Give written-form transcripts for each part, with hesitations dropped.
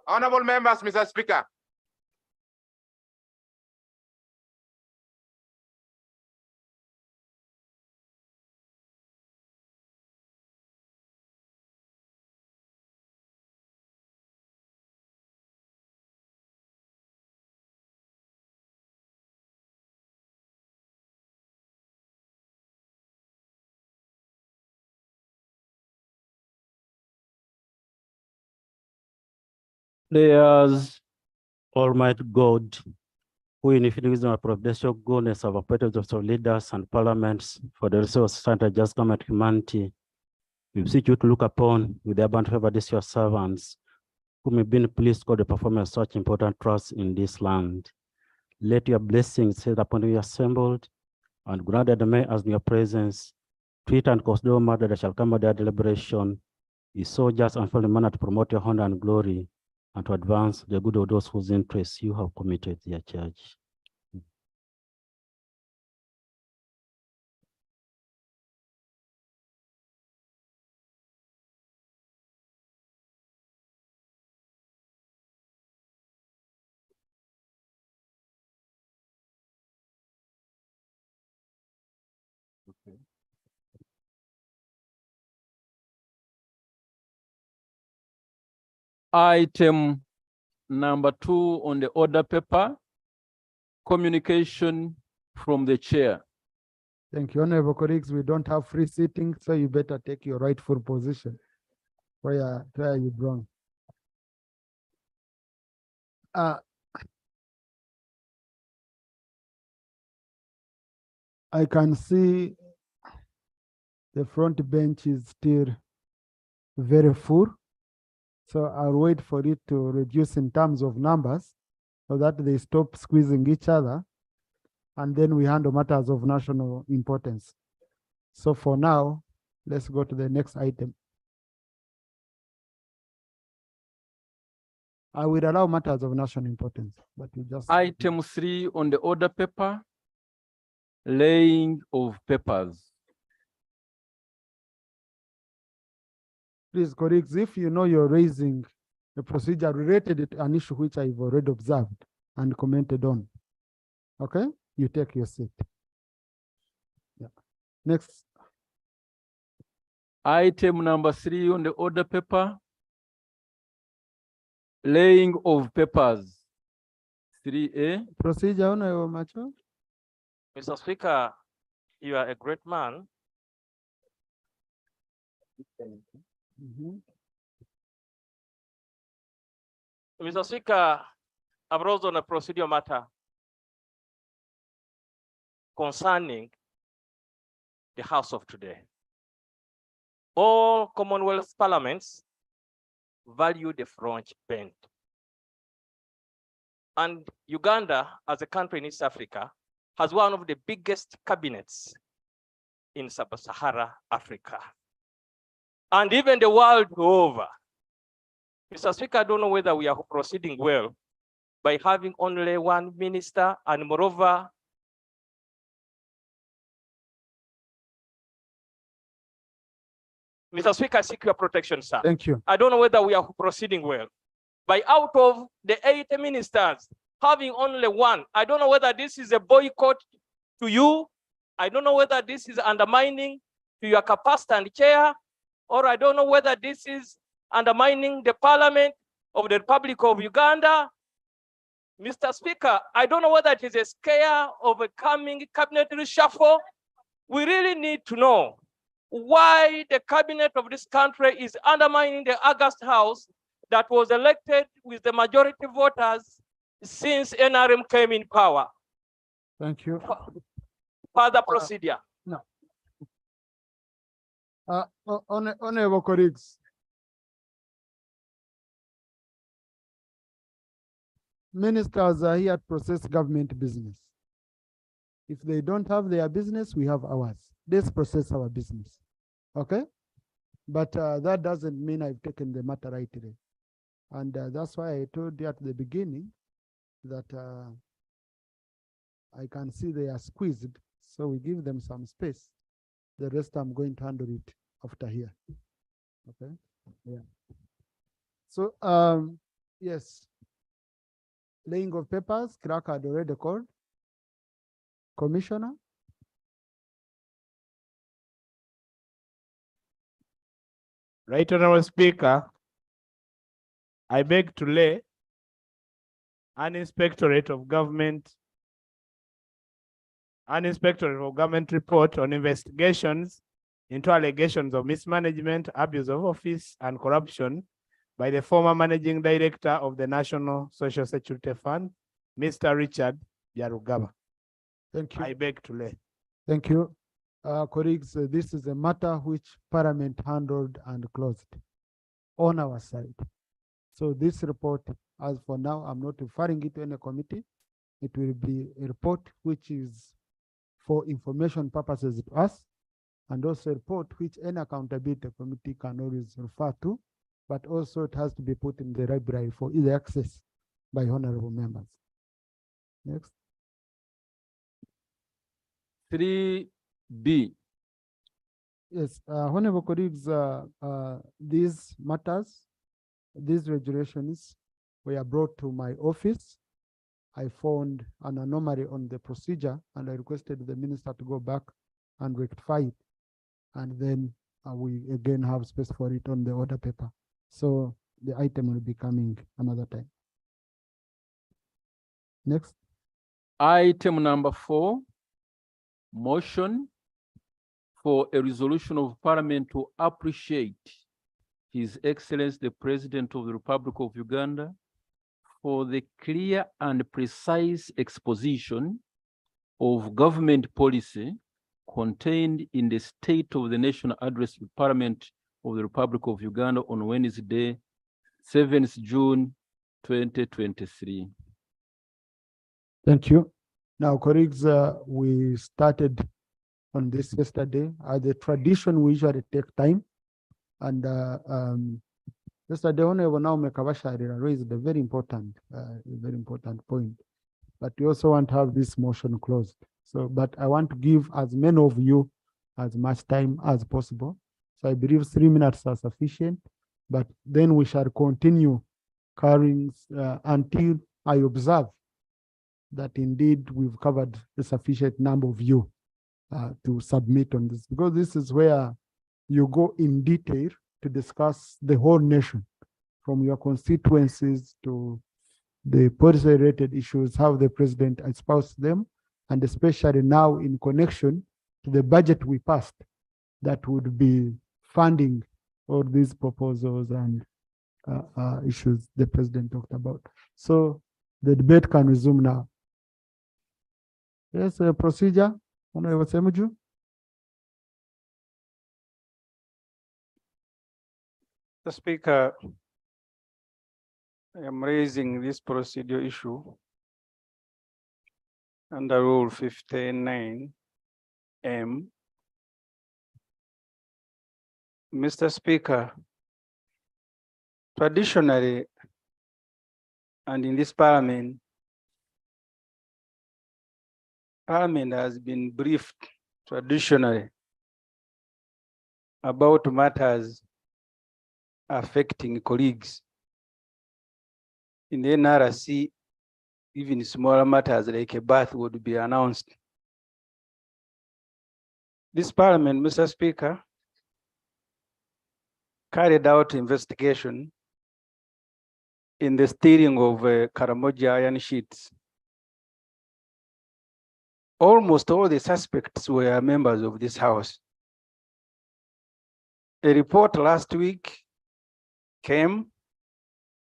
Honorable members, Mr. Speaker. Prayers, Almighty God, who in infinite wisdom and providential goodness have appointed us of leaders and parliaments for the resource of society, just government, humanity, we beseech you to look upon with the abundant favor these your servants, whom you've been pleased to perform such important trusts in this land. Let your blessings set upon you assembled, and granted may as in your presence, treat and consider all matter that shall come by their deliberation, is so just and faithful manner to promote your honor and glory, and to advance the good of those whose interests you have committed to your church. Okay. Item number 2 on the order paper, communication from the chair. Thank you, honorable colleagues. We don't have free seating, so you better take your rightful position where you belong. I can see the front bench is still very full, so I'll wait for it to reduce in terms of numbers so that they stop squeezing each other, and then we handle matters of national importance. So for now, let's go to the next item. I will allow matters of national importance, but we just... Item 3 on the order paper, laying of papers. Please, colleagues, if you know you're raising a procedure related to an issue which I've already observed and commented on, okay, you take your seat. Yeah. Next. Item number 3 on the order paper, laying of papers. 3A. Procedure, Honorable Macho. Mr. Speaker, you are a great man. Mr. Speaker, I've raised on a procedural matter concerning the House of today. All Commonwealth parliaments value the front bench. And Uganda, as a country in East Africa, has one of the biggest cabinets in Sub-Saharan Africa. And even the world over. Mr. Speaker, I don't know whether we are proceeding well by having only one minister, and moreover, Mr. Speaker, I seek your protection, sir. Thank you. I don't know whether we are proceeding well. By out of the 8 ministers, having only one, I don't know whether this is a boycott to you. I don't know whether this is undermining to your capacity and chair, or I don't know whether this is undermining the Parliament of the Republic of Uganda. Mr. Speaker, I don't know whether it is a scare of a coming cabinet reshuffle. We really need to know why the cabinet of this country is undermining the August House that was elected with the majority voters since NRM came in power. Thank you. Further procedure. No. Honorable colleagues, ministers are here to process government business. If they don't have their business, we have ours. Let's process our business, okay? But that doesn't mean I've taken the matter rightly. And that's why I told you at the beginning that I can see they are squeezed, so we give them some space. The rest I'm going to handle it after here, okay? Yeah. So Yes. Laying of papers, clerk had already called. Commissioner? Right Honorable Speaker, I beg to lay an inspectorate of government report on investigations into allegations of mismanagement, abuse of office, and corruption by the former managing director of the National Social Security Fund, Mr. Richard Yarugaba. Thank you. I beg to lay. Thank you. Colleagues, this is a matter which Parliament handled and closed on our side. So this report, as for now, I'm not referring it to any committee. It will be a report which is for information purposes to us, and also a report which any accountability committee can always refer to, but also it has to be put in the library for easy access by honorable members. Next. 3B. Yes, honorable colleagues, these matters, these regulations were brought to my office. I found an anomaly on the procedure and I requested the minister to go back and rectify it. And then we again have space for it on the order paper. So the item will be coming another time. Next. Item number 4, motion for a resolution of Parliament to appreciate His Excellency the President of the Republic of Uganda for the clear and precise exposition of government policy contained in the State of the Nation Address to Parliament of the Republic of Uganda on Wednesday, 7th June 2023. Thank you. Now, colleagues, we started on this yesterday. The tradition we usually take time, and yesterday, Honorable Naomi Kabashari raised a very important point. But we also want to have this motion closed. So, but I want to give as many of you as much time as possible. So I believe 3 minutes are sufficient, but then we shall continue carrying until I observe that indeed we've covered a sufficient number of you to submit on this, because this is where you go in detail to discuss the whole nation, from your constituencies to the policy-related issues, how the president espoused them, and especially now in connection to the budget we passed that would be funding all these proposals and issues the president talked about. So the debate can resume now. Yes, procedure. Honorable Semuju. The Speaker, I am raising this procedure issue under Rule 59M. Mr. Speaker, traditionally, and in this Parliament has been briefed traditionally about matters affecting colleagues. In the NRC, even smaller matters like a birth would be announced. This Parliament, Mr. Speaker, carried out investigation in the stealing of Karamoja iron sheets. Almost all the suspects were members of this House. A report last week came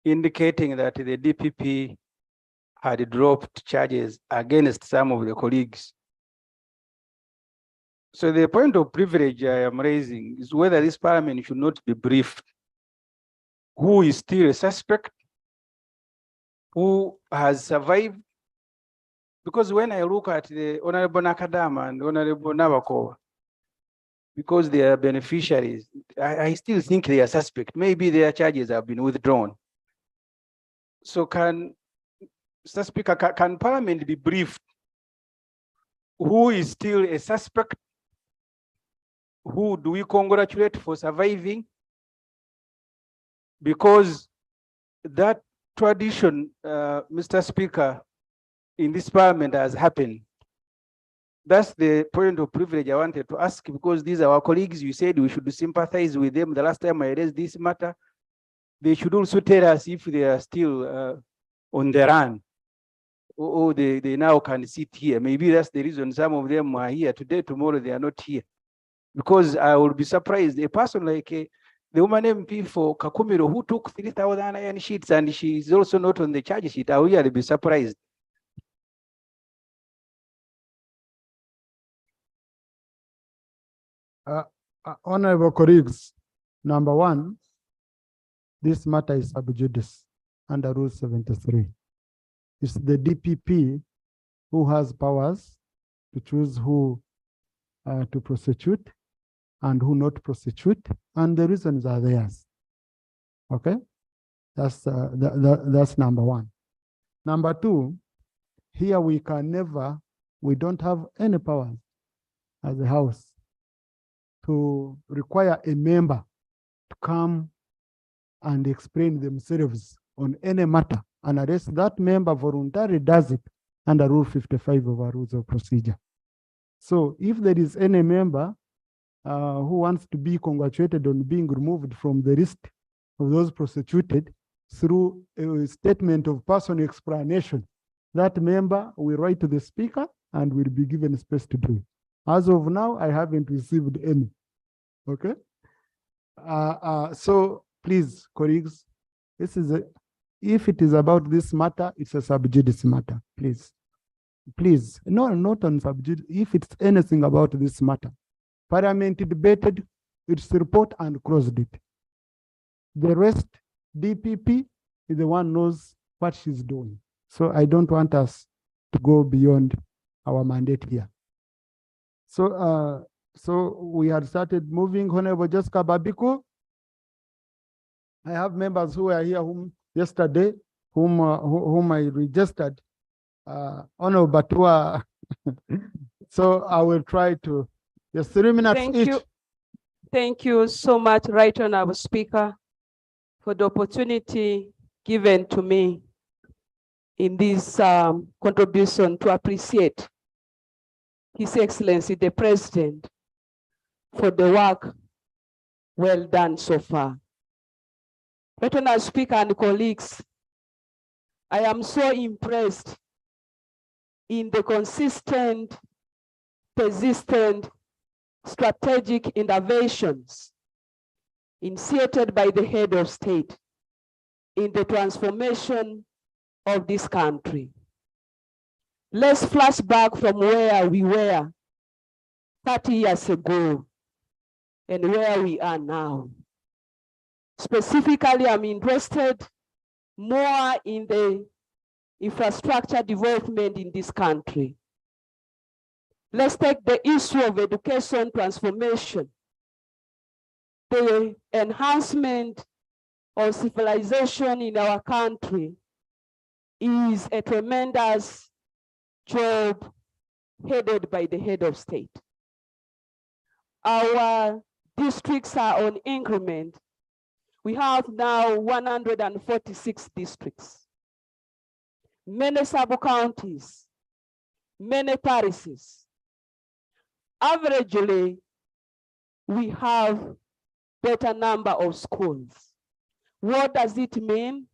indicating that the DPP had dropped charges against some of the colleagues. So the point of privilege I am raising is whether this Parliament should not be briefed who is still a suspect, who has survived. Because when I look at the Honorable Nakadama and Honorable Nabakova, because they are beneficiaries, I still think they are suspect. Maybe their charges have been withdrawn. So Mr. Speaker, can Parliament be briefed who is still a suspect? Who do we congratulate for surviving? Because that tradition, Mr. Speaker, in this parliament has happened. That's the point of privilege I wanted to ask, because these are our colleagues. You said we should sympathize with them. The last time I raised this matter, they should also tell us if they are still on the run, or they now can sit here. Maybe that's the reason some of them are here today, tomorrow they are not here. Because I would be surprised, a person like the woman MP for Kakumiro who took 3,000 iron sheets and she is also not on the charge sheet, I will really be surprised. Honorable colleagues, number one, this matter is sub judice under Rule 73. It's the DPP who has powers to choose who to prosecute and who not prosecute, and the reasons are theirs. Okay, that's number one. Number two, here we don't have any powers as a house to require a member to come and explain themselves on any matter, and unless that member voluntarily does it under Rule 55 of our Rules of Procedure. So if there is any member who wants to be congratulated on being removed from the list of those prosecuted through a statement of personal explanation, that member will write to the Speaker and will be given space to do it. As of now, I haven't received any. Okay. So please, colleagues, if it is about this matter, it's a sub judice matter. Please, no, not on sub judice. If it's anything about this matter, Parliament debated its report and closed it. The rest, DPP is the one knows what she's doing. So I don't want us to go beyond our mandate here. So we had started moving. Honorable Jessica Babiko. I have members who are here yesterday whom I registered. Honorable Batua. So I will try to, just 3 minutes Thank each. you. Thank you so much, Right Honorable Speaker, for the opportunity given to me in this contribution to appreciate His Excellency the President for the work well done so far. Right Honorable Speaker and colleagues, I am so impressed in the consistent, persistent, strategic innovations initiated by the head of state in the transformation of this country. Let's flash back from where we were 30 years ago and where we are now. Specifically, I'm interested more in the infrastructure development in this country. Let's take the issue of education transformation. The enhancement of civilization in our country is a tremendous job headed by the head of state. Our districts are on increment. We have now 146 districts, many sub-counties, many parishes. Averagely, we have better number of schools. What does it mean?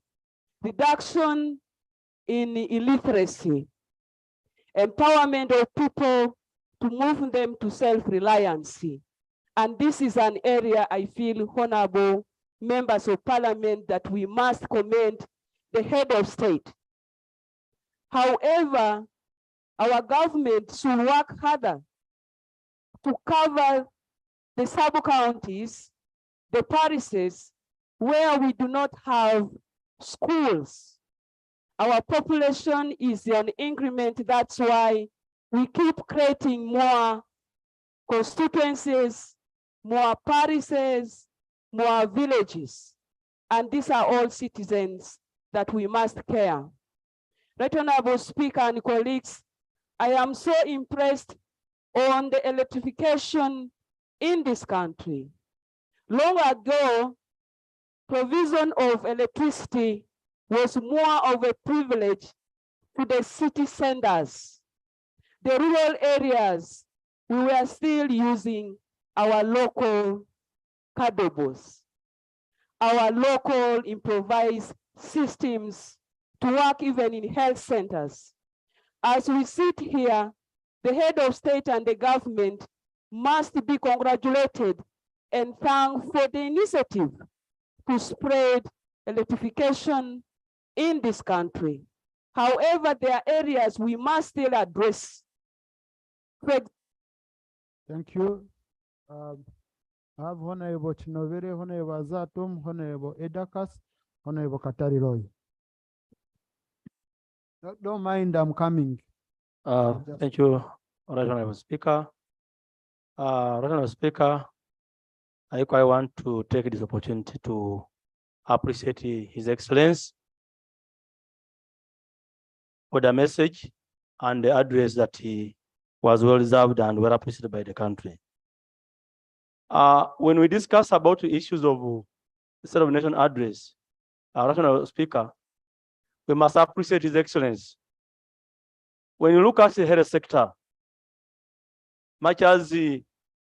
Reduction in illiteracy, empowerment of people to move them to self-reliancy. And this is an area I feel, honorable members of parliament, that we must commend the head of state. However, our government should work harder to cover the sub-counties, the parishes, where we do not have schools. Our population is on increment. That's why we keep creating more constituencies, more parishes, more villages. And these are all citizens that we must care. Right Honorable Speaker and colleagues, I am so impressed on the electrification in this country. Long ago, provision of electricity was more of a privilege to the city centers. The rural areas, we were still using our local cadobos, our local improvised systems to work even in health centers. As we sit here, the head of state and the government must be congratulated and thanked for the initiative to spread electrification in this country. However, there are areas we must still address. Thank you. I have Honorable Chinovere, Honorable Zatum, Honorable Edakas, Honorable Katari Roy. Don't mind, I'm coming. Thank you, Right Honorable Speaker. Right Honorable Speaker, I want to take this opportunity to appreciate His Excellency for the message and the address that he was well reserved and well appreciated by the country. When we discuss about the issues of the State of the Nation address, Right Honorable Speaker, we must appreciate His Excellency. When you look at the health sector, much as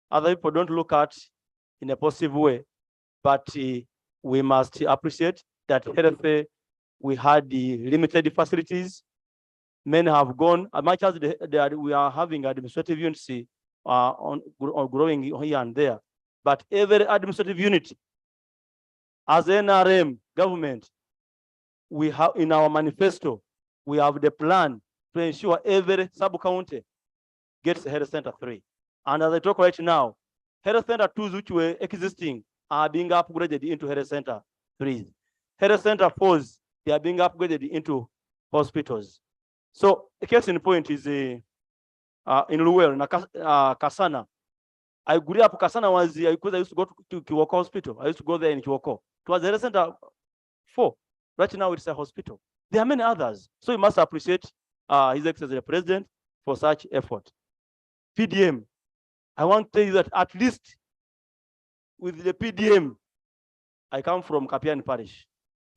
other people don't look at in a positive way, but we must appreciate that health, we had the limited facilities. Many have gone, as much as we are having administrative units on growing here and there, but every administrative unit, as NRM government, we have in our manifesto, we have the plan to ensure every sub-county gets a health center 3. And as I talk right now, health center 2s which were existing are being upgraded into health center 3. Health center 4s, they are being upgraded into hospitals. So the case in point is in Luwel, Kasana. I grew up, Kasana was, because I used to go to Kiwoko Hospital. I used to go there in Kiwoko. It was a health center 4. Right now it's a hospital. There are many others. So you must appreciate His Excellency the President for such effort. PDM, I want to tell you that at least with the PDM, I come from Kapiani Parish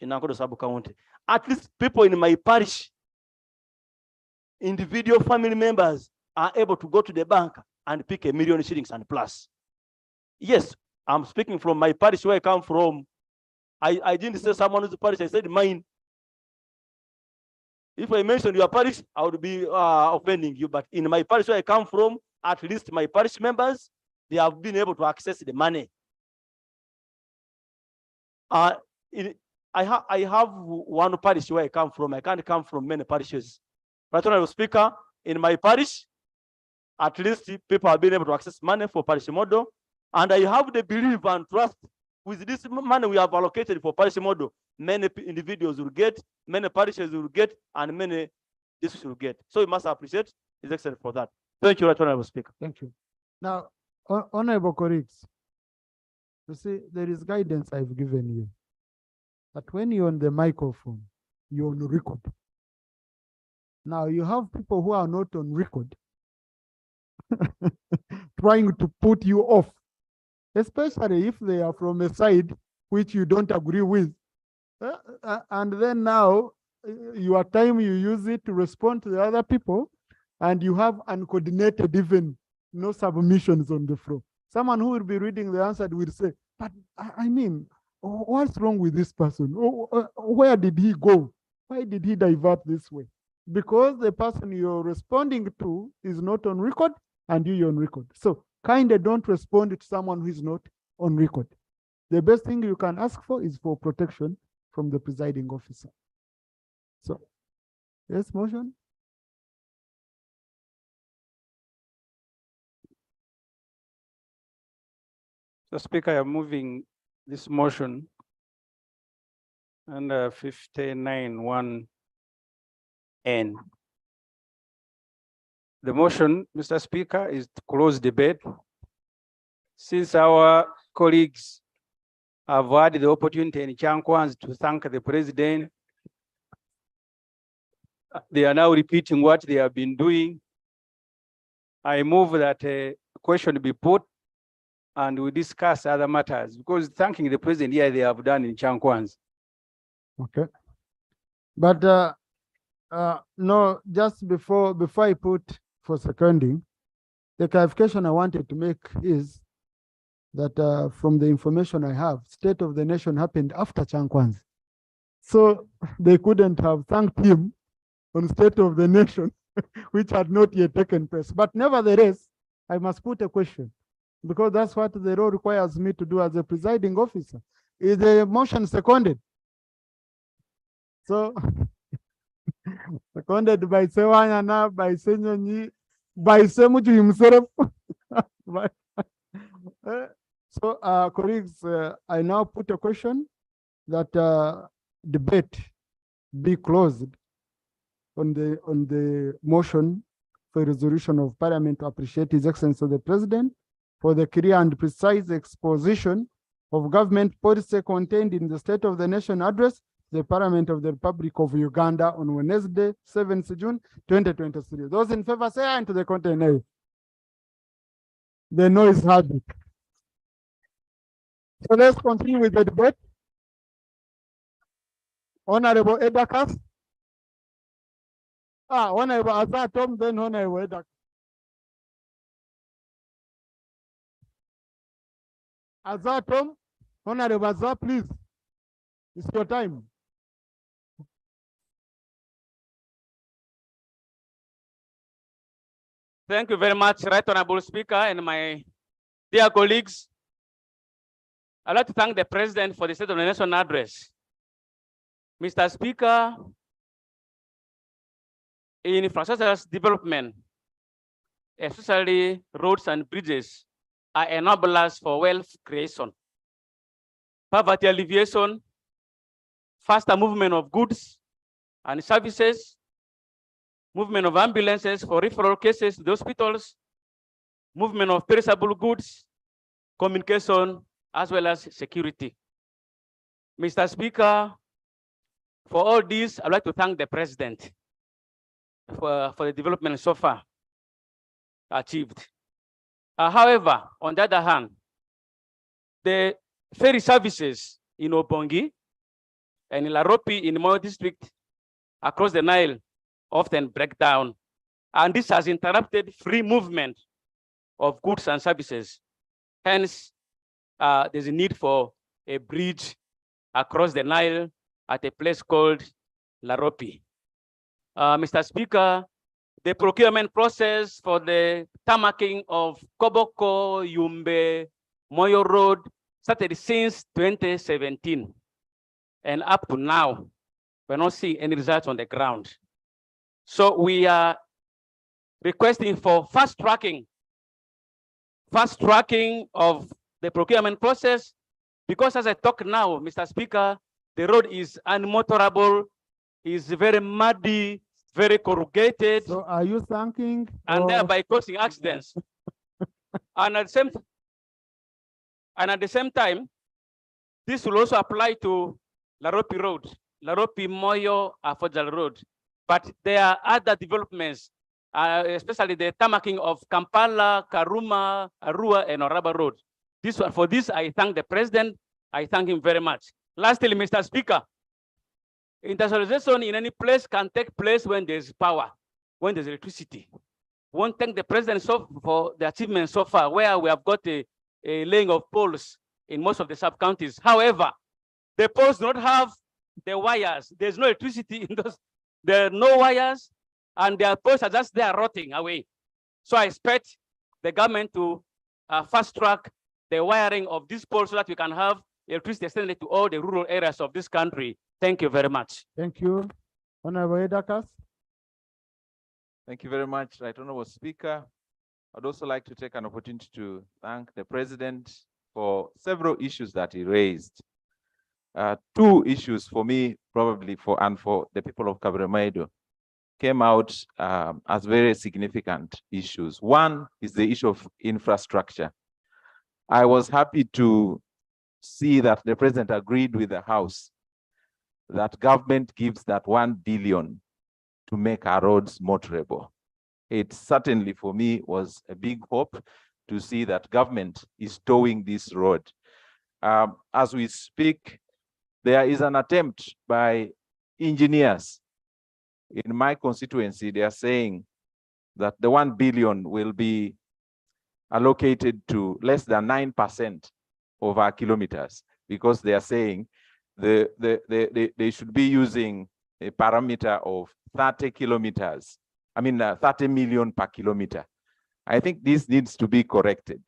in Nankodo Sub-County. At least people in my parish, individual family members are able to go to the bank and pick $1 million shillings and plus. Yes, I'm speaking from my parish where I come from. I didn't say someone who's parish, I said mine. If I mention your parish, I would be offending you. But in my parish where I come from, at least my parish members, they have been able to access the money. I have one parish where I come from. I can't come from many parishes. Right, Honorable Speaker, in my parish, at least people have been able to access money for parish model. And I have the belief and trust with this money we have allocated for parish model, many individuals will get, many parishes will get, and many districts will get. So we must appreciate His Excellency for that. Thank you, Right Honorable Speaker. Thank you. Now, Honorable colleagues, you see, there is guidance I've given you. That when you're on the microphone, you're on record. Now, you have people who are not on record trying to put you off, especially if they are from a side which you don't agree with. And then now, your time you use it to respond to the other people, and you have uncoordinated even no submissions on the floor. Someone who will be reading the answer will say, but I mean, what's wrong with this person? Where did he go? Why did he divert this way? Because the person you're responding to is not on record and you're on record. So kind of don't respond to someone who is not on record. The best thing you can ask for is for protection from the presiding officer. So, yes, motion? So Speaker, I'm moving this motion under 59(1)(n). The motion, Mr. Speaker, is to close debate. Since our colleagues have had the opportunity in Chankwan's to thank the President, they are now repeating what they have been doing. I move that a question be put and we discuss other matters, because thanking the President here they have done in Chankwan's. Okay. But no, just before I put for seconding, the clarification I wanted to make is that from the information I have, State of the Nation happened after Chankwanzi. So they couldn't have thanked him on State of the Nation, which had not yet taken place. But nevertheless, I must put a question, because that's what the law requires me to do as a presiding officer. Is the motion seconded? So, seconded by Sewanyana, by Senyonyi, by Semuju himself. So, colleagues, I now put a question that debate be closed on the motion for resolution of Parliament to appreciate His Excellency the President for the clear and precise exposition of government policy contained in the State of the Nation address, the Parliament of the Republic of Uganda on Wednesday, 7th June, 2023. Those in favor say aye, and to the contrary nay. The no is heard. So let's continue with the debate. Honorable Edakas. Honorable Azatom, then Honorable Edakas. Azatom, Honorable Azar, please. It's your time. Thank you very much, Right Honorable Speaker, and my dear colleagues. I'd like to thank the President for the State of the Nation address. Mr. Speaker, in infrastructure development, especially roads and bridges, are enablers for wealth creation, poverty alleviation, faster movement of goods and services, movement of ambulances for referral cases to the hospitals, movement of perishable goods, communication, as well as security. Mr. Speaker, for all this, I'd like to thank the President for the development so far achieved. However, on the other hand, the ferry services in Obongi and in Laropi in the Moyo district across the Nile often break down, and this has interrupted free movement of goods and services. Hence, there's a need for a bridge across the Nile at a place called Laropi. Mr. Speaker, the procurement process for the tarmacking of Koboko, Yumbe, Moyo Road started since 2017. And up to now, we're not seeing any results on the ground. So we are requesting for fast tracking of the procurement process, because as I talk now, Mr. Speaker, the road is unmotorable, is very muddy, very corrugated. So are you thanking? And thereby causing accidents. and at the same time, this will also apply to Laropi Road, Laropi Moyo Afojal Road. But there are other developments, especially the tarmacking of Kampala, Karuma, Arua, and Oraba Road. For this, I thank the President. I thank him very much. Lastly, Mr. Speaker, industrialization in any place can take place when there's power, when there's electricity. Won't thank the President for the achievements so far, where we have got a laying of poles in most of the sub-counties. However, the poles do not have the wires. There's no electricity in those. There are no wires, and their poles are just there rotting away. So I expect the government to fast track the wiring of these poles so that we can have electricity extended to all the rural areas of this country. Thank you very much. Thank you. Honorable Edakas. Thank you very much, Right Honorable Speaker. I'd also like to take an opportunity to thank the President for several issues that he raised. Two issues for me, probably for the people of Kabremaido, came out as very significant issues. One is the issue of infrastructure. I was happy to see that the President agreed with the House that government gives that 1 billion to make our roads motorable. It certainly, for me, was a big hope to see that government is towing this road. As we speak, there is an attempt by engineers in my constituency, they are saying that the 1 billion will be allocated to less than 9% of our kilometers, because they are saying they should be using a parameter of 30 kilometers. 30 million per kilometer. I think this needs to be corrected,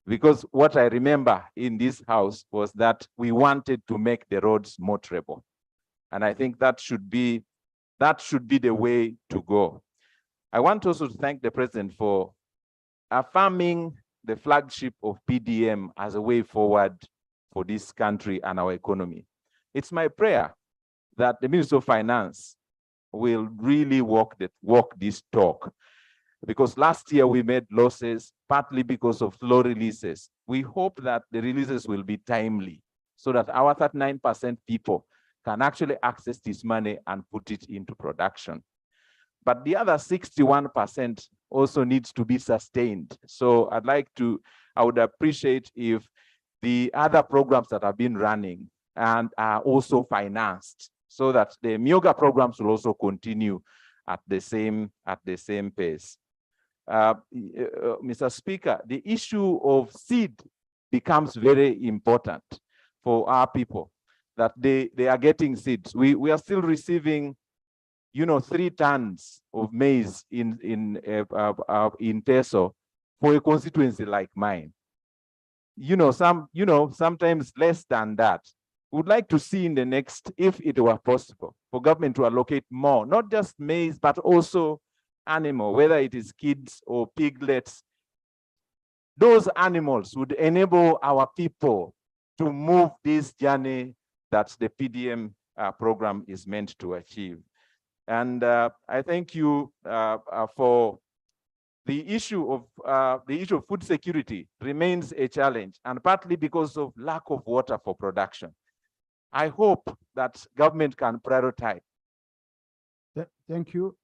because what I remember in this house was that we wanted to make the roads motorable. And I think that should be the way to go. I want also to thank the President for affirming the flagship of PDM as a way forward for this country and our economy. It's my prayer that the Minister of Finance will really walk this talk, because last year we made losses partly because of slow releases. We hope that the releases will be timely so that our 39% people can actually access this money and put it into production. But the other 61% also needs to be sustained. So I would appreciate if the other programs that have been running and are also financed, so that the MIOGA programs will also continue at the same pace. Mr. Speaker, the issue of seed becomes very important for our people, that they are getting seeds. We are still receiving 3 tons of maize in Teso for a constituency like mine. Sometimes less than that. Would like to see in the next, if it were possible, for government to allocate more, not just maize, but also animal, whether it is kids or piglets. Those animals would enable our people to move this journey that the PDM program is meant to achieve. And I thank you for the issue of food security remains a challenge, and partly because of lack of water for production. I hope that government can prioritize. Thank you.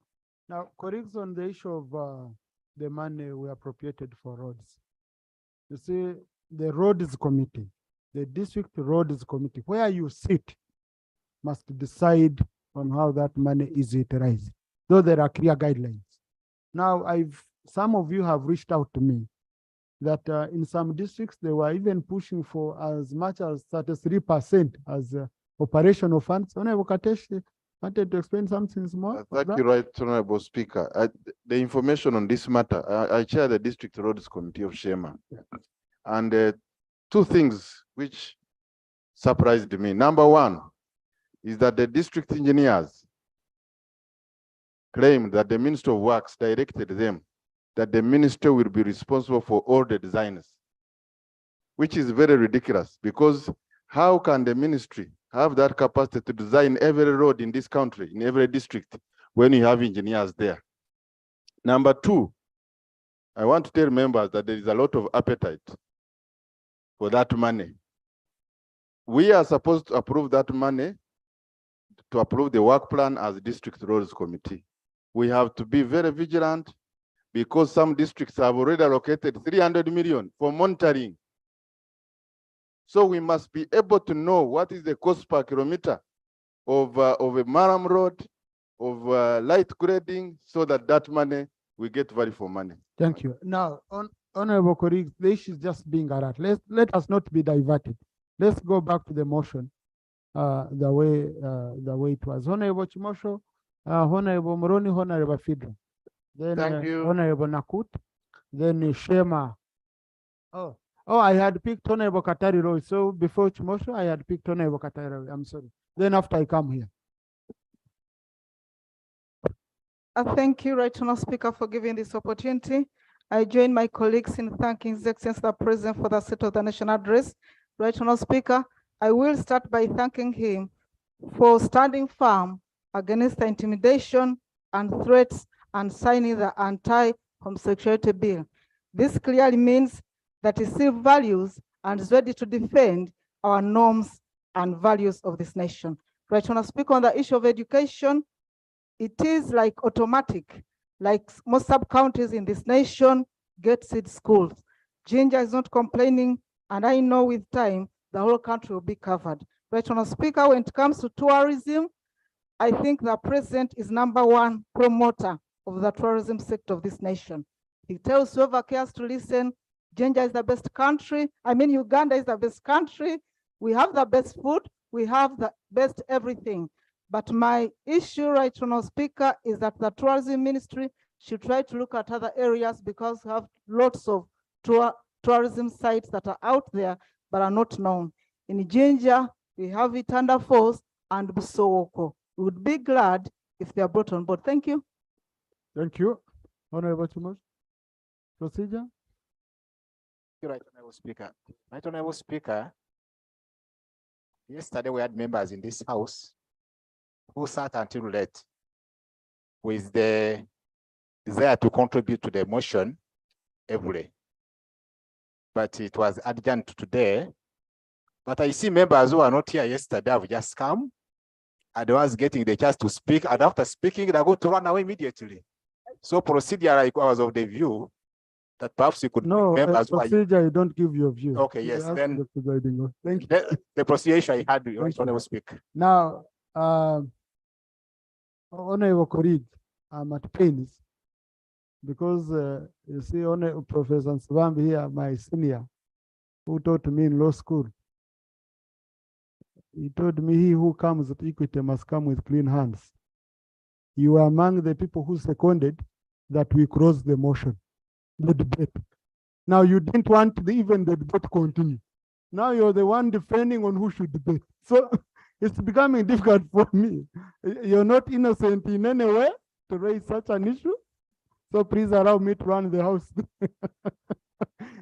Now, colleagues, on the issue of the money we appropriated for roads. You see, the roads committee, the district roads committee, where you sit, must decide on how that money is utilized, though there are clear guidelines. Now, some of you have reached out to me that in some districts, they were even pushing for as much as 33% as operational funds. Honorable Katesh wanted to explain something more. Thank you, Right Honorable Speaker. The information on this matter, I chair the District Roads Committee of Shema. Yeah. And 2 things which surprised me. Number 1 is that the district engineers claimed that the Minister of Works directed them that the minister will be responsible for all the designs, which is very ridiculous, because how can the ministry have that capacity to design every road in this country, in every district, when you have engineers there? Number 2, I want to tell members that there is a lot of appetite for that money. We are supposed to approve that money, to approve the work plan as District Roads Committee. We have to be very vigilant, because some districts have already allocated 300 million for monitoring. So we must be able to know what is the cost per kilometer of a Maram road, of light grading, so that money, we get value for money. Thank you. Now, honorable colleagues, the issue is just being alert. Let us not be diverted. Let's go back to the motion, the way it was. Honorable Chimosho, Honorable Moroni, Honorable Fidra. Then Thank you. Honorable Nakut, then Shema. Oh, I had picked Honorable Katari Roy. So before Chimosho, I had picked Honorable Katari Roy. I'm sorry. Then after I come here. Thank you, Right Honourable Speaker, for giving this opportunity. I join my colleagues in thanking His Excellency the President for the State of the Nation address. Right Honourable Speaker, I will start by thanking him for standing firm against the intimidation and threats and signing the anti-homosexuality bill. This clearly means that he still values and is ready to defend our norms and values of this nation. Right Honourable Speaker, on the issue of education, it is like automatic, like most sub-counties in this nation get seed schools. Ginger is not complaining, and I know with time, the whole country will be covered. Right Honourable Speaker, when it comes to tourism, I think the president is #1 promoter of the tourism sector of this nation. He tells whoever cares to listen, Jinja is the best country. I mean, Uganda is the best country. We have the best food. We have the best everything. But my issue right now, Speaker, is that the tourism ministry should try to look at other areas because we have lots of tourism sites that are out there but are not known. In Jinja, we have Itanda Falls and Busowoko. We would be glad if they are brought on board. Thank you. Thank you. Honorable Chumas. Procedure. Right, Honorable Speaker. Right, Honorable Speaker. Yesterday, we had members in this house who sat until late with the desire to contribute to the motion every day. But it was urgent today. But I see members who are not here yesterday have just come and was getting the chance to speak. And after speaking, they're going to run away immediately. So procedure, I was of the view that perhaps you could members who are procedure, you don't give your view. okay, yes, then The presiding officer. Thank you. the procedure I had, right, Honorable Speaker. Now, Honorable colleague, I'm at pains because you see, Honorable Professor Nsvambi here, my senior, who taught me in law school. He told me, he who comes at Equity must come with clean hands. You are among the people who seconded that we cross the motion, the debate. Now you didn't want even the debate to continue. Now you're the one defending on who should debate. So it's becoming difficult for me. You're not innocent in any way to raise such an issue. So please allow me to run the house.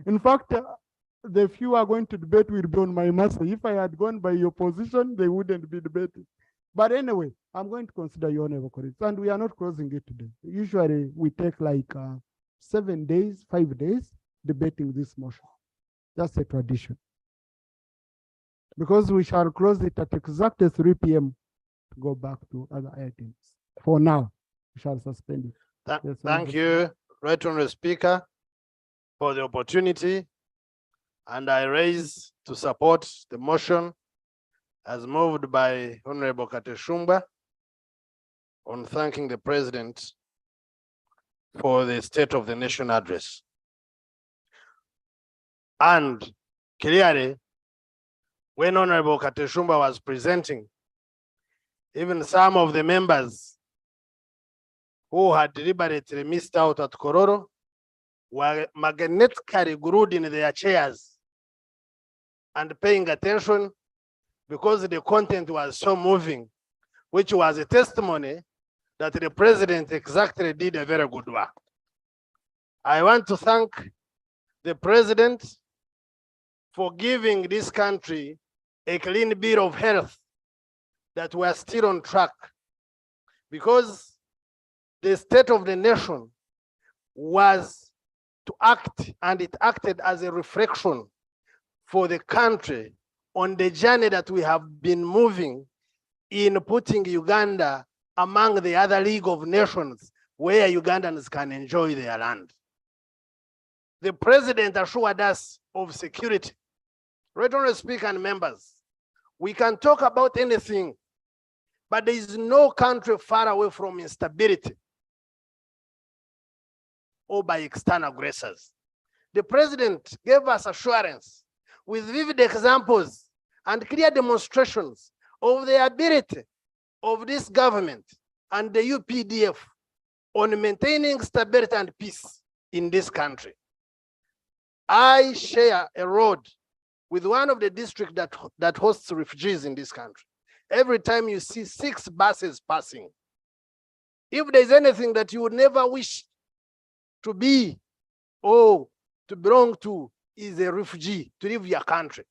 In fact, the few are going to debate will be on my mercy. If I had gone by your position, they wouldn't be debating. But anyway, I'm going to consider your honorable colleagues, and we are not closing it today. Usually we take like 7 days, 5 days debating this motion. That's a tradition. Because we shall close it at exactly 3 p.m. to go back to other items. For now, we shall suspend it. Yes, Thank you, Right Honorable Speaker, for the opportunity. And I raise to support the motion as moved by Honorable Kateshumba on thanking the President for the State of the Nation address. And clearly, when Honorable Kateshumba was presenting, even some of the members who had deliberately missed out at Kororo were magnetically glued in their chairs and paying attention because the content was so moving, which was a testimony that the President exactly did a very good work. I want to thank the President for giving this country a clean bill of health that we are still on track, because the State of the Nation was to act, and it acted as a reflection for the country on the journey that we have been moving in putting Uganda among the other League of Nations where Ugandans can enjoy their land. The President assured us of security. Right Honorable Speaker and members, we can talk about anything, but there is no country far away from instability or by external aggressors. The President gave us assurance with vivid examples and clear demonstrations of the ability of this government and the UPDF on maintaining stability and peace in this country. I share a road with one of the districts that hosts refugees in this country. Every time you see 6 buses passing, if there's anything that you would never wish to be or to belong to, is a refugee, to leave your country.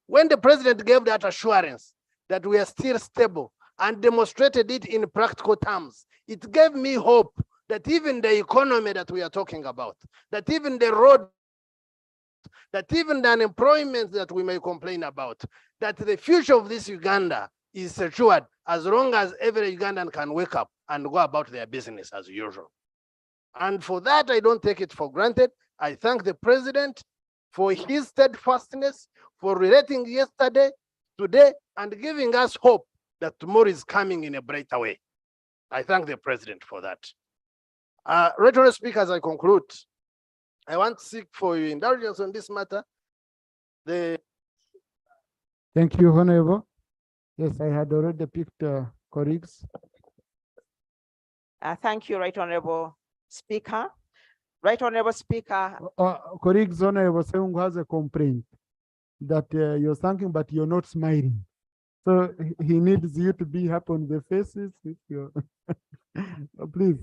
When the President gave that assurance that we are still stable and demonstrated it in practical terms, it gave me hope that even the economy that we are talking about, that even the road, that even the unemployment that we may complain about, that the future of this Uganda is secured as long as every Ugandan can wake up and go about their business as usual. And for that, I don't take it for granted. I thank the President for his steadfastness, for relating yesterday, today, and giving us hope that that tomorrow is coming in a brighter way. I thank the president for that. Right Honourable Speaker, as I conclude, I want to seek for your indulgence on this matter. Thank you, Honorable. Yes, I had already picked colleagues. Thank you, Right Honorable Speaker. Right Honorable Speaker. Colleagues, Honorable Seung has a complaint that you're thanking, but you're not smiling. So he needs you to be happy on the faces. If you're please.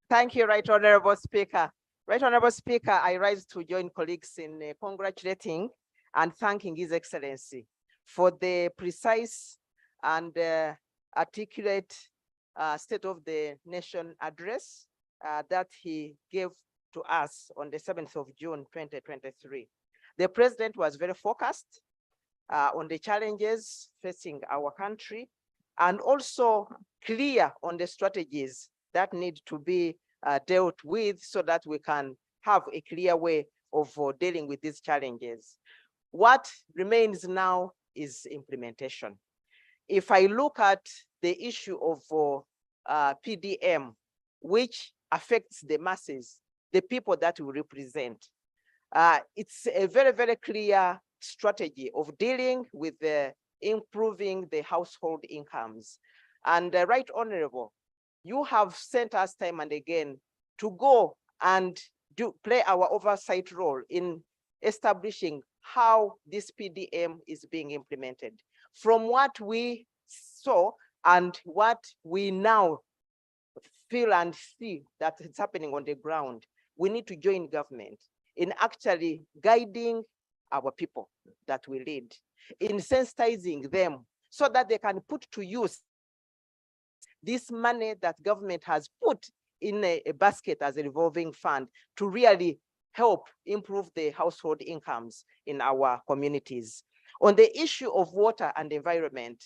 Thank you, Right Honorable Speaker. Right Honorable Speaker, I rise to join colleagues in congratulating and thanking His Excellency for the precise and articulate State of the Nation address that he gave to us on the 7th of June, 2023. The President was very focused on the challenges facing our country and also clear on the strategies that need to be dealt with so that we can have a clear way of dealing with these challenges. What remains now is implementation. If I look at the issue of PDM, which affects the masses, the people that we represent, it's a very, very clear strategy of dealing with improving the household incomes. And Right Honorable, you have sent us time and again to go and play our oversight role in establishing how this PDM is being implemented. From what we saw and what we now feel and see that is happening on the ground, we need to join government in actually guiding our people that we lead, in sensitizing them so that they can put to use this money that government has put in a basket as a revolving fund to really help improve the household incomes in our communities. On the issue of water and environment,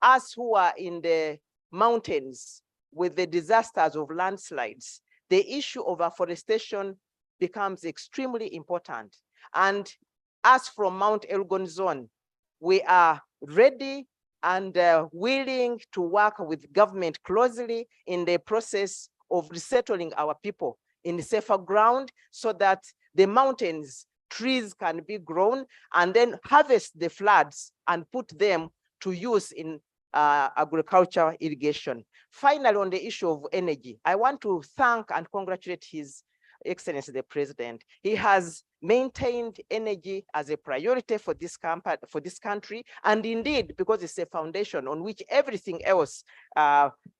us who are in the mountains with the disasters of landslides, the issue of afforestation becomes extremely important. And us from Mount Elgon Zone, we are ready and willing to work with government closely in the process of resettling our people in safer ground so that the mountains, trees can be grown and then harvest the floods and put them to use in agriculture irrigation. Finally, on the issue of energy, I want to thank and congratulate His Excellency the President. He has maintained energy as a priority for this country, and indeed, because it's a foundation on which everything else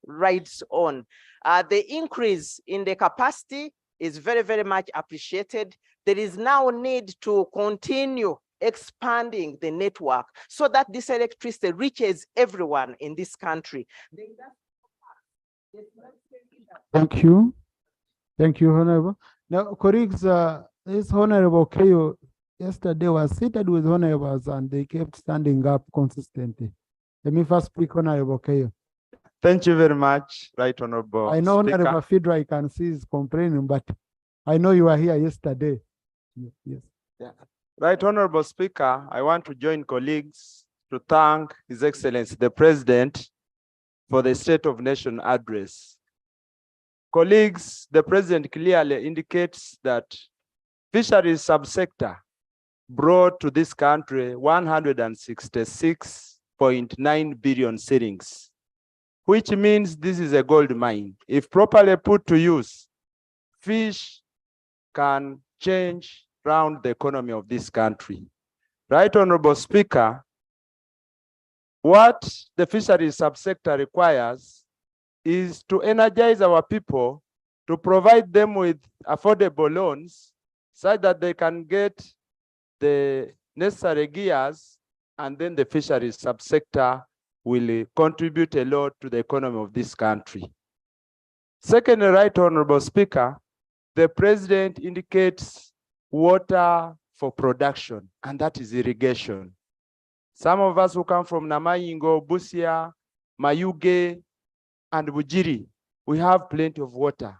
rides on. The increase in the capacity is very, very much appreciated. There is now need to continue expanding the network so that this electricity reaches everyone in this country. Thank you. Thank you, Honorable. Now, colleagues, this Honorable Keyo yesterday was seated with Honorables and they kept standing up consistently. Let me first speak, Honorable Keyo. Thank you very much, Right Honorable I know Speaker. Honorable Fidra, I can see is complaining, but I know you were here yesterday. Yes. Yeah. Right Honorable Speaker, I want to join colleagues to thank His Excellency the President for the State of Nation address. Colleagues, the President clearly indicates that fisheries subsector brought to this country 166.9 billion shillings, which means this is a gold mine. If properly put to use, fish can change around the economy of this country. Right Honorable Speaker, what the fisheries subsector requires is to energize our people, to provide them with affordable loans so that they can get the necessary gears, and then the fisheries subsector will contribute a lot to the economy of this country. Secondly, Right Honorable Speaker, the President indicates water for production, and that is irrigation. Some of us who come from Namayingo, Busia, Mayuge, and Bujiri, we have plenty of water.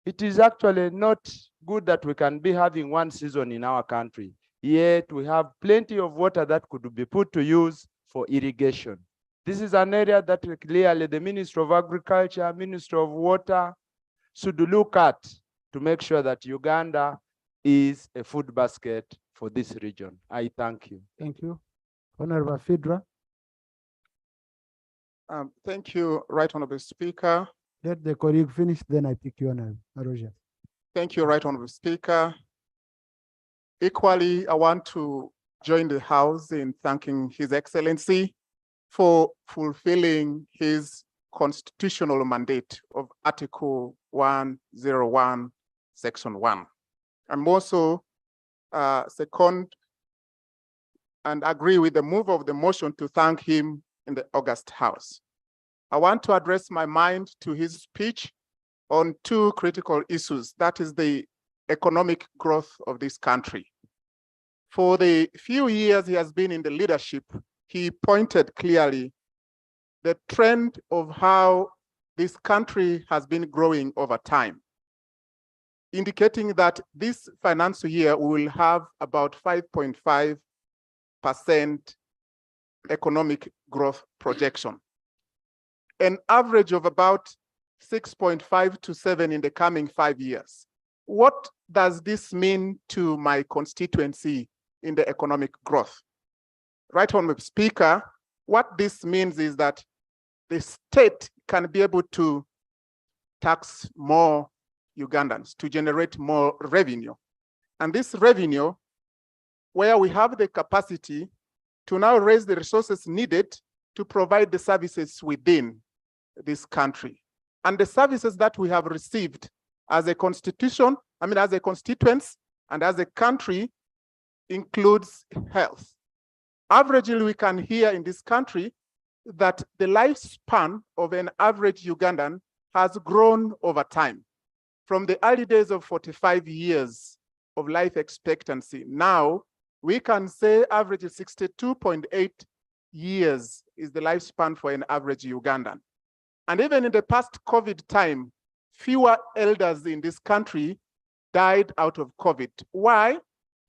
It is actually not good that we can be having one season in our country, yet we have plenty of water that could be put to use for irrigation. This is an area that clearly the Ministry of Agriculture, Ministry of Water should look at to make sure that Uganda is a food basket for this region. I thank you. Thank you. Honorable Fidra. Thank you, Right Honorable Speaker. Let the colleague finish, then I pick you, Honorable Roger. Thank you, Right Honorable Speaker. Equally, I want to join the House in thanking His Excellency for fulfilling his constitutional mandate of Article 101, Section 1. I'm also second and agree with the move of the motion to thank him in the August House. I want to address my mind to his speech on two critical issues. That is the economic growth of this country. For the few years he has been in the leadership, he pointed clearly the trend of how this country has been growing over time, indicating that this financial year we will have about 5.5% economic growth projection, an average of about 6.5 to 7 in the coming 5 years. What does this mean to my constituency in the economic growth? Right Honorable Speaker, what this means is that the state can be able to tax more Ugandans to generate more revenue. And this revenue, where we have the capacity to now raise the resources needed to provide the services within this country. And the services that we have received as a constitution, as a constituents and as a country includes health. Averagely, we can hear in this country that the lifespan of an average Ugandan has grown over time. From the early days of 45 years of life expectancy, now we can say average 62.8 years is the lifespan for an average Ugandan. And even in the past COVID time, fewer elders in this country died out of COVID. Why?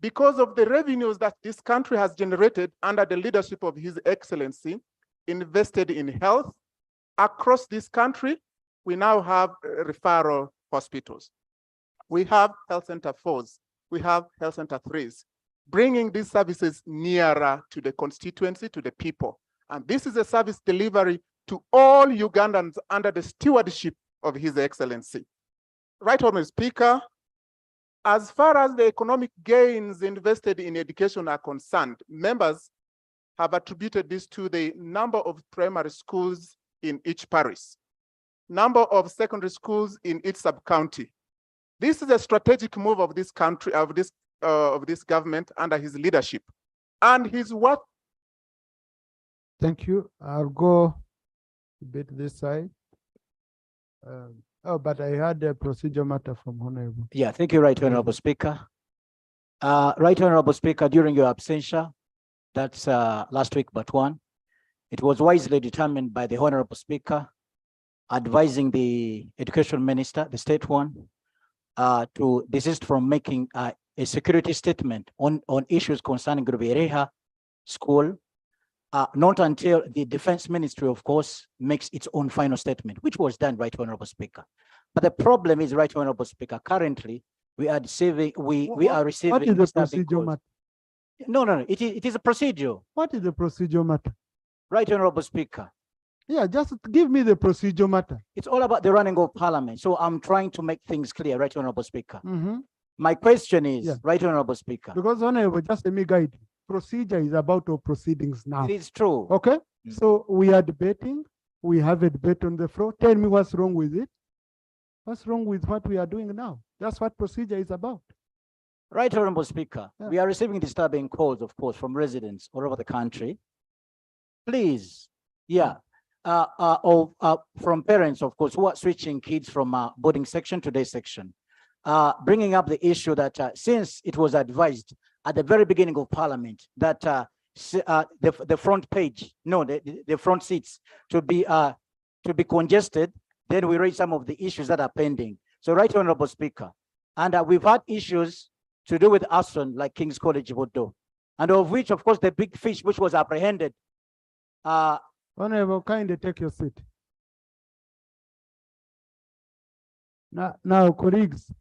Because of the revenues that this country has generated under the leadership of His Excellency, invested in health. Across this country, we now have referral hospitals. We have health center 4s, we have health center 3s, bringing these services nearer to the constituency, to the people. And this is a service delivery to all Ugandans under the stewardship of His Excellency. Right Honorable Speaker, as far as the economic gains invested in education are concerned, members have attributed this to the number of primary schools in each parish, number of secondary schools in each sub-county. This is a strategic move of this country, of this government under his leadership. And his work. Thank you. I'll go a bit this side. But I had a procedure matter from Honorable. Yeah, thank you, Right Honorable Speaker. Right Honorable Speaker, during your absentia, that's last week but one, it was wisely determined by the Honorable Speaker advising the Education Minister, the state one, to desist from making a security statement on issues concerning Grubereha School, not until the Defense Ministry, of course, makes its own final statement, which was done, Right Honorable Speaker. But the problem is, Right Honorable Speaker, currently we are receiving, we are receiving. What is the procedure matter? No, it is a procedure. What is the procedure matter? Right Honorable Speaker. Yeah, just give me the procedure matter. It's all about the running of Parliament. So I'm trying to make things clear, Right Honorable Speaker. Mm-hmm. My question is, Yeah. Right Honorable Speaker. Because Honorable, just let me guide you. Procedure is about our proceedings now. It is true. Okay, so we are debating. We have a debate on the floor. Tell me what's wrong with it. What's wrong with what we are doing now? That's what procedure is about. Right Honorable Speaker, Yeah. we are receiving disturbing calls, of course, from residents all over the country. Please, yeah, from parents, of course, who are switching kids from boarding section to day section, bringing up the issue that since it was advised at the very beginning of Parliament that the front page, the front seats to be congested, then we raise some of the issues that are pending. So, Right Honorable Speaker, and we've had issues to do with arson, like King's College Bodo, and of which, of course, the big fish which was apprehended Honorable, kindly take your seat. Now, colleagues,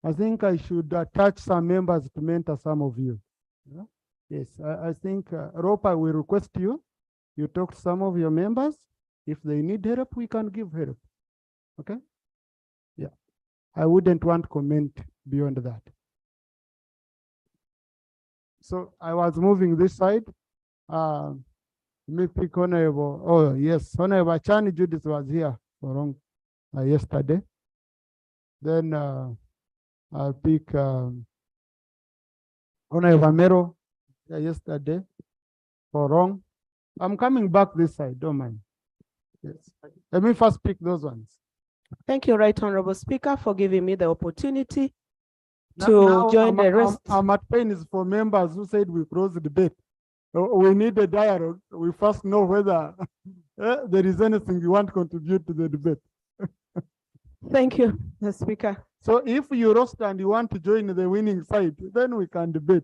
I think I should attach some members to mentor some of you. Yeah? Yes, I think Ropa will request you. You talk to some of your members. If they need help, we can give help. Okay? Yeah. I wouldn't want to comment beyond that. So I was moving this side. Let me pick Honorable. Oh, yes, Honorable Chani Judith was here for long yesterday. Then I'll pick Honorable Mero yesterday for wrong. I'm coming back this side, don't mind. Yes. Let me first pick those ones. Thank you, Right Honorable Speaker, for giving me the opportunity to join the rest. I'm at pains for members who said we close the debate. We need a dialogue. We first know whether there is anything you want to contribute to the debate. Thank you, the Speaker. So if you roast and you want to join the winning side, then we can debate.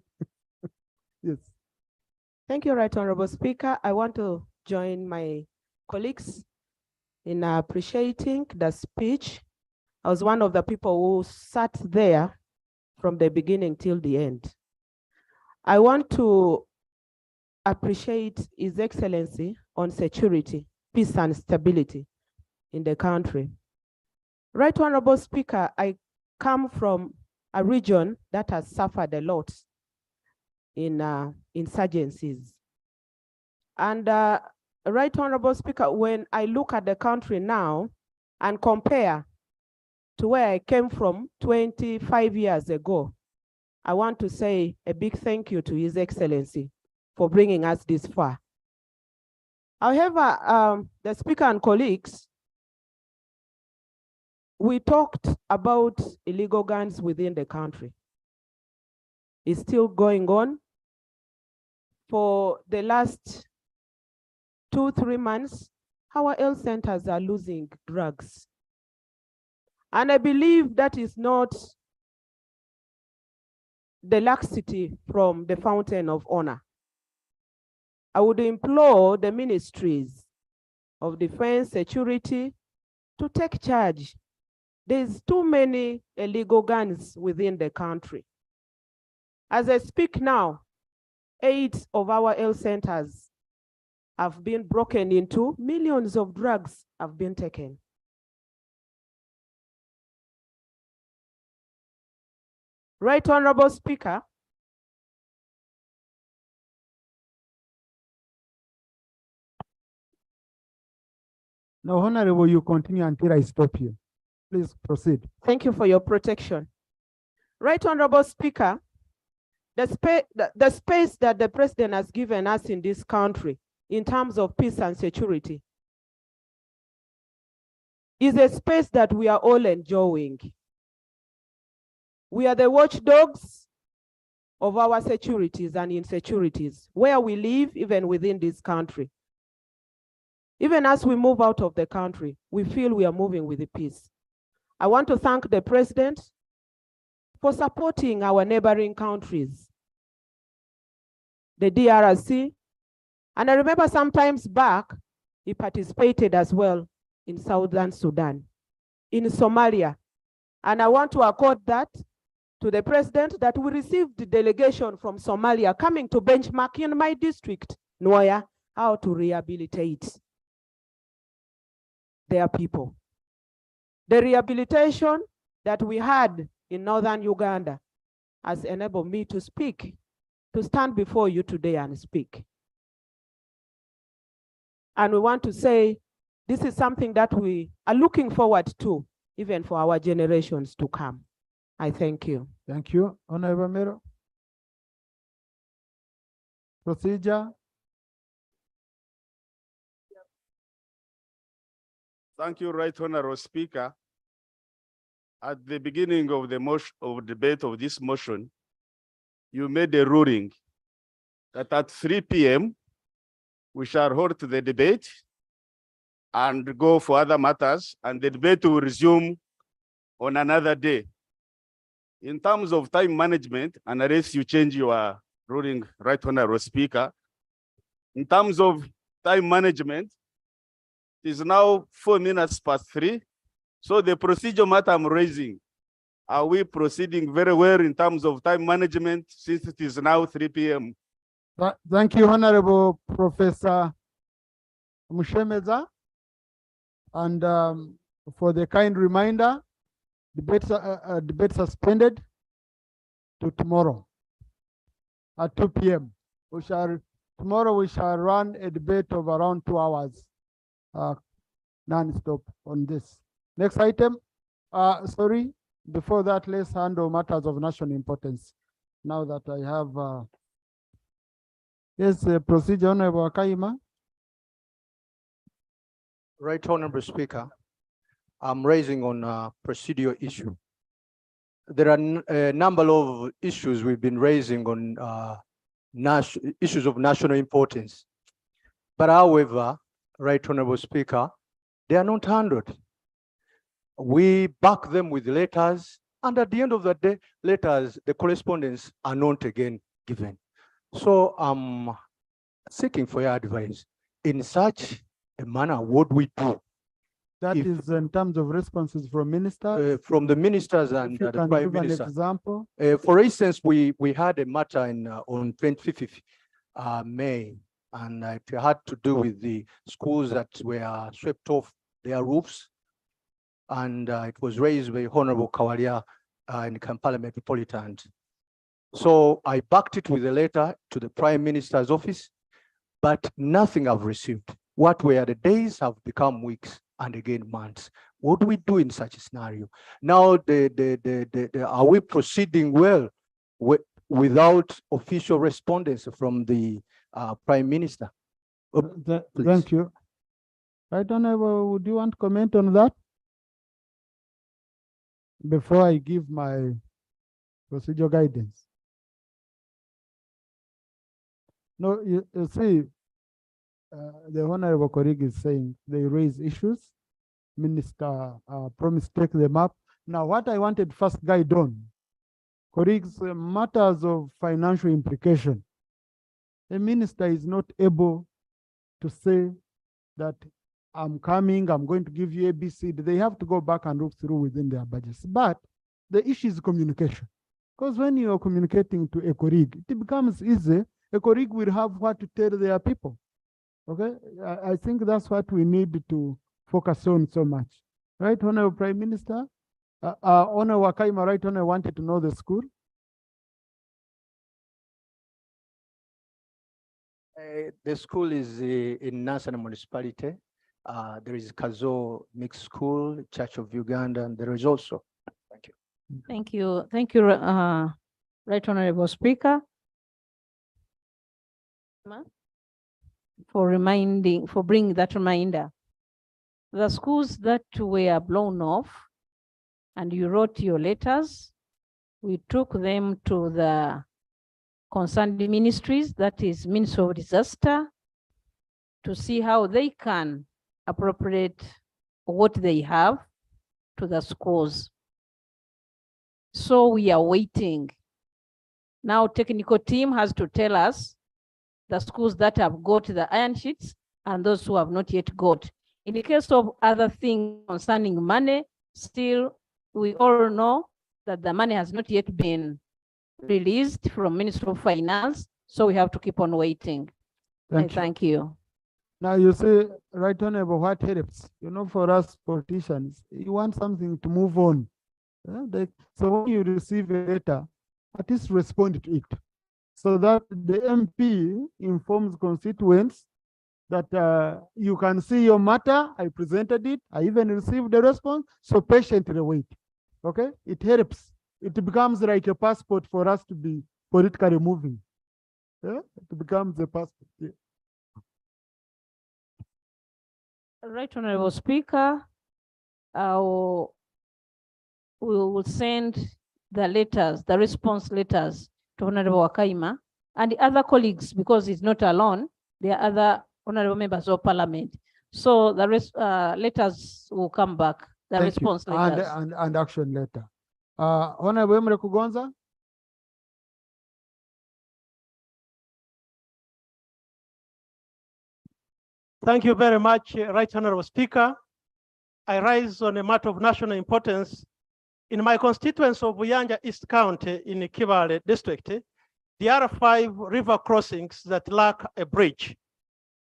Yes. Thank you, Right Honorable Speaker. I want to join my colleagues in appreciating the speech. I was one of the people who sat there from the beginning till the end. I want to appreciate His Excellency on security, peace and stability in the country. Right Honorable Speaker, I come from a region that has suffered a lot in insurgencies. And Right Honorable Speaker, when I look at the country now and compare to where I came from 25 years ago, I want to say a big thank you to His Excellency for bringing us this far. However, the Speaker and colleagues, we talked about illegal guns within the country. It's still going on. For the last 2-3 months, our health centers are losing drugs. And I believe that is not the laxity from the fountain of honor. I would implore the ministries of defense, security to take charge. There's too many illegal guns within the country. As I speak now, 8 of our health centers have been broken into. Millions of drugs have been taken. Right Honorable Speaker, now, Honorable, you continue until I stop you. Please proceed. Thank you for your protection. Right Honorable Speaker, the space that the President has given us in this country in terms of peace and security is a space that we are all enjoying. We are the watchdogs of our securities and insecurities, where we live even within this country. Even as we move out of the country, we feel we are moving with the peace. I want to thank the President for supporting our neighboring countries, the DRC. And I remember sometimes back, he participated as well in Southern Sudan, in Somalia. And I want to accord that to the President that we received the delegation from Somalia coming to benchmark in my district, Nwaya, how to rehabilitate their people. The rehabilitation that we had in northern Uganda has enabled me to speak, to stand before you today and speak. And we want to say this is something that we are looking forward to, even for our generations to come. I thank you. Thank you, Honorable Mero. Procedure. Thank you, Right Honorable Speaker. At the beginning of the debate of this motion, you made a ruling that at 3 p.m. we shall hold the debate and go for other matters, and the debate will resume on another day. In terms of time management, and unless you change your ruling, Right Honorable Speaker, in terms of time management. It is now 4 minutes past 3. So the procedure matter I'm raising, are we proceeding very well in terms of time management since it is now 3 p.m.? Thank you, Honorable Professor Mushemeza. And for the kind reminder, debate suspended to tomorrow at 2 p.m. Tomorrow we shall run a debate of around 2 hours, non-stop on this. Next item, sorry, before that, let's handle matters of national importance. Now that I have, yes, procedure, Honorable Akaima. Right, Honorable Speaker, I'm raising on a procedural issue. There are a number of issues we've been raising on issues of national importance. But however, Right Honorable Speaker, they are not handled. We back them with letters, and at the end of the day, letters, the correspondence are not again given. So I'm seeking for your advice. In such a manner, what we do? That is in terms of responses from ministers? From the ministers and the Prime Minister. An example? For instance, we had a matter on 25th May, and it had to do with the schools that were swept off their roofs. And it was raised by Honorable Kawalia in Kampala Metropolitan. So I backed it with a letter to the Prime Minister's office, but nothing I've received. What were the days have become weeks and again months. What do we do in such a scenario? Now, are we proceeding well without official respondents from the Prime Minister? Thank you. Right, Honorable, would you want to comment on that? Before I give my procedural guidance. No, you see, the Honorable colleague is saying they raise issues. Minister promised to take them up. Now, what I wanted first guide on, colleagues, matters of financial implication. A minister is not able to say that I'm coming, I'm going to give you ABC. They have to go back and look through within their budgets. But the issue is communication. Because when you are communicating to a colleague, it becomes easy. A colleague will have what to tell their people. Okay, I think that's what we need to focus on so much. Right, Honorable Prime Minister? Honorable Wakaima, right, Honorable wanted to know the school. The school is in Nansana municipality. There is Kazo Mixed School, Church of Uganda, and there is also. Thank you. Thank you. Thank you, Right Honorable Speaker, for bringing that reminder. The schools that were blown off, and you wrote your letters, we took them to the concerned ministries, that is Ministry of Disaster, to see how they can appropriate what they have to the schools. So we are waiting. Now technical team has to tell us the schools that have got the iron sheets and those who have not yet got. In the case of other things concerning money, still we all know that the money has not yet been released from Ministry of Finance, so we have to keep on waiting. Thank you. Now you say, Right Honorable, what helps? You know, for us politicians, you want something to move on. So when you receive a letter, at least respond to it, so that the MP informs constituents that you can see your matter, I presented it, I even received the response, so patiently wait. Okay, it helps. It becomes like a passport for us to be politically moving. Yeah? It becomes a passport. Yeah. Right Honorable Speaker, we will send the letters, the response letters to Honorable Wakaima and the other colleagues, because he's not alone. There are other honorable members of parliament. So the letters will come back, the Thank response you. letters. And action letter. Honorable Emre Kugonza. Thank you very much, Right Honorable Speaker. I rise on a matter of national importance. In my constituency of Buyanja East County in Kibale District, there are 5 river crossings that lack a bridge.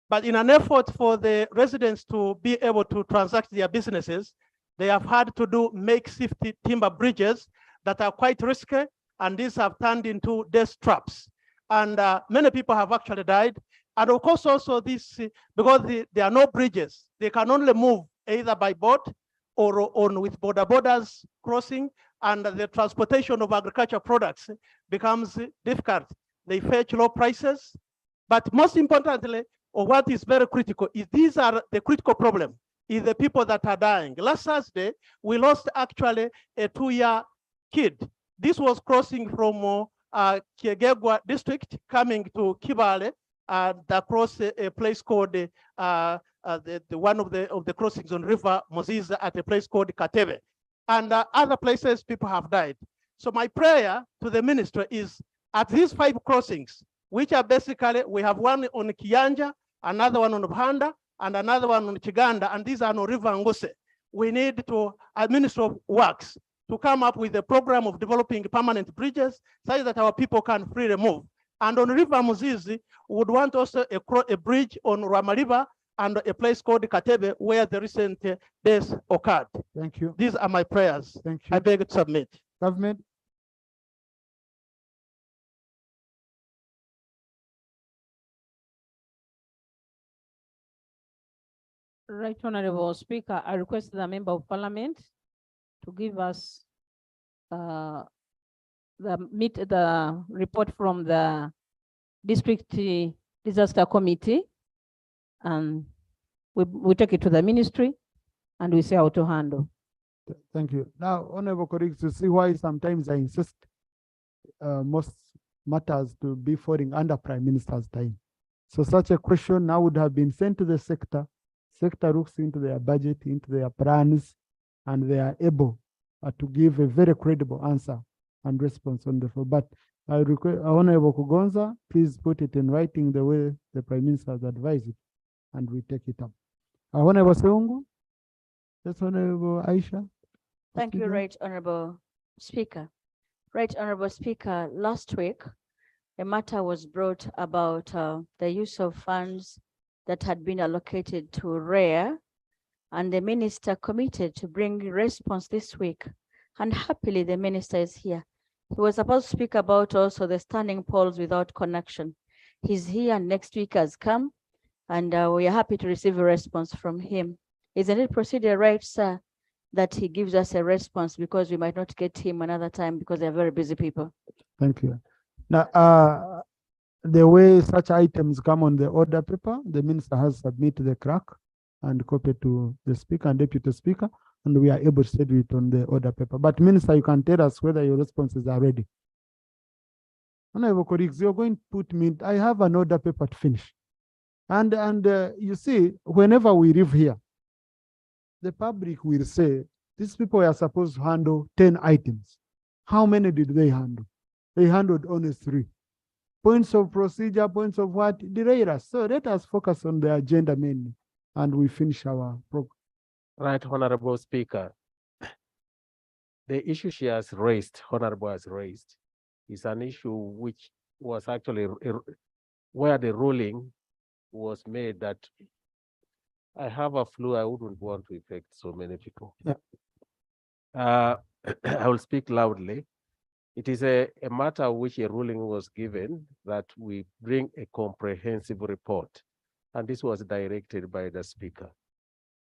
But in an effort for the residents to be able to transact their businesses, they have had to do makeshift timber bridges that are quite risky, and these have turned into death traps. And many people have actually died. And of course, also this, because there are no bridges, they can only move either by boat or on with borders crossing, and the transportation of agricultural products becomes difficult. They fetch low prices. But most importantly, or what is very critical, is these are the critical problem, is the people that are dying. Last Thursday, we lost actually a 2-year kid. This was crossing from Kiegegwa district coming to Kibale, and across a place called one of the crossings on River Moses at a place called Katebe. And other places people have died. So my prayer to the minister is at these 5 crossings, which are basically, we have one on Kiyanja, another one on Bhanda, and another one on Chiganda, and these are on River Ngose. We need to, Minister of Works, to come up with a program of developing permanent bridges such that our people can freely move. And on River Muzizi, we would want also a bridge on Rama River and a place called Katebe where the recent deaths occurred. Thank you. These are my prayers. Thank you. I beg to submit. Government. Right Honorable Speaker, I request the Member of Parliament to give us the report from the District Disaster Committee, and we take it to the ministry and we see how to handle. Thank you. Now, Honorable colleagues, to see why sometimes I insist most matters to be falling under Prime Minister's time. So such a question now would have been sent to the sector. Sector looks into their budget, into their plans, and they are able to give a very credible answer and response on the floor. But I request Honorable Kugonza, please put it in writing the way the Prime Minister has advised it, and we take it up. Honorable Seungu, yes, Honorable Aisha. Thank you, Right Honorable Speaker. Right Honorable Speaker, last week, a matter was brought about the use of funds that had been allocated to RARE, and the minister committed to bring response this week. And happily, the minister is here. He was supposed to speak about also the standing poles without connection. He's here, and next week has come, and we are happy to receive a response from him. Isn't it procedure right, sir, that he gives us a response, because we might not get him another time because they're very busy people? Thank you. Now, the way such items come on the order paper, the minister has submitted the clerk and copy to the speaker and deputy speaker, and we are able to schedule it on the order paper. But minister, you can tell us whether your responses are ready. Honorable colleagues, you're going to put me, I have an order paper to finish. And you see, whenever we leave here, the public will say, these people are supposed to handle 10 items. How many did they handle? They handled only 3. Points of procedure, points of what, derail us. So let us focus on the agenda mainly, and we finish our program. Right, Honorable Speaker. The issue she has raised, Honorable has raised, is an issue which was actually where the ruling was made that I have a flu, I wouldn't want to infect so many people. Yeah. I will speak loudly. It is a matter which a ruling was given that we bring a comprehensive report, and this was directed by the Speaker.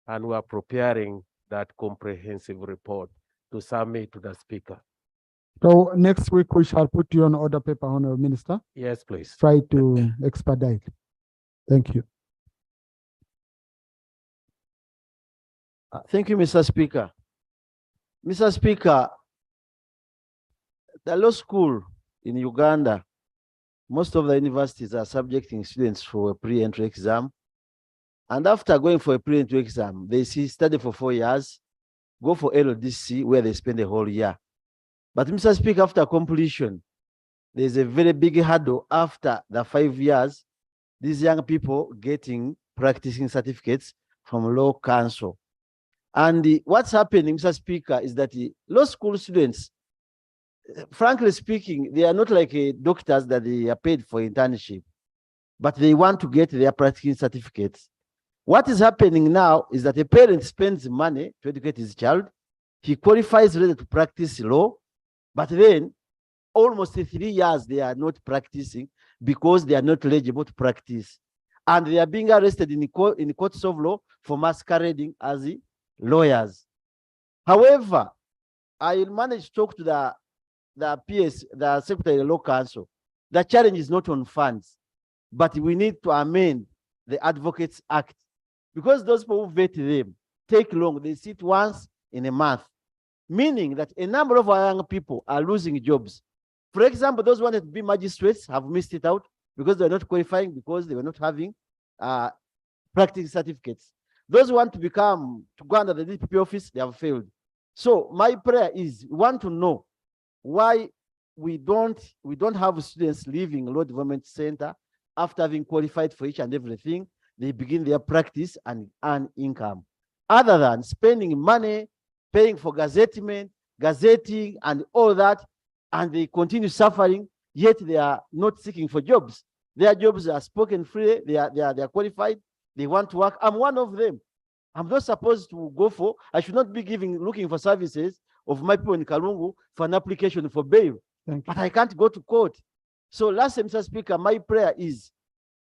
And we are preparing that comprehensive report to submit to the Speaker. So next week we shall put you on order paper, Honorable Minister. Yes, please. Try to expedite. Thank you. Thank you, Mr. Speaker. Mr. Speaker, the law school in Uganda, most of the universities are subjecting students for a pre-entry exam. And after going for a pre-entry exam, they study for 4 years, go for LDC where they spend a whole year. But Mr. Speaker, after completion, there's a very big hurdle after the 5 years, these young people getting practicing certificates from law council. And what's happening, Mr. Speaker, is that the law school students, frankly speaking, they are not like doctors that they are paid for internship, but they want to get their practicing certificates. What is happening now is that a parent spends money to educate his child. He qualifies ready to practice law, but then almost 3 years they are not practicing because they are not eligible to practice. And they are being arrested in the courts of law for masquerading as lawyers. However, I managed to talk to the PS, the Secretary of Law Council. The challenge is not on funds, but we need to amend the Advocates Act, because those people who vet them take long. They sit once in a month, meaning that a number of our young people are losing jobs. For example, those who wanted to be magistrates have missed it out because they're not qualifying, because they were not having practice certificates. Those who want to go under the DPP office, they have failed. So my prayer is, we want to know why we don't have students leaving Law Development Center after having qualified for each and everything. They begin their practice and earn income, other than spending money, paying for gazetting, and all that, and they continue suffering, yet they are not seeking for jobs. Their jobs are spoken free, they are qualified, they want to work. I'm one of them. I'm not supposed to I should not be looking for services of my people in Kalungu for an application for bail. But I can't go to court. So last time, Mr. Speaker, my prayer is,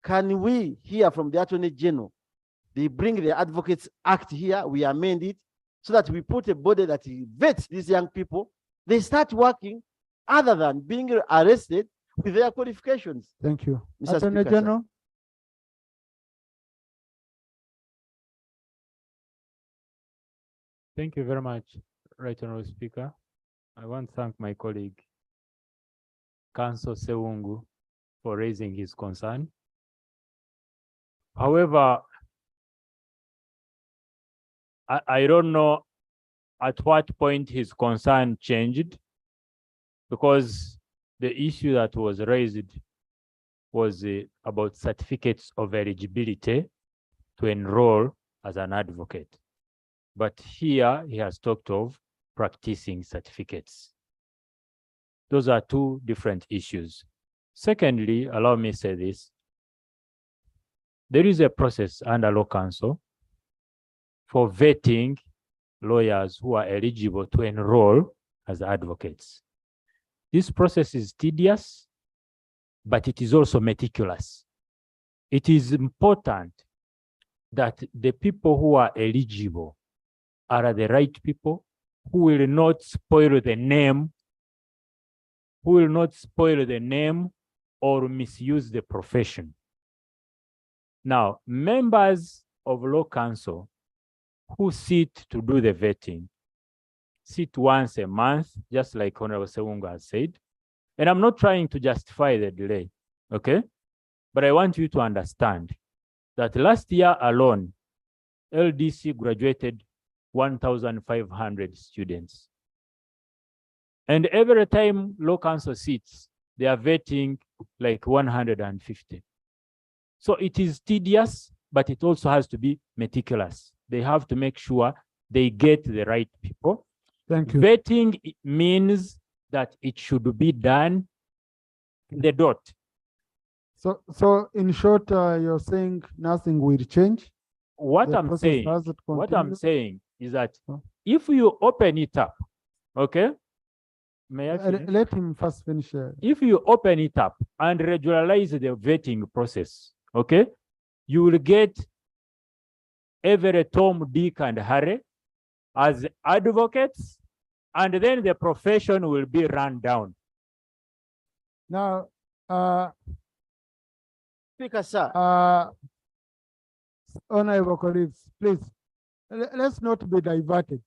can we hear from the Attorney General? They bring the Advocates Act here, we amend it, so that we put a body that vets these young people. They start working other than being arrested with their qualifications. Thank you. Mr. Attorney Speaker, sir. General. Thank you very much, Right Honorable Speaker. I want to thank my colleague, Councillor Sewungu, for raising his concern. However, I don't know at what point his concern changed, because the issue that was raised was about certificates of eligibility to enroll as an advocate. But here he has talked of practicing certificates. Those are two different issues. Secondly, allow me to say this. There is a process under Law Council for vetting lawyers who are eligible to enroll as advocates. This process is tedious, but it is also meticulous. It is important that the people who are eligible are the right people who will not spoil the name, or misuse the profession. Now, members of Law Council who sit to do the vetting sit once a month, just like Honorable Sewungu has said. And I'm not trying to justify the delay, okay? But I want you to understand that last year alone, LDC graduated 1,500 students. And every time Law Council sits, they are vetting like 150. So it is tedious, but it also has to be meticulous. They have to make sure they get the right people. Thank you. Vetting means that it should be done in the dot. So in short, you're saying nothing will change? What The I'm process saying, has it what I'm continued? saying is that if you open it up, okay? May I finish? Let him first finish. If you open it up and regularize the vetting process, okay, you will get every Tom, Dick, and Harry as advocates, and then the profession will be run down. Now, Speaker, sir. Honorable colleagues, please, let's not be diverted.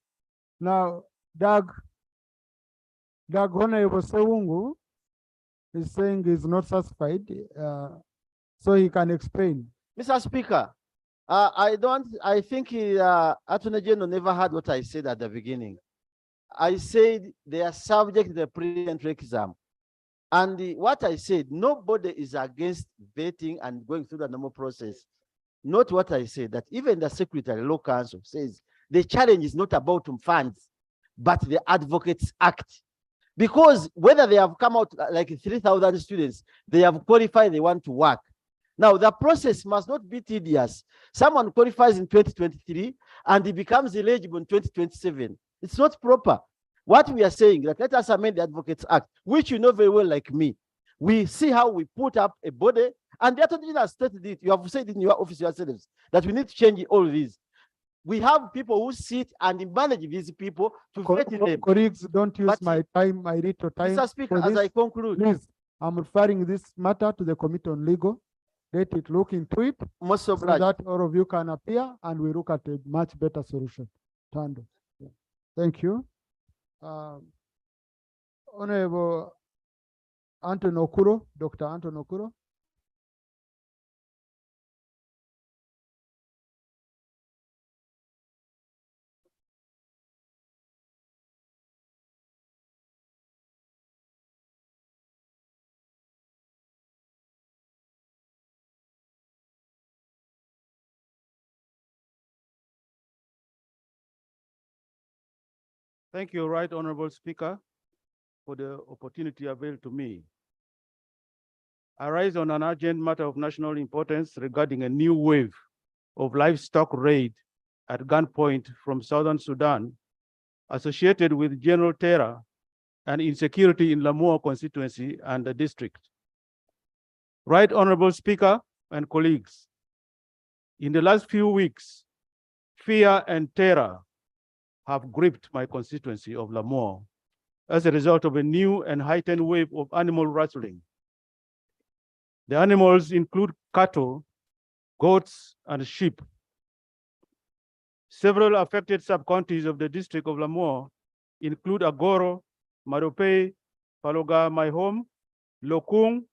Now, Doug Honorable Sewungu is saying he's not satisfied, so he can explain. Mr. Speaker, I think Attorney General never heard what I said at the beginning. I said they are subject to the pre-entry exam. And what I said, nobody is against vetting and going through the normal process. Note what I say, that even the Secretary Law Council says the challenge is not about funds, but the Advocates Act. Because whether they have come out like 3,000 students, they have qualified, they want to work. Now, the process must not be tedious. Someone qualifies in 2023 and he becomes eligible in 2027. It's not proper. What we are saying, that let us amend the Advocates Act, which you know very well like me. We see how we put up a body, and the attorney has stated it. You have said it in your office yourselves that we need to change all these. We have people who sit and manage these people to vet them. Colleagues, don't use But- my time, my little time. Mr. Speaker, for as I this. conclude, Please, I'm referring this matter to the Committee on Legal. Let it look into it most so obliged. that all of you can appear and we look at a much better solution. Tando. Yeah. Thank you. Honorable Anton Okuro, Dr. Anton Okuro. Thank you, Right Honorable Speaker, for the opportunity availed to me. I rise on an urgent matter of national importance regarding a new wave of livestock raid at gunpoint from southern Sudan associated with general terror and insecurity in Lamour constituency and the district. Right Honorable Speaker and colleagues, in the last few weeks, fear and terror have gripped my constituency of Lamour as a result of a new and heightened wave of animal rustling. The animals include cattle, goats, and sheep. Several affected sub-counties of the district of Lamour include Agoro, Marope, Paloga, my home, Lokung,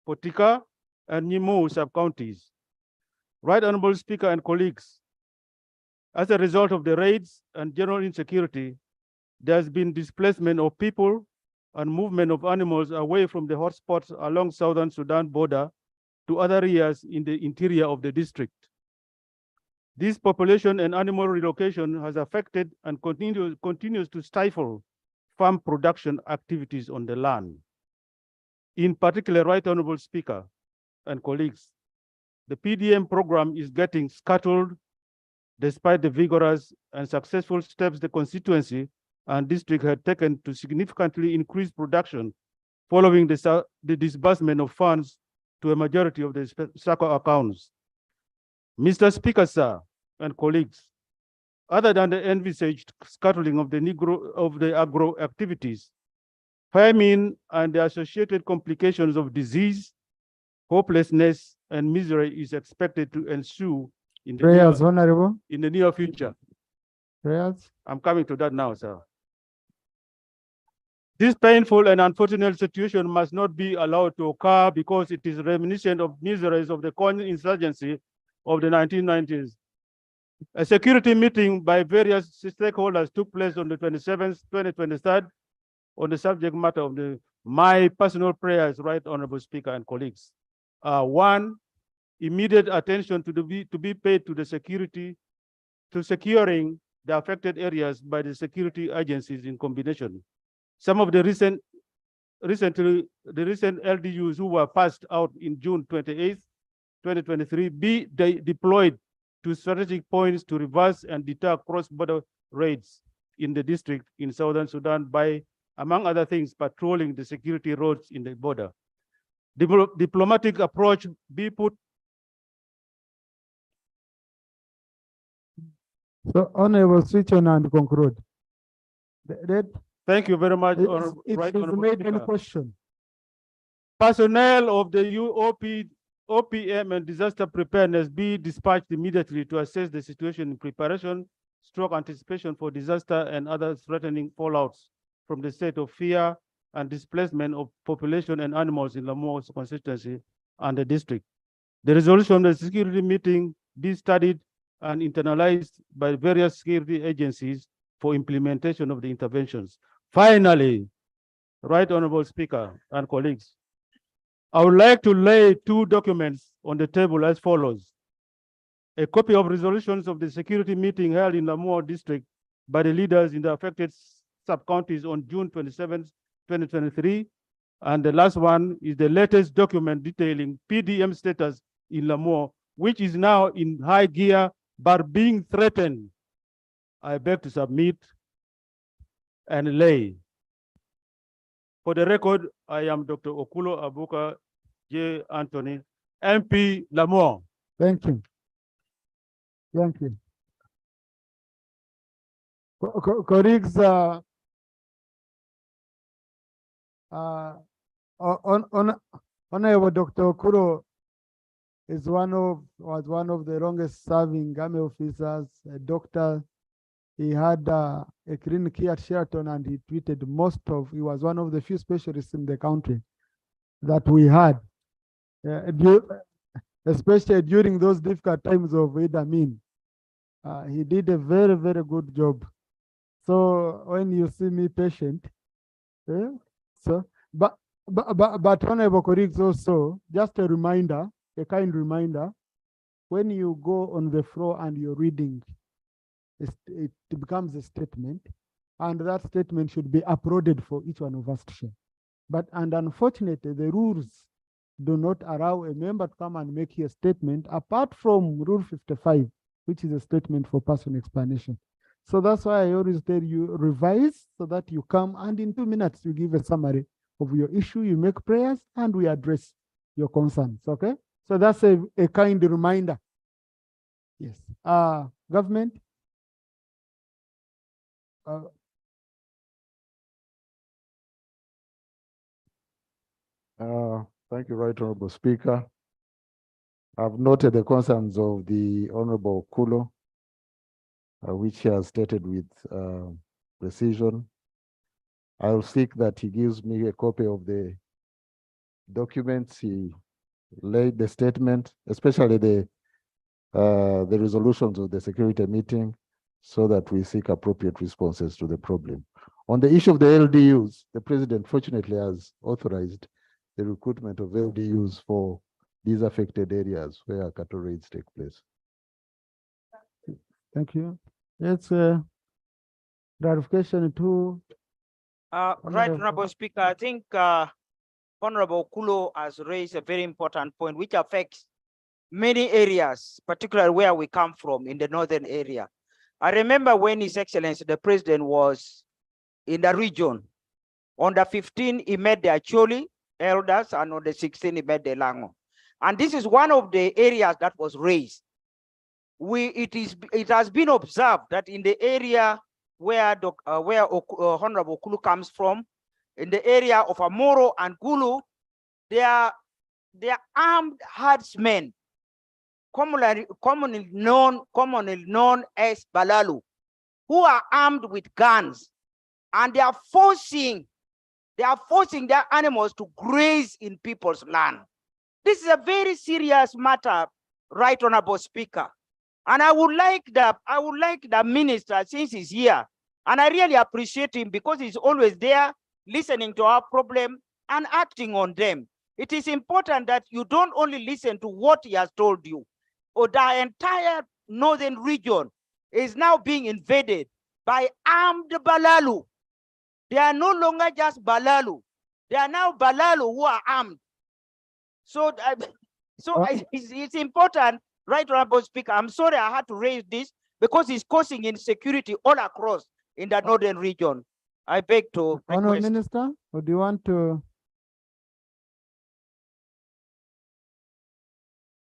Potika, and Nyimu sub-counties. Right Honorable Speaker and colleagues, as a result of the raids and general insecurity, there has been displacement of people and movement of animals away from the hotspots along southern Sudan border to other areas in the interior of the district. This population and animal relocation has affected and continues to stifle farm production activities on the land. In particular, Right Honorable Speaker and colleagues, the PDM program is getting scuttled despite the vigorous and successful steps the constituency and district had taken to significantly increase production following the disbursement of funds to a majority of the SACCO accounts. Mr. Speaker, sir, and colleagues, other than the envisaged scuttling of the agro activities, famine and the associated complications of disease, hopelessness, and misery is expected to ensue in Prayers, Honorable. in the near future. Prayers. I'm coming to that now, sir. This painful and unfortunate situation must not be allowed to occur because it is reminiscent of miseries of the insurgency of the 1990s. A security meeting by various stakeholders took place on the 27th, 2023 on the subject matter of my personal prayers, Right Honorable Speaker and colleagues. One, immediate attention to be paid to the securing the affected areas by the security agencies in combination. Some of the recent LDUs who were passed out in June 28th, 2023, be deployed to strategic points to reverse and deter cross-border raids in the district in southern Sudan by, among other things, patrolling the security roads in the border. Diplomatic approach be put. So, Honorable, switch on and conclude. Thank you very much. It Right is Honorable made any Speaker. question. Personnel of the OPM and disaster preparedness be dispatched immediately to assess the situation in preparation, anticipation for disaster and other threatening fallouts from the state of fear and displacement of population and animals in Lamour constituency and the district. The resolution of the security meeting be studied and internalized by various security agencies for implementation of the interventions. Finally, Right Honorable Speaker and colleagues, I would like to lay two documents on the table as follows. a copy of resolutions of the security meeting held in Lamour district by the leaders in the affected sub-counties on June 27, 2023. And the last one is the latest document detailing PDM status in Lamour, which is now in high gear, but being threatened. I beg to submit and lay. For the record, I am Dr. Okulo Abuka J. Anthony, MP Lamour. Thank you. Thank you. Colleagues, Honorable Dr. Okuro was one of the longest serving army officers, a doctor. He had a clinic here at Sheraton, and he he was one of the few specialists in the country that we had, especially during those difficult times of Idi Amin. He did a very, very good job. So when you see me patient, but honorable colleagues, also just a reminder, a kind reminder, when you go on the floor and you're reading, it becomes a statement, and that statement should be uploaded for each one of us to share. And unfortunately, the rules do not allow a member to come and make a statement apart from Rule 55, which is a statement for personal explanation. So that's why I always tell you, revise so that you come and in 2 minutes you give a summary of your issue, you make prayers, and we address your concerns, okay? So that's a kind reminder. Yes. Government. Thank you, Right Honorable Speaker. I've noted the concerns of the Honorable Kulo, which he has stated with precision. I'll seek that he gives me a copy of the documents he laid, the statement, especially the resolutions of the security meeting, so that we seek appropriate responses to the problem. On the issue of the LDUs, the President fortunately has authorized the recruitment of LDUs for these affected areas where cattle raids take place. Thank you. It's clarification to. Right, Honorable Speaker, I think Honorable Kulo has raised a very important point which affects many areas, particularly where we come from in the northern area. I remember when His Excellency the President was in the region. On the 15th, he met the Acholi elders, and on the 16th, he met the Lango. And this is one of the areas that was raised. It has been observed that in the area where Honorable Kulu comes from, in the area of Amoro and Gulu, they are armed herdsmen, commonly known as Balalu, who are armed with guns, and they are forcing their animals to graze in people's land. This is a very serious matter, Right Honorable Speaker. And I would like the minister, since he's here, and I really appreciate him because he's always there listening to our problem and acting on them. It is important that you don't only listen to what he has told you, or the entire northern region is now being invaded by armed Balalu. They are no longer just Balalu. They are now Balalu who are armed. So, it's important, Right Honorable Speaker. I'm sorry I had to raise this because it's causing insecurity all across in the northern region. I beg to request. Honorable Minister, or do you want to?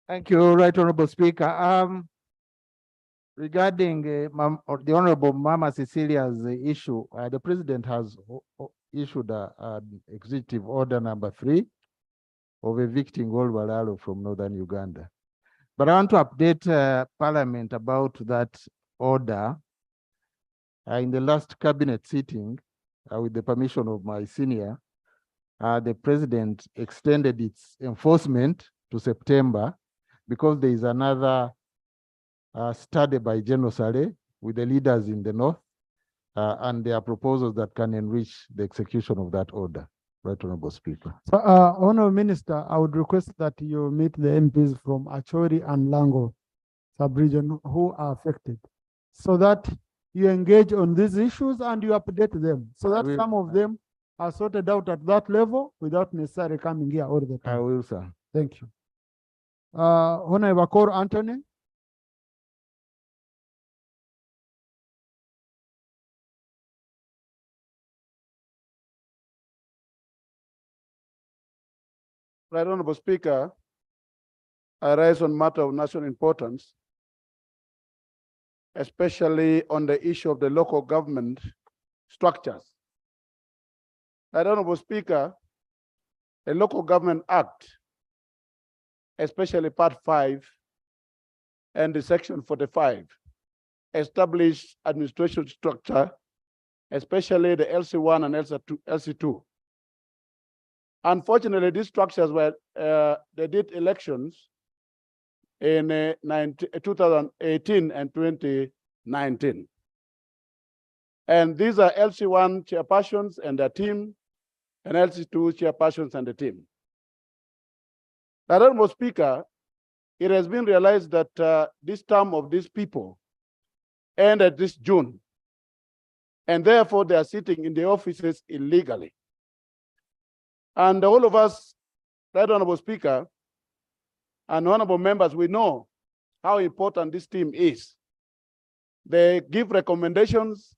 Thank you, Right Honorable Speaker. Regarding the Honorable Mama Cecilia's issue, the President has issued an executive order number 3 of evicting all Balalo from northern Uganda. But I want to update Parliament about that order. In the last cabinet sitting, with the permission of my senior, the President extended its enforcement to September because there is another study by General Saleh with the leaders in the north, and there are proposals that can enrich the execution of that order. Right Honorable Speaker. So, Honorable Minister, I would request that you meet the MPs from Acholi and Lango sub-region who are affected, so that you engage on these issues and you update them, so that some of them are sorted out at that level without necessarily coming here all the time. I will, sir. Thank you. Honorable Cor Anthony. Right Honorable Speaker, I rise on matter of national importance, especially on the issue of the local government structures. Right Honorable Speaker, the Local Government Act, especially Part 5 and the Section 45, establish administration structure, especially the LC1 and LC2. Unfortunately, these structures were, they did elections in 2018 and 2019. And these are LC1 chairpersons and their team, and LC2 chairpersons and the team. Honorable Speaker, it has been realized that this term of these people ended this June, and therefore they are sitting in the offices illegally. And all of us, Right Honorable Speaker, and honorable members, we know how important this team is. They give recommendations.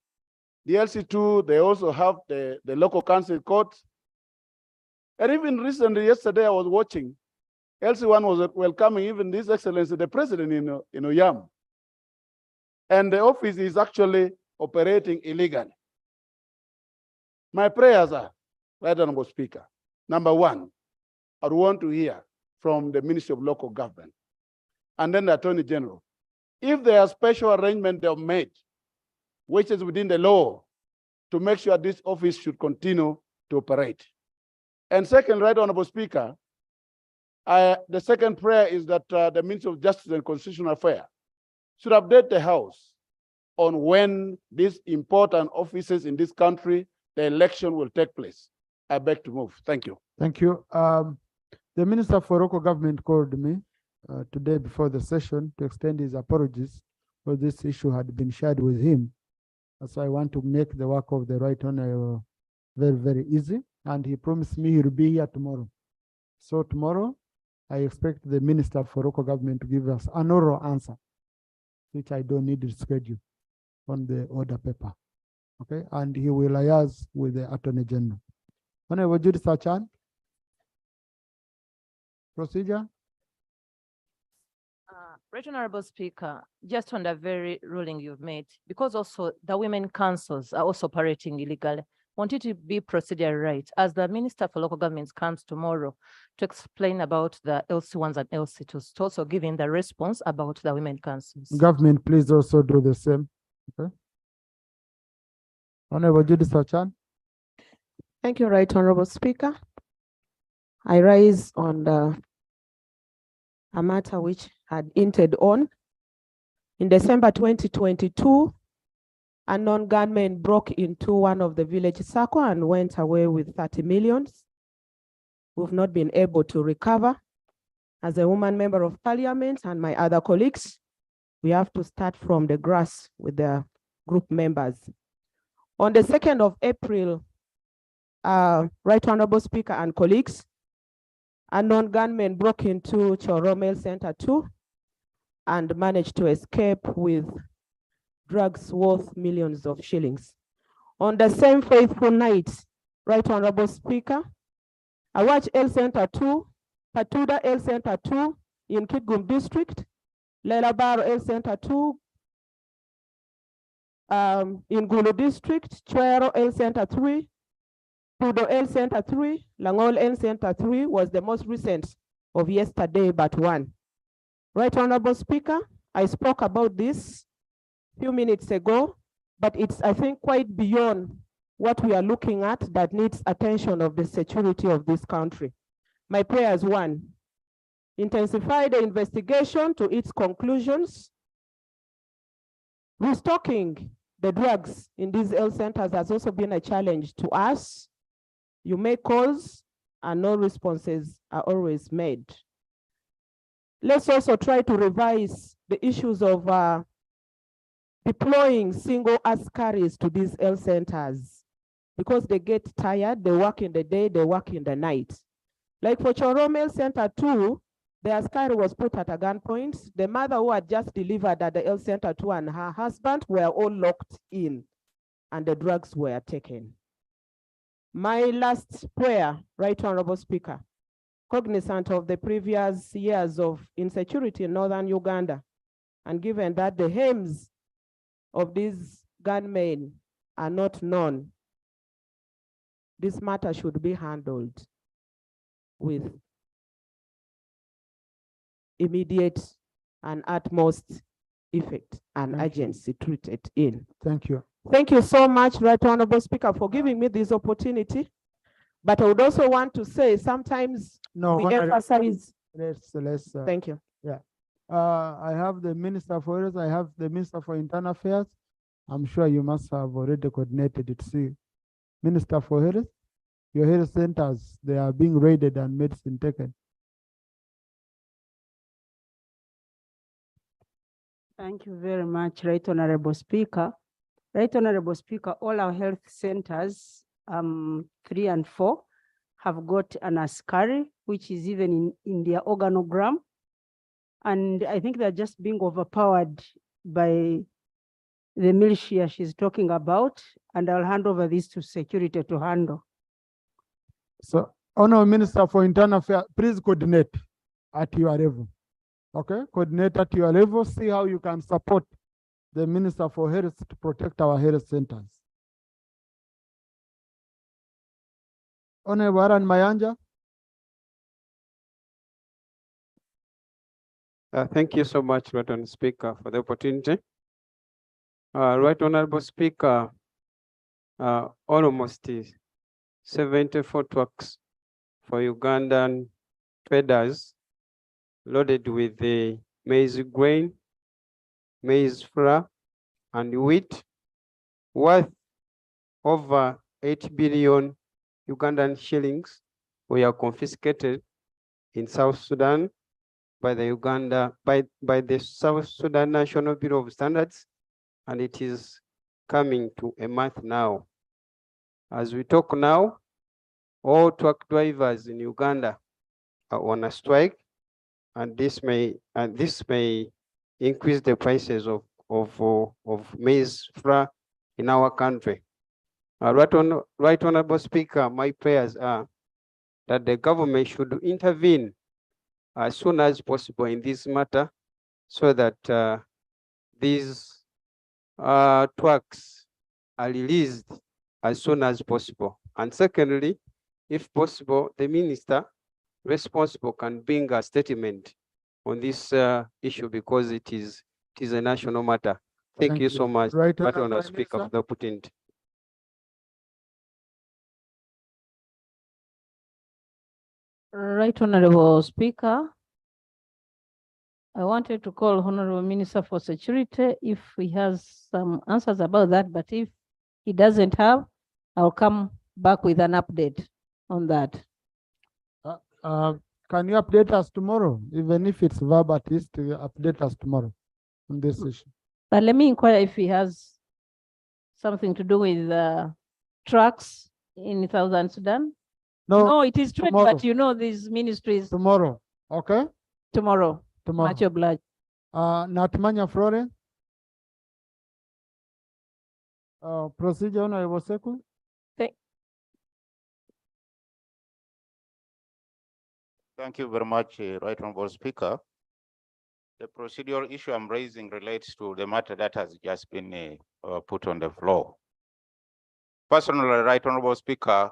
The LC2, they also have the local council court. And even recently, yesterday, I was watching, LC1 was welcoming even His Excellency, the President in Uyam. And the office is actually operating illegally. My prayers are, Right Honorable Speaker, number one, I want to hear from the Ministry of Local Government and then the Attorney General, if there are special arrangements they have made, which is within the law, to make sure this office should continue to operate. And second, Right Honorable Speaker, the second prayer is that the Ministry of Justice and Constitutional Affairs should update the House on when these important offices in this country, the election will take place. I beg to move. Thank you. Thank you. The Minister for Local Government called me today before the session to extend his apologies for this issue had been shared with him. So I want to make the work of the Right Honorable very, very easy. And he promised me he will be here tomorrow. So tomorrow, I expect the Minister for Local Government to give us an oral answer, which I don't need to schedule on the order paper. Okay, and he will liaise with the Attorney General. Honorable Judith Sachan. Procedure. Right Honorable Speaker, just on the very ruling you've made, because also the women councils are also operating illegally, want it to be procedure right, as the Minister for Local Governments comes tomorrow to explain about the LC1s and LC2s, to also giving the response about the women councils. Government, please also do the same. Okay. Honorable Judith Sachan. Thank you, Right Honorable Speaker. I rise on a matter which had hinted on. In December 2022, a non-gunman broke into one of the village circle and went away with 30 millions. We've not been able to recover. As a woman member of parliament and my other colleagues, we have to start from the grass with the group members. On the 2nd of April, Right Honorable Speaker and colleagues, a non-gunman broke into Choromel Center 2 and managed to escape with drugs worth millions of shillings. On the same faithful night, Right Honorable Speaker, Awach L Center 2, Patuda L Center 2 in Kitgum District, Lelabaro L Center 2 in Gulu District, Chuero L Center 3, Pudo L Center 3, Langol L Center 3 was the most recent of yesterday, but one. Right Honorable Speaker, I spoke about this a few minutes ago, but it's, I think, quite beyond what we are looking at that needs attention of the security of this country. My prayer is one, intensify the investigation to its conclusions. Restocking the drugs in these health centers has also been a challenge to us. You make calls and no responses are always made. Let's also try to revise the issues of deploying single askaris to these health centers because they get tired, they work in the day, they work in the night. Like for Chorom Health Center too, the askari was put at a gunpoint. The mother who had just delivered at the health center too and her husband were all locked in and the drugs were taken. My last prayer, Right Honorable Speaker, cognizant of the previous years of insecurity in northern Uganda, and given that the aims of these gunmen are not known, this matter should be handled with immediate and utmost effect and urgency treated in. Thank you. Thank you so much, Right Honorable Speaker, for giving me this opportunity. But I would also want to say sometimes we emphasize. Let's. Thank you. Yeah. I have the Minister for Health, I have the Minister for Internal Affairs. I'm sure you must have already coordinated it. See, Minister for Health, your health centers, they are being raided and medicine taken. Thank you very much, Right Honorable Speaker. Right Honorable Speaker, all our health centers, 3 and 4, have got an askari, which is even in their organogram. And I think they're just being overpowered by the militia she's talking about. And I'll hand over this to security to handle. So, Honorable Minister for Internal Affairs, please coordinate at your level. Okay, coordinate at your level, see how you can support the Minister for Health to protect our health centers. Honorable Aran Mayanja. Thank you so much, Right Honorable Speaker, for the opportunity. Right Honorable Speaker, almost 74 trucks for Ugandan traders loaded with the maize grain, maize flour, and wheat worth over 8 billion Ugandan shillings were confiscated in South Sudan by the South Sudan National Bureau of Standards, and it is coming to a month now. As we talk now, all truck drivers in Uganda are on a strike, and this may increase the prices of maize flour in our country. Right Honorable Speaker, my prayers are that the government should intervene as soon as possible in this matter, so that these trucks are released as soon as possible. And secondly, if possible, the minister responsible can bring a statement on this issue, because it is a national matter. Thank you so much, Right Honorable Speaker, for the opportunity. Right Honorable Speaker, I wanted to call Honorable Minister for Security if he has some answers about that, but if he doesn't have, I'll come back with an update on that. Can you update us tomorrow, even if it's verbal, at least to update us tomorrow on this issue? But let me inquire if he has something to do with trucks in Southern Sudan. No, it is true, tomorrow. but you know these ministries. Tomorrow, okay? Tomorrow. Tomorrow. Much obliged. Natmanya Florence. Procedure, Honorable Seku. Thank you very much, Right Honorable Speaker. The procedural issue I'm raising relates to the matter that has just been put on the floor. Personally, Right Honorable Speaker,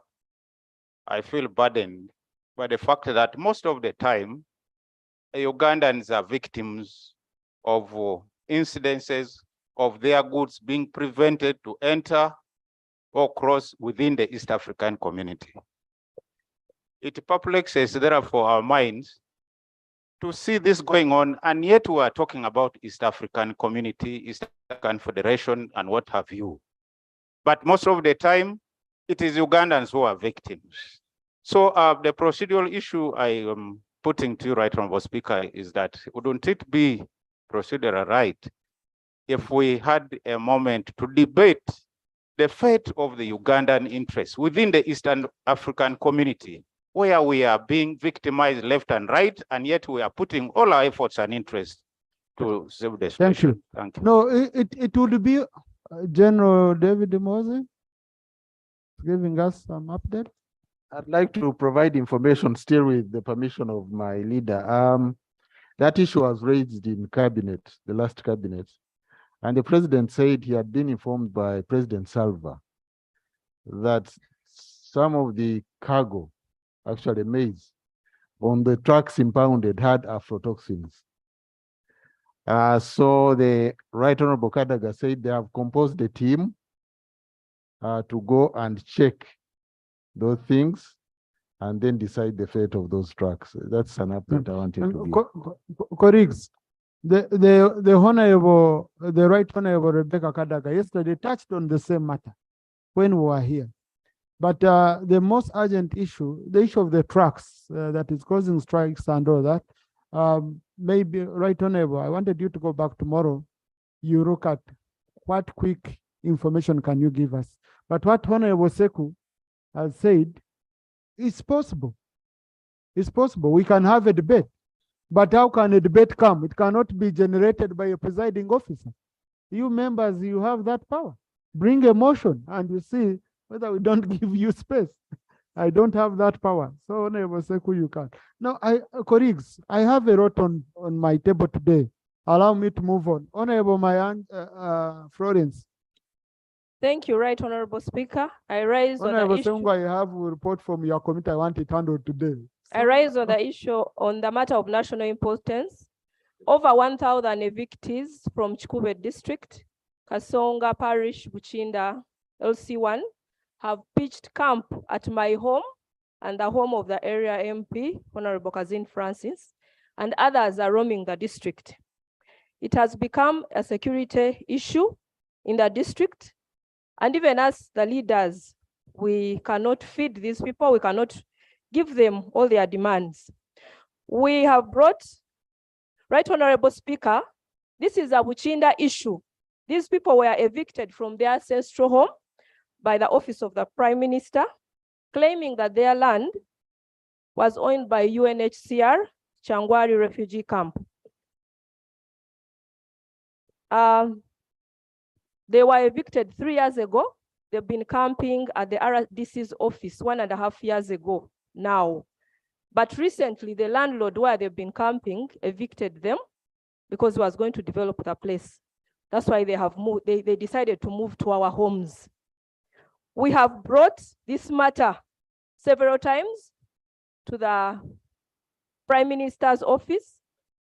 I feel burdened by the fact that most of the time, Ugandans are victims of incidences of their goods being prevented to enter or cross within the East African community. It perplexes, therefore, our minds to see this going on, and yet we are talking about East African community, East African Federation, and what have you. But most of the time, it is Ugandans who are victims. So the procedural issue I am putting to you, Right Honorable Speaker, is that wouldn't it be procedural right, if we had a moment to debate the fate of the Ugandan interests within the Eastern African community, where we are being victimized left and right, and yet we are putting all our efforts and interests to save the Thank situation. you. Thank you. No, it would be General David Mose giving us some update. I'd like to provide information still with the permission of my leader. That issue was raised in cabinet, the last cabinet, and the president said he had been informed by President Salva that some of the cargo, actually maize, on the trucks impounded had aflatoxins. So the Right Honorable Kadaga said they have composed a team to go and check those things and then decide the fate of those trucks. That's an update I wanted to give. Colleagues, the Honorable, the Right Honorable Rebecca Kadaga yesterday touched on the same matter when we were here. But the most urgent issue, the issue of the trucks that is causing strikes and all that, maybe, Right Honorable, I wanted you to go back tomorrow. You look at what quick information can you give us. But what Honorable Seku has said, it's possible. It's possible. We can have a debate. But how can a debate come? It cannot be generated by a presiding officer. You members, you have that power. Bring a motion and you see whether we don't give you space. I don't have that power. So, Honorable Seku, you can. Now, colleagues, I have a lot on my table today. Allow me to move on. Honorable Florence. Thank you, Right Honorable Speaker. I raise on the Honorable issue. Sengu, I have a report from your committee. I want it handled today. I raise on the issue on the matter of national importance. Over 1,000 evictees from Chikube District, Kasonga Parish, Buchinda, LC1, have pitched camp at my home and the home of the area MP, Honorable Kazin Francis, and others are roaming the district. It has become a security issue in the district. And even as the leaders, we cannot feed these people, we cannot give them all their demands. We have brought, Right Honorable Speaker, this is a Buchinda issue. These people were evicted from their ancestral home by the office of the Prime Minister, claiming that their land was owned by UNHCR, Changwari refugee camp. They were evicted 3 years ago. They've been camping at the RDC's office 1.5 years ago now. But recently, the landlord where they've been camping evicted them because he was going to develop the place. That's why they have moved. They decided to move to our homes. We have brought this matter several times to the Prime Minister's office.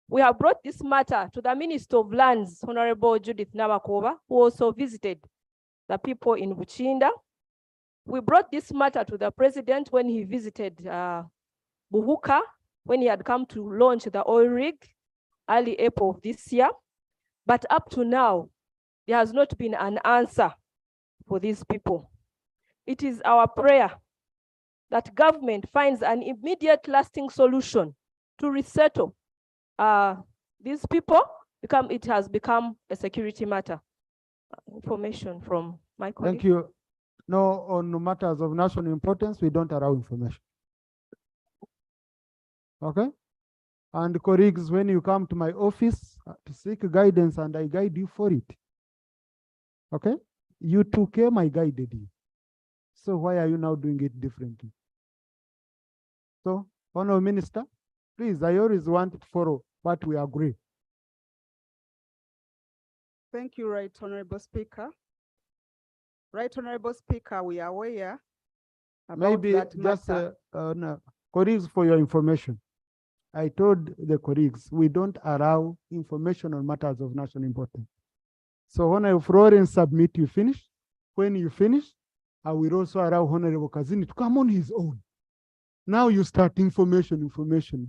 We have brought this matter to the Minister of Lands, Honorable Judith Nabakova, who also visited the people in Buchinda. We brought this matter to the President when he visited Buhuka, when he had come to launch the oil rig early April of this year. But up to now, there has not been an answer for these people. It is our prayer that government finds an immediate lasting solution to resettle these people. It has become a security matter. Information from my colleague. Thank you. No, on matters of national importance, we don't allow information. Okay? And colleagues, when you come to my office to seek guidance and I guide you for it, okay? You too came, I guided you. So why are you now doing it differently? So, Honorable Minister, please, I always want to follow what we agree. Thank you, Right Honorable Speaker. Right Honorable Speaker, we are aware about Maybe that just matter. no, colleagues, for your information, I told the colleagues we don't allow information on matters of national importance. So Honorable Florence submit, you finish. When you finish, I will also allow Honorable Kazini to come on his own. Now you start information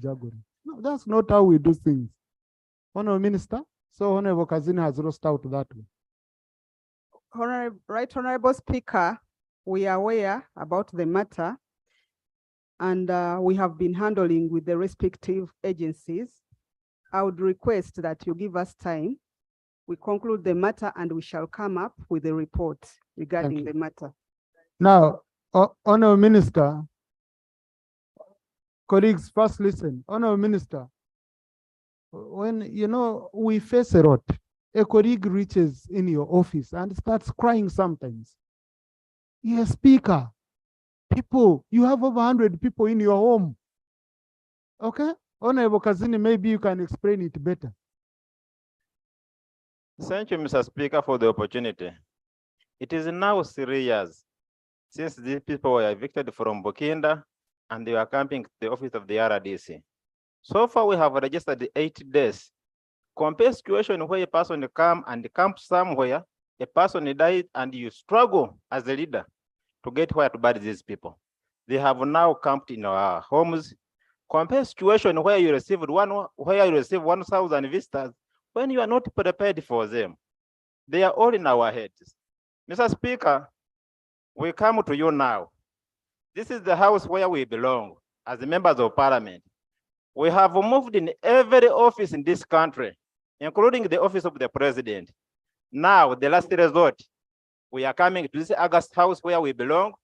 juggling. No, that's not how we do things. Honorable Minister, so Honorable Kazini has lost out that way. Right Honorable Speaker, we are aware about the matter and we have been handling with the respective agencies. I would request that you give us time. We conclude the matter and we shall come up with a report regarding you. the matter. Now, Honorable Minister, colleagues, first listen. Honorable Minister, when we face a lot, a colleague reaches in your office and starts crying sometimes. You're a speaker. People, you have over 100 people in your home. Okay? Honorable Kazini, maybe you can explain it better. Thank you, Mr. Speaker, for the opportunity. It is now 3 years since these people were evicted from Bukinda and they were camping at the office of the RDC. So far, we have registered 8 days. Compare situation where a person come and camp somewhere, a person died, and you struggle as a leader to get where to bury these people. They have now camped in our homes. Compare situation where you receive 1,000 visitors when you are not prepared for them. They are all in our heads. Mr. Speaker, we come to you now. This is the house where we belong as members of parliament. We have moved in every office in this country, including the office of the president. Now, the last resort, we are coming to this August house where we belong,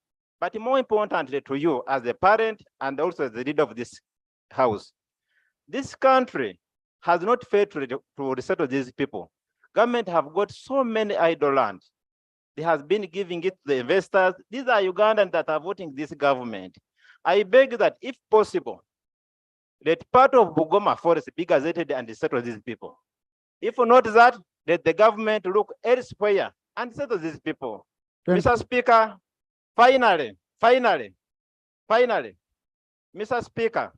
but more importantly to you as the parent and also as the leader of this house. This country has not failed to resettle these people. Government have got so many idle land. They have been giving it to the investors. These are Ugandans that are voting this government. I beg that if possible, let part of Bugoma forest be gazetted and settle these people. If not that, let the government look elsewhere and settle these people. Mr. Speaker, finally, Mr. Speaker,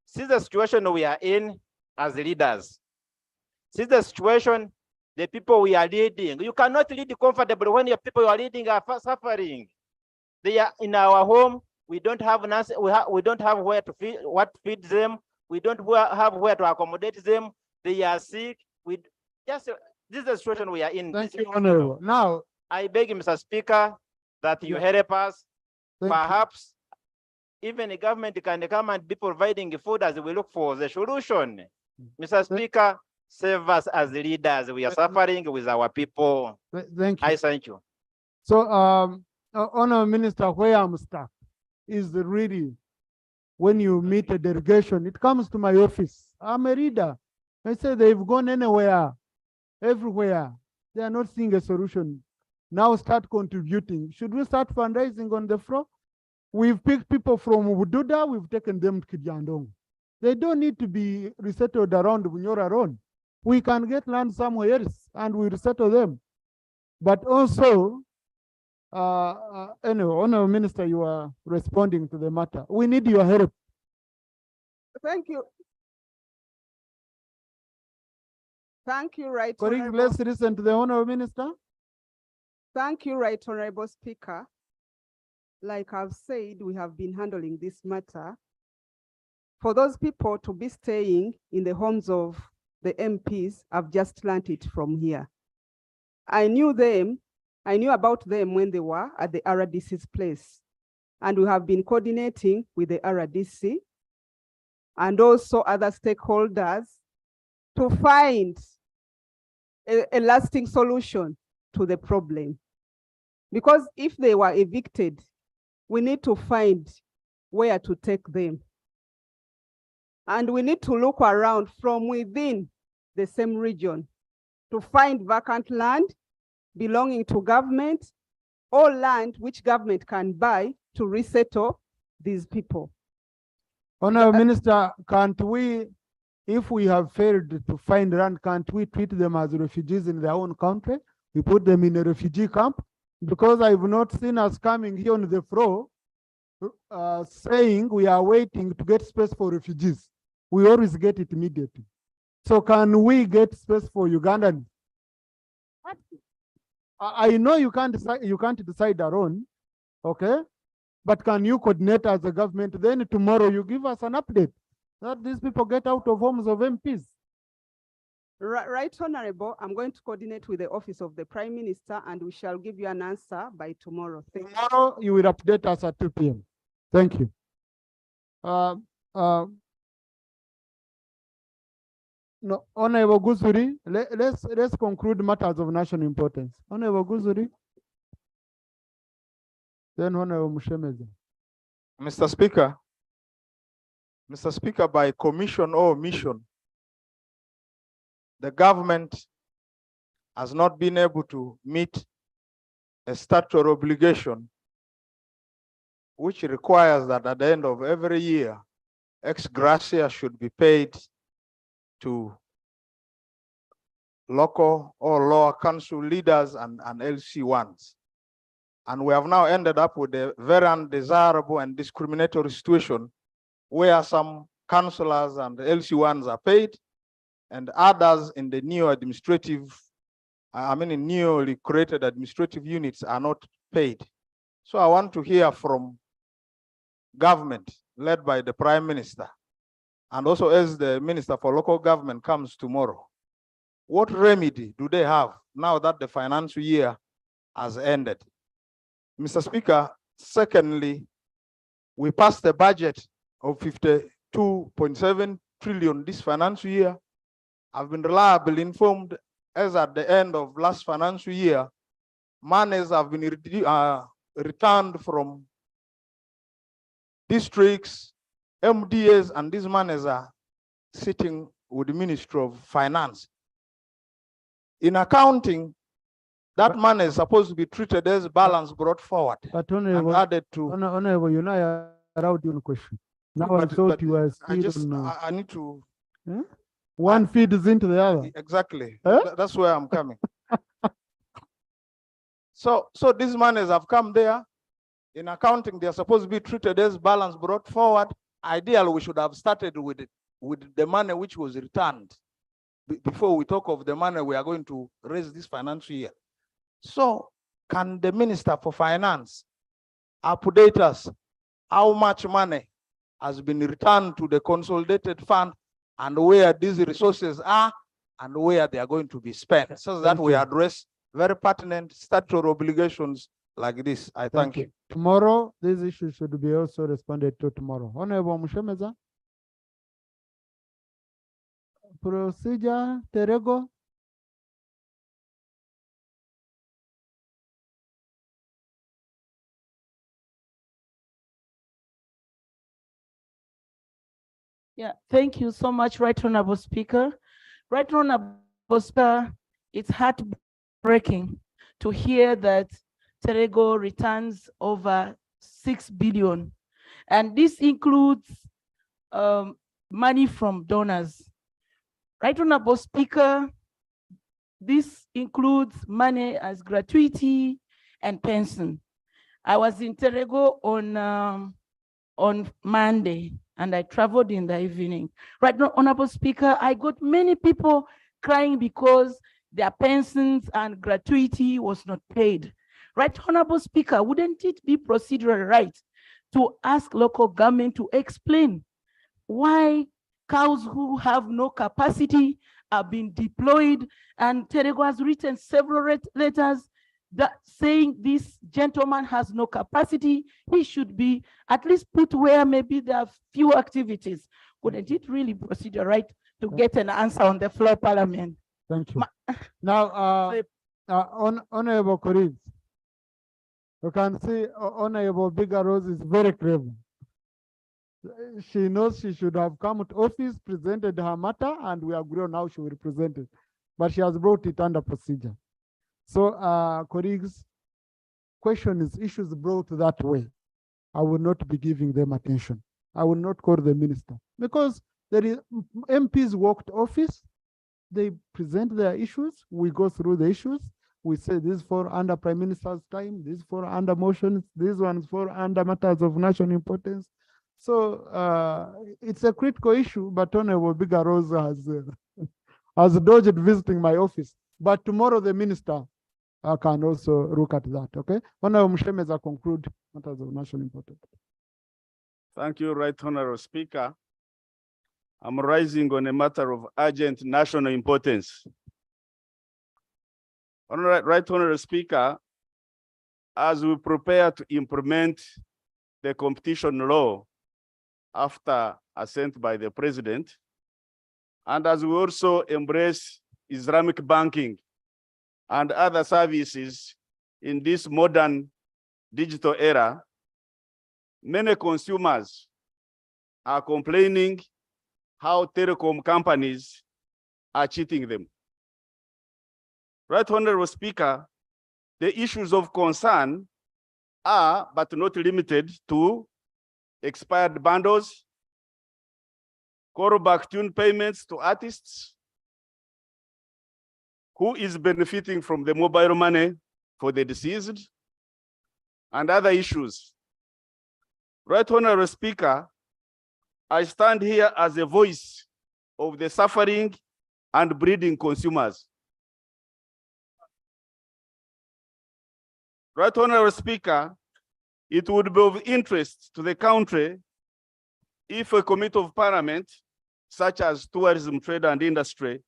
see the situation we are in as leaders. See the situation, the people we are leading. You cannot lead comfortably when your people you are leading are suffering. They are in our home. We don't have nothing. We don't have where to feed, feed them. We don't have where to accommodate them. They are sick. This is the situation we are in. Thank you, Honorable. Now, I beg you, Mr. Speaker, that you help us. Perhaps even the government can come and be providing food as we look for the solution. Mr. Speaker, save us as leaders. We are suffering with our people. Thank you. I thank you. So, Honorable Minister, where I'm stuck is really when you meet a delegation, it comes to my office. I'm a reader. I say they've gone anywhere, everywhere. They are not seeing a solution. Now start contributing. Should we start fundraising on the floor? We've picked people from Ubududa, we've taken them to Kijandong. They don't need to be resettled around Bunyora Road. We can get land somewhere else and we resettle them. But also, anyway, Honorable Minister, you are responding to the matter. We need your help. Thank you. Thank you, Right Colleagues, Honorable. let's listen to the Honorable Minister. Thank you, Right Honorable Speaker. Like I've said, we have been handling this matter. For those people to be staying in the homes of the MPs, I've just learned it from here. I knew about them when they were at the RDC's place. And we have been coordinating with the RDC and also other stakeholders to find a lasting solution to the problem. Because if they were evicted, we need to find where to take them. And we need to look around from within the same region to find vacant land belonging to government or land which government can buy to resettle these people. Honorable Minister, can't we, if we have failed to find land, can't we treat them as refugees in their own country? We put them in a refugee camp? Because I've not seen us coming here on the floor saying we are waiting to get space for refugees. We always get it immediately. So can we get space for Ugandans? I know you can't decide alone, okay? But can you coordinate as a government? Then tomorrow you give us an update that these people get out of homes of MPs. Right, Honorable, I'm going to coordinate with the Office of the Prime Minister and we shall give you an answer by tomorrow. Tomorrow you will update us at 2 p.m. Thank you. No, Honorable Guzuri, let's conclude matters of national importance. Honorable Guzuri. Then Honorable Mushemeza. Mr. Speaker, by commission or omission, the government has not been able to meet a statutory obligation, which requires that at the end of every year, ex gratia should be paid to local or lower council leaders and LC1s. And we have now ended up with a very undesirable and discriminatory situation where some councillors and LC1s are paid and others in the new administrative, in newly created administrative units are not paid. So I want to hear from government led by the Prime Minister, and also as the Minister for Local Government comes tomorrow, what remedy do they have now that the financial year has ended? Mr. Speaker, secondly, we passed a budget of 52.7 trillion this financial year. I've been reliably informed as at the end of last financial year, monies have been returned from districts, MDAs, and these monies are sitting with the Ministry of Finance. In accounting, that money is supposed to be treated as balance brought forward and added to. Honorable, you're not allowed your question. Now I thought you were still I need to. One feeds into the other. Exactly. Huh? That's where I'm coming. So these monies have come there. In accounting, they are supposed to be treated as balance brought forward. Ideally, we should have started with the money which was returned before we talk of the money we are going to raise this financial year. So can the Minister for Finance update us how much money has been returned to the consolidated fund and where these resources are and where they are going to be spent, so that we address very pertinent statutory obligations like this? I thank you. Tomorrow, these issues should be also responded to tomorrow. Honorable Mushemeza. Procedure, Terego. Yeah, thank you so much, Right Honorable Speaker. Right Honorable Speaker, it's heartbreaking to hear that Terego returns over 6 billion. And this includes money from donors. Right Honorable Speaker, this includes money as gratuity and pension. I was in Terego on Monday, and I traveled in the evening. Right now, Honorable Speaker, I got many people crying because their pensions and gratuity was not paid. Right, Honorable Speaker, wouldn't it be procedural right to ask local government to explain why cows who have no capacity are being deployed? And Terego has written several letters that saying this gentleman has no capacity, he should be at least put where maybe there are few activities. Wouldn't it really procedure right to get an answer on the floor, Parliament? Thank you. Now, Honorable colleagues, you can see Honorable Bigger Rose is very clever. She knows she should have come to office, presented her matter, and we agree on how she will present it. But she has brought it under procedure. So, colleagues, questions, issues brought that way, I will not be giving them attention. I will not call the minister because there is MPs walk to office, they present their issues, we go through the issues, we say this for under Prime Minister's time, this for under motions, this one's for under matters of national importance. So it's a critical issue, but Honorable Bigger Rose has dodged visiting my office. But tomorrow the minister can also look at that, okay? Honorable Mushemeza, conclude matters of national importance. Thank you, Right Honorable Speaker. I'm rising on a matter of urgent national importance. Right Honorable Speaker, as we prepare to implement the competition law after assent by the President, And as we also embrace Islamic banking and other services in this modern digital era, many consumers are complaining how telecom companies are cheating them. Right, Honorable Speaker, the issues of concern are, but not limited to, expired bundles, callback tune payments to artists, who is benefiting from the mobile money for the deceased, and other issues. Right, Honorable Speaker, I stand here as a voice of the suffering and bleeding consumers. Right, Honorable Speaker, it would be of interest to the country if a committee of parliament, such as Tourism, Trade and Industry,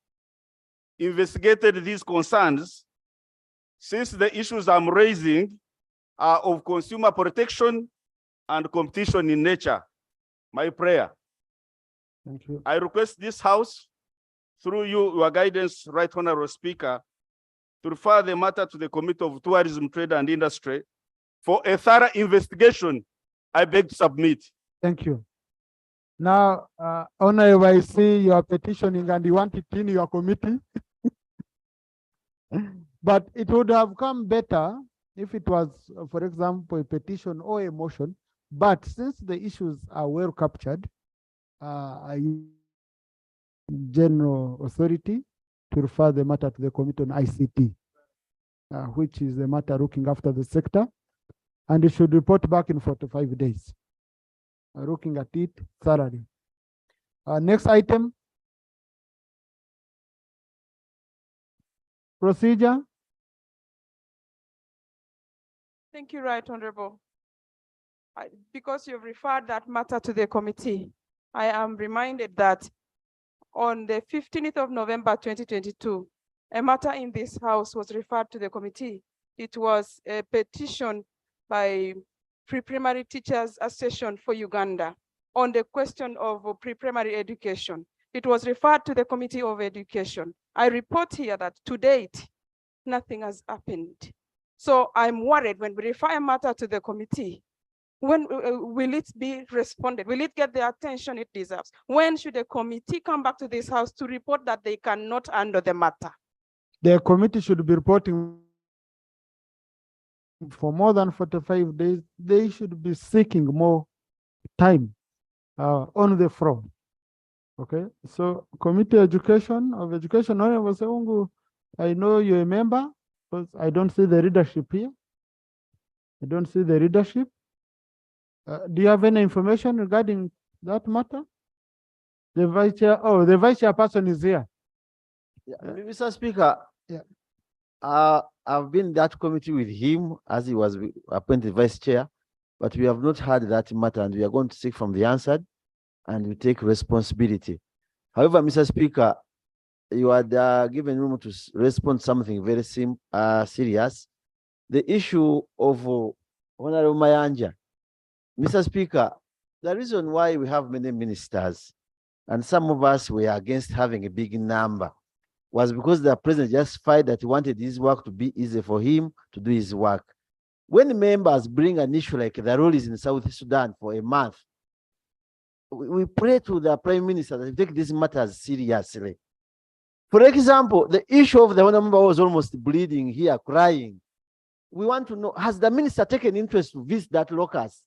investigated these concerns, since the issues I'm raising are of consumer protection and competition in nature. My prayer. Thank you. I request this House, through you, your guidance, Right Honorable Speaker, to refer the matter to the Committee of Tourism, Trade and Industry for a thorough investigation. I beg to submit. Thank you. Now, Honorable, I see you are petitioning and you want it in your committee. But it would have come better if it was, for example, a petition or a motion. But since the issues are well captured, general authority to refer the matter to the Committee on ICT, which is the matter looking after the sector, and it should report back in 45 days, looking at it thoroughly. Next item. Procedure. Thank you, Right Honorable. Because you've referred that matter to the committee, I am reminded that on the 15th of November 2022, a matter in this House was referred to the committee. It was a petition by Pre-Primary Teachers Association for Uganda on the question of pre-primary education. It was referred to the Committee of Education. I report here that to date, nothing has happened. So I'm worried when we refer a matter to the committee, when will it be responded? Will it get the attention it deserves? When should the committee come back to this House to report that they cannot handle the matter? The committee should be reporting for more than 45 days. They should be seeking more time on the floor. Okay, so Committee of Education, Honorable Seungu, I know you're a member, but I don't see the leadership here. I don't see the leadership. Do you have any information regarding that matter? The vice chair, oh, the vice chairperson is here. Yeah, Mr. Speaker, I've been in that committee with him as he was appointed vice chair, but we have not heard that matter, and we are going to seek from the answered, and we take responsibility. However, Mr. Speaker, you had given room to respond something very serious. The issue of Honorable Mayanja. Mr. Speaker, the reason why we have many ministers, and some of us were against having a big number, was because the president justified that he wanted his work to be easy for him to do his work. When members bring an issue like the rulings in South Sudan for a month, we pray to the Prime Minister that he take these matters seriously. For example, the issue of the honorable member was almost bleeding here, crying. We want to know, has the minister taken interest to visit that locus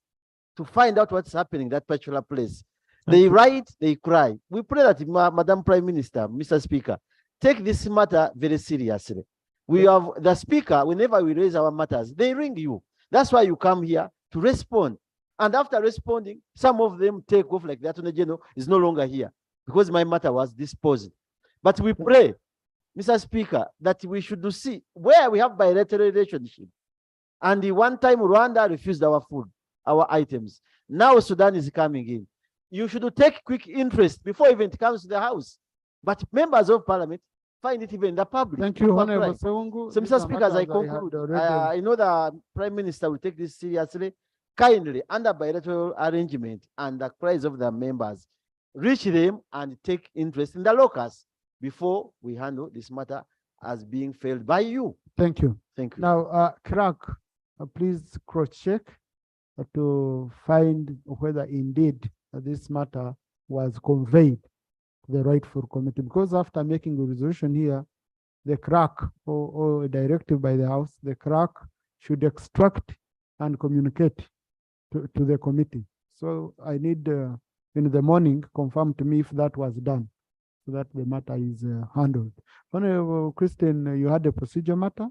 to find out what's happening in that particular place? They write, they cry. We pray that Madam Prime Minister, Mr. Speaker, take this matter very seriously. We have the speaker, whenever we raise our matters, they ring you. That's why you come here to respond. And after responding, some of them take off like the Attorney General is no longer here because my matter was disposed. But we pray, Mr. Speaker, that we should see where we have bilateral relationship. And the one time Rwanda refused our food, our items. Now Sudan is coming in. You should take quick interest before even it comes to the House. But members of Parliament find it even in the public. Thank you, Honorable Seungu. So, Mr. Speaker, as I conclude, I know the Prime Minister will take this seriously. Kindly, under bilateral arrangement and the cries of the members, reach them and take interest in the locus before we handle this matter as being failed by you. Thank you. Thank you. Now, clerk, please cross-check to find whether indeed this matter was conveyed to the rightful committee. Because after making a resolution here, the clerk or a directive by the House, the clerk should extract and communicate to the committee. So I need in the morning confirm to me if that was done, so that the matter is handled. Honorable Christine, you had a procedure matter?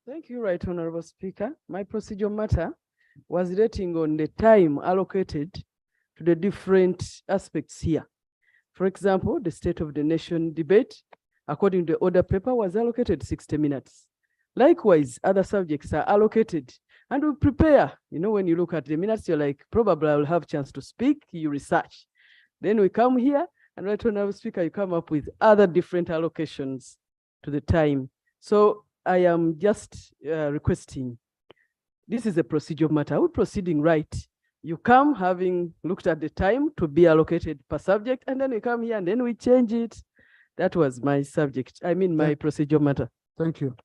Thank you, Right Honorable Speaker. My procedure matter was relating on the time allocated to the different aspects here. For example, the State of the Nation debate, according to the order paper, was allocated 60 minutes. Likewise, other subjects are allocated and we prepare. You know, when you look at the minutes, you're like, probably I will have a chance to speak, you research. Then we come here and Right Honorable Speaker, you come up with other different allocations to the time. So I am just requesting, this is a procedural matter. We're proceeding right. You come having looked at the time to be allocated per subject, and then we come here and then we change it. That was my subject. I mean, my procedural matter. Thank you.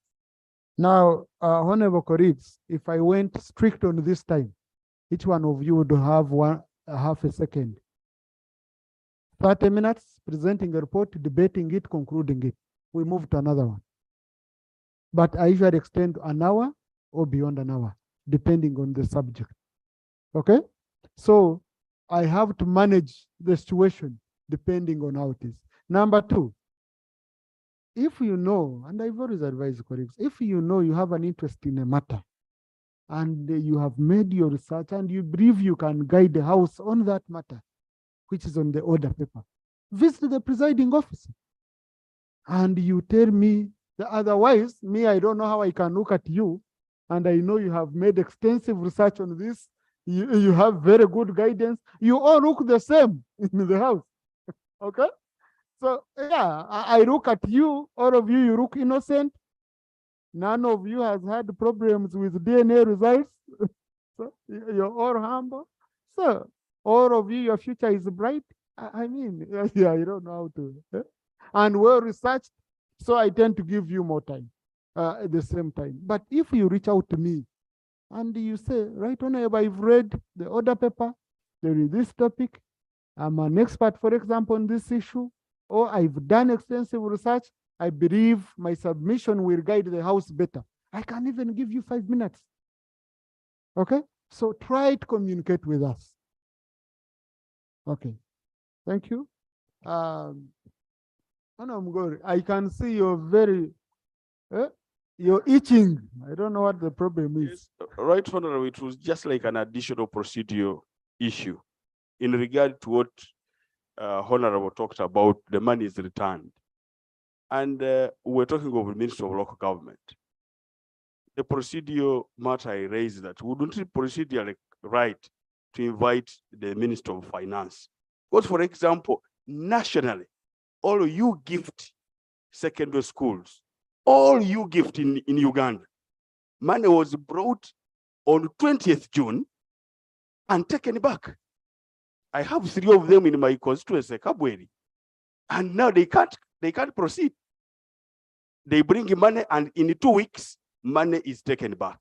Now, Honorable colleagues, if I went strict on this time, each one of you would have half a second. 30 minutes, presenting a report, debating it, concluding it. We move to another one. But I usually extend to an hour or beyond an hour, depending on the subject. Okay? So I have to manage the situation depending on how it is. Number two, if you know, and I've always advised colleagues, if you know you have an interest in a matter and you have made your research and you believe you can guide the House on that matter, which is on the order paper, visit the presiding officer and you tell me that otherwise, me, I don't know how I can look at you, and I know you have made extensive research on this. You have very good guidance. You all look the same in the House. Okay? So yeah, I look at you, all of you, you look innocent. None of you has had problems with DNA results. So you're all humble. So all of you, your future is bright. I mean, yeah, you don't know how to. And well researched, so I tend to give you more time at the same time. But if you reach out to me and you say, Right Honorable, I've read the order paper, there is this topic, I'm an expert, for example, on this issue, or I've done extensive research, I believe my submission will guide the House better. I can even give you 5 minutes. Okay? So try to communicate with us. Okay. Thank you. I can see you're very, you're itching. I don't know what the problem is. Right, Honorable, it was just like an additional procedure issue in regard to what Honorable talked about, the money is returned. And we're talking of the Ministry of Local Government. The procedure matter I raised that wouldn't it procedure right to invite the Minister of Finance? Because, for example, nationally, all you gift secondary schools, all you gift in Uganda, money was brought on 20th June and taken back. I have 3 of them in my constituency, Kabweri, and now they can't proceed. They bring money and in 2 weeks, money is taken back.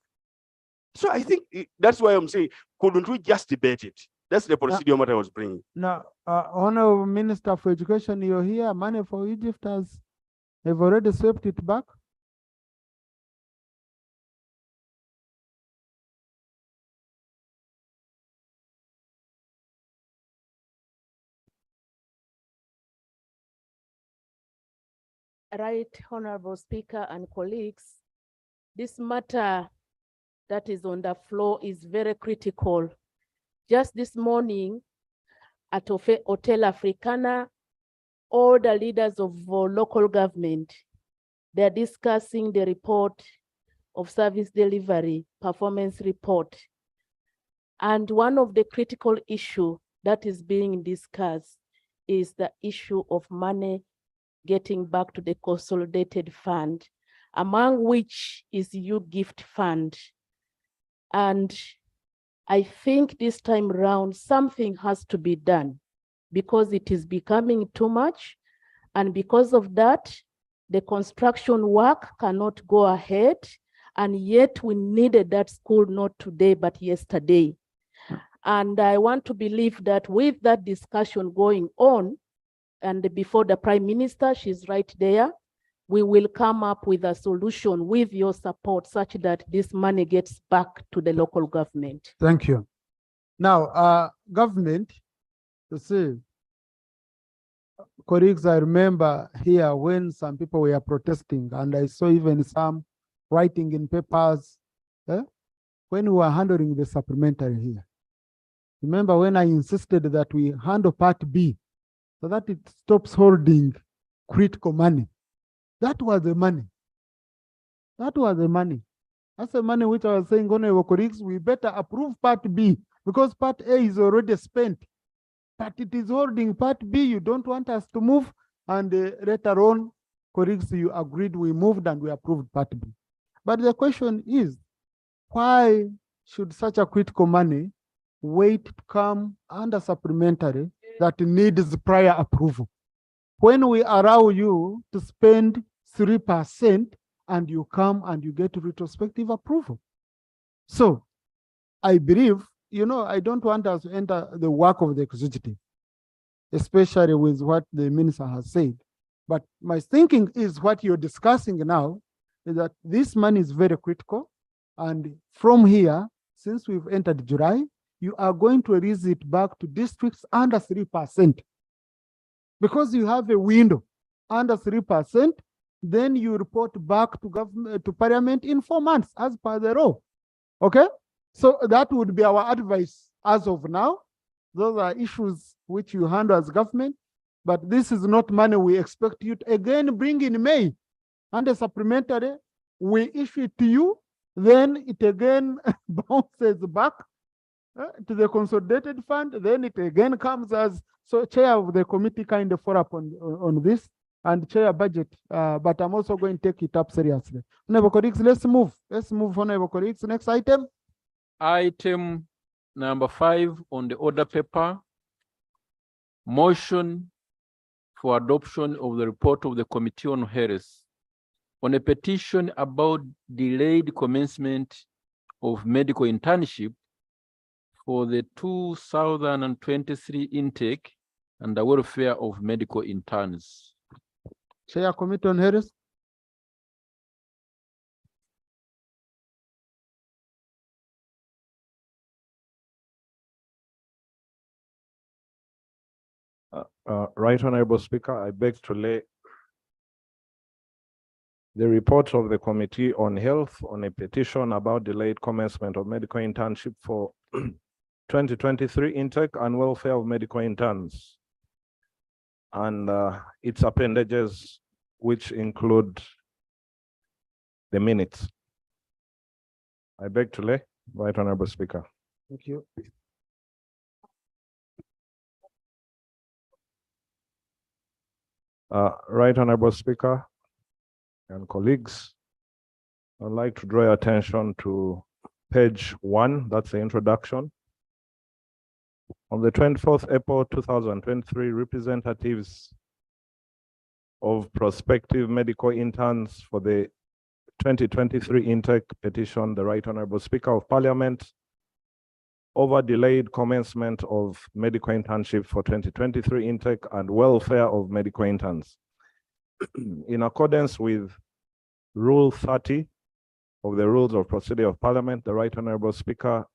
So I think that's why I'm saying, couldn't we just debate it? That's the procedure what I was bringing. Now, Honorable Minister for Education, you're here. Money for Egypt have already swept it back. Right, Honorable Speaker and colleagues, this matter that is on the floor is very critical. Just this morning at Hotel Africana, all the leaders of local government, they're discussing the report of service delivery performance report. And one of the critical issue that is being discussed is the issue of money getting back to the consolidated fund, among which is Youth Gift Fund. And I think this time around, something has to be done because it is becoming too much. And because of that, the construction work cannot go ahead. And yet we needed that school not today, but yesterday. And I want to believe that with that discussion going on, and before the Prime Minister, she's right there, we will come up with a solution with your support such that this money gets back to the local government. Thank you. Now, government, you see, colleagues, I remember here when some people were protesting, and I saw even some writing in papers when we were handling the supplementary here. Remember when I insisted that we handle Part B so that it stops holding critical money. That was the money. That was the money. That's the money which I was saying, honorable colleagues, we better approve Part B because Part A is already spent. But it is holding Part B. You don't want us to move. And later on, colleagues, you agreed, we moved and we approved Part B. But the question is, why should such a critical money wait to come under supplementary that needs prior approval? When we allow you to spend 3% and you come and you get retrospective approval. So I believe, you know, I don't want us to enter the work of the executive, especially with what the minister has said. But my thinking is what you're discussing now is that this money is very critical. And from here, since we've entered July, you are going to release it back to districts under 3%. Because you have a window under 3%, then you report back to government, to parliament in 4 months as per the law. Okay? So that would be our advice as of now. Those are issues which you handle as government, but this is not money we expect you to again bring in May. Under supplementary, we issue it to you, then it again bounces back to the consolidated fund, then it again comes as, so chair of the committee kind of follow up on this and chair budget, but I'm also going to take it up seriously. Honorable colleagues, let's move. Let's move, honorable colleagues. Next item. Item number 5 on the order paper, motion for adoption of the report of the Committee on Health on a petition about delayed commencement of medical internship for the 2023 intake and the welfare of medical interns. Chair, Committee on Health. Right Honorable Speaker, I beg to lay the report of the Committee on Health on a petition about delayed commencement of medical internship for 2023 intake and welfare of medical interns, and its appendages, which include the minutes. I beg to lay, Right Honorable Speaker. Thank you. Right Honorable Speaker and colleagues, I'd like to draw your attention to page 1, that's the introduction. On the 24th April 2023, representatives of prospective medical interns for the 2023 intake petitioned the Right Honorable Speaker of Parliament over delayed commencement of medical internship for 2023 intake and welfare of medical interns. In accordance with Rule 30 of the Rules of Procedure of Parliament, the Right Honorable Speaker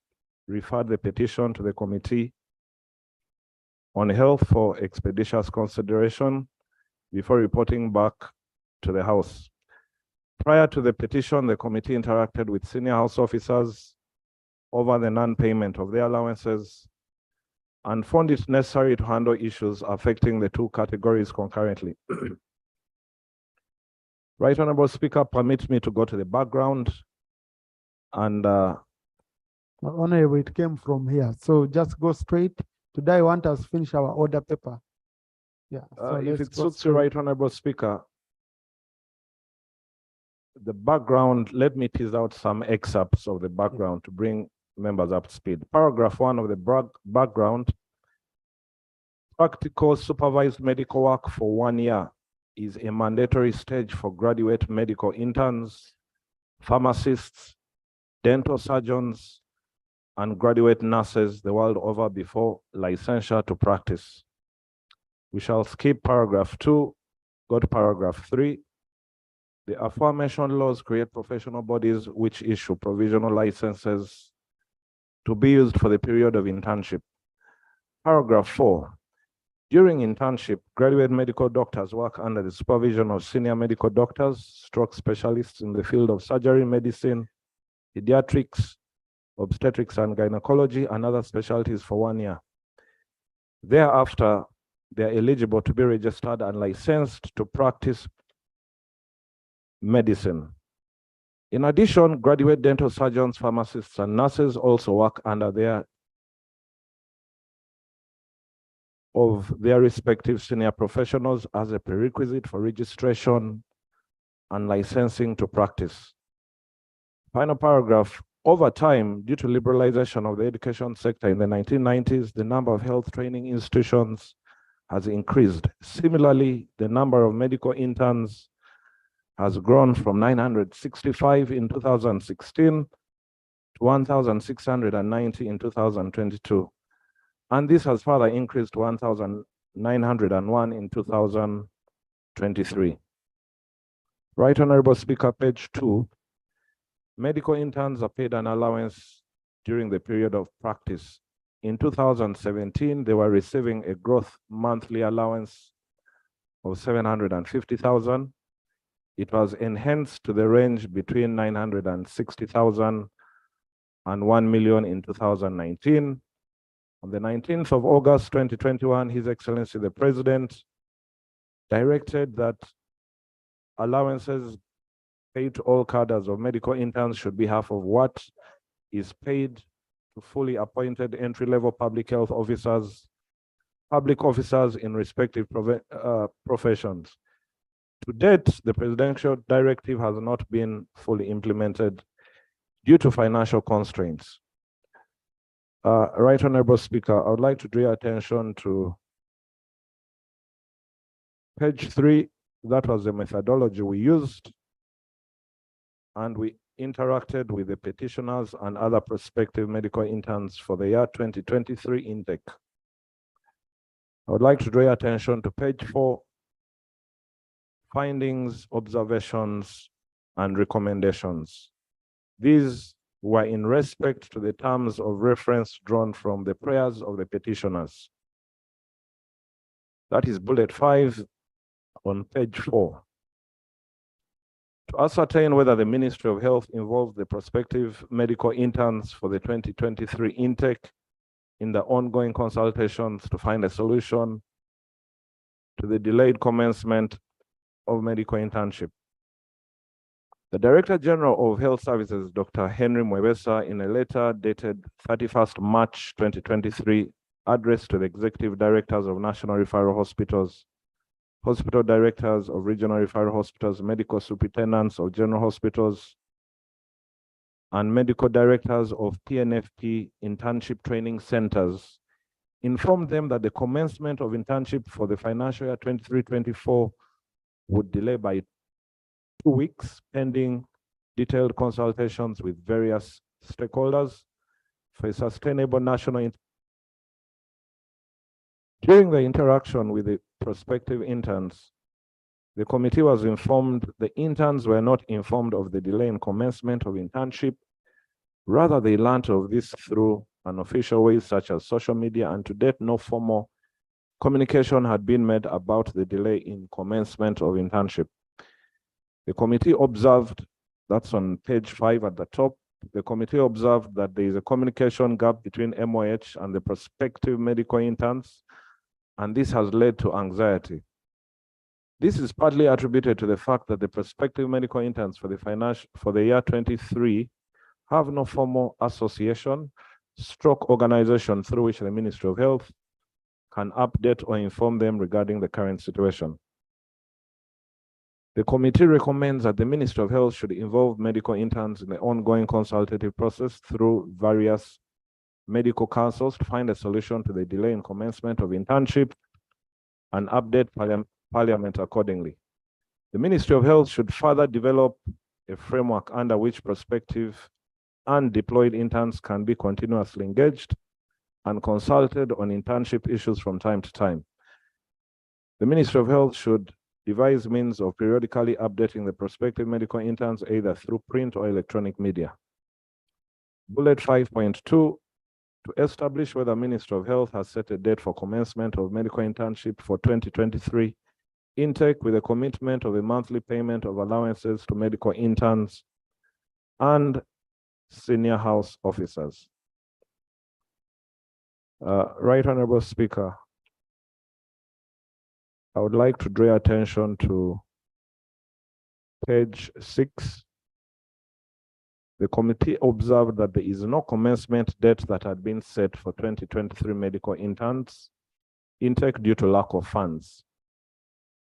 referred the petition to the Committee on Health for expeditious consideration before reporting back to the House. Prior to the petition, the committee interacted with senior House officers over the non-payment of their allowances and found it necessary to handle issues affecting the two categories concurrently. Right Honorable Speaker, permit me to go to the background and Honorable, it came from here. So just go straight. Today I want us to finish our order paper. Yeah. So if it suits you, Right Honorable Speaker, the background, let me tease out some excerpts of the background to bring members up to speed. Paragraph 1 of the background Practical supervised medical work for 1 year is a mandatory stage for graduate medical interns, pharmacists, dental surgeons, and graduate nurses the world over before licensure to practice. We shall skip paragraph 2, go to paragraph 3. The aforementioned laws create professional bodies which issue provisional licenses to be used for the period of internship. Paragraph 4. During internship, graduate medical doctors work under the supervision of senior medical doctors, stroke specialists in the field of surgery, medicine, pediatrics, obstetrics and gynecology, and other specialties for 1 year. Thereafter, they are eligible to be registered and licensed to practice medicine. In addition, graduate dental surgeons, pharmacists, and nurses also work under their respective senior professionals as a prerequisite for registration and licensing to practice. Final paragraph. Over time, due to liberalization of the education sector in the 1990s, the number of health training institutions has increased. Similarly, the number of medical interns has grown from 965 in 2016 to 1,690 in 2022. And this has further increased to 1,901 in 2023. Right Honorable Speaker, page 2. Medical interns are paid an allowance during the period of practice. In 2017, they were receiving a gross monthly allowance of 750,000. It was enhanced to the range between 960,000 and 1 million in 2019. On the 19th of August 2021, His Excellency the President directed that allowances paid to all cadres of medical interns should be half of what is paid to fully appointed entry-level public health officers, public officers in respective professions. To date, the presidential directive has not been fully implemented due to financial constraints. Right Honorable Speaker, I would like to draw your attention to page 3. That was the methodology we used, and we interacted with the petitioners and other prospective medical interns for the year 2023 intake. I would like to draw your attention to page 4, findings, observations, and recommendations. These were in respect to the terms of reference drawn from the prayers of the petitioners. That is bullet 5 on page 4. To ascertain whether the Ministry of Health involved the prospective medical interns for the 2023 intake in the ongoing consultations to find a solution to the delayed commencement of medical internship. The Director General of Health Services, Dr. Henry Mwebesa, in a letter dated 31st March 2023, addressed to the Executive Directors of National Referral Hospitals, Hospital Directors of Regional Referral Hospitals, Medical Superintendents of General Hospitals, and Medical Directors of PNFP Internship Training Centers, informed them that the commencement of internship for the financial year 23-24 would delay by 2 weeks, pending detailed consultations with various stakeholders for a sustainable national. During the interaction with the prospective interns, the committee was informed the interns were not informed of the delay in commencement of internship. Rather, they learned of this through unofficial ways such as social media, and to date, no formal communication had been made about the delay in commencement of internship. The committee observed, that's on page 5 at the top, the committee observed that there is a communication gap between MOH and the prospective medical interns, and this has led to anxiety. This is partly attributed to the fact that the prospective medical interns for the year 23 have no formal association, stroke organization through which the Ministry of Health can update or inform them regarding the current situation. The committee recommends that the Ministry of Health should involve medical interns in the ongoing consultative process through various medical councils to find a solution to the delay in commencement of internship and update Parliament accordingly. The Ministry of Health should further develop a framework under which prospective and deployed interns can be continuously engaged and consulted on internship issues from time to time. The Ministry of Health should devise means of periodically updating the prospective medical interns either through print or electronic media. Bullet 5.2, to establish whether Ministry of Health has set a date for commencement of medical internship for 2023 intake with a commitment of a monthly payment of allowances to medical interns and senior house officers. Right Honorable Speaker, I would like to draw attention to page 6. The committee observed that there is no commencement date that had been set for 2023 medical interns intake due to lack of funds.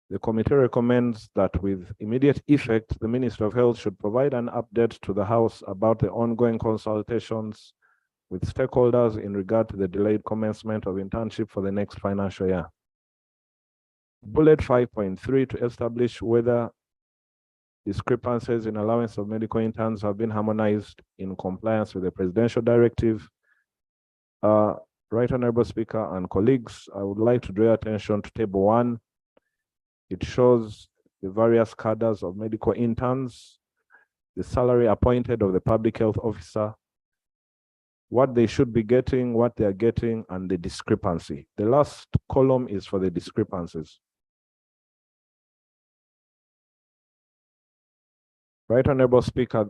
The committee recommends that with immediate effect, the Ministry of Health should provide an update to the House about the ongoing consultations with stakeholders in regard to the delayed commencement of internship for the next financial year. Bullet 5.3, to establish whether discrepancies in allowance of medical interns have been harmonized in compliance with the presidential directive. Right Honorable Speaker and colleagues, I would like to draw attention to table 1. It shows the various cadres of medical interns, the salary appointed of the public health officer, what they should be getting, what they are getting, and the discrepancy. The last column is for the discrepancies. Right Honorable Speaker,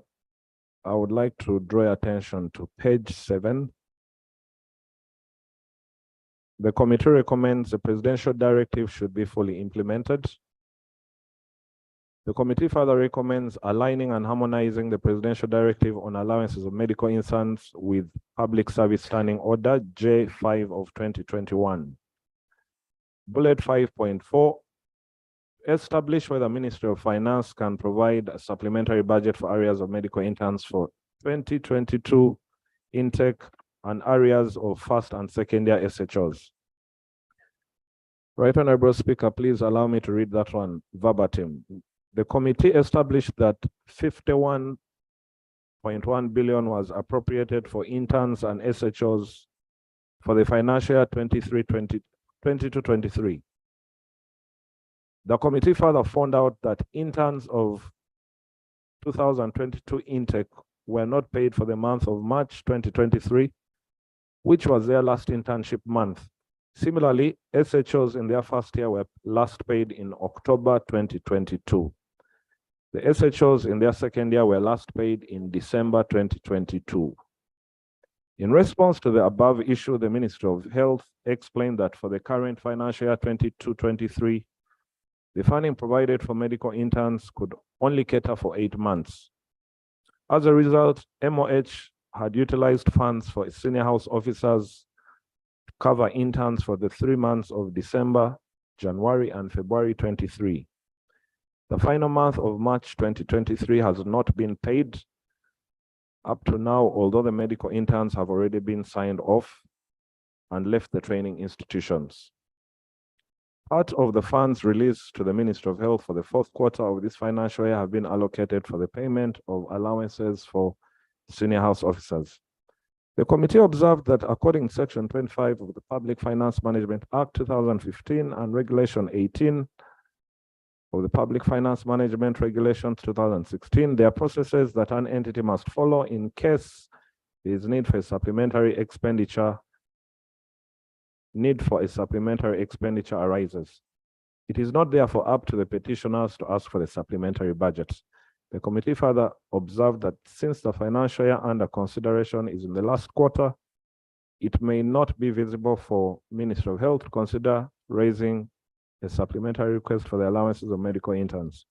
I would like to draw attention to page 7. The committee recommends the presidential directive should be fully implemented. The committee further recommends aligning and harmonizing the presidential directive on allowances of medical interns with Public Service Standing Order J5 of 2021. Bullet 5.4, establish whether Ministry of Finance can provide a supplementary budget for areas of medical interns for 2022 intake and areas of first and second year SHOs. Right Honorable Speaker, please allow me to read that one verbatim. The committee established that 51.1 billion was appropriated for interns and SHOs for the financial year 22-23. The committee further found out that interns of 2022 intake were not paid for the month of March 2023, which was their last internship month. Similarly, SHOs in their first year were last paid in October 2022. The SHOs in their second year were last paid in December 2022. In response to the above issue, the Ministry of Health explained that for the current financial year 22-23, the funding provided for medical interns could only cater for 8 months. As a result, MOH had utilized funds for senior house officers to cover interns for the 3 months of December, January, and February 23. The final month of March 2023 has not been paid up to now, although the medical interns have already been signed off and left the training institutions. Part of the funds released to the Ministry of Health for the 4th quarter of this financial year have been allocated for the payment of allowances for senior house officers. The committee observed that according to Section 25 of the Public Finance Management Act 2015 and Regulation 18 of the Public Finance Management Regulations 2016, there are processes that an entity must follow in case there is need for a supplementary expenditure arises. It is not therefore up to the petitioners to ask for the supplementary budget. The committee further observed that since the financial year under consideration is in the last quarter, it may not be visible for Ministry of Health to consider raising a supplementary request for the allowances of medical interns.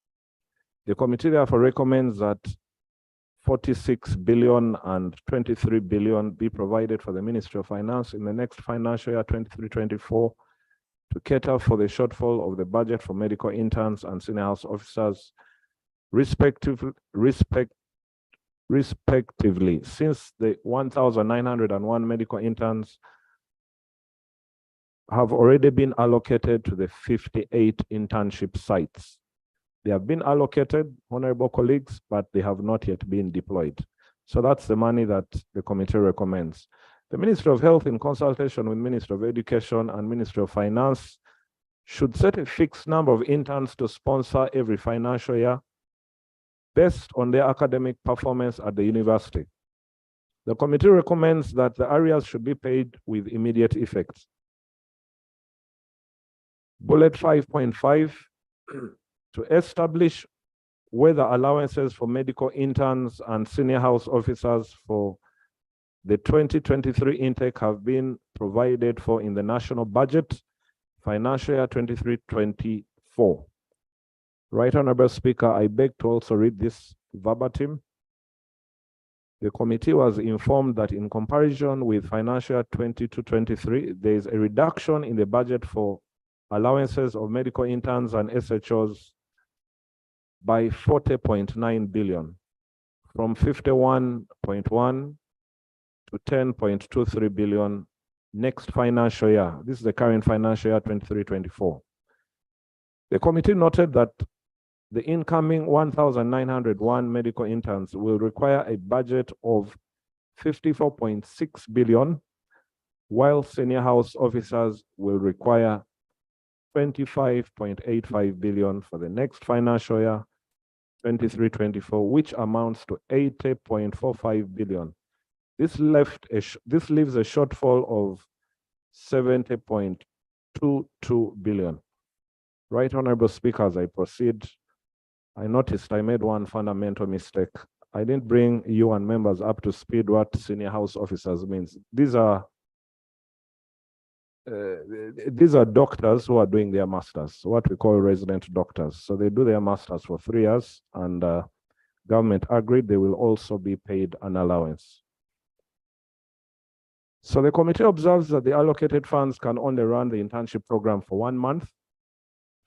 The committee therefore recommends that 46 billion and 23 billion be provided for the Ministry of Finance in the next financial year 23-24 to cater for the shortfall of the budget for medical interns and senior house officers respectively, since the 1,901 medical interns have already been allocated to the 58 internship sites. They have been allocated, honorable colleagues, but they have not yet been deployed. So that's the money that the committee recommends. The Ministry of Health, in consultation with Ministry of Education and Ministry of Finance, should set a fixed number of interns to sponsor every financial year based on their academic performance at the university. The committee recommends that the areas should be paid with immediate effect. Bullet 5.5, to establish whether allowances for medical interns and senior house officers for the 2023 intake have been provided for in the national budget, financial year 23-24. Right Honorable Speaker, I beg to also read this verbatim. The committee was informed that in comparison with financial year 22-23, there is a reduction in the budget for allowances of medical interns and SHOs by 40.9 billion, from 51.1 to 10.23 billion next financial year. This is the current financial year 23-24. The committee noted that the incoming 1,901 medical interns will require a budget of 54.6 billion, while senior house officers will require 25.85 billion for the next financial year 23-24, which amounts to 80.45 billion. This leaves a shortfall of 70.22 billion. Right Honorable Speaker, as I proceed, I noticed I made one fundamental mistake. I didn't bring you and members up to speed what senior house officers means. These are doctors who are doing their masters, what we call resident doctors. So they do their masters for 3 years, and government agreed they will also be paid an allowance. So the committee observes that the allocated funds can only run the internship program for 1 month.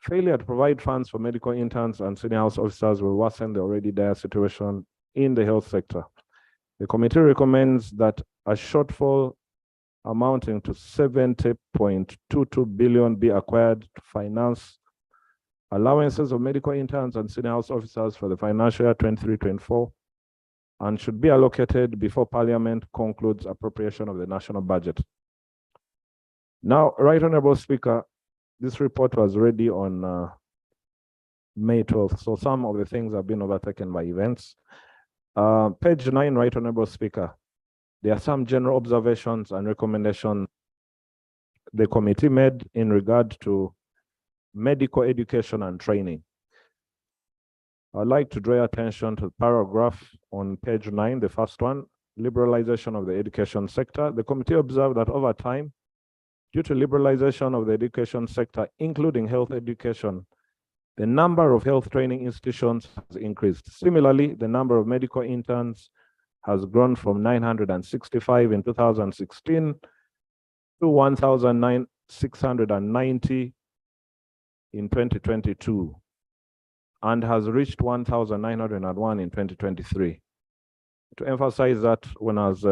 Failure to provide funds for medical interns and senior house officers will worsen the already dire situation in the health sector. The committee recommends that a shortfall amounting to 70.22 billion be acquired to finance allowances of medical interns and senior house officers for the financial year 23-24, and should be allocated before Parliament concludes appropriation of the national budget. Now, Right Honorable Speaker, this report was ready on May 12th, so some of the things have been overtaken by events. Page 9, Right Honorable Speaker, there are some general observations and recommendations the committee made in regard to medical education and training. I'd like to draw your attention to the paragraph on page 9, the first one, liberalization of the education sector. The committee observed that over time, due to liberalization of the education sector, including health education, the number of health training institutions has increased. Similarly, the number of medical interns has grown from 965 in 2016 to 1,690 in 2022, and has reached 1,901 in 2023. To emphasize that, when I was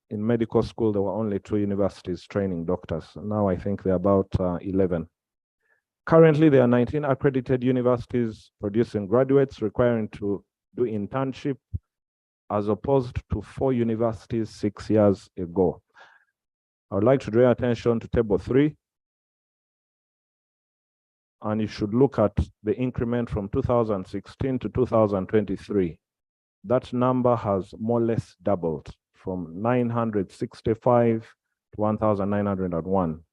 in medical school, there were only 2 universities training doctors. Now I think there are about 11. Currently, there are 19 accredited universities producing graduates requiring to do internship, as opposed to 4 universities 6 years ago. I would like to draw your attention to table 3. And you should look at the increment from 2016 to 2023. That number has more or less doubled from 965 to 1,901.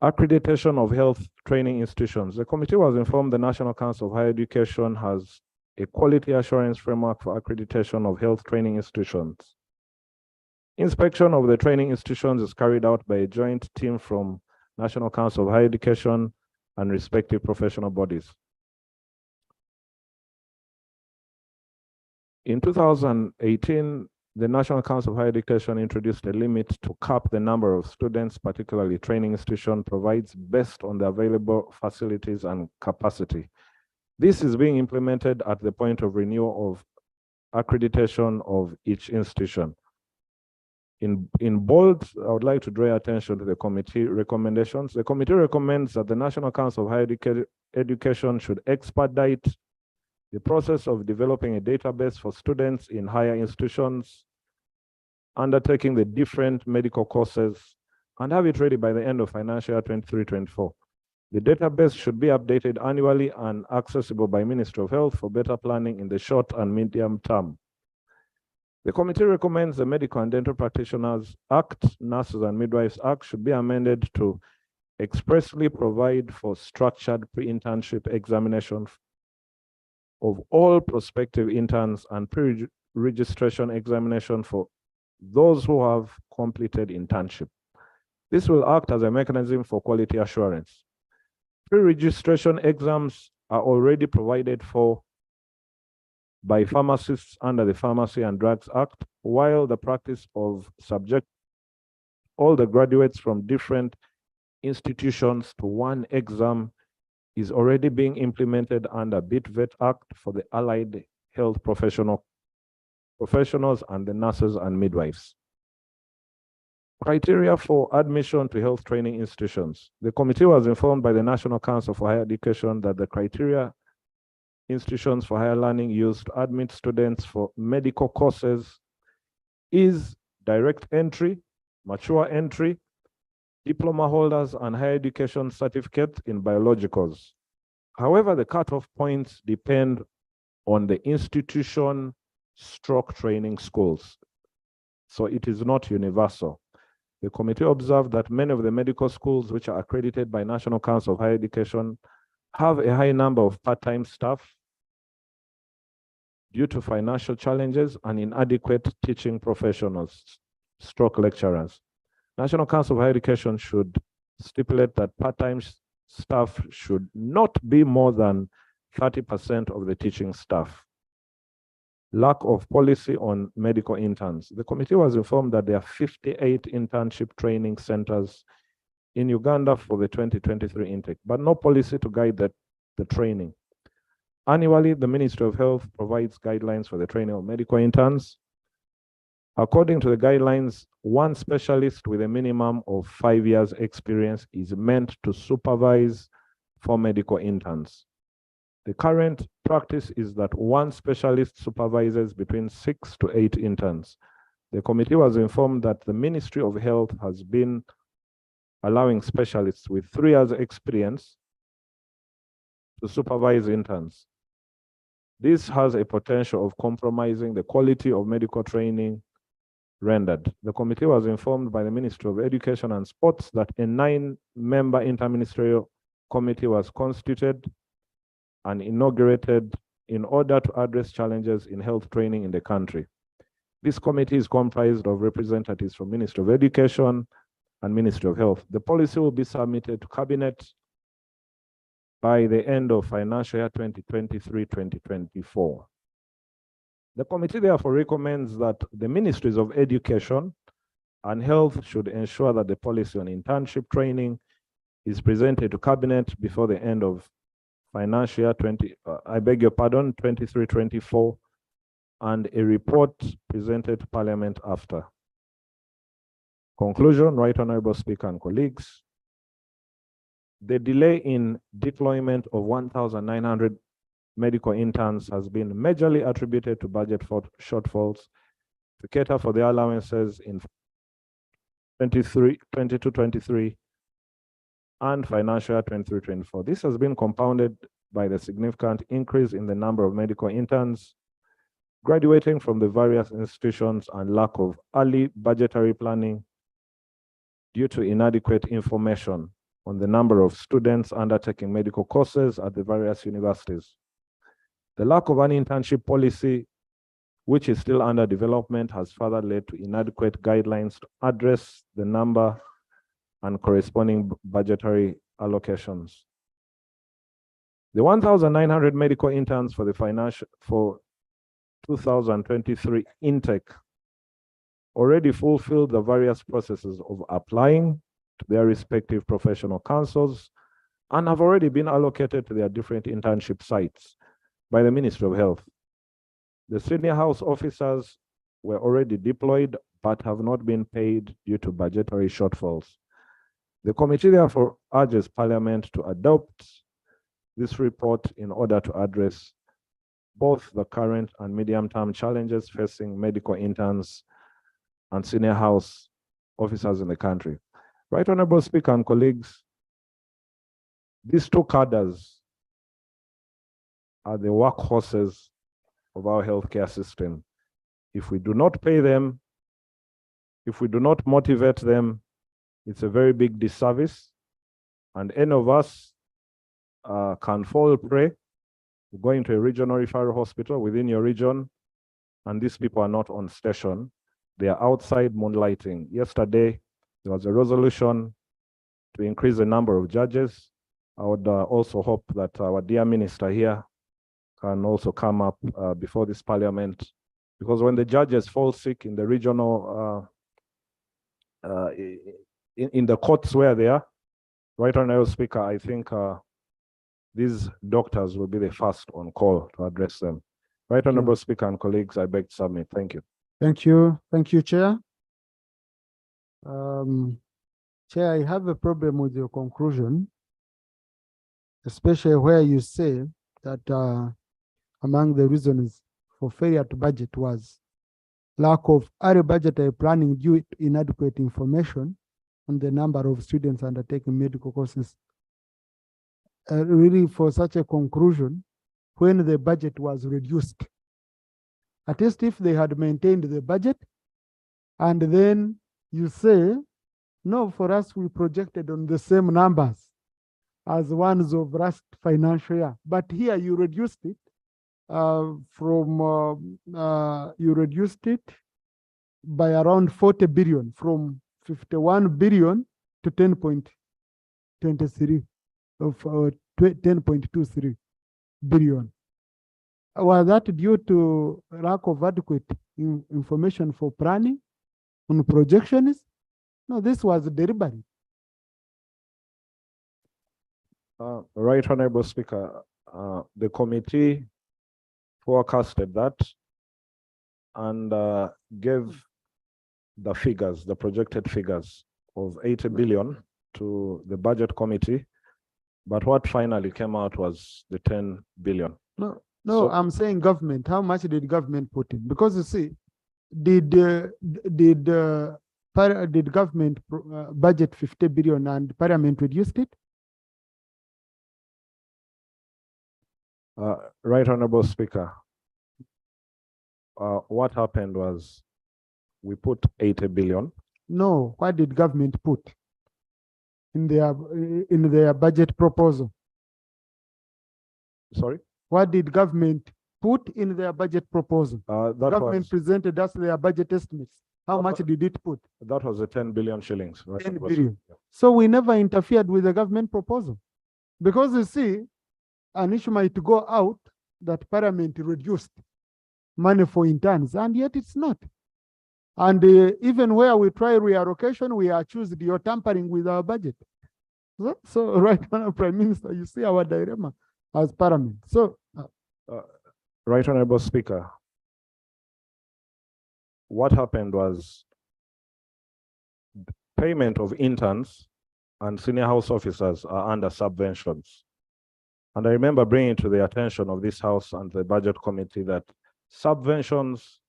Accreditation of health training institutions. The committee was informed the National Council of Higher Education has a quality assurance framework for accreditation of health training institutions. Inspection of the training institutions is carried out by a joint team from National Council of Higher Education and respective professional bodies. In 2018, the National Council of Higher Education introduced a limit to cap the number of students, particularly training institution provides, based on the available facilities and capacity. This is being implemented at the point of renewal of accreditation of each institution. In bold, I would like to draw your attention to the committee recommendations. The committee recommends that the National Council of Higher Education should expedite the process of developing a database for students in higher institutions undertaking the different medical courses and have it ready by the end of financial year 23-24. The database should be updated annually and accessible by Ministry of Health for better planning in the short and medium term. The committee recommends the Medical and Dental Practitioners Act, Nurses and Midwives Act should be amended to expressly provide for structured pre-internship examination of all prospective interns and pre-registration examination for those who have completed internship. This will act as a mechanism for quality assurance. Pre-registration exams are already provided for by pharmacists under the Pharmacy and Drugs Act, while the practice of subject all the graduates from different institutions to one exam is already being implemented under BITVET Act for the allied health professionals and the nurses and midwives. Criteria for admission to health training institutions. The committee was informed by the National Council for Higher Education that the criteria institutions for higher learning used to admit students for medical courses is direct entry, mature entry, diploma holders, and higher education certificates in biologicals. However, the cutoff points depend on the institution stroke training schools. So it is not universal. The committee observed that many of the medical schools which are accredited by National Council of Higher Education have a high number of part-time staff due to financial challenges and inadequate teaching professionals, stroke lecturers. National Council of Higher Education should stipulate that part-time staff should not be more than 30% of the teaching staff. Lack of policy on medical interns. The committee was informed that there are 58 internship training centers in Uganda for the 2023 intake, but no policy to guide the training. Annually, the Ministry of Health provides guidelines for the training of medical interns. According to the guidelines, one specialist with a minimum of 5 years experience is meant to supervise 4 medical interns. The current practice is that one specialist supervises between 6 to 8 interns. The committee was informed that the Ministry of Health has been allowing specialists with 3 years experience to supervise interns. This has a potential of compromising the quality of medical training rendered. The committee was informed by the Ministry of Education and Sports that a 9-member interministerial committee was constituted and inaugurated in order to address challenges in health training in the country. This committee is comprised of representatives from Ministry of Education and Ministry of Health. The policy will be submitted to Cabinet by the end of financial year 2023-2024. The committee therefore recommends that the Ministries of Education and Health should ensure that the policy on internship training is presented to Cabinet before the end of financial year 23-24, and a report presented to Parliament after. Conclusion, Right Honorable Speaker and colleagues. The delay in deployment of 1,900 medical interns has been majorly attributed to budget shortfalls to cater for the allowances in 22-23 and financial year 23-24. This has been compounded by the significant increase in the number of medical interns graduating from the various institutions and lack of early budgetary planning due to inadequate information on the number of students undertaking medical courses at the various universities. The lack of an internship policy, which is still under development, has further led to inadequate guidelines to address the number and corresponding budgetary allocations. The 1,900 medical interns for the 2023 intake already fulfilled the various processes of applying to their respective professional councils and have already been allocated to their different internship sites by the Ministry of Health. The senior house officers were already deployed but have not been paid due to budgetary shortfalls. The committee therefore urges Parliament to adopt this report in order to address both the current and medium-term challenges facing medical interns and senior house officers in the country. Right Honorable Speaker and colleagues, these two cadres are the workhorses of our healthcare system. If we do not pay them, if we do not motivate them, it's a very big disservice. And any of us can fall prey, go into a regional referral hospital within your region, and these people are not on station. They are outside moonlighting. Yesterday, there was a resolution to increase the number of judges. I would also hope that our dear minister here can also come up before this parliament, because when the judges fall sick in the regional, in the courts where they are, Right Honorable Speaker, I think these doctors will be the first on call to address them. Right Honorable Speaker and colleagues, I beg to submit. Thank you. Thank you. Thank you, Chair. Chair, I have a problem with your conclusion, especially where you say that among the reasons for failure to budget was lack of early budgetary planning due to inadequate information on the number of students undertaking medical courses. Really, for such a conclusion, when the budget was reduced, at least if they had maintained the budget, and then you say, no, for us, we projected on the same numbers as ones of last financial year. But here you reduced it you reduced it by around 40 billion, from 51 billion to 10.23 of 10.23 billion. Was that due to lack of adequate information for planning on projections? No, this was deliberate. Right Honorable Speaker, the committee forecasted that and gave the figures, the projected figures of 80 billion to the budget committee, but what finally came out was the 10 billion. No, So- I'm saying government. How much did government put in? Because you see, did government budget 50 billion and Parliament reduced it? Right Honorable Speaker, what happened was we put 80 billion. No, what did government put in their budget proposal? Sorry? What did government put in their budget proposal? Government presented us their budget estimates. How much did it put? That was the 10 billion shillings. Right 10 Honorable billion. Speaker. So we never interfered with the government proposal. Because you see, an issue might go out that Parliament reduced money for interns, and yet it's not. And even where we try reallocation, we are accused you're tampering with our budget. So right now, Prime Minister, you see our dilemma as Parliament. So, Right Honorable Speaker, what happened was payment of interns and senior house officers are under subventions. And I remember bringing to the attention of this House and the Budget Committee that subventions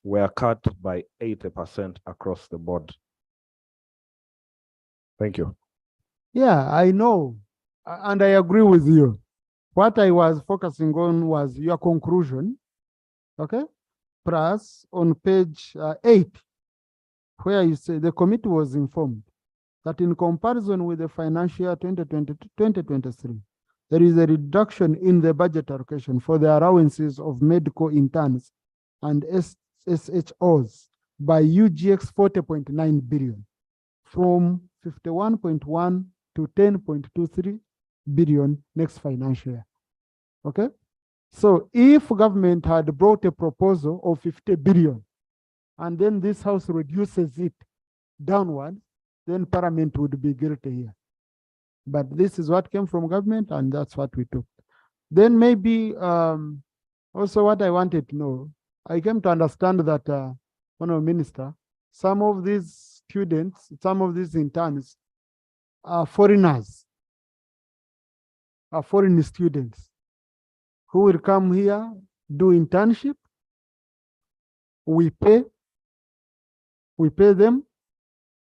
were cut by 80% across the board. Thank you. yeah, I know, and I agree with you. What I was focusing on was your conclusion, okay? Plus, on page 8, where you say the committee was informed that in comparison with the financial year 2022-2023, there is a reduction in the budget allocation for the allowances of medical interns and SHOs by UGX 40.9 billion, from 51.1 to 10.23 billion next financial year. Okay? So if government had brought a proposal of 50 billion, and then this House reduces it downward, then Parliament would be guilty here. But this is what came from government, and that's what we took. Then maybe also what I wanted to know, I came to understand that Honourable Minister, some of these students, some of these interns are foreigners, are foreign students who will come here, do internship. We pay them.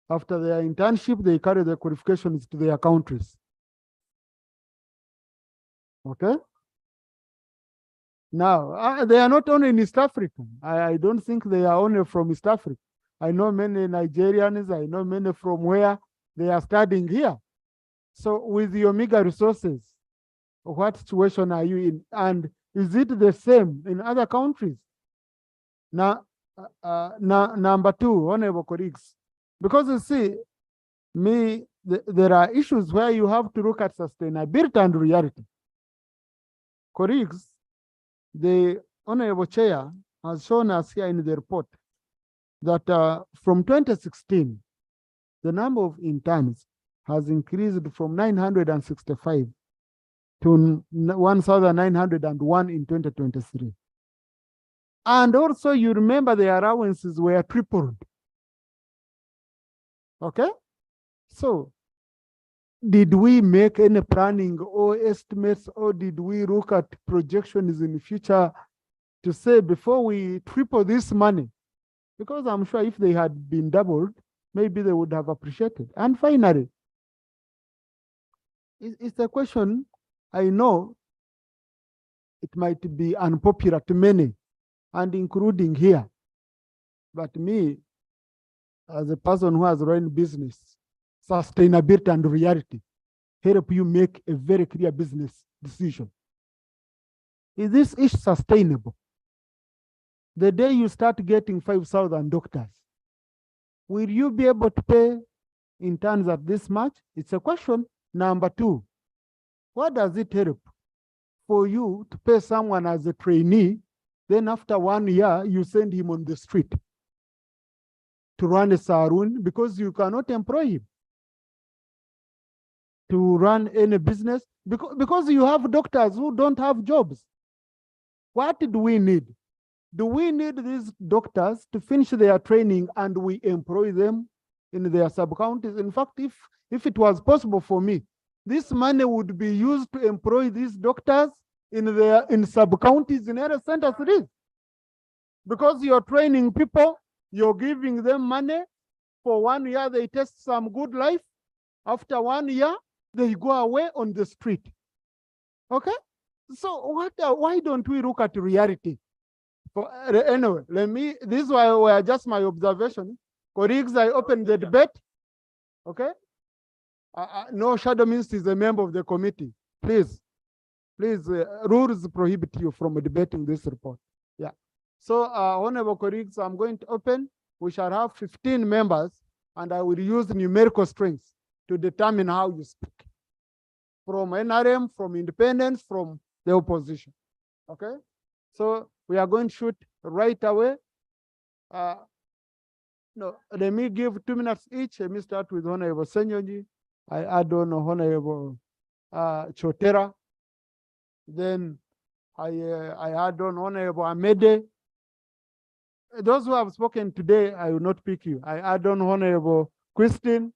After their internship, they carry their qualifications to their countries. Okay? Now, they are not only in East Africa. I don't think they are only from East Africa. I know many Nigerians, I know many from where they are studying here. So with your meager resources, what situation are you in? And is it the same in other countries? Now, number two, honorable colleagues, because you see, there are issues where you have to look at sustainability and reality. Colleagues, the honorable chair has shown us here in the report that from 2016, the number of interns has increased from 965 to 1,901 in 2023. And also you remember the allowances were tripled. Okay? So did we make any planning or estimates, or did we look at projections in the future to say before we triple this money? Because I'm sure if they had been doubled, maybe they would have appreciated. And finally, it's a question I know it might be unpopular to many, and including here. But me, as a person who has run business, sustainability and reality help you make a very clear business decision. Is this sustainable? The day you start getting 5,000 doctors, will you be able to pay interns at this much? It's a question. Number two, what does it help for you to pay someone as a trainee, then after 1 year, you send him on the street to run a saloon because you cannot employ him to run any business because you have doctors who don't have jobs. What do we need? Do we need these doctors to finish their training and we employ them in their sub-counties? In fact, if it was possible for me, this money would be used to employ these doctors in sub-counties in area centers. Because you're training people, you're giving them money. For 1 year, they test some good life. After 1 year, they go away on the street. Okay? So why don't we look at reality? Anyway, this were just my observation. Colleagues, I open the debate. Okay? No shadow minister is a member of the committee. Please, rules prohibit you from debating this report. Yeah. So, honorable colleagues, I'm going to open. We shall have 15 members, and I will use numerical strengths to determine how you speak. From NRM, from independents, from the opposition. Okay? So we are going to shoot right away. No, let me give 2 minutes each. Let me start with Honorable Senyoji. I add on Honorable Chotera. Then I add on Honorable Amede. Those who have spoken today, I will not pick you. I add on Honorable Christine.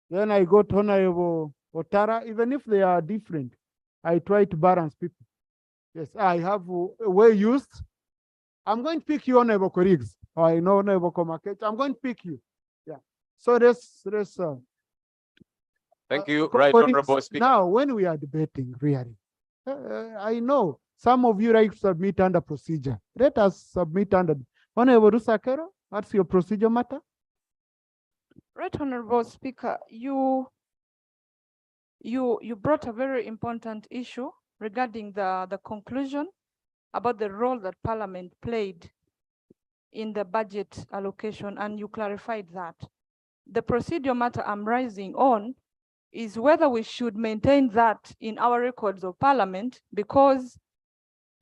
Then I got Honorable Otara. Even if they are different, I try to balance people. Yes, I have well used. I'm going to pick you, Honorable colleagues. I know Honorable Komakech. I'm going to pick you. Yeah. So let's thank you, Right Honorable Speaker. Now, when we are debating, really, I know some of you like to submit under procedure. Let us submit under. Honorable Rusakero, what's your procedure matter? Right Honorable Speaker, you brought a very important issue regarding the conclusion about the role that Parliament played in the budget allocation, and you clarified that. The procedure matter I'm raising on is whether we should maintain that in our records of Parliament, because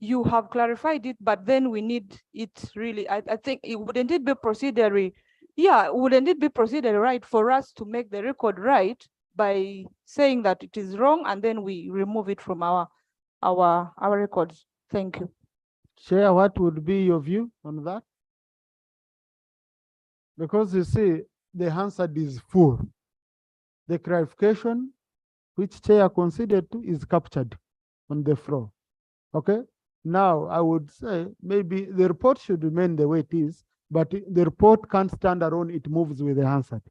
you have clarified it, but then we need it really. I think wouldn't it be procedurally, wouldn't it be procedurally right for us to make the record right by saying that it is wrong and then we remove it from our records? Thank you. Chair, what would be your view on that? Because you see, the Hansard is full. The clarification which chair considered to is captured on the floor. Okay. Now I would say maybe the report should remain the way it is, but the report can't stand alone, it moves with the Hansard.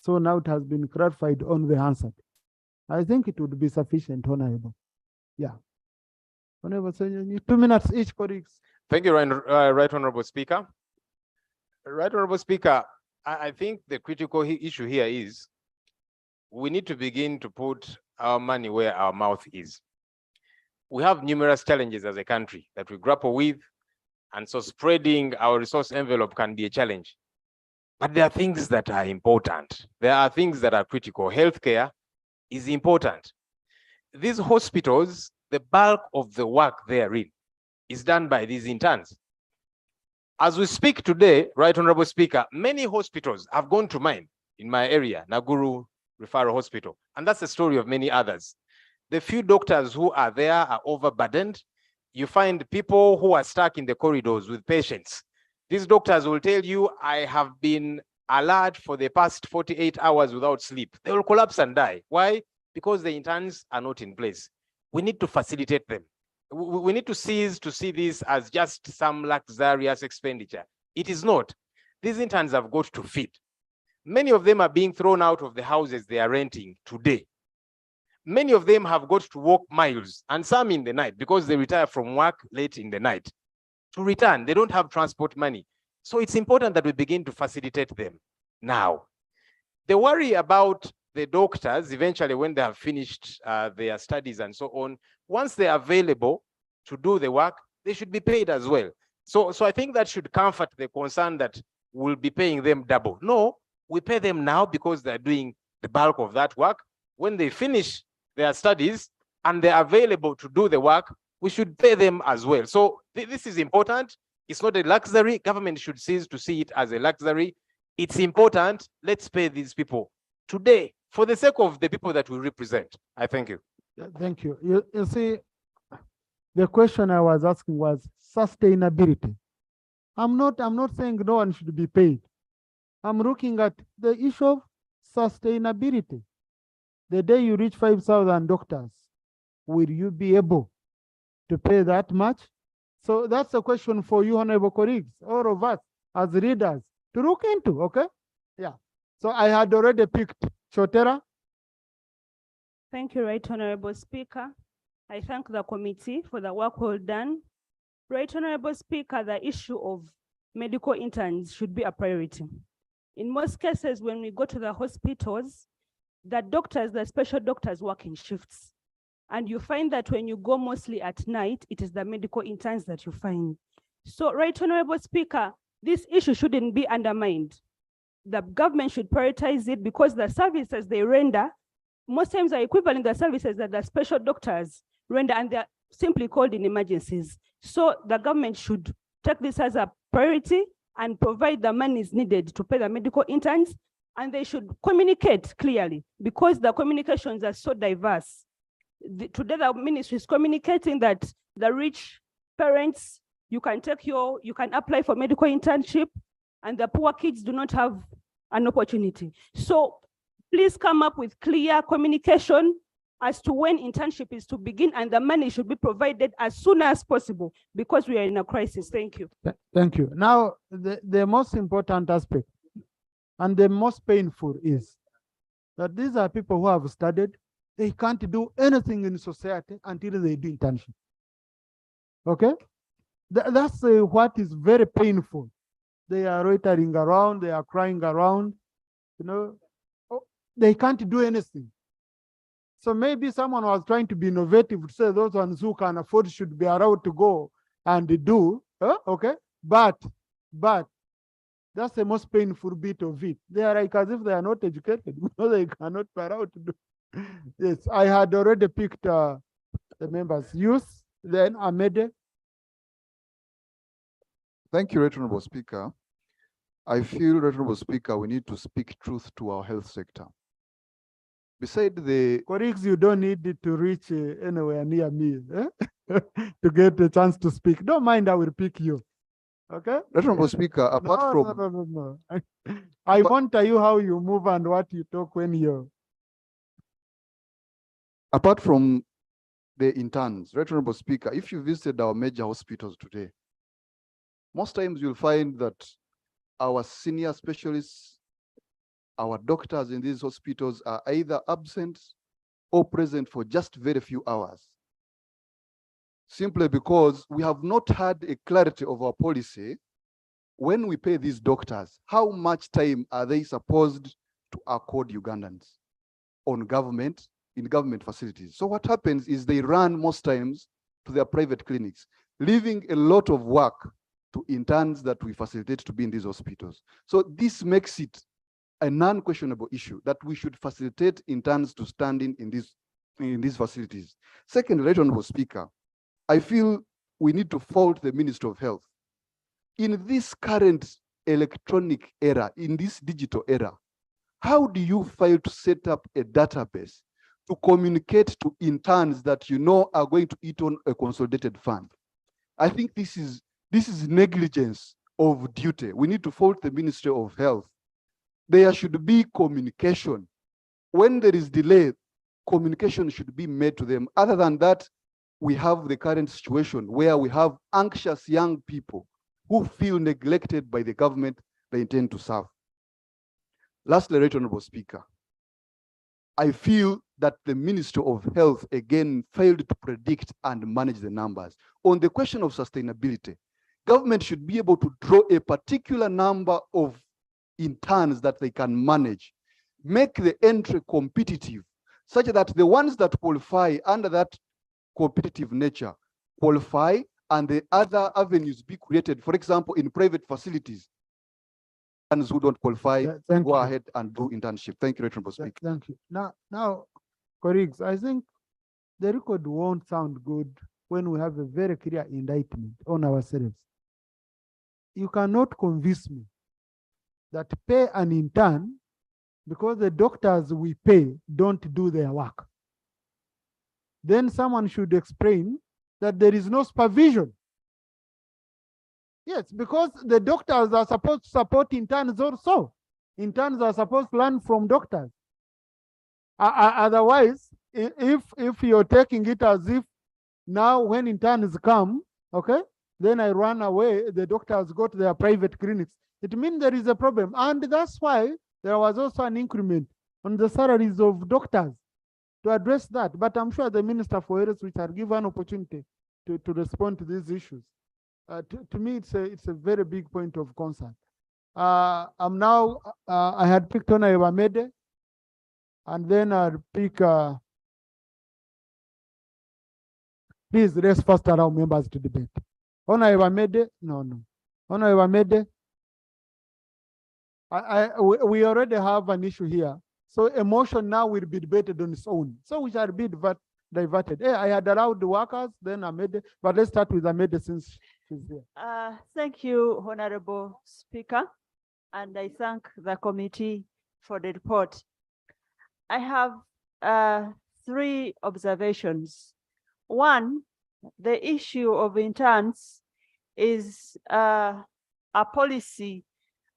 So now it has been clarified on the Hansard. I think it would be sufficient, Honorable. Yeah. Honorable, 2 minutes each, colleagues. Thank you, Right Honorable Speaker. Right Honorable Speaker, I think the critical issue here is we need to begin to put our money where our mouth is. We have numerous challenges as a country that we grapple with, and so spreading our resource envelope can be a challenge. But there are things that are important. There are things that are critical. Healthcare is important. These hospitals, the bulk of the work therein is done by these interns. As we speak today, Right Honorable Speaker, many hospitals have gone to mine in my area, Naguru Referral Hospital, and that's the story of many others. The few doctors who are there are overburdened. You find people who are stuck in the corridors with patients. These doctors will tell you, I have been alert for the past 48 hours without sleep. They will collapse and die. Why? Because the interns are not in place. We need to facilitate them. We need to cease to see this as just some luxurious expenditure. It is not. These interns have got to feed. Many of them are being thrown out of the houses they are renting today. Many of them have got to walk miles, and some in the night, because they retire from work late in the night. To return, they don't have transport money. So it's important that we begin to facilitate them now. The worry about the doctors, eventually when they have finished their studies and so on, once they are available to do the work, they should be paid as well. So I think that should comfort the concern that we'll be paying them double. No, we pay them now because they're doing the bulk of that work. When they finish their studies and they're available to do the work, we should pay them as well. So this is important. It's not a luxury. Government should cease to see it as a luxury. It's important. Let's pay these people today for the sake of the people that we represent. I thank you. Thank you. You see, the question I was asking was sustainability. I'm not saying no one should be paid. I'm looking at the issue of sustainability. The day you reach 5,000 doctors, will you be able to pay that much? So that's a question for you, honorable colleagues, all of us as leaders to look into, okay? Yeah. So I had already picked Chotera. Thank you, Right Honorable Speaker. I thank the committee for the work well done. Right Honorable Speaker, the issue of medical interns should be a priority. In most cases, when we go to the hospitals, the doctors, the special doctors work in shifts. And you find that when you go mostly at night, it is the medical interns that you find. So, Right Honorable Speaker, this issue shouldn't be undermined. The government should prioritize it because the services they render, most times are equivalent to the services that the special doctors render, and they're simply called in emergencies. So the government should take this as a priority and provide the monies needed to pay the medical interns, and they should communicate clearly because the communications are so diverse. Today the ministry is communicating that the rich parents, you can apply for medical internship, and the poor kids do not have an opportunity. So please come up with clear communication as to when internship is to begin, and the money should be provided as soon as possible because we are in a crisis. Thank you. Thank you. Now, the most important aspect and the most painful is that these are people who have studied. They can't do anything in society until they do internship. Okay? That's what is very painful. They are loitering around, they are crying around, you know, they can't do anything. So maybe someone was trying to be innovative to say those ones who can afford should be allowed to go and do, okay? But that's the most painful bit of it. They are like as if they are not educated because they cannot be allowed to do. Yes, I had already picked the members. Youth, then Amede. Thank you, Right Honorable Speaker. I feel, Right Honorable Speaker, we need to speak truth to our health sector. Beside the colleagues, you don't need to reach anywhere near me to get a chance to speak. Don't mind, I will pick you. Okay? Right Honorable Speaker, apart No, from no, no, no, no. I monitor you how you move and what you talk when you're. apart from the interns, Right Honorable Speaker, if you visited our major hospitals today, most times you'll find that our senior specialists, our doctors in these hospitals are either absent or present for just very few hours. Simply because we have not had a clarity of our policy. When we pay these doctors, how much time are they supposed to accord Ugandans on government, in government facilities? So what happens is they run most times to their private clinics, leaving a lot of work to interns that we facilitate to be in these hospitals. So this makes it a non-questionable issue that we should facilitate interns to stand in these facilities. Second, Right Honorable Speaker, I feel we need to fault the Minister of Health. In this current electronic era, in this digital era, how do you fail to set up a database to communicate to interns that you know are going to eat on a consolidated fund? I think this is negligence of duty. We need to fault the Ministry of Health. There should be communication. When there is delay, communication should be made to them. Other than that, we have the current situation where we have anxious young people who feel neglected by the government they intend to serve. Lastly, Right Honorable Speaker, I feel that the Ministry of Health again failed to predict and manage the numbers. On the question of sustainability, government should be able to draw a particular number of interns that they can manage, make the entry competitive, such that the ones that qualify under that competitive nature qualify, and the other avenues be created. For example, in private facilities, and who don't qualify, go ahead and do internship. Thank you, Right Honorable Speaker. Thank you. Now, colleagues, I think the record won't sound good when we have a very clear indictment on ourselves. You cannot convince me that pay an intern because the doctors we pay don't do their work. Then someone should explain that there is no supervision. Yes, because the doctors are supposed to support interns also. Interns are supposed to learn from doctors. Otherwise, if you're taking it as if now when interns come, okay, then I run away, the doctors go to their private clinics. It means there is a problem. And that's why there was also an increment on the salaries of doctors to address that. But I'm sure the Minister for Health will give an opportunity to respond to these issues. To me, it's a very big point of concern. I had picked Honor Ewamede, and then I'll pick, please, let's first allow members to debate. Honor Ewamede, no. Honor Ewamede, we already have an issue here. So a motion now will be debated on its own. So we shall be diverted. I had allowed the workers, then Amede, but let's start with Amede since she's here. Thank you, Honorable Speaker, and I thank the committee for the report. I have 3 observations. One, the issue of interns is a policy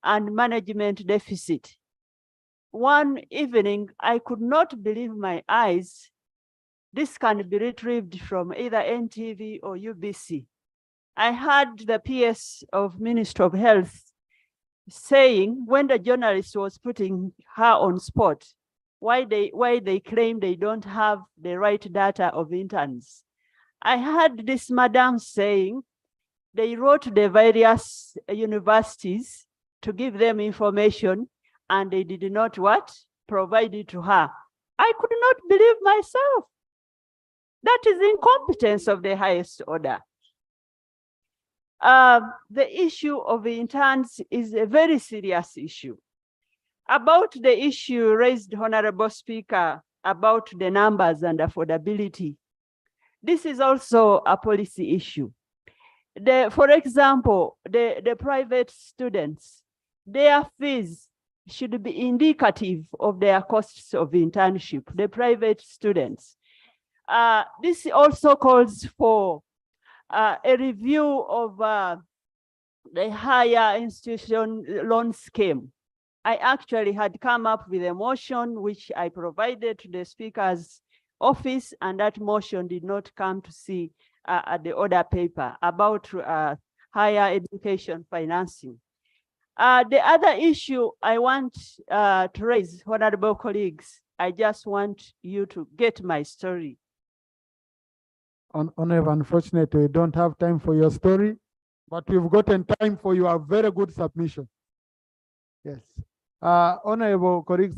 and management deficit. One evening, I could not believe my eyes. This can be retrieved from either NTV or UBC. I heard the PS of Minister of Health saying when the journalist was putting her on spot, why they claim they don't have the right data of interns. I heard this madam saying they wrote the various universities to give them information and they did not provide it to her. I could not believe myself. That is incompetence of the highest order. The issue of interns is a very serious issue. About the issue raised, Honorable Speaker, about the numbers and affordability, this is also a policy issue. For example, the private students, their fees should be indicative of their costs of internship, the private students. This also calls for a review of the higher institution loan scheme. I actually had come up with a motion which I provided to the Speaker's office, and that motion did not come to see the order paper about higher education financing. The other issue I want to raise, honorable colleagues, I just want you to get my story. Honorable, unfortunately, we don't have time for your story, but we've gotten time for your very good submission. Yes. Honorable colleagues,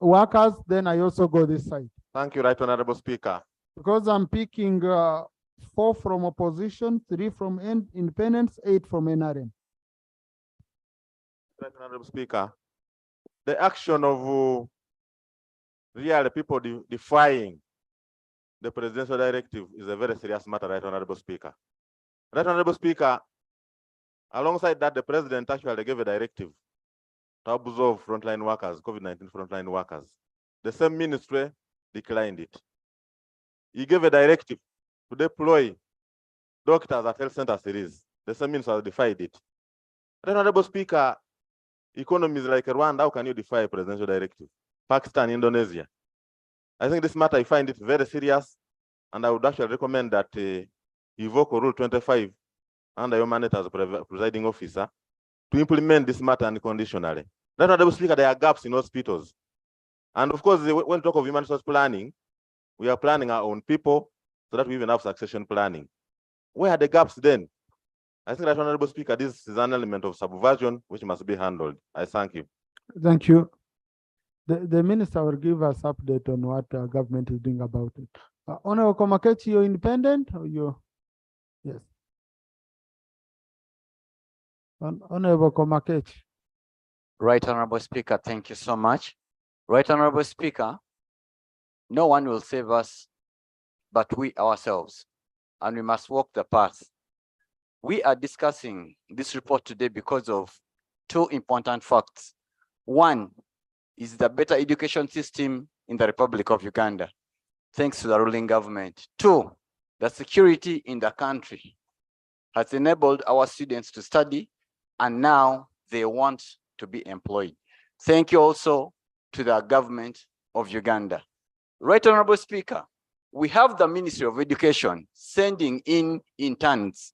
workers, then I also go this side. Thank you, Right Honorable Speaker. Because I'm picking 4 from opposition, 3 from independents, 8 from NRM. Right Honorable Speaker, the action of really people defying the presidential directive is a very serious matter, Right Honorable Speaker. Right Honorable Speaker, alongside that, the president actually gave a directive to observe frontline workers, COVID-19 frontline workers. The same ministry declined it. He gave a directive to deploy doctors at health center series. The same minister defied it. Right Honorable Speaker, economies like Rwanda, how can you defy a presidential directive? Pakistan, Indonesia. I think this matter, I find it very serious, and I would actually recommend that you invoke Rule 25 under your mandate as a presiding officer to implement this matter unconditionally. Right Honorable Speaker, there are gaps in hospitals. And of course, when we talk of human resource planning, we are planning our own people so that we even have succession planning. Where are the gaps then? I think, Right Honorable Speaker, this is an element of subversion which must be handled. I thank you. Thank you. The minister will give us update on what government is doing about it. Honorable Komakechi, you're independent or you? Yes. Honorable Komakechi. Right Honorable Speaker, thank you so much. Right Honorable Speaker, no one will save us but we ourselves, and we must walk the path. We are discussing this report today because of 2 important facts. One is the better education system in the Republic of Uganda, thanks to the ruling government. 2, the security in the country has enabled our students to study, and now they want to be employed. Thank you also to the government of Uganda. Right Honorable Speaker, we have the Ministry of Education sending in interns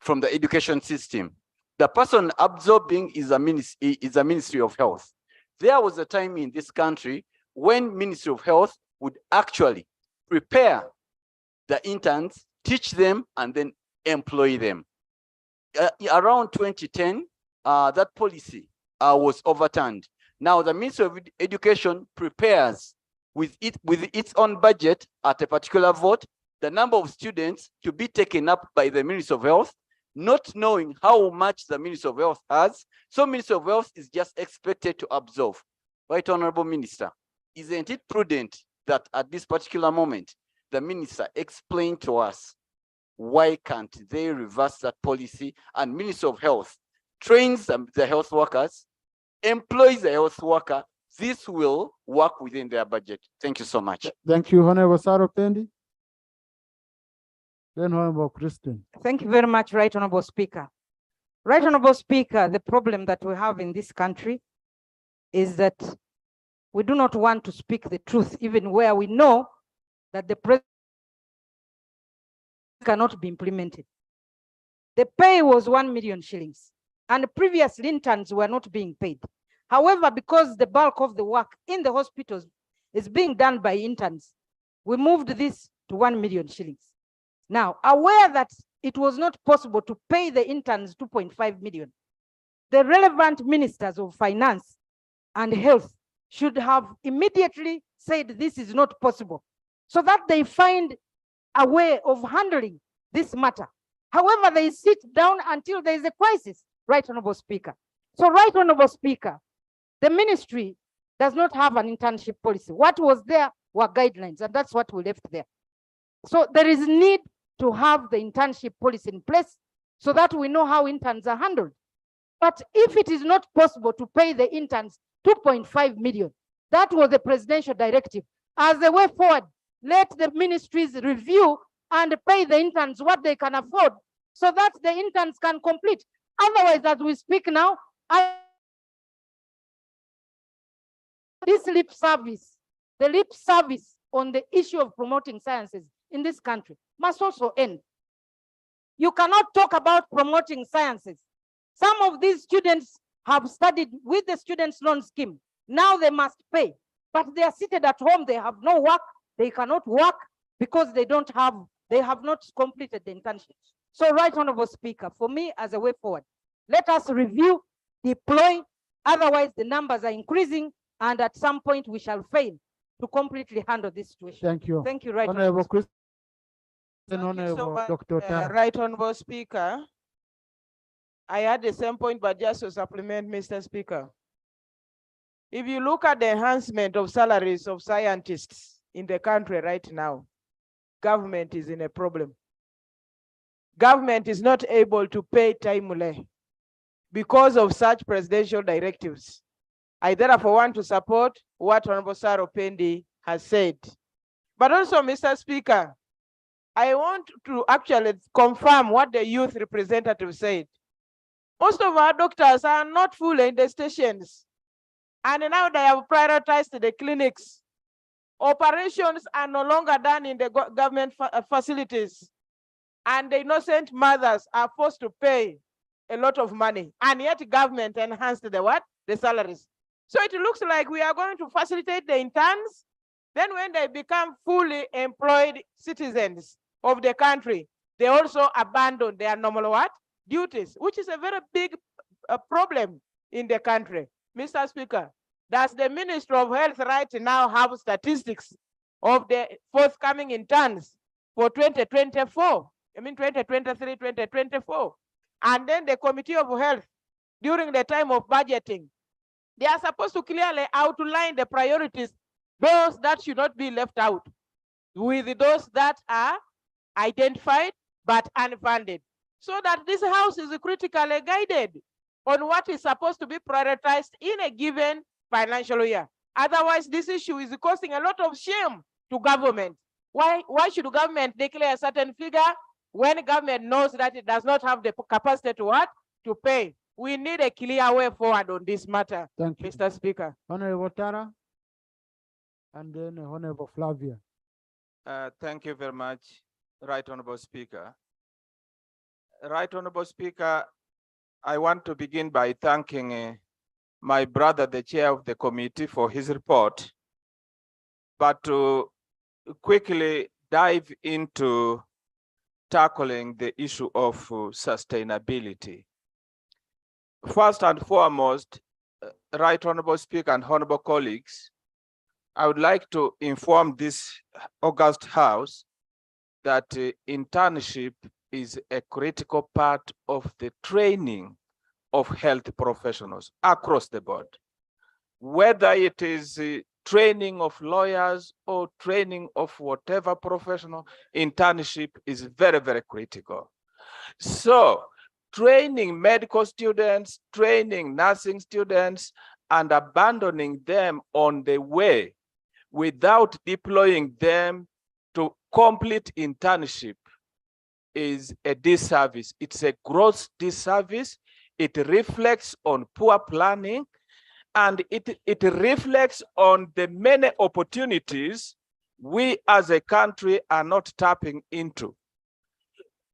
from the education system. The person absorbing is a Ministry of Health. There was a time in this country when Ministry of Health would actually prepare the interns, teach them, and then employ them. Around 2010, that policy was overturned. Now the Ministry of Education prepares with its own budget at a particular vote the number of students to be taken up by the Ministry of Health, not knowing how much the Ministry of Health has. So Ministry of Health is just expected to absorb. Right Honorable Minister, isn't it prudent that at this particular moment, the Minister explain to us why can't they reverse that policy, and Ministry of Health trains the health workers, employs the health worker? This will work within their budget. Thank you so much. Thank you, Honorable Saro Pendi. Then Honorable Christine. Thank you very much, Right Honorable Speaker. Right Honorable Speaker, the problem that we have in this country is that we do not want to speak the truth, even where we know that the president cannot be implemented. The pay was 1 million shillings, and previous interns were not being paid. However, because the bulk of the work in the hospitals is being done by interns, we moved this to 1 million shillings. Now, aware that it was not possible to pay the interns 2.5 million, the relevant ministers of finance and health should have immediately said this is not possible, so that they find a way of handling this matter. However, they sit down until there is a crisis, Right Honorable Speaker. So, Right Honorable Speaker, the ministry does not have an internship policy. What was there were guidelines, and that's what we left there. So there is need to have the internship policy in place so that we know how interns are handled. But if it is not possible to pay the interns 2.5 million, that was the presidential directive. As a way forward, let the ministries review and pay the interns what they can afford so that the interns can complete. Otherwise, as we speak now, this lip service, the lip service on the issue of promoting sciences in this country must also end. You cannot talk about promoting sciences. Some of these students have studied with the students' loan scheme. Now they must pay, but they are seated at home. They have no work. They cannot work because they have not completed the internship. So, Right Honorable Speaker, for me as a way forward, let us review, deploy, otherwise the numbers are increasing and at some point we shall fail to completely handle this situation. Thank you. Thank you, Right Honorable Honorable. Honorable Dr. Tara. Right Honorable Speaker, I had the same point, but just to supplement, Mr. Speaker. If you look at the enhancement of salaries of scientists in the country right now, government is in a problem. Government is not able to pay timely because of such presidential directives. I therefore want to support what Honorable Saro Pendi has said. But also, Mr. Speaker, I want to actually confirm what the youth representative said. Most of our doctors are not full in the stations. And now they have prioritized the clinics. Operations are no longer done in the government facilities. And the innocent mothers are forced to pay a lot of money. And yet government enhanced the what? The salaries. So it looks like we are going to facilitate the interns. Then when they become fully employed citizens of the country, they also abandon their normal what? Duties, which is a very big problem in the country. Mr. Speaker, does the Ministry of Health right now have statistics of the forthcoming interns for 2024? I mean 2023, 2024. And then the Committee of Health, during the time of budgeting, they are supposed to clearly outline the priorities, those that should not be left out, with those that are identified but unfunded, so that this house is critically guided on what is supposed to be prioritized in a given financial year. Otherwise, this issue is causing a lot of shame to government. Why should government declare a certain figure when government knows that it does not have the capacity to what? To pay. We need a clear way forward on this matter, Thank you. Mr. Speaker. Honorable Tara, and then Honorable Flavia. Thank you very much, Right Honorable Speaker. Right Honorable Speaker, I want to begin by thanking my brother, the chair of the committee, for his report, but to quickly dive into tackling the issue of sustainability. First and foremost, Right Honorable Speaker and honorable colleagues, I would like to inform this august House that internship is a critical part of the training of health professionals across the board. Whether it is training of lawyers or training of whatever professional, internship is very, very critical. So training medical students, training nursing students, and abandoning them on the way without deploying them to complete internship is a disservice. It's a gross disservice. It reflects on poor planning, and it reflects on the many opportunities we as a country are not tapping into.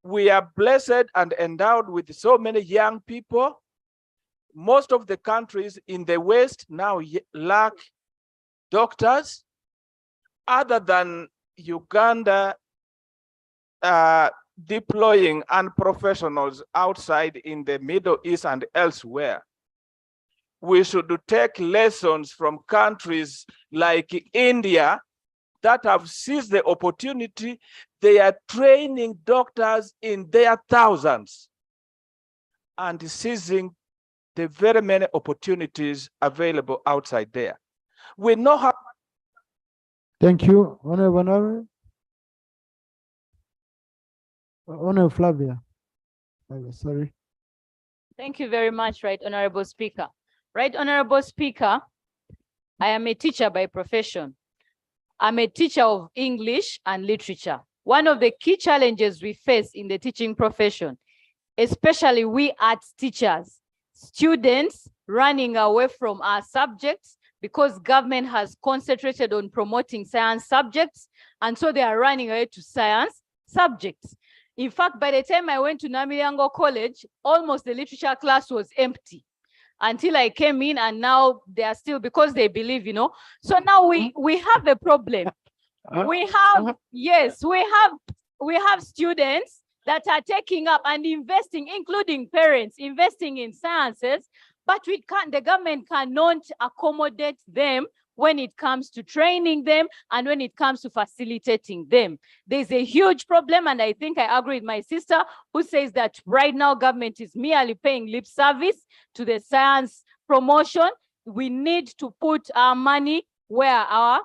We are blessed and endowed with so many young people. Most of the countries in the West now lack doctors, other than Uganda deploying unprofessionals outside in the Middle East and elsewhere. We should take lessons from countries like India that have seized the opportunity. They are training doctors in their thousands and seizing the very many opportunities available outside there. We know how. Thank you, Honorable Flavia. Sorry. Thank you very much, Right Honorable Speaker. Right Honorable Speaker, I am a teacher by profession. I'm a teacher of English and literature. One of the key challenges we face in the teaching profession especially we arts teachers, students running away from our subjects because government has concentrated on promoting science subjects, and so they are running away to science subjects. In fact, by the time I went to Namirango College, almost the literature class was empty until I came in, and now they are still, because they believe, So now we have a problem. We have, yes, we have students that are taking up and investing, including parents, investing in sciences, but the government cannot accommodate them when it comes to training them and when it comes to facilitating them. There's a huge problem, and I think I agree with my sister who says that right now government is merely paying lip service to the science promotion. We need to put our money where our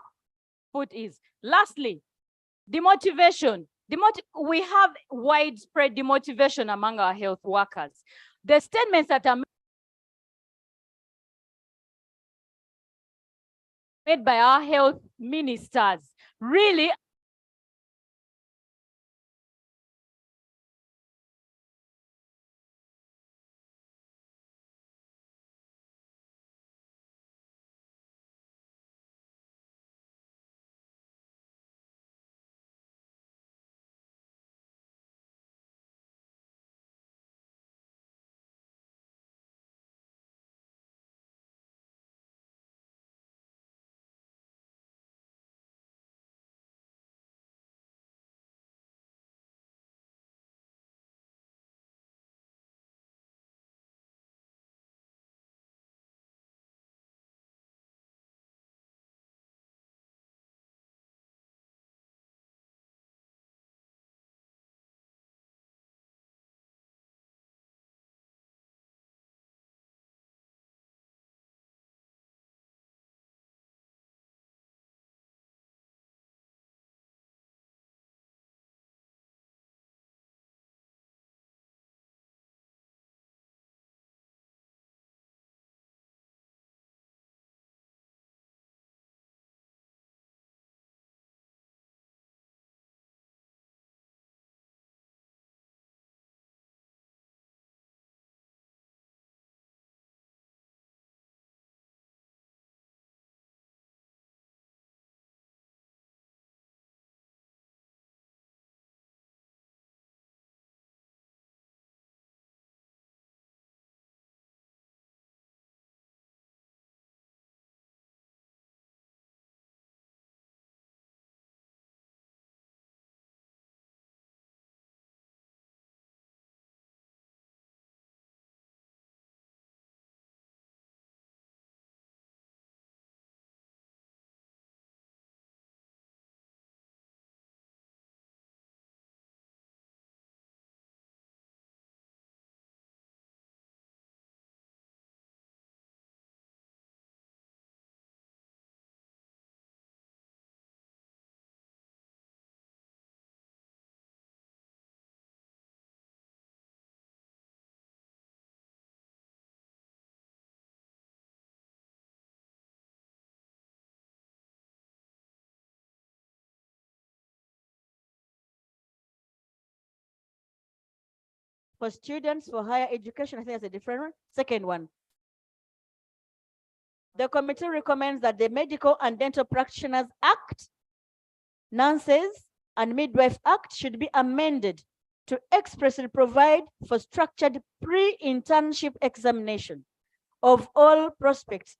foot is. Lastly, demotivation. We have widespread demotivation among our health workers. The statements that are made by our health ministers really for students for higher education, I think that's a different one. Second one. The committee recommends that the Medical and Dental Practitioners Act, Nurses and Midwife Act should be amended to expressly provide for structured pre-internship examination of all prospects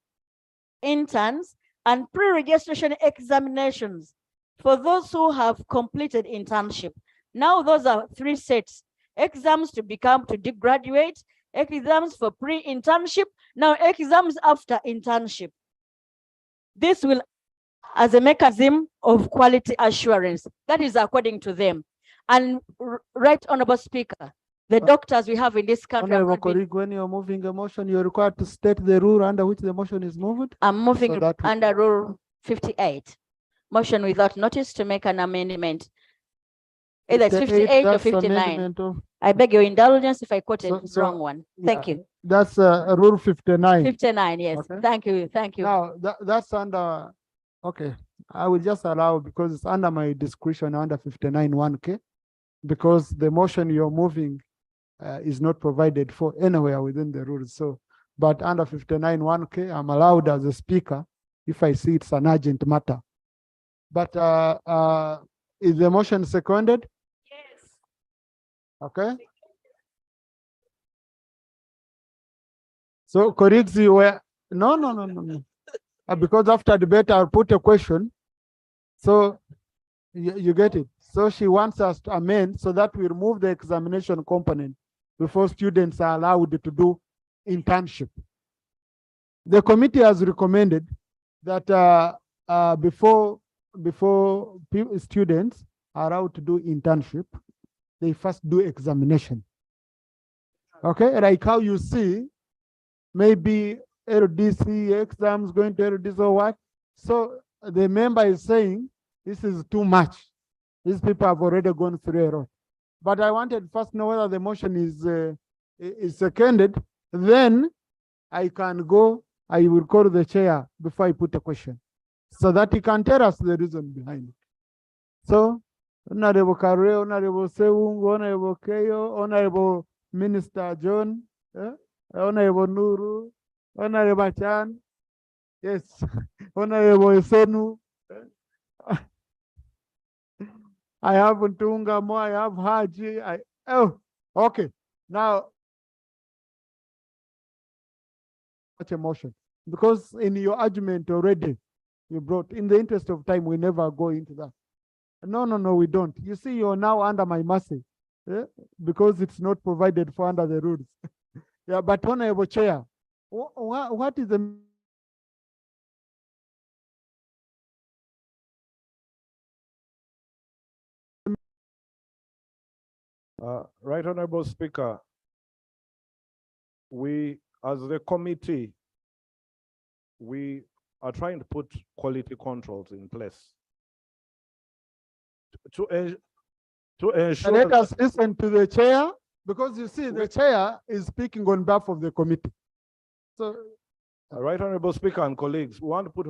interns and pre-registration examinations for those who have completed internship. Now those are 3 sets: exams to graduate, exams for pre-internship, now exams after internship. This will as a mechanism of quality assurance. That is according to them. And Right Honorable Speaker, the doctors we have in this country. Honorable colleague, when you're moving a motion, you're required to state the rule under which the motion is moved. I'm moving under Rule 58. Motion without notice to make an amendment. Either it's 58 or 59. I beg your indulgence if I quoted the wrong one. Thank you. That's Rule 59. 59, yes. Okay. Thank you. Thank you. Now, that's under, okay. I will just allow, because it's under my discretion, under 59 1K, because the motion you're moving is not provided for anywhere within the rules. So, but under 59 1K, I'm allowed as a speaker if I see it's an urgent matter. But is the motion seconded? Yes. Okay. So colleagues, you were no. Because after debate, I'll put a question. So you get it. So she wants us to amend so that we remove the examination component before students are allowed to do internship. The committee has recommended that before students are allowed to do internship, they first do examination. Okay, like how you see, maybe LDC exams going to LDC or what. So the member is saying this is too much. These people have already gone through a lot. But I wanted first know whether the motion is seconded. Then I can go. I will call the chair before I put a question, so that he can tell us the reason behind it. So, Honorable Kare, Honorable Sewung, Honorable Keyo, Honorable Minister John, Honorable Nuru, Honorable Chan, yes, Honorable Sonu. I have Ntunga Mo, I have Haji. Okay. Now, such a motion, because in your argument already you brought, in the interest of time, we never go into that. No, we don't. You see, you're now under my mercy, because it's not provided for under the rules. Yeah, but Honorable Chair, what is the Right Honorable Speaker, we, as the committee, we are trying to put quality controls in place to ensure. Let us listen to the chair, because you see, the chair is speaking on behalf of the committee. So, Right Honorable Speaker and colleagues, we want to put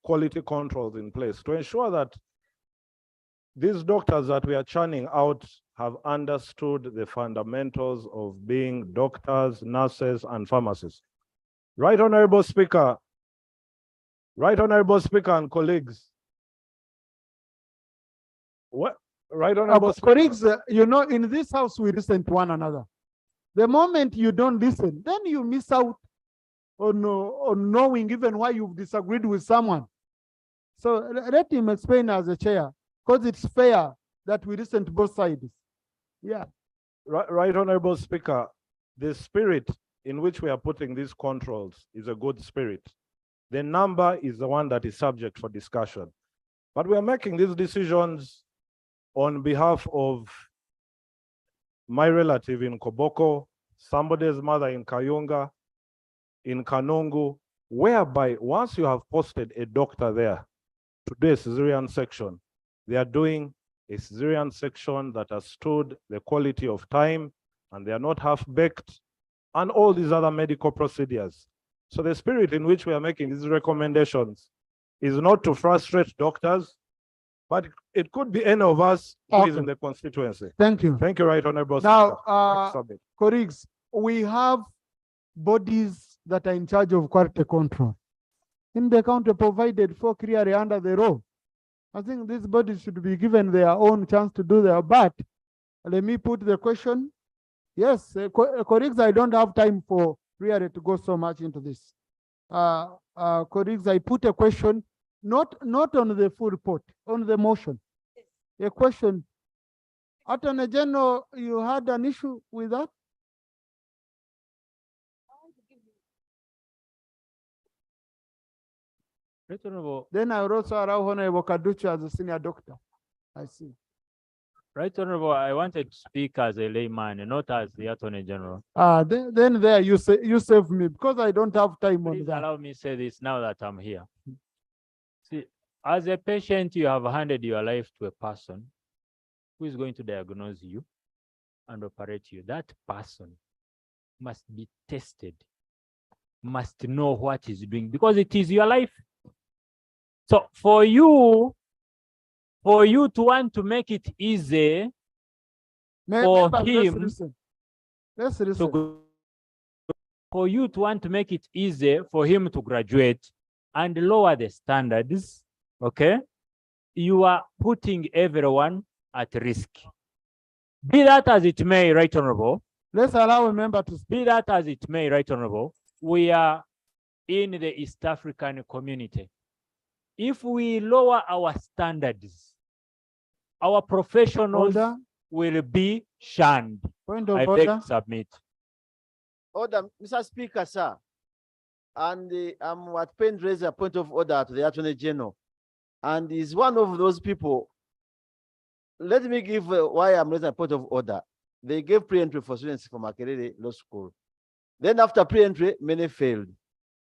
quality controls in place to ensure that these doctors that we are churning out have understood the fundamentals of being doctors, nurses, and pharmacists. Right Honorable Speaker and colleagues. What? Right Honorable colleagues, you know, in this house, we listen to one another. The moment you don't listen, then you miss out on knowing even why you've disagreed with someone. So let him explain as a chair, because it's fair that we listen to both sides. Yeah. Right Honorable Speaker, the spirit in which we are putting these controls is a good spirit. The number is the one that is subject for discussion. But we are making these decisions on behalf of my relative in Koboko, somebody's mother in Kayunga, in Kanungu, whereby once you have posted a doctor there to do a cesarean section, they are doing a cesarean section that has stood the quality of time, and they are not half-baked, and all these other medical procedures. So the spirit in which we are making these recommendations is not to frustrate doctors, but it could be any of us who is in the constituency. Thank you. Thank you, Right Honorable Now, Speaker. colleagues, we have bodies that are in charge of quality control in the country provided for clearly under the law. I think these bodies should be given their own chance to do their, but let me put the question. Yes, colleagues, I don't have time for really to go so much into this. Colleagues, I put a question, not on the full report, on the motion. A question. Attorney General, you had an issue with that? Then I will also allow Honorable Kaduchi as a senior doctor. I see. Right Honorable, I wanted to speak as a layman, not as the Attorney General. Then there you save me, because I don't have time. Please on that. allow me to say this now that I'm here. See, as a patient, you have handed your life to a person who is going to diagnose you and operate you. That person must be tested, must know what he's doing, because it is your life. So for you to want to make it easy for him, Let's listen. For you to want to make it easy for him to graduate and lower the standards, okay, you are putting everyone at risk. Be that as it may, Right Honorable. Let's allow a member to speak. Be that as it may, Right Honorable, we are in the East African community. If we lower our standards, our professionals will be shunned. Point of I order. beg to submit. Order, Mr. Speaker, sir. And I'm at pain to raise a point of order to the Attorney General. And he's one of those people. Let me give why I'm raising a point of order. They gave pre-entry for students from Makerere Law School. Then after pre-entry, many failed.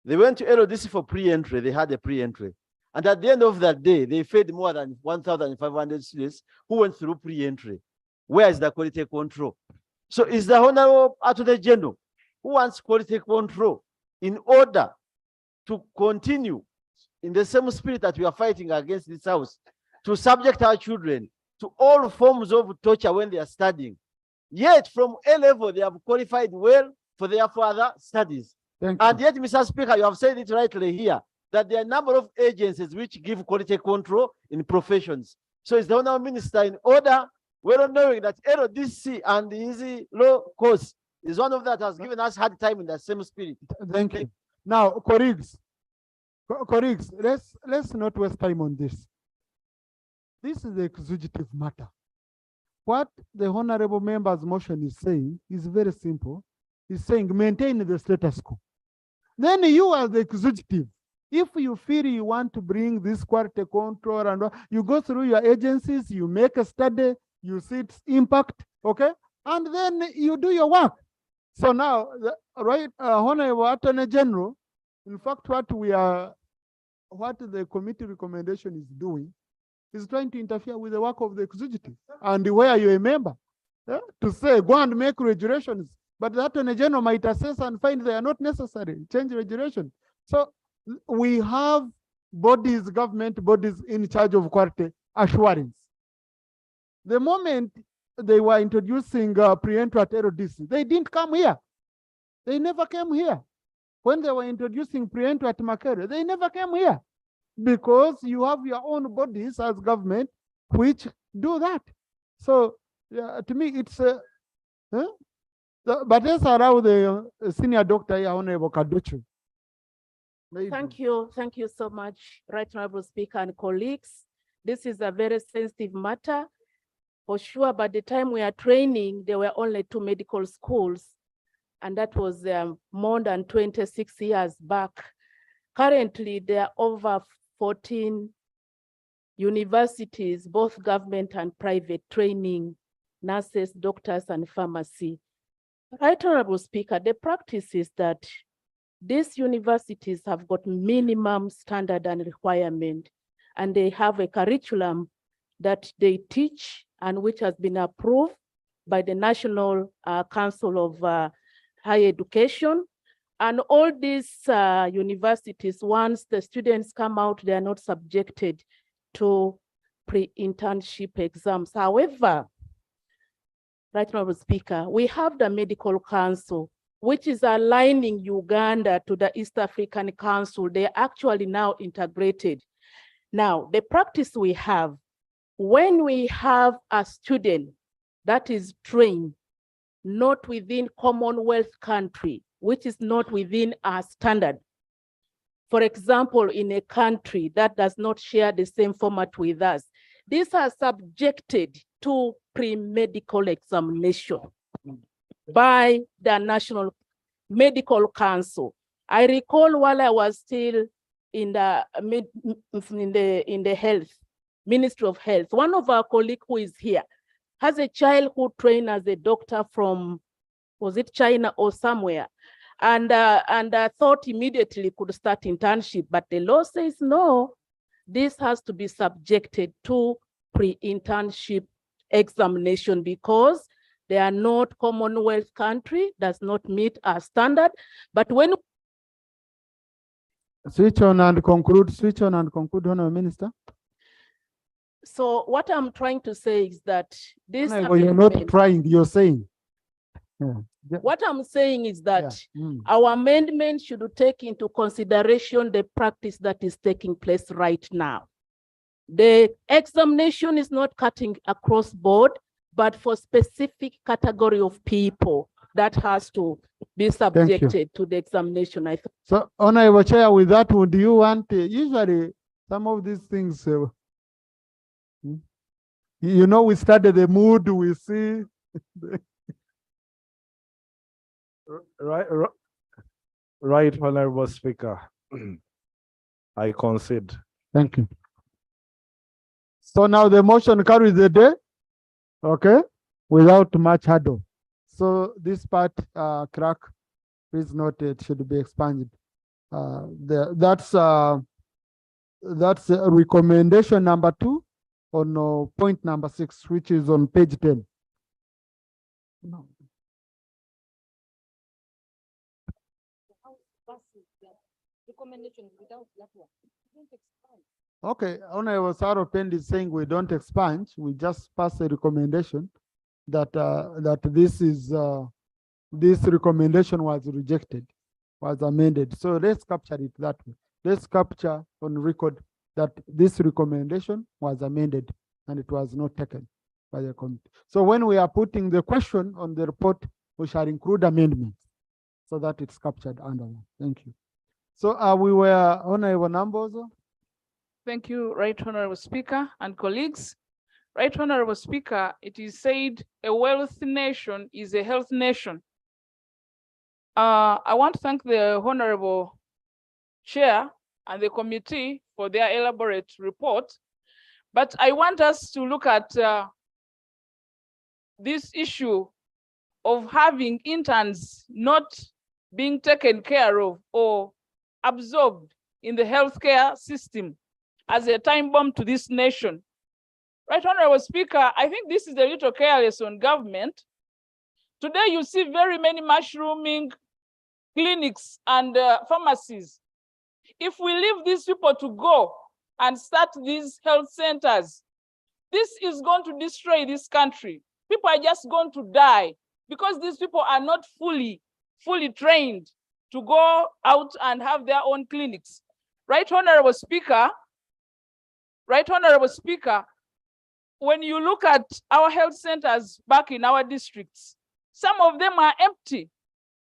They went to LODC for pre-entry. They had a pre-entry. And at the end of that day, they failed more than 1,500 students who went through pre-entry. Where is the quality control? So is the Honorable Attorney General who wants quality control in order to continue in the same spirit that we are fighting against this house, to subject our children to all forms of torture when they are studying. Yet from A level, they have qualified well for their further studies. And yet, Mr. Speaker, you have said it rightly here, that there are a number of agencies which give quality control in professions. So is the Honorable Minister in order, well knowing that LODC and the easy law course is one of that has given us hard time in the same spirit. Thank you. Now, colleagues, let's not waste time on this. This is the executive matter. What the honorable member's motion is saying is very simple. It's saying maintain the status quo. Then you as the executive, if you feel you want to bring this quality control and you go through your agencies, you make a study, you see its impact, okay? And then you do your work. So now, Honorable Attorney General, in fact, what the committee recommendation is doing is trying to interfere with the work of the executive. And where you're a member, to say, go and make regulations, but the Attorney General might assess and find they are not necessary, change regulation. So we have bodies, government bodies in charge of quality assurance. The moment they were introducing pre-entry at LODC, they didn't come here. They never came here. When they were introducing pre-entry at Makerere, they never came here because you have your own bodies as government which do that. So to me, it's but let's allow the senior doctor here, Honorable Kaduchu. Thank you so much, Right Honorable Speaker and colleagues. This is a very sensitive matter. For sure, by the time we are training, there were only 2 medical schools, and that was more than 26 years back. Currently, there are over 14 universities, both government and private, training nurses, doctors, and pharmacy. Right Honorable Speaker, the practice is that these universities have got minimum standard and requirement, and they have a curriculum that they teach and which has been approved by the National Council of Higher Education. And all these universities, once the students come out, they are not subjected to pre-internship exams. However, Right Honorable Speaker, we have the Medical Council, which is aligning Uganda to the East African Council. They are actually now integrated. Now, the practice we have, when we have a student that is trained not within Commonwealth country, which is not within our standard, for example, in a country that does not share the same format with us, these are subjected to pre-medical examination by the National Medical Council. I recall while I was still in the health, Ministry of Health, one of our colleagues who is here has a child who trained as a doctor from, was it China or somewhere? And I thought immediately could start internship, but the law says no, this has to be subjected to pre-internship examination because they are not Commonwealth country, does not meet our standard. But when switch on and conclude, Honorable Minister. So what I'm trying to say is that this You're not trying, you're saying. Yeah. What I'm saying is that Mm. our amendment should take into consideration the practice that is taking place right now. The examination is not cutting across board, but for specific category of people that has to be subjected to the examination. I think. So, Honorable Chair, with that, would you want, usually some of these things, you know, we study the mood, we see. Right, Honorable Speaker. I concede. Thank you. So now the motion carries the day, okay, without much hurdle. So this part, clerk, please note it should be expanded. That's recommendation number 2 on point number 6, which is on page 10. No. Okay, Honorable Saro Pend is saying we don't expunge, we just pass a recommendation that this recommendation was rejected, was amended. So let's capture it that way. Let's capture on record that this recommendation was amended and it was not taken by the committee. So when we are putting the question on the report, we shall include amendments so that it's captured under one. Thank you. So we were Honorable Nambozo. Thank you, Right Honorable Speaker and colleagues. Right Honorable Speaker, it is said a wealthy nation is a healthy nation. I want to thank the Honorable Chair and the committee for their elaborate report, but I want us to look at this issue of having interns not being taken care of or absorbed in the healthcare system as a time bomb to this nation. Right Honorable Speaker, I think this is a little careless on government. Today you see very many mushrooming clinics and pharmacies. If we leave these people to go and start these health centers, this is going to destroy this country. People are just going to die because these people are not fully trained to go out and have their own clinics. Right Honorable Speaker, when you look at our health centers back in our districts, some of them are empty.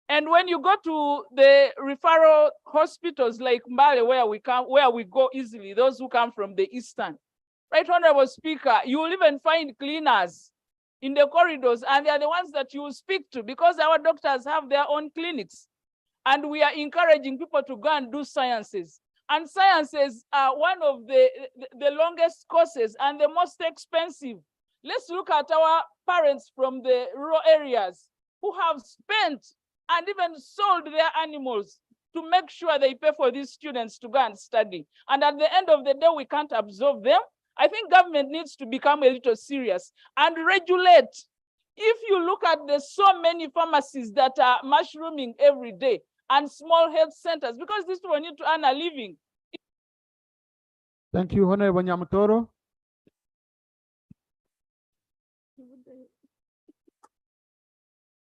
And when you go to the referral hospitals like Mbale, where we go easily, those who come from the eastern, Right Honorable Speaker, you will even find cleaners in the corridors, and they are the ones that you will speak to because our doctors have their own clinics. And we are encouraging people to go and do sciences. And sciences are one of the longest courses and the most expensive. Let's look at our parents from the rural areas who have spent and even sold their animals to make sure they pay for these students to go and study. And at the end of the day, we can't absorb them. I think government needs to become a little serious and regulate. If you look at the so many pharmacies that are mushrooming every day and small health centers, because these people need to earn a living. Thank you, Honorable Nyamutoro.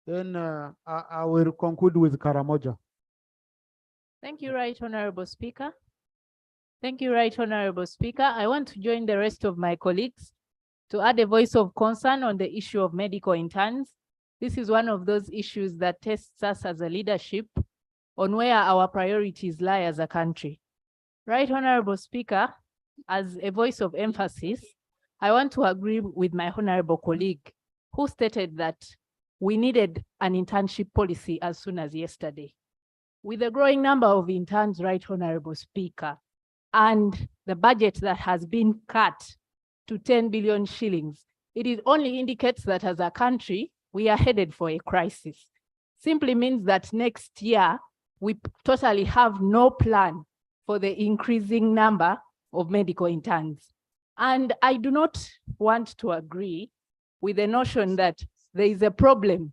Then I will conclude with Karamoja. Thank you, Right Honorable Speaker. Thank you, Right Honorable Speaker. I want to join the rest of my colleagues to add a voice of concern on the issue of medical interns. This is one of those issues that tests us as a leadership on where our priorities lie as a country. Right Honorable Speaker, as a voice of emphasis, I want to agree with my honorable colleague who stated that we needed an internship policy as soon as yesterday. With the growing number of interns, Right Honorable Speaker, and the budget that has been cut to 10 billion shillings, it only indicates that as a country, we are headed for a crisis. Simply means that next year, we totally have no plan for the increasing number of medical interns. And I do not want to agree with the notion that there is a problem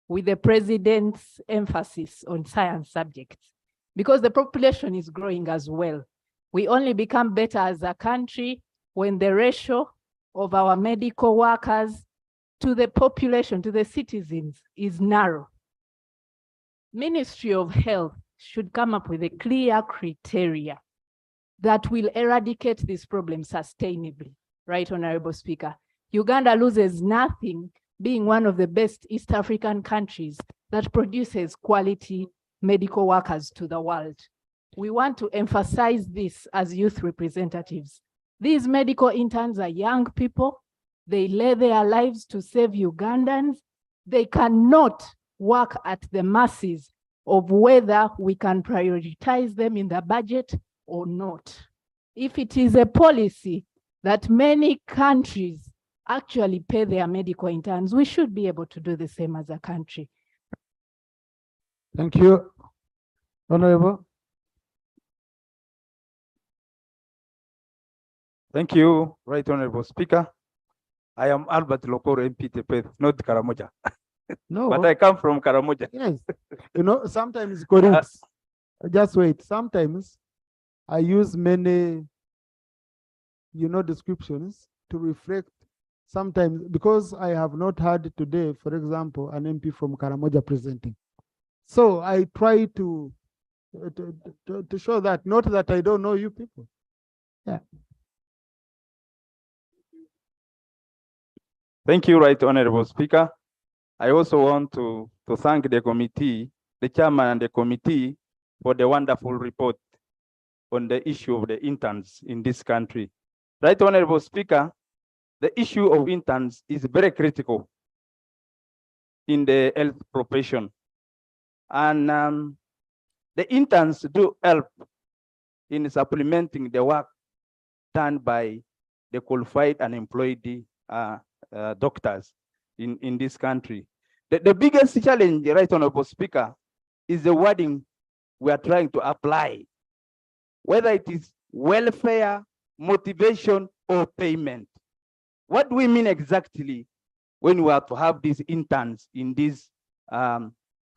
with the president's emphasis on science subjects, because the population is growing as well. We only become better as a country when the ratio of our medical workers to the population, to the citizens, is narrow. Ministry of Health should come up with a clear criteria that will eradicate this problem sustainably. Right, Honorable Speaker? Uganda loses nothing being one of the best East African countries that produces quality medical workers to the world. We want to emphasize this as youth representatives. These medical interns are young people. They lay their lives to save Ugandans. They cannot work at the mercies of whether we can prioritize them in the budget or not. If it is a policy that many countries actually pay their medical interns, we should be able to do the same as a country. Thank you. Honorable. Thank you, Right Honorable Speaker. I am Albert Lokoro MP Tepeth, not Karamoja. No. But I come from Karamoja. Yes. You know, sometimes colleagues, just wait. Sometimes I use many, descriptions to reflect sometimes, because I have not heard today, for example, an MP from Karamoja presenting. So I try to show that, not that I don't know you people. Yeah. Thank you, Right Honorable Speaker. I also want to thank the committee, the chairman and the committee for the wonderful report on the issue of the interns in this country. Right Honorable Speaker, the issue of interns is very critical in the health profession. And the interns do help in supplementing the work done by the qualified and employed doctors in this country. The biggest challenge, Right Honorable Speaker, is the wording we are trying to apply, whether it is welfare, motivation, or payment. What do we mean exactly when we are to have these interns in these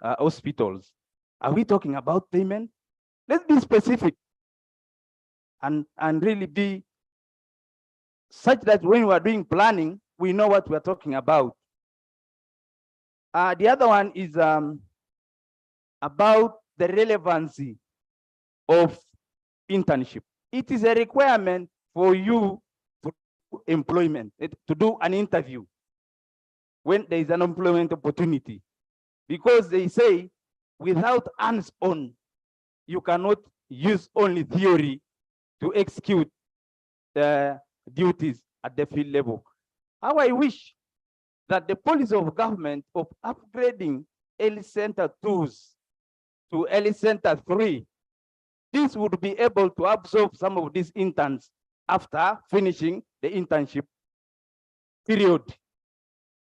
hospitals? Are we talking about payment? Let's be specific and really be such that when we are doing planning, we know what we are talking about. The other one is about the relevancy of internship. It is a requirement for you to do employment, to do an interview when there is an employment opportunity, because they say without hands-on, you cannot use only theory to execute the duties at the field level. How I wish that the policy of government of upgrading early center 2s to early center 3, this would be able to absorb some of these interns after finishing the internship period.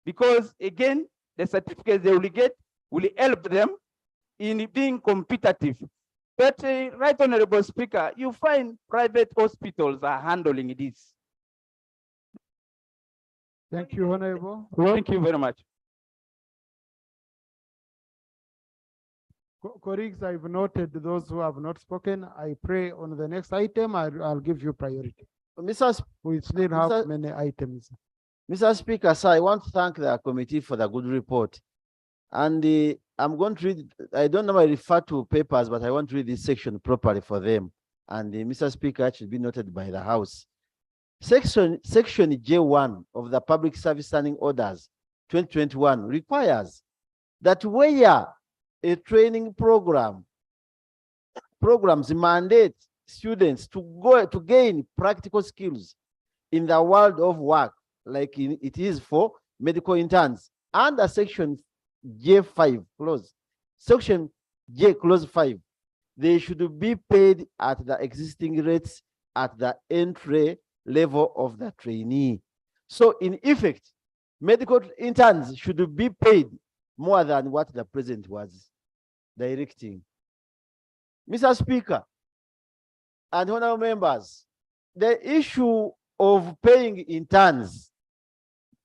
Because again, the certificates they will get will help them in being competitive. But Right Honorable Speaker, you find private hospitals are handling this. Thank you, Honorable. Thank you very much. Colleagues, I've noted those who have not spoken. I pray on the next item, I'll give you priority. We still have many items. Mr. Speaker, sir, I want to thank the committee for the good report. And I'm going to read, I don't normally refer to papers, but I want to read this section properly for them. And Mr. Speaker, it should be noted by the House. Section J1 of the Public Service Standing Orders 2021 requires that where a training programs mandate students to gain practical skills in the world of work, like it is for medical interns, under Section J5 clause, Section J clause 5, they should be paid at the existing rates at the entry level of the trainee. So in effect, medical interns should be paid more than what the president was directing. Mr. Speaker and honorable members, the issue of paying interns,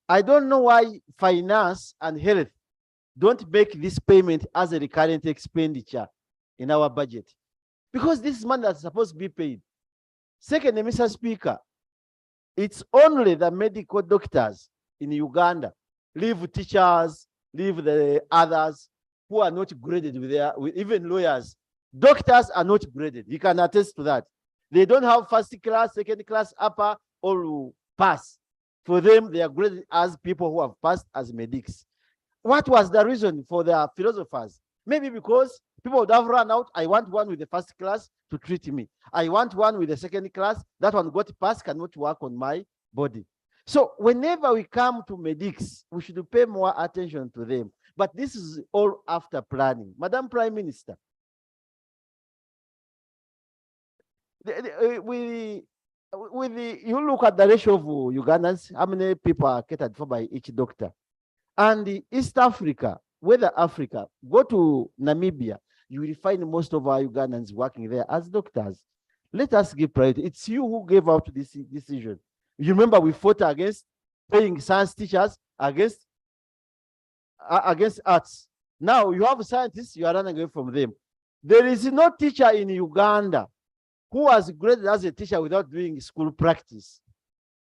I don't know why finance and health don't make this payment as a recurrent expenditure in our budget, because this is money that's supposed to be paid. Secondly, Mr. Speaker, it's only the medical doctors in Uganda, leave teachers, leave the others. who are not graded with even lawyers. Doctors are not graded. You can attest to that. They don't have first class, second class, upper, or pass. For them, they are graded as people who have passed as medics. What was the reason for their philosophers? Maybe because people would have run out. I want one with the first class to treat me. I want one with the second class. That one got passed, cannot work on my body. So whenever we come to medics, we should pay more attention to them. But this is all after planning. Madam Prime Minister, you look at the ratio of Ugandans, how many people are catered for by each doctor. And the East Africa, whether Africa, go to Namibia, you will find most of our Ugandans working there as doctors. Let us give priority. It's you who gave out this decision. You remember we fought against paying science teachers against arts. Now you have scientists, you are running away from them. There is no teacher in Uganda who was graded as a teacher without doing school practice.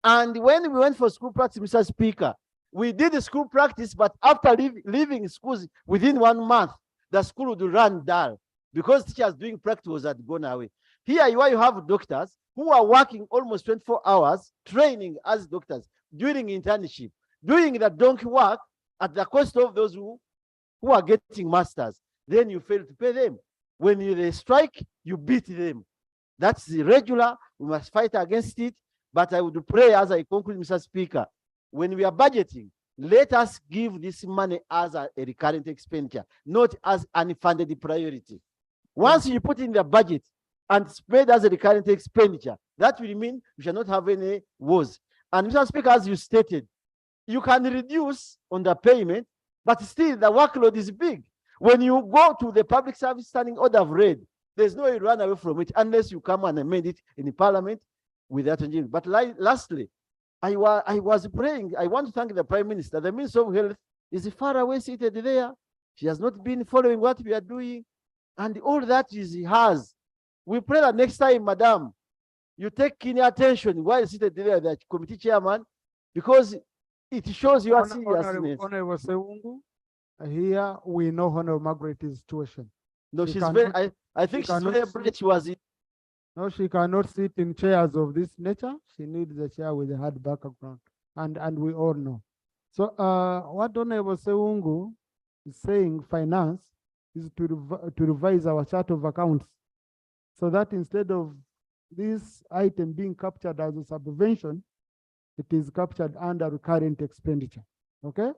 And when we went for school practice, Mr. Speaker, we did the school practice, but after leaving schools within 1 month, the school would run dull because teachers doing practice had gone away. Here you have doctors who are working almost 24 hours, training as doctors, during internship, doing the donkey work at the cost of those who are getting masters. Then you fail to pay them. When they strike, you beat them. That's irregular. We must fight against it. But I would pray as I conclude, Mr. Speaker, when we are budgeting, let us give this money as a recurrent expenditure, not as unfunded priority. Once you put in the budget and spread as a recurrent expenditure, that will mean we shall not have any wars. And Mr. Speaker, as you stated, you can reduce on the payment, but still the workload is big. When you go to the Public Service Standing Order of Red, there's no way you run away from it unless you come and amend it in the Parliament with that. But lastly, I was praying. I want to thank the Prime Minister. The Minister of Health is far away seated there. She has not been following what we are doing. And all that is hers. We pray that next time, Madam, you take keen attention while seated there, the committee chairman, because it shows your seriousness. Honorable Sewungu, here we know Honorable Margaret's situation. No, she's very, I think she's very bright. She was. No, she cannot sit in chairs of this nature. She needs a chair with a hard background, and we all know. So what Honorable Sewungu is saying, finance, is to revise our chart of accounts, so that instead of this item being captured as a subvention, it is captured under recurrent expenditure. Okay,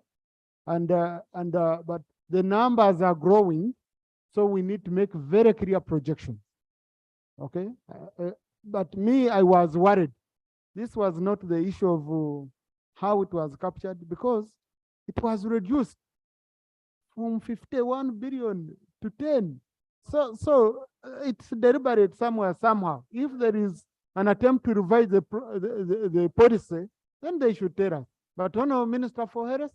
but the numbers are growing, so we need to make very clear projections. Okay, but me, I was worried. This was not the issue of how it was captured, because it was reduced from 51 billion to 10. So it's deliberate somewhere, somehow. If there is an attempt to revise the policy, then they should tell us. But Honorable Minister for Health,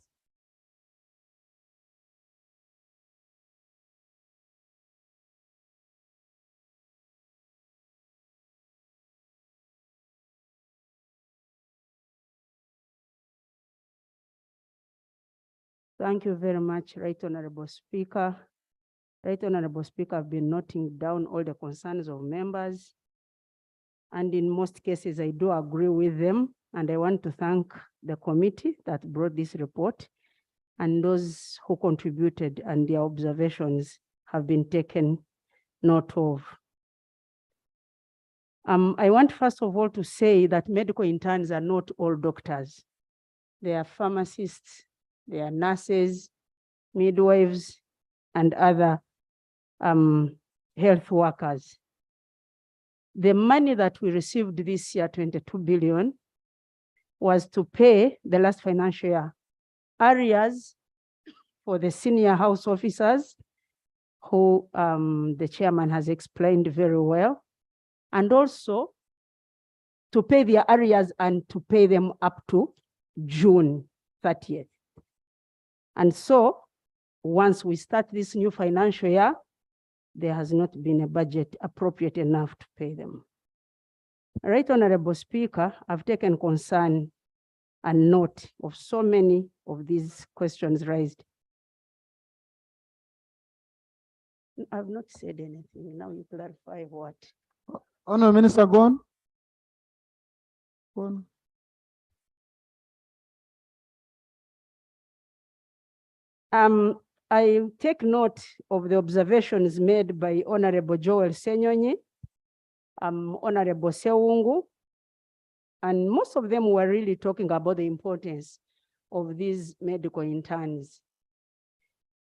Thank you very much, Right Honorable Speaker. Right Honorable Speaker, I've been noting down all the concerns of members. And in most cases, I do agree with them. And I want to thank the committee that brought this report and those who contributed, and their observations have been taken note of. I want first of all to say that medical interns are not all doctors. They are pharmacists, they are nurses, midwives, and other health workers. The money that we received this year, 22 billion, was to pay the last financial year arrears for the senior house officers, who the chairman has explained very well, and also to pay their arrears and to pay them up to June 30th. And so once we start this new financial year, there has not been a budget appropriate enough to pay them. Right Honorable Speaker, I've taken concern and note of so many of these questions raised. I've not said anything. Now you clarify what. Honorable Minister, go on. Go on. I take note of the observations made by Honorable Joel Senyonyi, Honorable Sewungu, and most of them were really talking about the importance of these medical interns.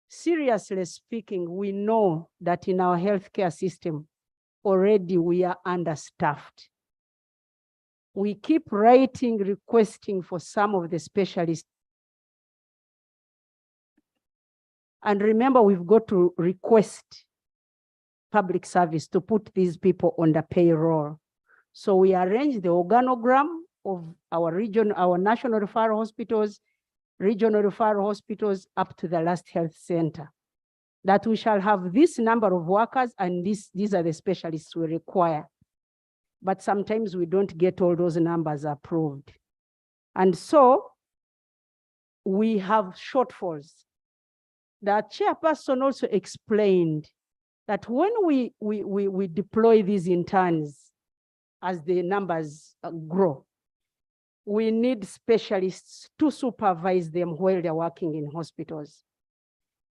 Seriously speaking, we know that in our healthcare system, already we are understaffed. We keep writing, requesting for some of the specialists. And remember, we've got to request public service to put these people on the payroll. So we arrange the organogram of our region, our national referral hospitals, regional referral hospitals up to the last health center, that we shall have this number of workers and these are the specialists we require. But sometimes we don't get all those numbers approved. And so we have shortfalls. The chairperson also explained that when we deploy these interns as the numbers grow, we need specialists to supervise them while they're working in hospitals.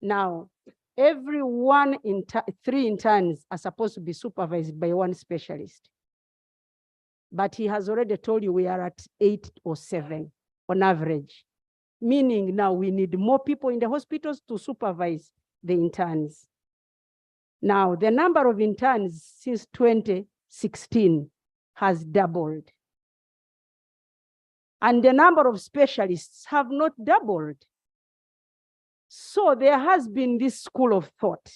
Now, every 3 interns are supposed to be supervised by 1 specialist. But he has already told you we are at 8 or 7 on average, meaning now we need more people in the hospitals to supervise the interns. Now, the number of interns since 2016 has doubled. And the number of specialists have not doubled. So there has been this school of thought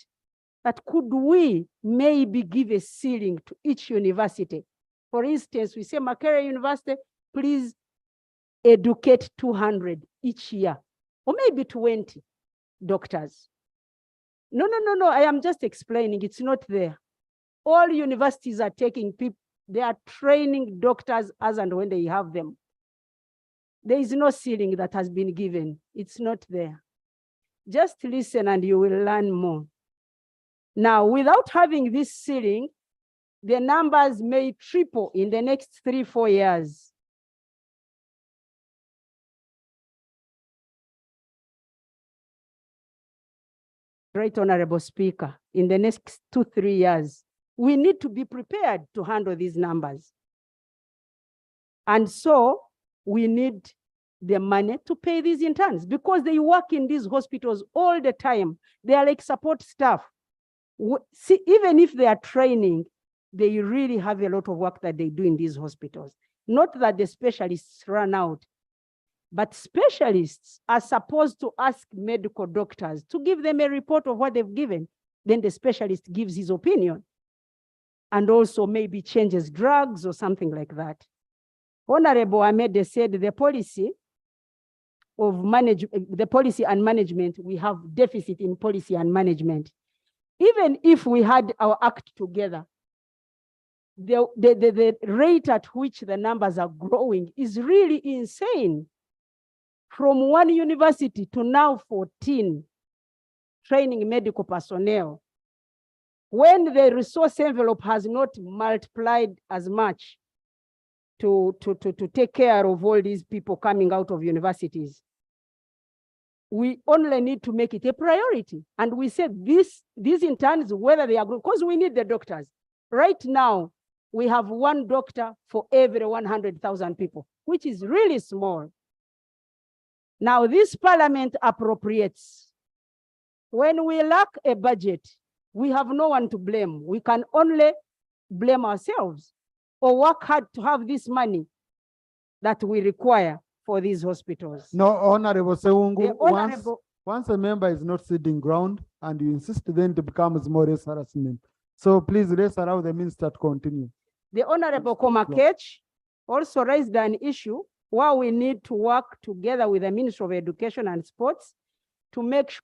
that could we maybe give a ceiling to each university? For instance, we say Makerere University, please educate 200 each year, or maybe 20 doctors. No, I am just explaining, it's not there. All universities are taking people, they are training doctors as and when they have them. There is no ceiling that has been given. It's not there. Just listen and you will learn more. Now, without having this ceiling, the numbers may triple in the next 3-4 years. Right, Honorable Speaker, in the next 2-3 years, we need to be prepared to handle these numbers. And so we need the money to pay these interns because they work in these hospitals all the time. They are like support staff. See, even if they are training, they really have a lot of work that they do in these hospitals. Not that the specialists run out, but specialists are supposed to ask medical doctors to give them a report of what they've given. Then the specialist gives his opinion and also maybe changes drugs or something like that. Honorable Ahmed said the policy and management, we have deficit in policy and management. Even if we had our act together, the rate at which the numbers are growing is really insane. From 1 university to now 14 training medical personnel. When the resource envelope has not multiplied as much to take care of all these people coming out of universities, we only need to make it a priority. And we said these interns, whether they are good, because we need the doctors. Right now, we have 1 doctor for every 100,000 people, which is really small. Now, this parliament appropriates. When we lack a budget, we have no one to blame. We can only blame ourselves or work hard to have this money that we require for these hospitals. No, Honorable Sewungu, Honorable, once a member is not sitting ground and you insist, then it becomes more race harassment. So please, let's allow the minister to continue. The Honorable Komakech also raised an issue where we need to work together with the Ministry of Education and Sports to make sure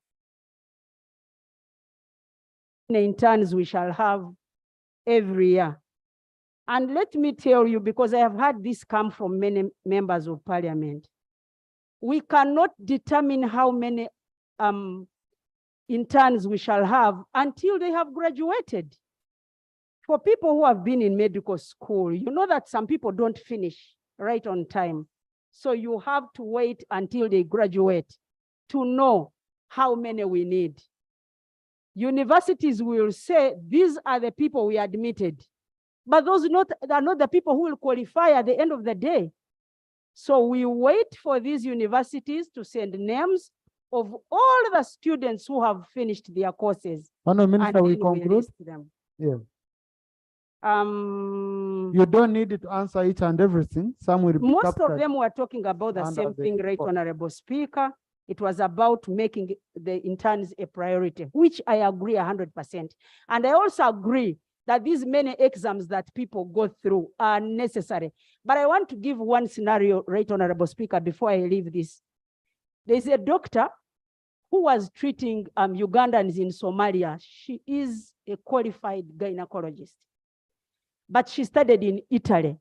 the interns we shall have every year. And let me tell you, because I have had this come from many members of parliament, we cannot determine how many interns we shall have until they have graduated. For people who have been in medical school, you know that some people don't finish right on time. So you have to wait until they graduate to know how many we need. Universities will say, these are the people we admitted, but those are not the people who will qualify at the end of the day. So we wait for these universities to send names of all the students who have finished their courses. Honourable and Minister, we then we conclude. list them. Yeah. You don't need to answer each and everything. Some will be Most of captured them were talking about the under same the thing, Right report. Honorable Speaker. It was about making the interns a priority, which I agree 100%. And I also agree that these many exams that people go through are necessary. But I want to give one scenario, Right Honorable Speaker, before I leave this. There's a doctor who was treating Ugandans in Somalia. She is a qualified gynecologist, but she studied in Italy.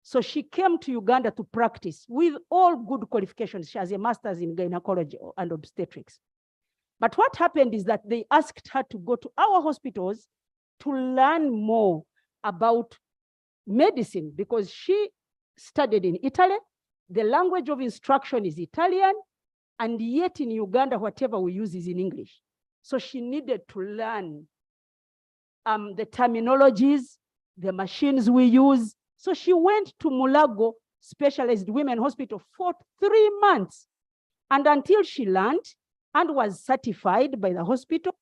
So she came to Uganda to practice with all good qualifications. She has a master's in gynecology and obstetrics. But what happened is that they asked her to go to our hospitals to learn more about medicine because she studied in Italy. The language of instruction is Italian, and yet in Uganda, whatever we use is in English. So she needed to learn the terminologies, the machines we use. So she went to Mulago Specialized Women Hospital for 3 months. And until she learned and was certified by the hospital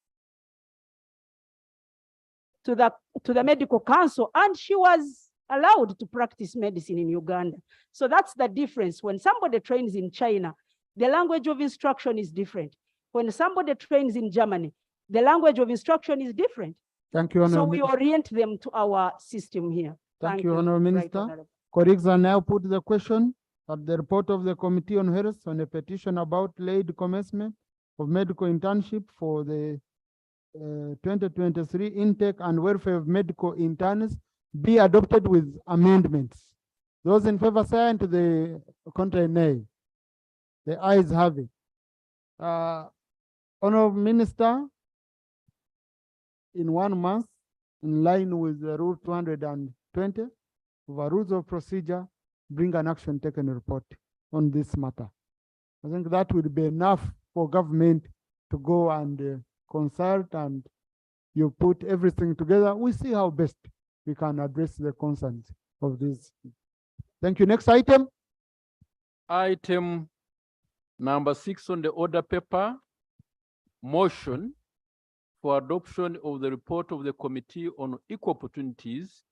to the medical council, and she was allowed to practice medicine in Uganda. So that's the difference. When somebody trains in China, the language of instruction is different. When somebody trains in Germany, the language of instruction is different. Thank you, So Honourable we Minister. orient them to our system here. Thank you, Honourable Right Minister. Honourable. Colleagues, I now put the question at the report of the Committee on Health on a petition about late commencement of medical internship for the 2023 intake and welfare of medical interns be adopted with amendments. Those in favor say aye, and to the contrary nay. The ayes have it. Honourable Minister, in 1 month, in line with the Rule 220 of our rules of procedure, bring an action taken report on this matter. I think that would be enough for government to go and consult, and you put everything together. We see how best we can address the concerns of this. Thank you. Next item. Item number 6 on the order paper, motion for adoption of the report of the Committee on Equal Opportunities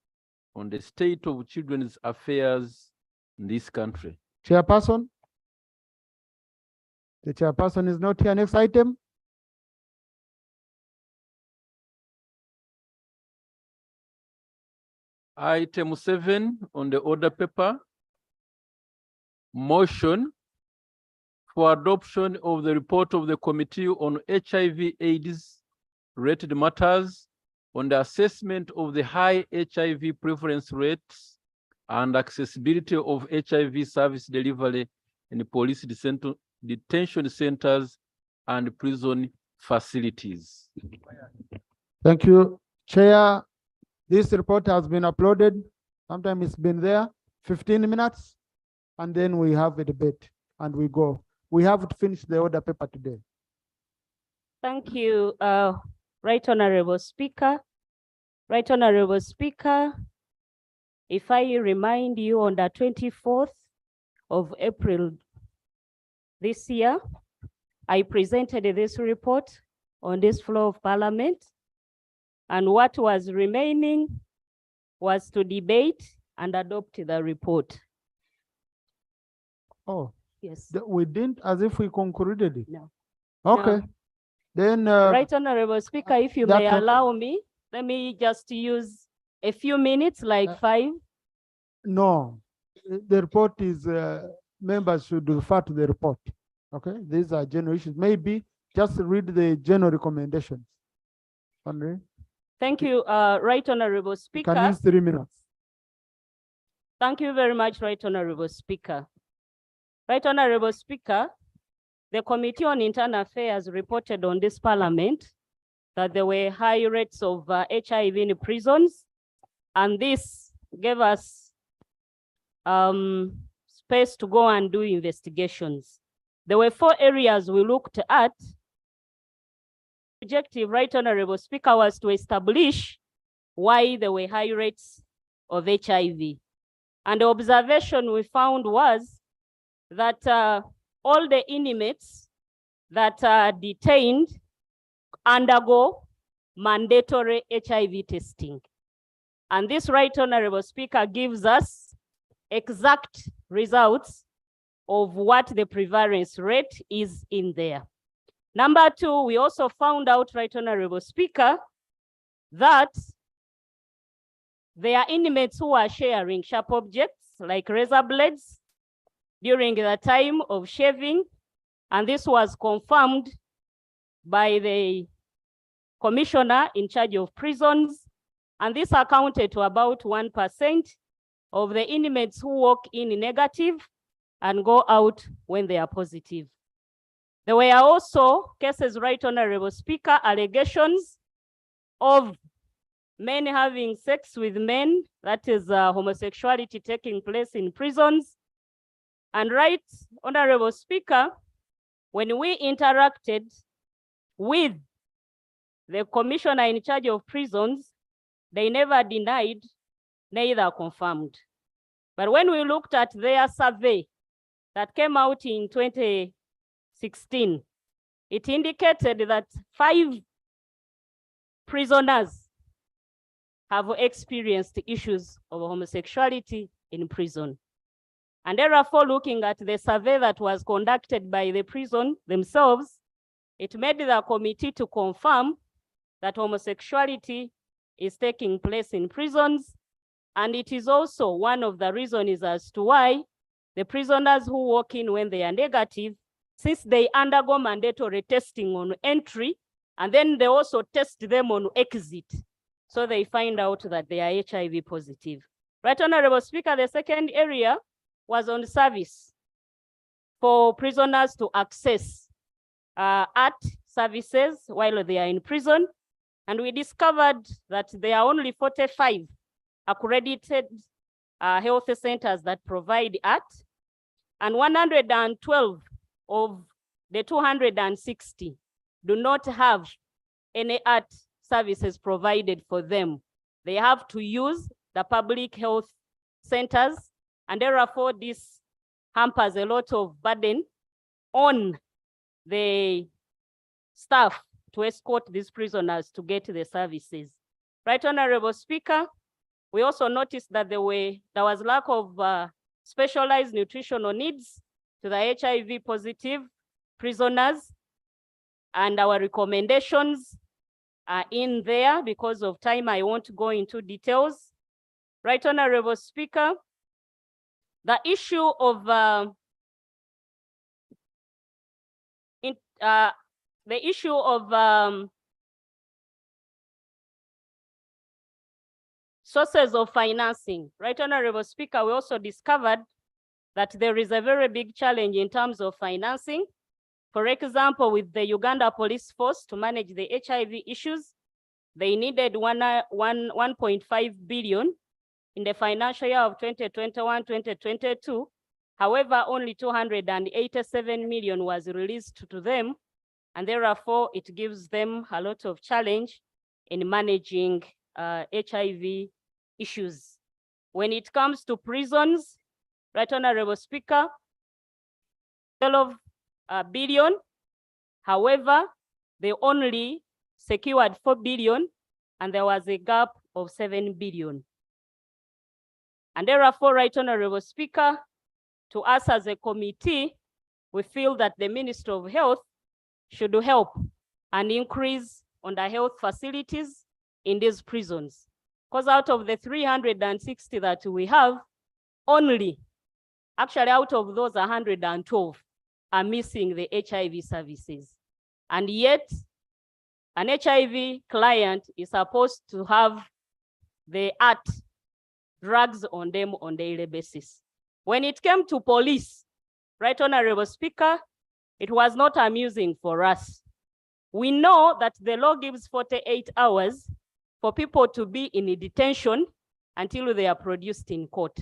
on the state of children's affairs in this country. Chairperson. The chairperson is not here. Next item. Item 7 on the order paper, motion for adoption of the report of the Committee on HIV/AIDS related matters on the assessment of the high HIV prevalence rates and accessibility of HIV service delivery in police detention centers and prison facilities. Thank you, Chair. This report has been uploaded. Sometimes it's been there 15 minutes, and then we have a debate and we go. We have to finish the order paper today. Thank you, Right Honorable Speaker. Right Honorable Speaker, if I remind you, on the 24th of April this year, I presented this report on this floor of Parliament, and what was remaining was to debate and adopt the report. Oh, yes. We didn't, as if we concluded it. No. Okay. No. Then. Right Honorable Speaker, if you may okay. allow me, let me just use a few minutes, like 5. No, the report is, members should refer to the report. Okay, these are general issues. Maybe just read the general recommendations. Andre? Thank you, Right Honorable Speaker. Can use 3 minutes. Thank you very much, Right Honorable Speaker. Right Honorable Speaker, the Committee on Internal Affairs reported on this parliament that there were high rates of HIV in prisons, and this gave us space to go and do investigations. There were 4 areas we looked at. Objective, Right Honorable Speaker, was to establish why there were high rates of HIV. And the observation we found was that all the inmates that are detained undergo mandatory HIV testing. And this, Right Honorable Speaker, gives us exact results of what the prevalence rate is in there. Number 2, we also found out, Right Honorable Speaker, that there are inmates who are sharing sharp objects like razor blades during the time of shaving, and this was confirmed by the commissioner in charge of prisons, and this accounted to about 1% of the inmates who walk in negative and go out when they are positive. There were also cases, Right Honorable Speaker, allegations of men having sex with men, that is homosexuality taking place in prisons. And Right Honorable Speaker, when we interacted with the commissioner in charge of prisons, they never denied, neither confirmed. But when we looked at their survey that came out in 2016, it indicated that 5 prisoners have experienced issues of homosexuality in prison. And therefore, looking at the survey that was conducted by the prison themselves, it made the committee to confirm that homosexuality is taking place in prisons. And it is also one of the reasons as to why the prisoners who walk in when they are negative, since they undergo mandatory testing on entry, and then they also test them on exit, so they find out that they are HIV positive. Right Honorable Speaker, the second area was on service for prisoners to access art services while they are in prison. And we discovered that there are only 45 accredited health centers that provide art, and 112 of the 260 do not have any art services provided for them. They have to use the public health centers, and therefore this hampers a lot of burden on the staff to escort these prisoners to get the services. Right Honorable Speaker, we also noticed that there was lack of specialized nutritional needs to the HIV positive prisoners, and our recommendations are in there. Because of time, I won't go into details. Right Honorable Speaker, the issue of sources of financing. Right Honorable Speaker, we also discovered that there is a very big challenge in terms of financing. For example, with the Uganda Police Force to manage the HIV issues, they needed 1.5 billion in the financial year of 2021-2022. However, only 287 million was released to them, and therefore it gives them a lot of challenge in managing HIV issues. When it comes to prisons, Right Honorable Speaker, 12 billion. However, they only secured 4 billion, and there was a gap of 7 billion. And therefore, Right Honorable Speaker, to us as a committee, we feel that the Minister of Health should help and increase on the health facilities in these prisons. Because out of the 360 that we have, actually out of those 112 are missing the HIV services. And yet, an HIV client is supposed to have the art drugs on them on a daily basis. When it came to police, Right Honorable Speaker, It was not amusing for us. We know that the law gives 48 hours for people to be in detention until they are produced in court.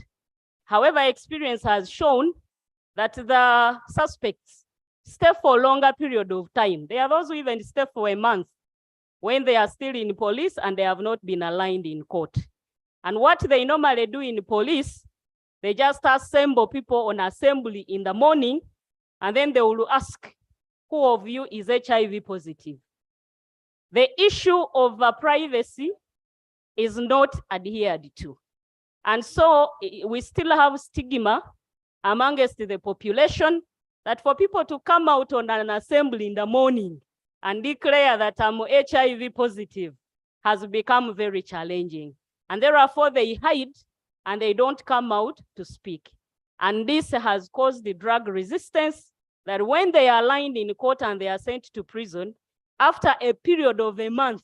However, experience has shown that the suspects stay for a longer period of time. There are those who even stay for a month when they are still in police and they have not been aligned in court. And what they normally do in police, they just assemble people on assembly in the morning, and then they will ask, who of you is HIV positive? The issue of privacy is not adhered to. And so we still have stigma amongst the population that for people to come out on an assembly in the morning and declare that I'm HIV positive has become very challenging. And therefore they hide and they don't come out to speak. And this has caused the drug resistance that when they are lined in court and they are sent to prison, after a period of a month,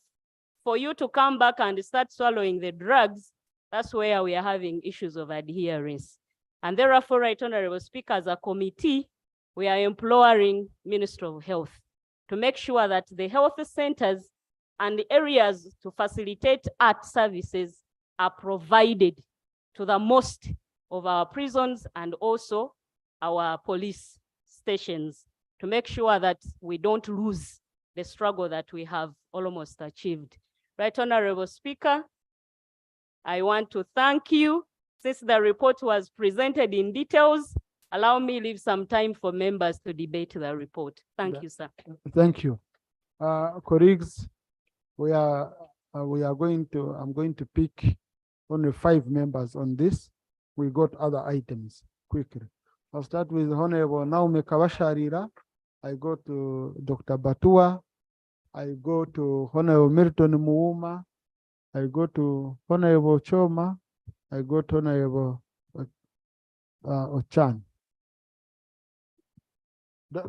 for you to come back and start swallowing the drugs, that's where we are having issues of adherence. And therefore, Right Honorable Speaker, as a committee, we are imploring Ministry of Health to make sure that the health centers and the areas to facilitate art services are provided to the most of our prisons and also our police stations to make sure that we don't lose the struggle that we have almost achieved. Right Honorable Speaker, I want to thank you. Since the report was presented in details, allow me to leave some time for members to debate the report. Thank you, sir. Thank you. Colleagues, I'm going to pick only 5 members on this. We got other items quickly. I'll start with Honorable Naomi Kawasharira. I go to Dr. Batua. I go to Honorable Milton Muuma. I go to Honorable Choma. I go to Honorable Ochan.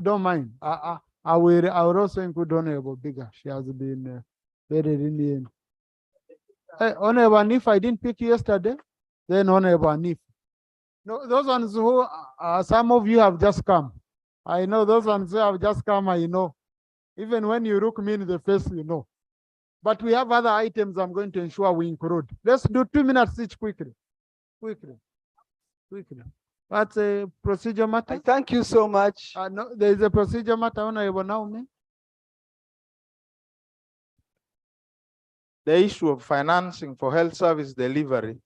Don't mind. I will also include Honorable Bigger. She has been very lenient. Hey, Honorable Anif, I didn't pick you yesterday. Then Honorable Anif. No, those ones who some of you have just come. I know those ones who have just come, I know. Even when you look me in the face, you know. But we have other items I'm going to ensure we include. Let's do 2 minutes each quickly. Quickly. That's a procedure matter. Thank you so much. No, there is a procedure matter, Honorable Naomi. The issue of financing for health service delivery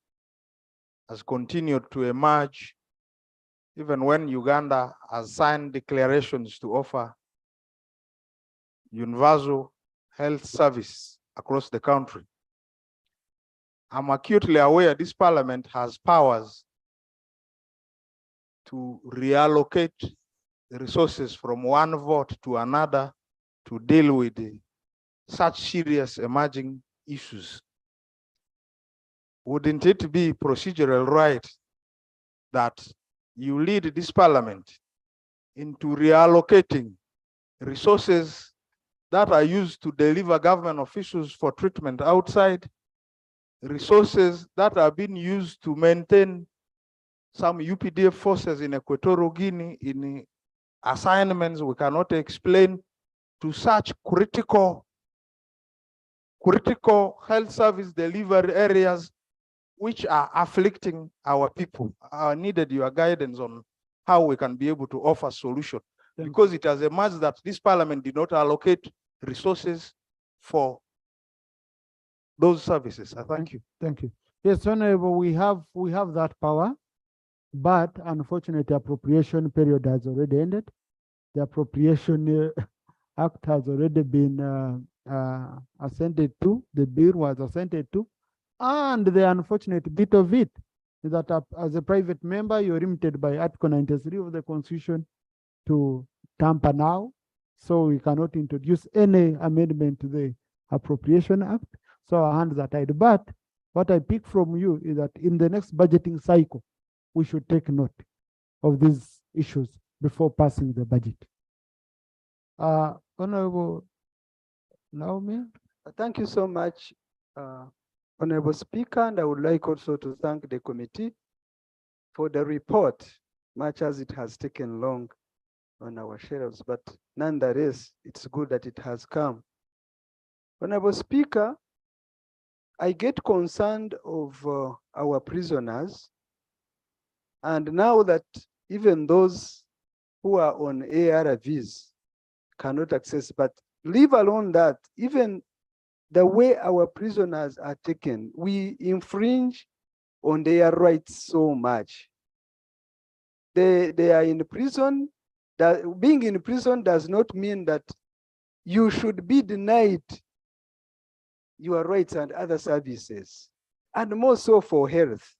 has continued to emerge even when Uganda has signed declarations to offer universal health service across the country. I'm acutely aware this parliament has powers to reallocate the resources from one vote to another to deal with such serious emerging issues. Wouldn't it be procedural right that you lead this parliament into reallocating resources that are used to deliver government officials for treatment outside, resources that are being used to maintain some UPDF forces in Equatorial Guinea in assignments we cannot explain, to such critical health service delivery areas which are afflicting our people. I needed your guidance on how we can be able to offer solution, because it has emerged that this parliament did not allocate resources for those services. I thank you. Thank you. Yes, Honorable, we have that power, but unfortunately, appropriation period has already ended. The appropriation act has already been assented to. The bill was assented to, and the unfortunate bit of it is that as a private member, you're limited by Article 93 of the Constitution to tamper now, so we cannot introduce any amendment to the Appropriation Act. So our hands are tied. But what I pick from you is that in the next budgeting cycle, we should take note of these issues before passing the budget. Honorable Naomi. Thank you so much, Honorable Speaker, and I would like also to thank the committee for the report, much as it has taken long. on our shelves, but nonetheless, it's good that it has come. Honorable Speaker, I get concerned of our prisoners, and now that even those who are on ARVs cannot access, but leave alone that, even the way our prisoners are taken, we infringe on their rights so much. They are in prison. That being in prison does not mean that you should be denied your rights and other services, and more so for health,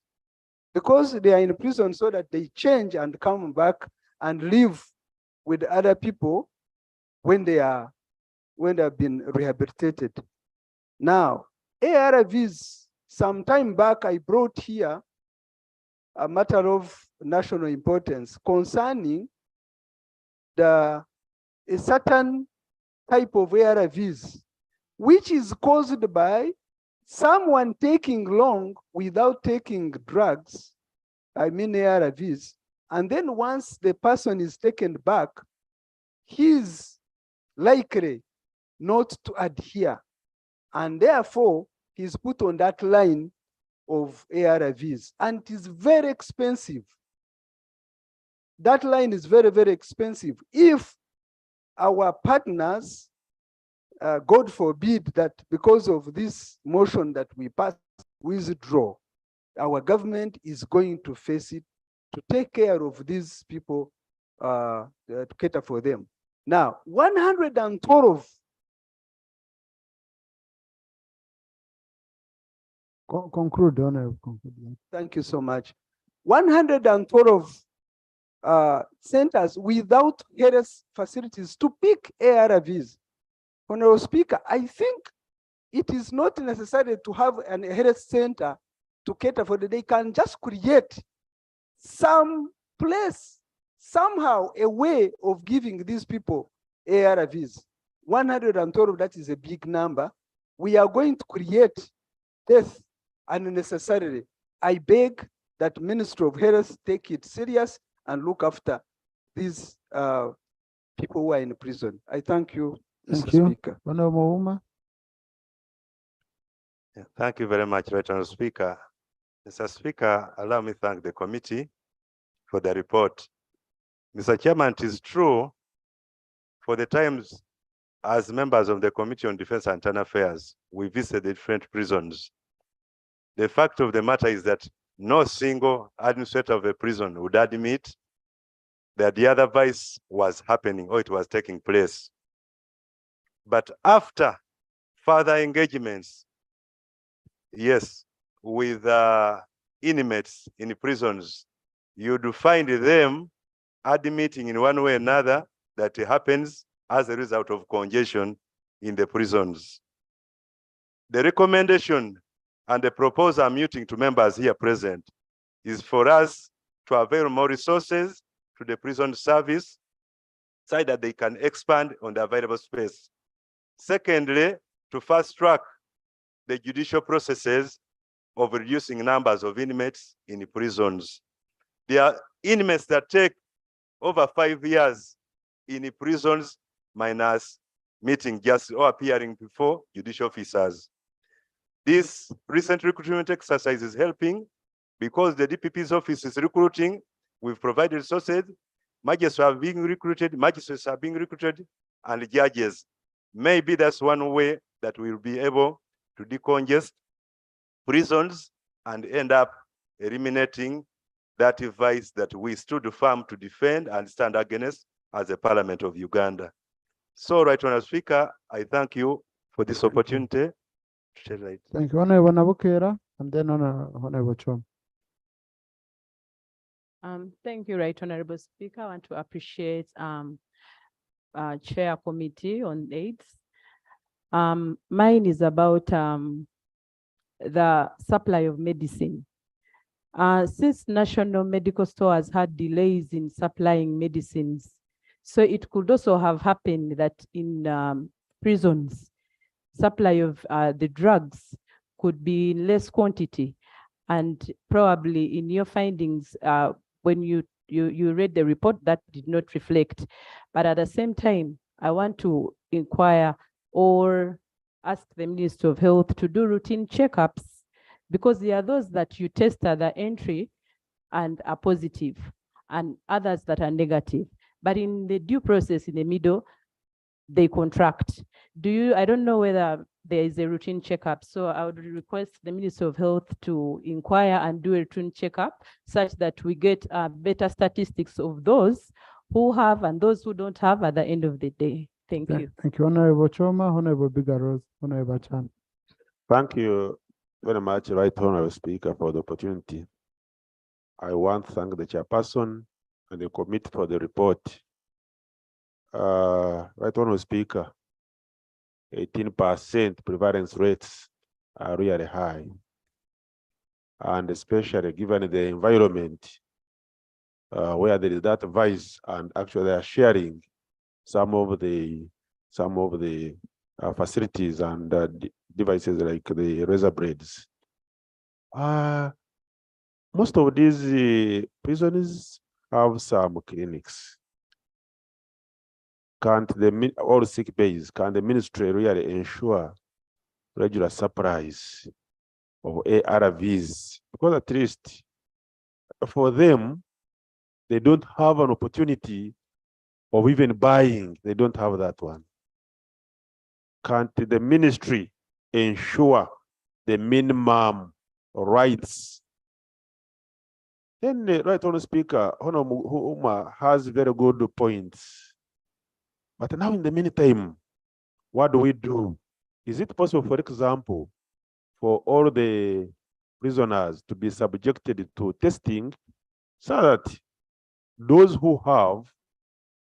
because they are in prison so that they change and come back and live with other people when they have been rehabilitated. Now, ARVs, some time back I brought here a matter of national importance concerning a certain type of ARVs, which is caused by someone taking long without taking drugs, I mean ARVs, and then once the person is taken back, he's likely not to adhere, and therefore he's put on that line of ARVs, and it is very expensive. That line is very, very expensive. If our partners, God forbid that because of this motion that we pass, withdraw, our government is going to face it to take care of these people, to cater for them. Now, 112 Conclude, Honorable. Conclude. Thank you so much. 112 centers without health facilities to pick ARVs. Honorable Speaker, I think it is not necessary to have an health center to cater for They can just create some place, somehow a way of giving these people ARVs. 112, that is a big number. We are going to create death unnecessarily. I beg that Ministry of Health take it serious and look after these people who are in prison. I thank you, Mr. Speaker. Honorable Uma. Yeah, thank you very much, Right Honorable Speaker. Mr. Speaker, allow me to thank the committee for the report. Mr. Chairman, it is true for the times as members of the Committee on Defense and Internal Affairs, we visited different prisons. The fact of the matter is that no single administrator of a prison would admit that the other vice was happening or it was taking place. But after further engagements, yes, with inmates in prisons, you do find them admitting in one way or another that it happens as a result of congestion in the prisons. The recommendation and the proposal I'm muting to members here present is for us to avail more resources to the prison service so that they can expand on the available space. Secondly, to fast track the judicial processes of reducing numbers of inmates in prisons. There are inmates that take over 5 years in prisons minus meeting just or appearing before judicial officers. This recent recruitment exercise is helping because the DPP's office is recruiting. We've provided resources. Magistrates are being recruited, and judges. Maybe that's one way that we'll be able to decongest prisons and end up eliminating that vice that we stood firm to defend and stand against as a Parliament of Uganda. So, Right Honourable Speaker, I thank you for this opportunity. Thank you, Honorable Nabukera, and then Honorable Chom. Thank you, Right Honorable Speaker. I want to appreciate Chair Committee on AIDS. Mine is about the supply of medicine. Since National Medical Store has had delays in supplying medicines, so it could also have happened that in prisons, supply of the drugs could be in less quantity. And probably in your findings, when you you read the report that did not reflect. But at the same time, I want to inquire or ask the Minister of Health to do routine checkups, because there are those that you test at the entry and are positive, and others that are negative. But in the due process, in the middle, they contract. I don't know whether there is a routine checkup. So I would request the Minister of Health to inquire and do a routine checkup such that we get better statistics of those who have and those who don't have at the end of the day. Thank you. Thank you, Honorable Choma, Honorable Bigaros, Honorable Chan. Thank you very much, Right Honorable Speaker, for the opportunity. I want to thank the chairperson and the committee for the report. Right Honorable Speaker, 18% prevalence rates are really high. And especially given the environment where there is that vice, and actually they are sharing some of the facilities and devices like the razor blades. Most of these prisons have some clinics. All sick bays, can the ministry really ensure regular supplies of ARVs? Because at least for them, they don't have an opportunity of even buying. They don't have that one. Can't the ministry ensure the minimum rights? Then the Right Honorable Speaker, Honorable Huma has very good points. But now in the meantime, what do we do? Is it possible, for example, for all the prisoners to be subjected to testing so that those who have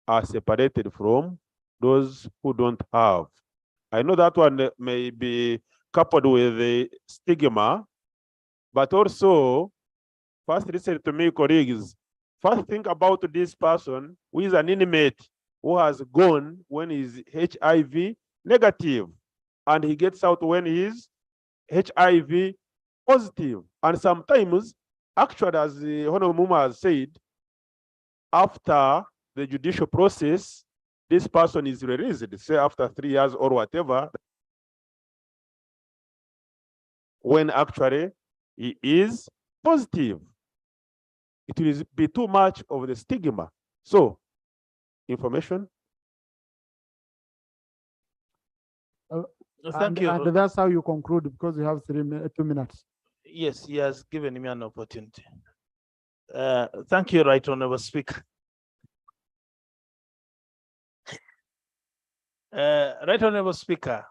are separated from those who don't have? I know that one may be coupled with the stigma, but also, first listen to me, colleagues. First think about this person who is an inmate who has gone when he's HIV negative, and he gets out when he's HIV positive. And sometimes, actually, as the Honorable Muma has said, after the judicial process, this person is released, say after 3 years or whatever, when actually he is positive. It will be too much of the stigma. So, information. Thank you. And that's how you conclude, because you have 2 minutes. Yes, he has given me an opportunity. Thank you, Right Honorable Speaker. Right Honorable Speaker,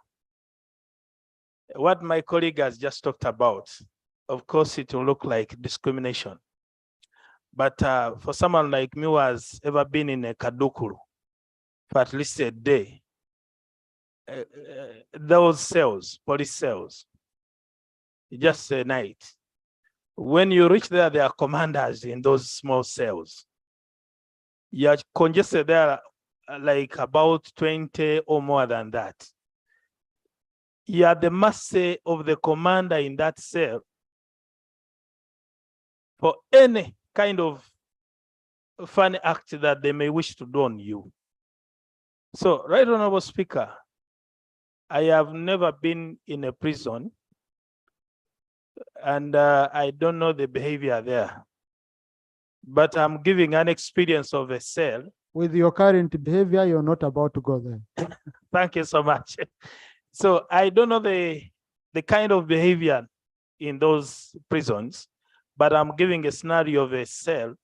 what my colleague has just talked about, of course, it will look like discrimination. But for someone like me who has ever been in a Kadukuru for at least a day, those cells, police cells, just a night. When you reach there, there are commanders in those small cells. You're congested there like about 20 or more than that. You are the mercy of the commander in that cell for any kind of funny act that they may wish to do on you. So, Right Honorable Speaker, I have never been in a prison, and I don't know the behavior there. But I'm giving an experience of a cell. With your current behavior, you're not about to go there. Thank you so much. So I don't know the kind of behavior in those prisons, but I'm giving a scenario of a cell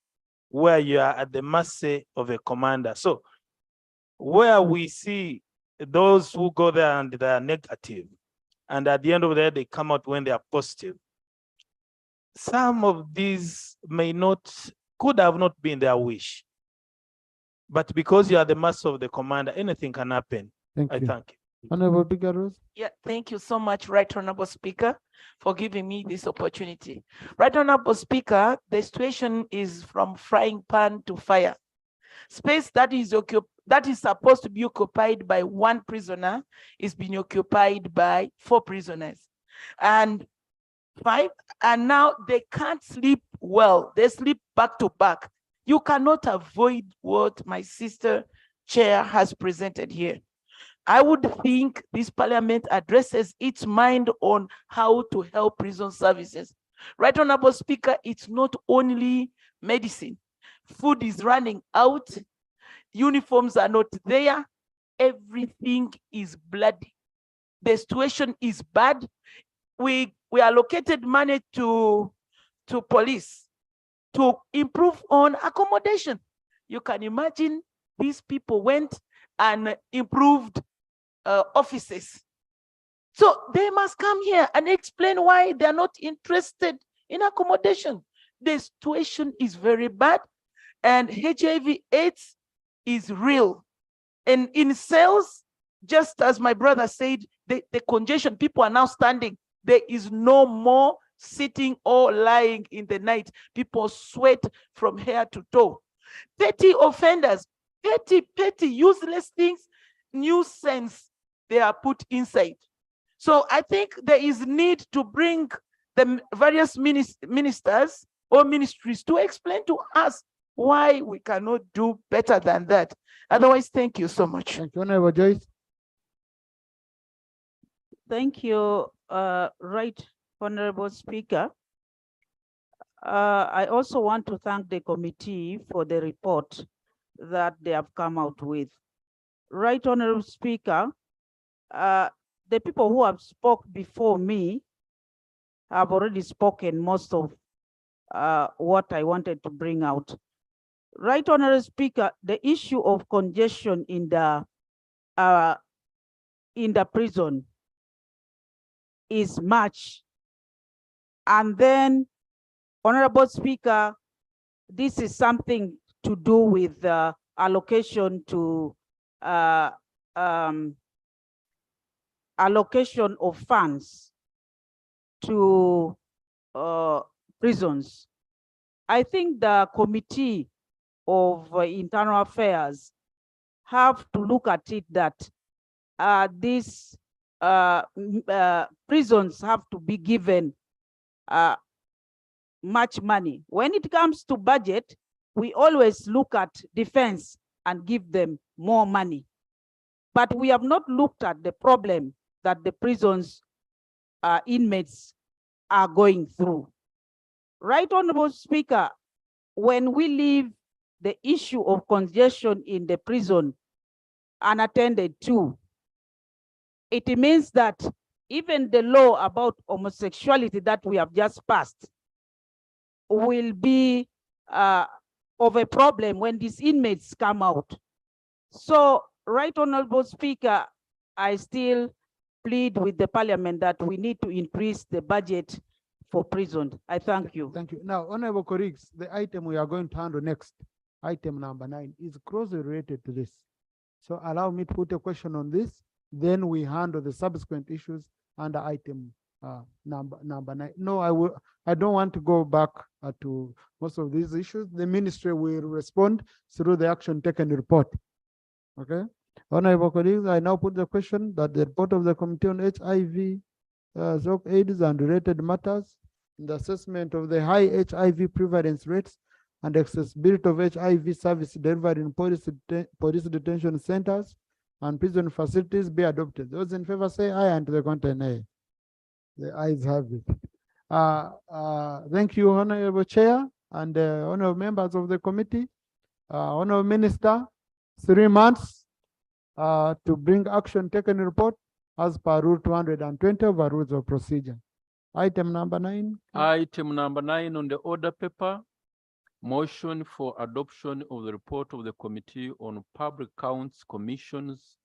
where you are at the mercy of a commander. So where we see those who go there and they are negative, and at the end of the day, they come out when they are positive. Some of these could have not been their wish. But because you are the master of the commander, anything can happen. Thank you. Thank you. Honorable Bigaros. Yeah, thank you so much, Right Honorable Speaker, for giving me this opportunity. Right Honorable Speaker, the situation is from frying pan to fire. Space that is supposed to be occupied by 1 prisoner is being occupied by 4 prisoners. And 5, and now they can't sleep well. They sleep back to back. You cannot avoid what my sister chair has presented here. I would think this parliament addresses its mind on how to help prison services. Right, Honorable Speaker, it's not only medicine. Food is running out, uniforms are not there, everything is bloody. The situation is bad. We allocated money to police to improve on accommodation. You can imagine these people went and improved offices. So they must come here and explain why they're not interested in accommodation. The situation is very bad, and HIV/AIDS is real. And in cells, just as my brother said, the congestion, people are now standing. There is no more sitting or lying in the night. People sweat from head to toe. 30 offenders, 30 petty useless things, nuisance, they are put inside. So I think there is need to bring the various ministers or ministries to explain to us why we cannot do better than that. Otherwise, thank you so much. Thank you, Honorable Joyce. Thank you, Right Honorable Speaker. I also want to thank the committee for the report that they have come out with. Right Honorable Speaker, the people who have spoke before me have already spoken most of what I wanted to bring out. Right Honorable Speaker, the issue of congestion in the prison is much. And then, Honorable Speaker, this is something to do with allocation to allocation of funds to prisons. I think the Committee of Internal Affairs have to look at it that these prisons have to be given much money. When it comes to budget, we always look at defense and give them more money. But we have not looked at the problem that the prisons inmates are going through. Right Honorable Speaker, when we leave the issue of congestion in the prison unattended to, it means that even the law about homosexuality that we have just passed will be of a problem when these inmates come out. So, Right Honorable Speaker, I still plead with the parliament that we need to increase the budget for prison. I thank you. Thank you. Now, honorable colleagues, the item we are going to handle next, item number 9, is closely related to this. So allow me to put a question on this, then we handle the subsequent issues under item number 9. No, I don't want to go back to most of these issues. The ministry will respond through the action taken report. Okay. Honorable colleagues, I now put the question that the report of the Committee on HIV, AIDS and related matters, the assessment of the high HIV prevalence rates and accessibility of HIV service delivered in police detention centers and prison facilities be adopted. Those in favor say aye, and to the contrary nay. The ayes have it. Thank you, Honorable Chair and honorable members of the committee. Honorable Minister, 3 months to bring action taken report as per Rule 220 of our Rules of Procedure. Item number 9. Item number 9 on the order paper, motion for adoption of the report of the Committee on Public Accounts, Commissions,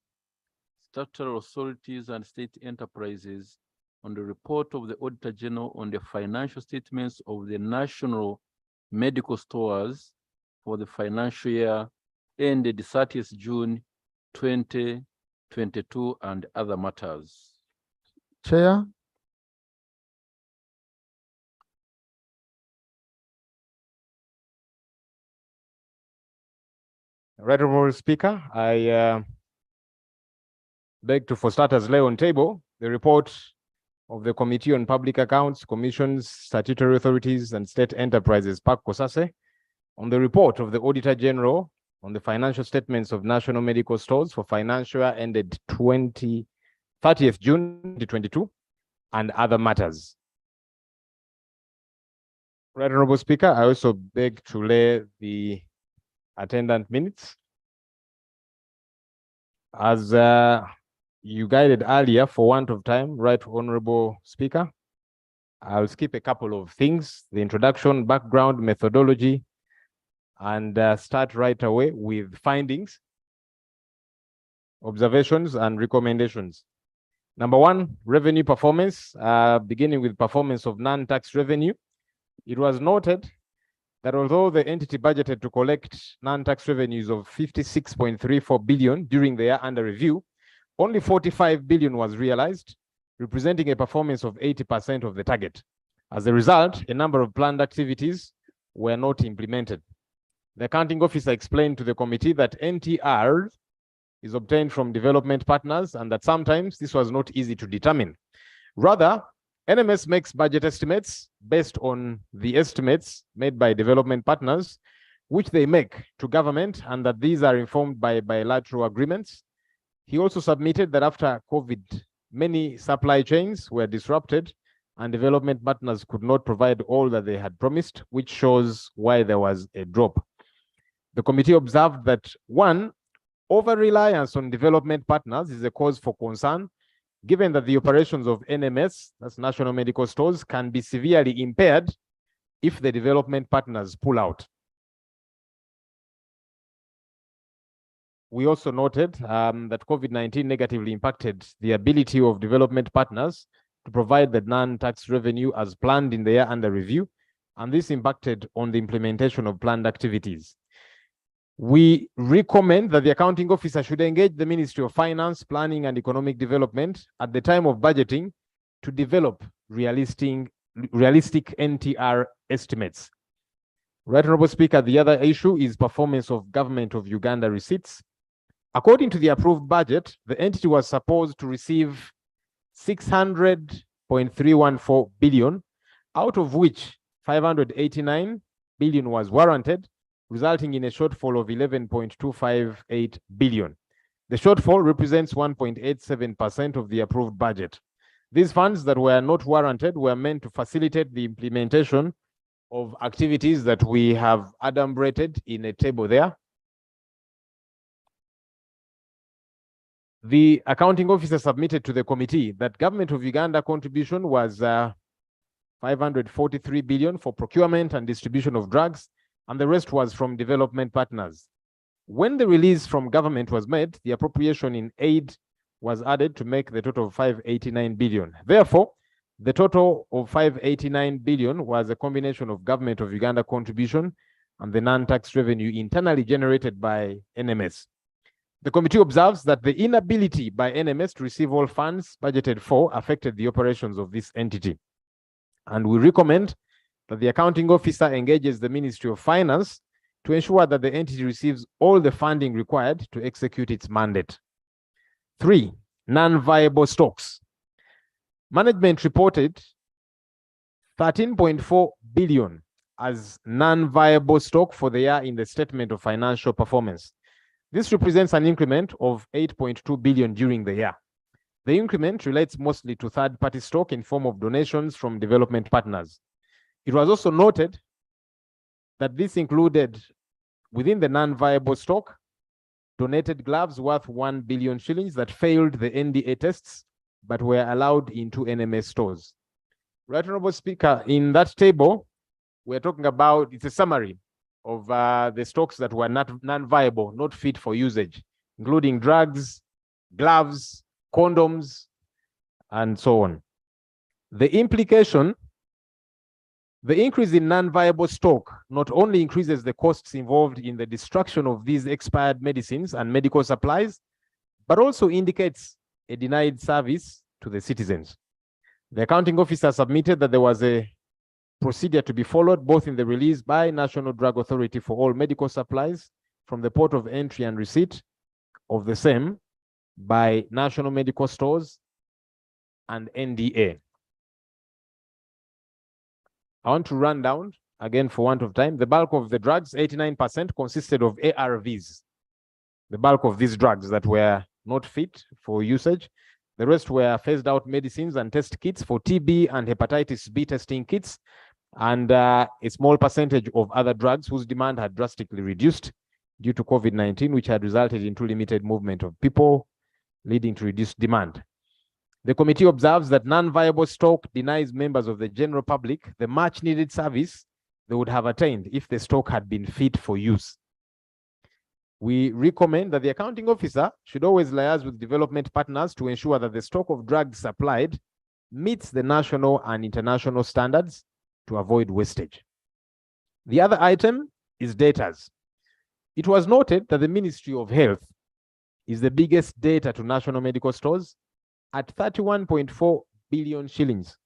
Statutory Authorities and State Enterprises on the report of the Auditor General on the financial statements of the National Medical Stores for the financial year ended 30th June 2022 and other matters. Chair. Right Honorable Speaker, I beg to for starters lay on table the report of the Committee on Public Accounts, Commissions, Statutory Authorities and State Enterprises, PAC COSASE, on the report of the Auditor General on the financial statements of national medical stores for financial year ended 30th June 2022 and other matters. Right, Honorable Speaker, I also beg to lay the attendant minutes. As you guided earlier, for want of time, Right Honorable Speaker, I'll skip a couple of things, the introduction, background, methodology, and start right away with findings, observations, and recommendations. Number one, revenue performance, beginning with performance of non-tax revenue. It was noted that although the entity budgeted to collect non-tax revenues of 56.34 billion during the year under review, only 45 billion was realized, representing a performance of 80% of the target. As a result, a number of planned activities were not implemented. The accounting officer explained to the committee that NTR is obtained from development partners and that sometimes this was not easy to determine. Rather, NMS makes budget estimates based on the estimates made by development partners, which they make to government, and that these are informed by bilateral agreements. He also submitted that after COVID, many supply chains were disrupted and development partners could not provide all that they had promised, which shows why there was a drop. The committee observed that, one, over-reliance on development partners is a cause for concern, given that the operations of NMS, that's National Medical Stores, can be severely impaired if the development partners pull out. We also noted that COVID-19 negatively impacted the ability of development partners to provide the non-tax revenue as planned in the year under review, and this impacted on the implementation of planned activities. We recommend that the accounting officer should engage the Ministry of Finance, Planning and Economic Development at the time of budgeting to develop realistic NTR estimates. Right, Honorable Speaker, the other issue is performance of Government of Uganda receipts. According to the approved budget, the entity was supposed to receive 600.314 billion, out of which 589 billion was warranted, resulting in a shortfall of 11.258 billion. The shortfall represents 1.87% of the approved budget. These funds that were not warranted were meant to facilitate the implementation of activities that we have adumbrated in a table there. The accounting officer submitted to the committee that Government of Uganda contribution was 543 billion for procurement and distribution of drugs, and the rest was from development partners. When the release from government was made, the appropriation in aid was added to make the total of 589 billion. Therefore, the total of 589 billion was a combination of Government of Uganda contribution and the non-tax revenue internally generated by NMS. The committee observes that the inability by NMS to receive all funds budgeted for affected the operations of this entity. And we recommend that the accounting officer engages the Ministry of Finance to ensure that the entity receives all the funding required to execute its mandate. 3, non-viable stocks. Management reported 13.4 billion as non-viable stock for the year in the statement of financial performance. This represents an increment of 8.2 billion during the year. The increment relates mostly to third-party stock in form of donations from development partners. It was also noted that this included, within the non-viable stock, donated gloves worth 1 billion shillings that failed the NDA tests but were allowed into NMS stores. Right, Honorable Speaker, in that table, we're talking about, it's a summary of the stocks that were non-viable, not fit for usage, including drugs, gloves, condoms, and so on. The implication, the increase in non-viable stock not only increases the costs involved in the destruction of these expired medicines and medical supplies, but also indicates a denied service to the citizens. The accounting officer submitted that there was a procedure to be followed both in the release by National Drug Authority for all medical supplies from the port of entry and receipt of the same by National Medical Stores and NDA. I want to run down again, for want of time, the bulk of the drugs, 89%, consisted of ARVs. The bulk of these drugs that were not fit for usage. The rest were phased out medicines and test kits for TB and hepatitis B testing kits, and a small percentage of other drugs whose demand had drastically reduced due to COVID-19, which had resulted in too limited movement of people, leading to reduced demand. The committee observes that non-viable stock denies members of the general public the much-needed service they would have attained if the stock had been fit for use. We recommend that the accounting officer should always liaise with development partners to ensure that the stock of drugs supplied meets the national and international standards to avoid wastage. The other item is debtors. It was noted that the Ministry of Health is the biggest debtor to national medical stores at 31.4 billion shillings,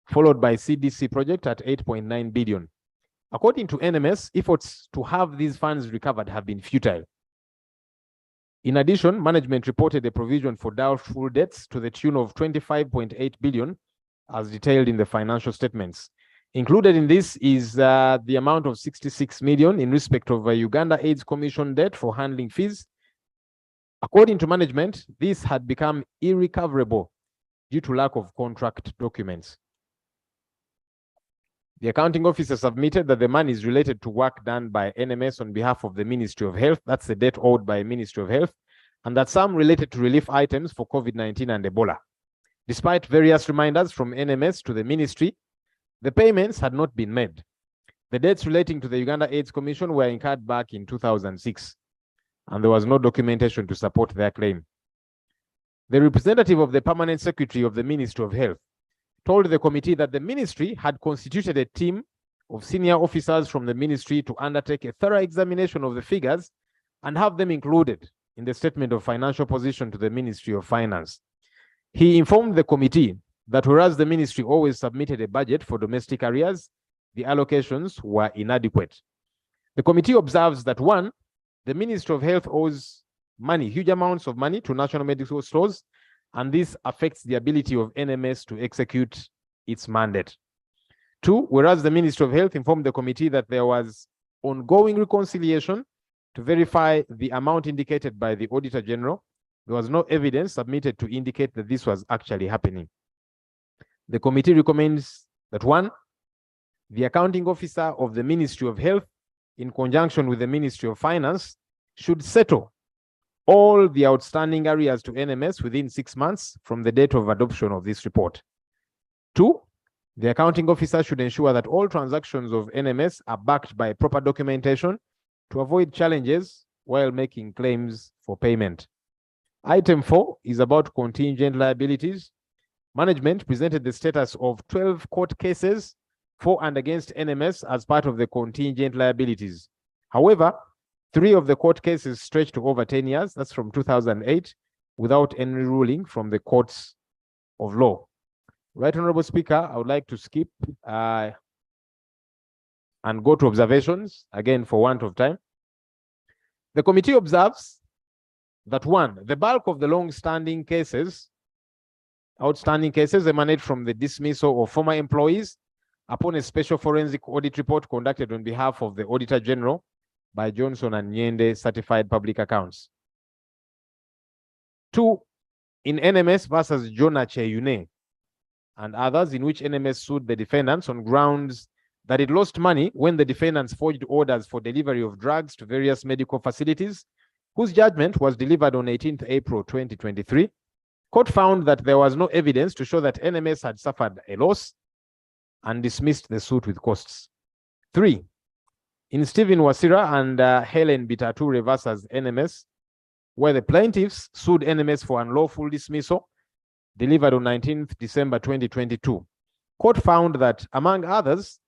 followed by CDC project at 8.9 billion. According to NMS, efforts to have these funds recovered have been futile. In addition, management reported a provision for doubtful debts to the tune of 25.8 billion, as detailed in the financial statements. Included in this is the amount of 66 million in respect of a Uganda AIDS Commission debt for handling fees. According to management, this had become irrecoverable due to lack of contract documents. The accounting officer submitted that the money is related to work done by NMS on behalf of the Ministry of Health. That's the debt owed by Ministry of Health, and that some related to relief items for COVID-19 and Ebola. Despite various reminders from NMS to the ministry, the payments had not been made. The debts relating to the Uganda AIDS Commission were incurred back in 2006, and there was no documentation to support their claim. The representative of the Permanent Secretary of the Ministry of Health told the committee that the ministry had constituted a team of senior officers from the ministry to undertake a thorough examination of the figures and have them included in the statement of financial position to the Ministry of Finance. He informed the committee that whereas the ministry always submitted a budget for domestic areas, the allocations were inadequate. The committee observes that one, the Ministry of Health owes money, huge amounts of money to national medical stores, and this affects the ability of NMS to execute its mandate. Two, whereas the Ministry of Health informed the committee that there was ongoing reconciliation to verify the amount indicated by the Auditor General, there was no evidence submitted to indicate that this was actually happening. The committee recommends that one, the accounting officer of the Ministry of Health, in conjunction with the Ministry of Finance, should settle all the outstanding areas to NMS within 6 months from the date of adoption of this report. Two, the accounting officer should ensure that all transactions of NMS are backed by proper documentation to avoid challenges while making claims for payment. Item 4 is about contingent liabilities. Management presented the status of 12 court cases for and against NMS as part of the contingent liabilities. However, 3 of the court cases stretch to over 10 years, that's from 2008, without any ruling from the courts of law. Right, Honorable Speaker, I would like to skip and go to observations, again, for want of time. The committee observes that one, the bulk of the long-standing cases, outstanding cases emanate from the dismissal of former employees upon a special forensic audit report conducted on behalf of the Auditor General by Johnson and Nyende Certified Public Accounts. Two, in NMS versus Jonah Cheyune and others, in which NMS sued the defendants on grounds that it lost money when the defendants forged orders for delivery of drugs to various medical facilities, whose judgment was delivered on 18th April 2023. Court found that there was no evidence to show that NMS had suffered a loss and dismissed the suit with costs. Three, in Stephen Wasira and Helen Bitature versus NMS, where the plaintiffs sued NMS for unlawful dismissal, delivered on 19th December 2022. Court found that, among others,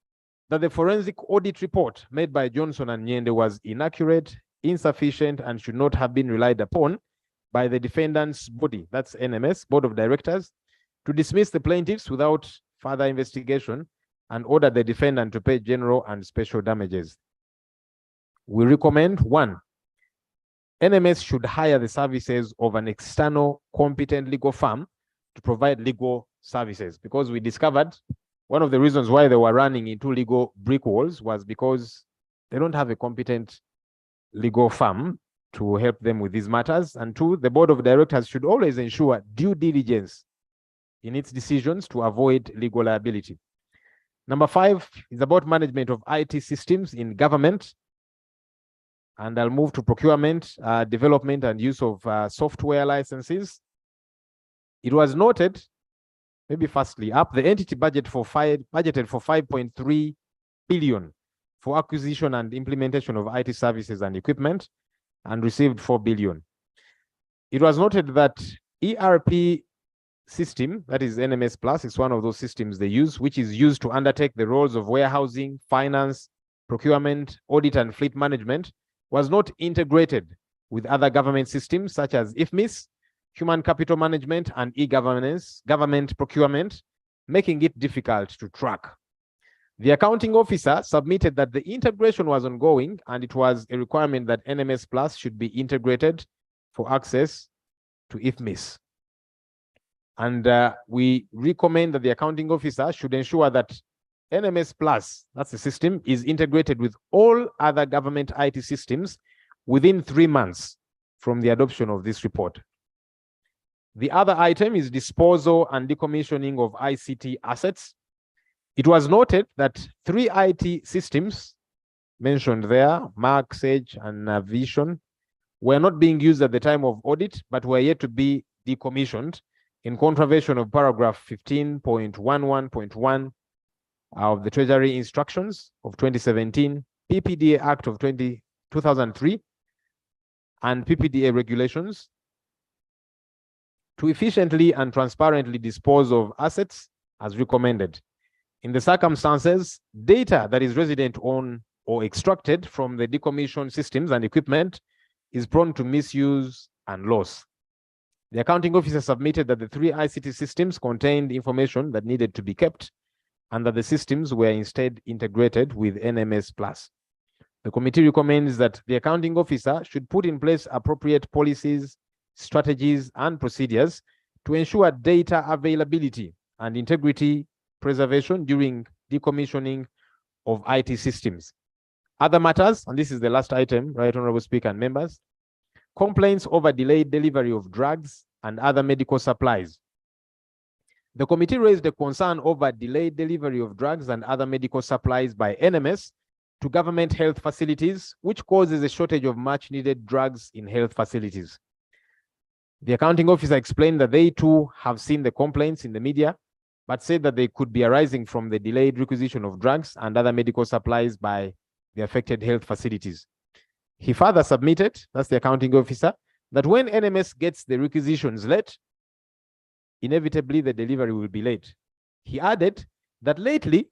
that the forensic audit report made by Johnson and Nyende was inaccurate, insufficient, and should not have been relied upon by the defendant's body, that's NMS, Board of Directors, to dismiss the plaintiffs without further investigation and order the defendant to pay general and special damages. We recommend one, NMS should hire the services of an external competent legal firm to provide legal services, because we discovered one of the reasons why they were running into legal brick walls was because they don't have a competent legal firm to help them with these matters. And two, the board of directors should always ensure due diligence in its decisions to avoid legal liability. Number 5 is about management of IT systems in government. And I'll move to procurement, development, and use of software licenses. It was noted, maybe firstly, up the entity budgeted for 5.3 billion for acquisition and implementation of IT services and equipment, and received 4 billion. It was noted that ERP system, that is NMS Plus, is one of those systems they use, which is used to undertake the roles of warehousing, finance, procurement, audit, and fleet management, was not integrated with other government systems such as IFMIS, human capital management, and e-governance, government procurement, making it difficult to track. The accounting officer submitted that the integration was ongoing and it was a requirement that NMS Plus should be integrated for access to IFMIS. And we recommend that the accounting officer should ensure that NMS Plus, that's the system, is integrated with all other government IT systems within 3 months from the adoption of this report. The other item is disposal and decommissioning of ICT assets. It was noted that 3 IT systems mentioned there, Mark, Sage, and Navision, were not being used at the time of audit, but were yet to be decommissioned in contravention of paragraph 15.11.1 of the Treasury Instructions of 2017, PPDA Act of 2003, and PPDA regulations to efficiently and transparently dispose of assets as recommended. In the circumstances, data that is resident on or extracted from the decommissioned systems and equipment is prone to misuse and loss. The accounting officer submitted that the 3 ICT systems contained information that needed to be kept and that the systems were instead integrated with NMS Plus. The committee recommends that the accounting officer should put in place appropriate policies, strategies, and procedures to ensure data availability and integrity preservation during decommissioning of IT systems. Other matters, and this is the last item, Right Honorable Speaker and members, complaints over delayed delivery of drugs and other medical supplies. The committee raised a concern over delayed delivery of drugs and other medical supplies by NMS to government health facilities, which causes a shortage of much needed drugs in health facilities. The accounting officer explained that they too have seen the complaints in the media, but said that they could be arising from the delayed requisition of drugs and other medical supplies by the affected health facilities. He further submitted, that's the accounting officer, that when NMS gets the requisitions late, inevitably the delivery will be late. He added that lately,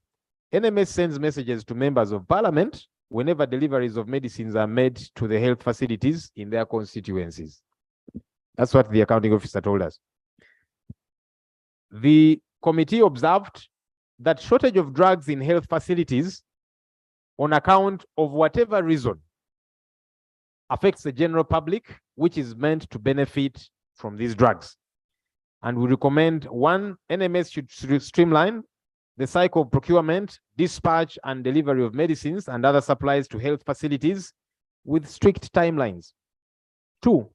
NMS sends messages to members of parliament whenever deliveries of medicines are made to the health facilities in their constituencies. That's what the accounting officer told us. The committee observed that shortage of drugs in health facilities on account of whatever reason affects the general public, which is meant to benefit from these drugs. And we recommend 1, NMS should streamline the cycle of procurement, dispatch, and delivery of medicines and other supplies to health facilities with strict timelines. 2,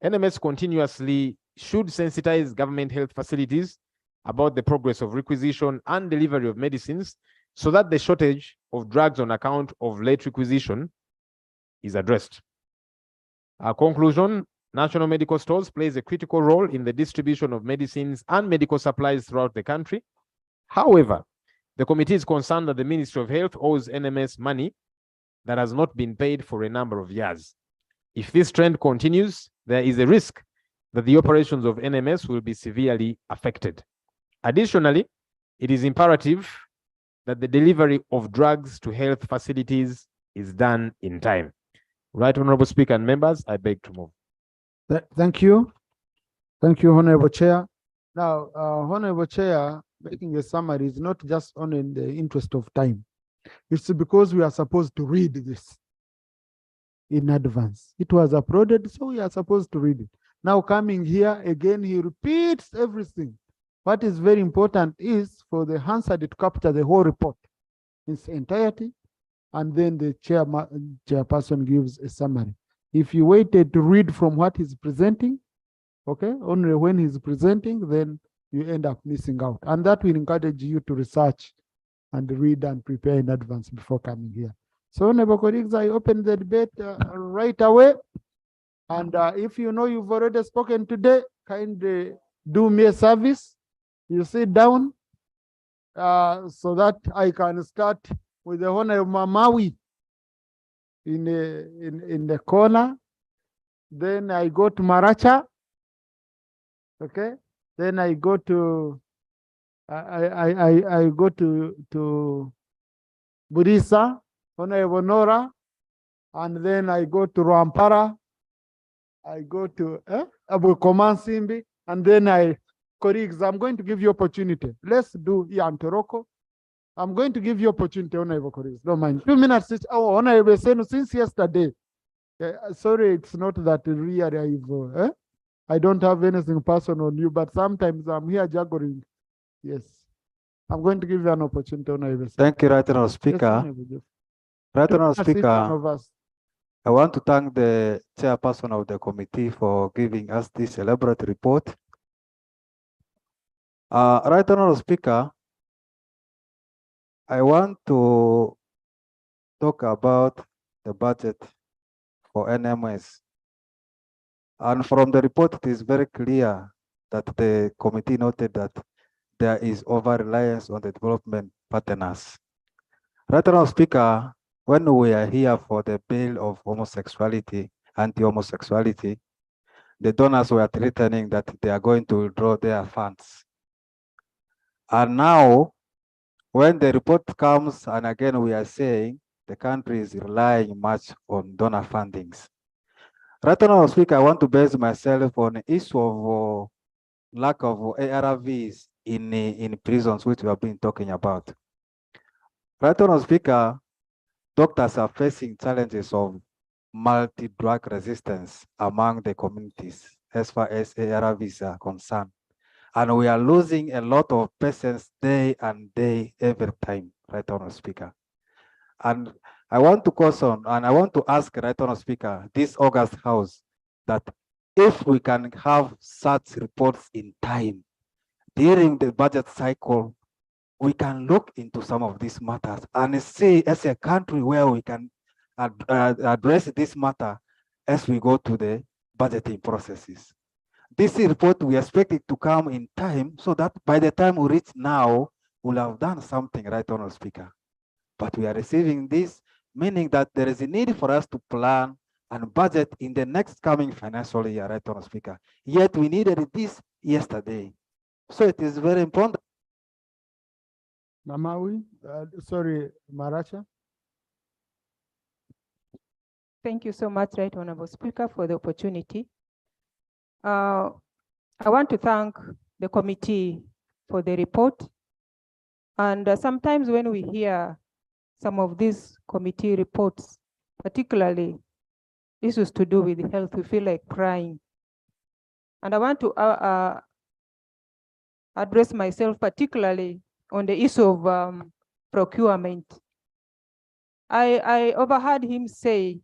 NMS continuously should sensitize government health facilities about the progress of requisition and delivery of medicines so that the shortage of drugs on account of late requisition is addressed. Our conclusion, National Medical Stores plays a critical role in the distribution of medicines and medical supplies throughout the country. However, the committee is concerned that the Ministry of Health owes NMS money that has not been paid for a number of years. If this trend continues, there is a risk that the operations of NMS will be severely affected. Additionally, it is imperative that the delivery of drugs to health facilities is done in time. Right, Honorable Speaker and members, I beg to move. Thank you. Thank you, Honorable Chair. Now, Honorable Chair, making a summary is not just only in the interest of time. It's because we are supposed to read this in advance. It was uploaded, so we are supposed to read it. Now coming here again, he repeats everything. What is very important is for the Hansard to capture the whole report in its entirety, and then the chairperson gives a summary. If you waited to read from what he's presenting, okay, only when he's presenting, then you end up missing out. And that will encourage you to research and read and prepare in advance before coming here. So, honorable colleagues, I open the debate right away. And if you know you've already spoken today, kindly do me a service. You sit down so that I can start with the Honorable Mamawi in the corner. Then I go to Maracha. Okay. Then I go to I go to Burisa, Honorable Nora, and then I go to Rampara. I go to Abu Koman Simbi, and then colleagues, I'm going to give you opportunity. Let's do Ian Toroko. I'm going to give you opportunity, honorable colleagues. Don't mind. 2 minutes. Oh, honorable Senu, since yesterday. Sorry, it's not that really I don't have anything personal on you, but sometimes I'm here juggling. Yes. I'm going to give you an opportunity, honorable Senu. Thank you, Right Honorable Speaker. Yes, Right Honorable one Speaker, of us. I want to thank the chairperson of the committee for giving us this elaborate report. Right Honorable Speaker, I want to talk about the budget for NMS. And from the report, it is very clear that the committee noted that there is over-reliance on the development partners. Right Honorable Speaker, when we are here for the bill of homosexuality, anti-homosexuality, the donors were threatening that they are going to withdraw their funds. And now, when the report comes, and again we are saying the country is relying much on donor fundings. Right now, Speaker, I want to base myself on the issue of lack of ARVs in prisons, which we have been talking about. Right now, Speaker, doctors are facing challenges of multi-drug resistance among the communities as far as ARVs are concerned. And we are losing a lot of patients day and day, every time, Right Honorable Speaker. And I want to caution, and I want to ask Right Honorable Speaker, this August House, that if we can have such reports in time during the budget cycle, we can look into some of these matters and see as a country where we can address this matter as we go to the budgeting processes. This report, we expect it to come in time so that by the time we reach now, we'll have done something, Right Honorable Speaker. But we are receiving this, meaning that there is a need for us to plan and budget in the next coming financial year, Right Honorable Speaker. Yet we needed this yesterday. So it is very important. Mamawi, sorry, Maracha. Thank you so much, Right Honorable Speaker, for the opportunity. I want to thank the committee for the report. And sometimes when we hear some of these committee reports, particularly issues to do with health, we feel like crying. And I want to address myself particularly on the issue of procurement. I overheard him say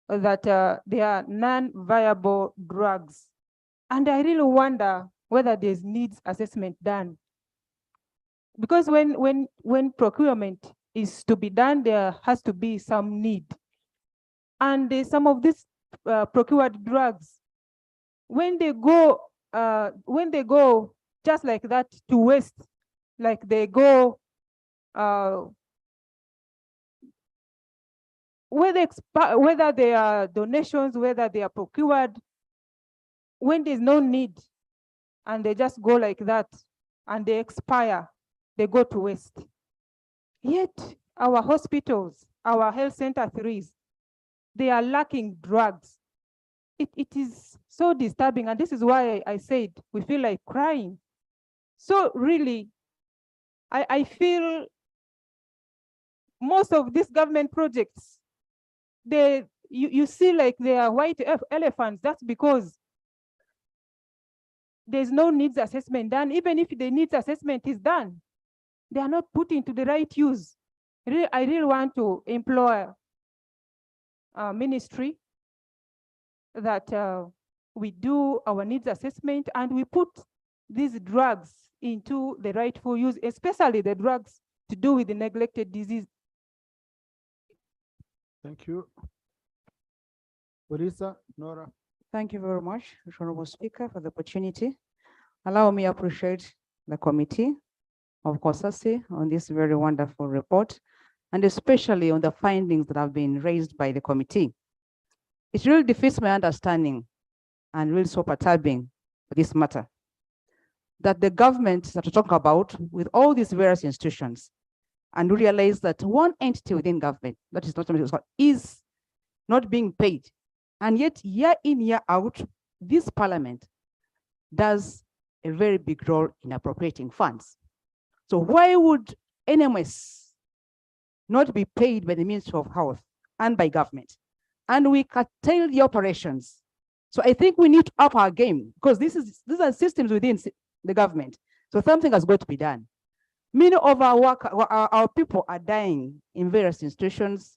that there are non-viable drugs. And I really wonder whether there's needs assessment done. Because when procurement is to be done, there has to be some need. And some of these procured drugs, when they go just like that to waste, like they go whether they are donations, whether they are procured, when there's no need, and they just go like that, and they expire, they go to waste. Yet our hospitals, our health center threes, they are lacking drugs. It is so disturbing, and this is why I said we feel like crying. So really, I feel most of these government projects, you see like they are white elephants. That's because there's no needs assessment done. Even if the needs assessment is done, they are not put into the right use. I really want to employ ministry that we do our needs assessment and we put these drugs into the rightful use, especially the drugs to do with the neglected disease. Thank you. Orisa, Nora. Thank you very much, Honorable Speaker, for the opportunity. Allow me to appreciate the committee of COSASI on this very wonderful report, and especially on the findings that have been raised by the committee. It really defeats my understanding and really so perturbing for this matter, that the government that we talk about with all these various institutions and realize that one entity within government, that is not is not being paid. And yet year in, year out, this parliament does a very big role in appropriating funds. So why would NMS not be paid by the Ministry of Health and by government? And we curtail the operations. So I think we need to up our game because these are systems within the government. So something has got to be done. Many of our people are dying in various institutions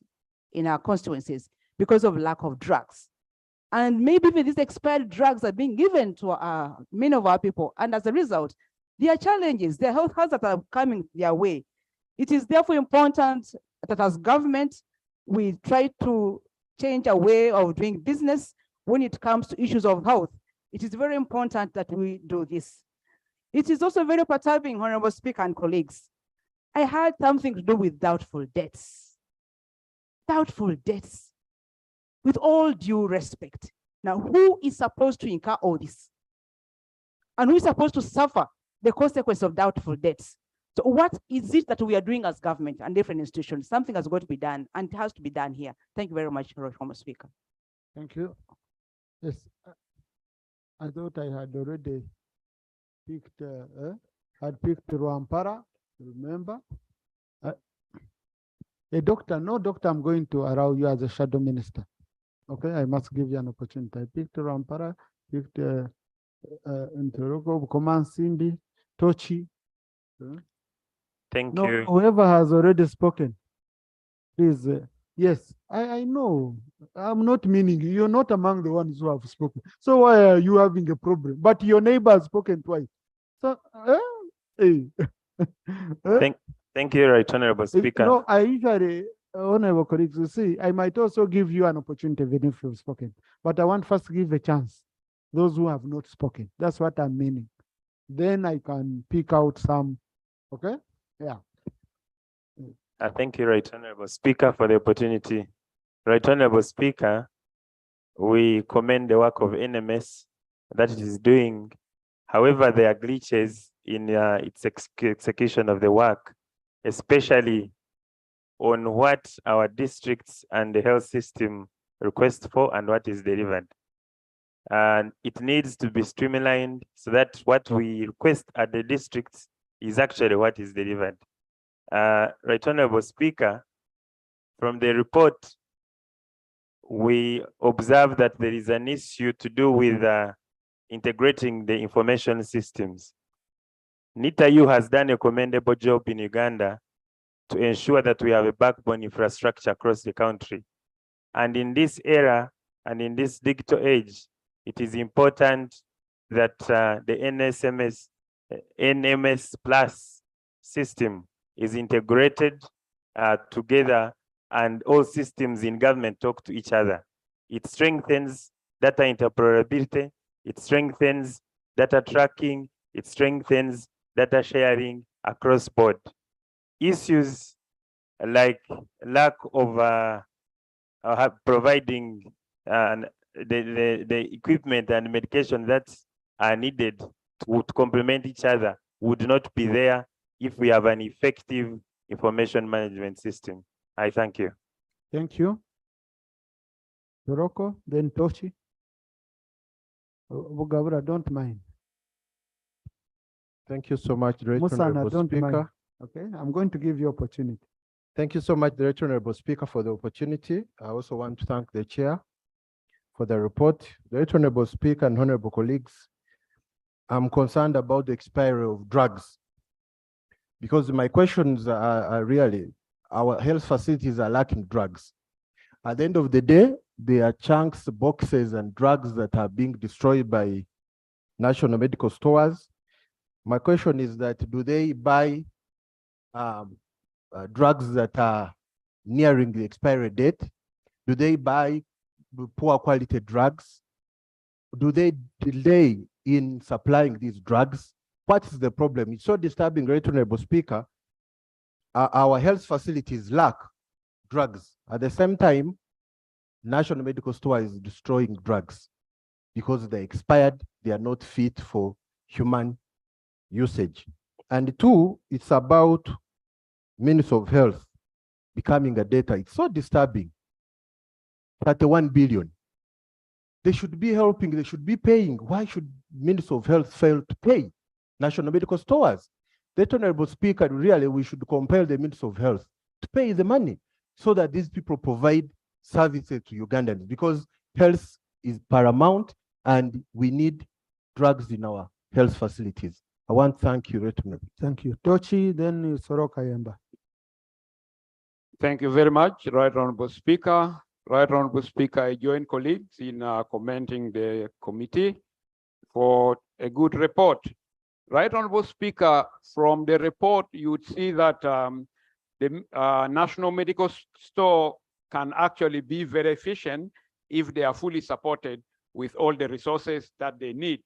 in our constituencies because of lack of drugs. And maybe even these expired drugs are being given to many of our people. And as a result, there are challenges, there are health hazards that are coming their way. It is therefore important that as government, we try to change our way of doing business when it comes to issues of health. It is very important that we do this. It is also very perturbing, Honorable Speaker and colleagues. I had something to do with doubtful debts. Doubtful debts. With all due respect. Now, who is supposed to incur all this? And who is supposed to suffer the consequence of doubtful debts? So what is it that we are doing as government and different institutions? Something has got to be done and it has to be done here. Thank you very much, Honorable Speaker. Thank you. Yes, I thought I had already picked, Rwampara, remember? A doctor, no doctor, I'm going to allow you as a shadow minister. Okay, I must give you an opportunity. I picked Rwampara, picked Interrogo, Command Cindy, Tochi. Thank No, you. whoever has already spoken, please. Yes, I know. I'm not meaning you're not among the ones who have spoken. So why are you having a problem? But your neighbor has spoken twice. So, hey. Thank you, Right Honorable Speaker. No, I usually, honorable colleagues, you see, I might also give you an opportunity even if you've spoken, but I want first to give a chance those who have not spoken. That's what I'm meaning. Then I can pick out some. Okay? Yeah. Thank you, Right Honorable Speaker, for the opportunity. Right Honorable Speaker, we commend the work of NMS that it is doing. However, there are glitches in its execution of the work, especially on what our districts and the health system request for and what is delivered. And it needs to be streamlined so that what we request at the districts is actually what is delivered. Right Honorable Speaker, from the report, we observe that there is an issue to do with integrating the information systems. NITAU has done a commendable job in Uganda to ensure that we have a backbone infrastructure across the country. And in this era and in this digital age, it is important that the NMS Plus system is integrated together and all systems in government talk to each other. It strengthens data interoperability, it strengthens data tracking, it strengthens data sharing across board. Issues like lack of providing the equipment and medication that are needed to complement each other would not be there if we have an effective information management system. I thank you. Thank you. Yoroko, then Tochi. Bugabura, don't mind. Thank you so much, Director Musana, Honorable don't Speaker. mind. Okay, I'm going to give you opportunity. Thank you so much, Director Honorable Speaker, for the opportunity. I also want to thank the Chair for the report. Director Honorable Speaker and honorable colleagues, I'm concerned about the expiry of drugs, because my questions are really, our health facilities are lacking drugs. At the end of the day, there are chunks, boxes, and drugs that are being destroyed by national medical stores. My question is that, do they buy drugs that are nearing the expiry date? Do they buy poor quality drugs? Do they delay in supplying these drugs? What is the problem? It's so disturbing, Right Honorable Speaker. Our health facilities lack drugs. At the same time, National Medical Store is destroying drugs because they're expired, they are not fit for human usage. And two, it's about Ministry of Health becoming a debtor. It's so disturbing. 31 billion. They should be helping, they should be paying. Why should Ministry of Health fail to pay National Medical Stores? The Honorable Speaker, really, we should compel the Ministry of Health to pay the money so that these people provide services to Ugandans, because health is paramount and we need drugs in our health facilities. I want to thank you, Right Honorable. Thank you. Tochi, then Soroka Yemba. Thank you very much, Right Honorable Speaker. Right Honorable Speaker, I join colleagues in commenting the committee for a good report. Right Honorable Speaker, from the report, you would see that the National Medical Store can actually be very efficient if they are fully supported with all the resources that they need.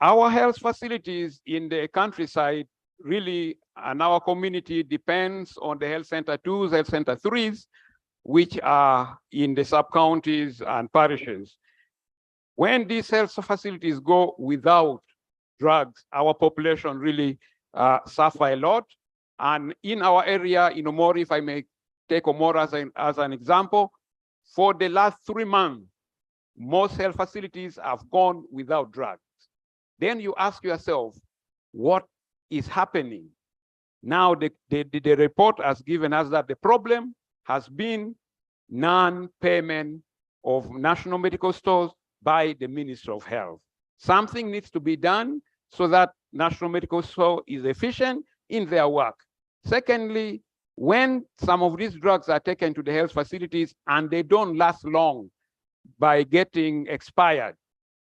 Our health facilities in the countryside really, and our community depends on the health center 2s, health center 3s, which are in the sub-counties and parishes. When these health facilities go without drugs, our population really suffer a lot. And in our area, in Omori, if I may take Omori as an example, for the last 3 months, most health facilities have gone without drugs. Then you ask yourself, what is happening? Now the report has given us that the problem has been non-payment of national medical stores by the Ministry of Health. Something needs to be done so that National Medical Store is efficient in their work. Secondly, when some of these drugs are taken to the health facilities and they don't last long by getting expired,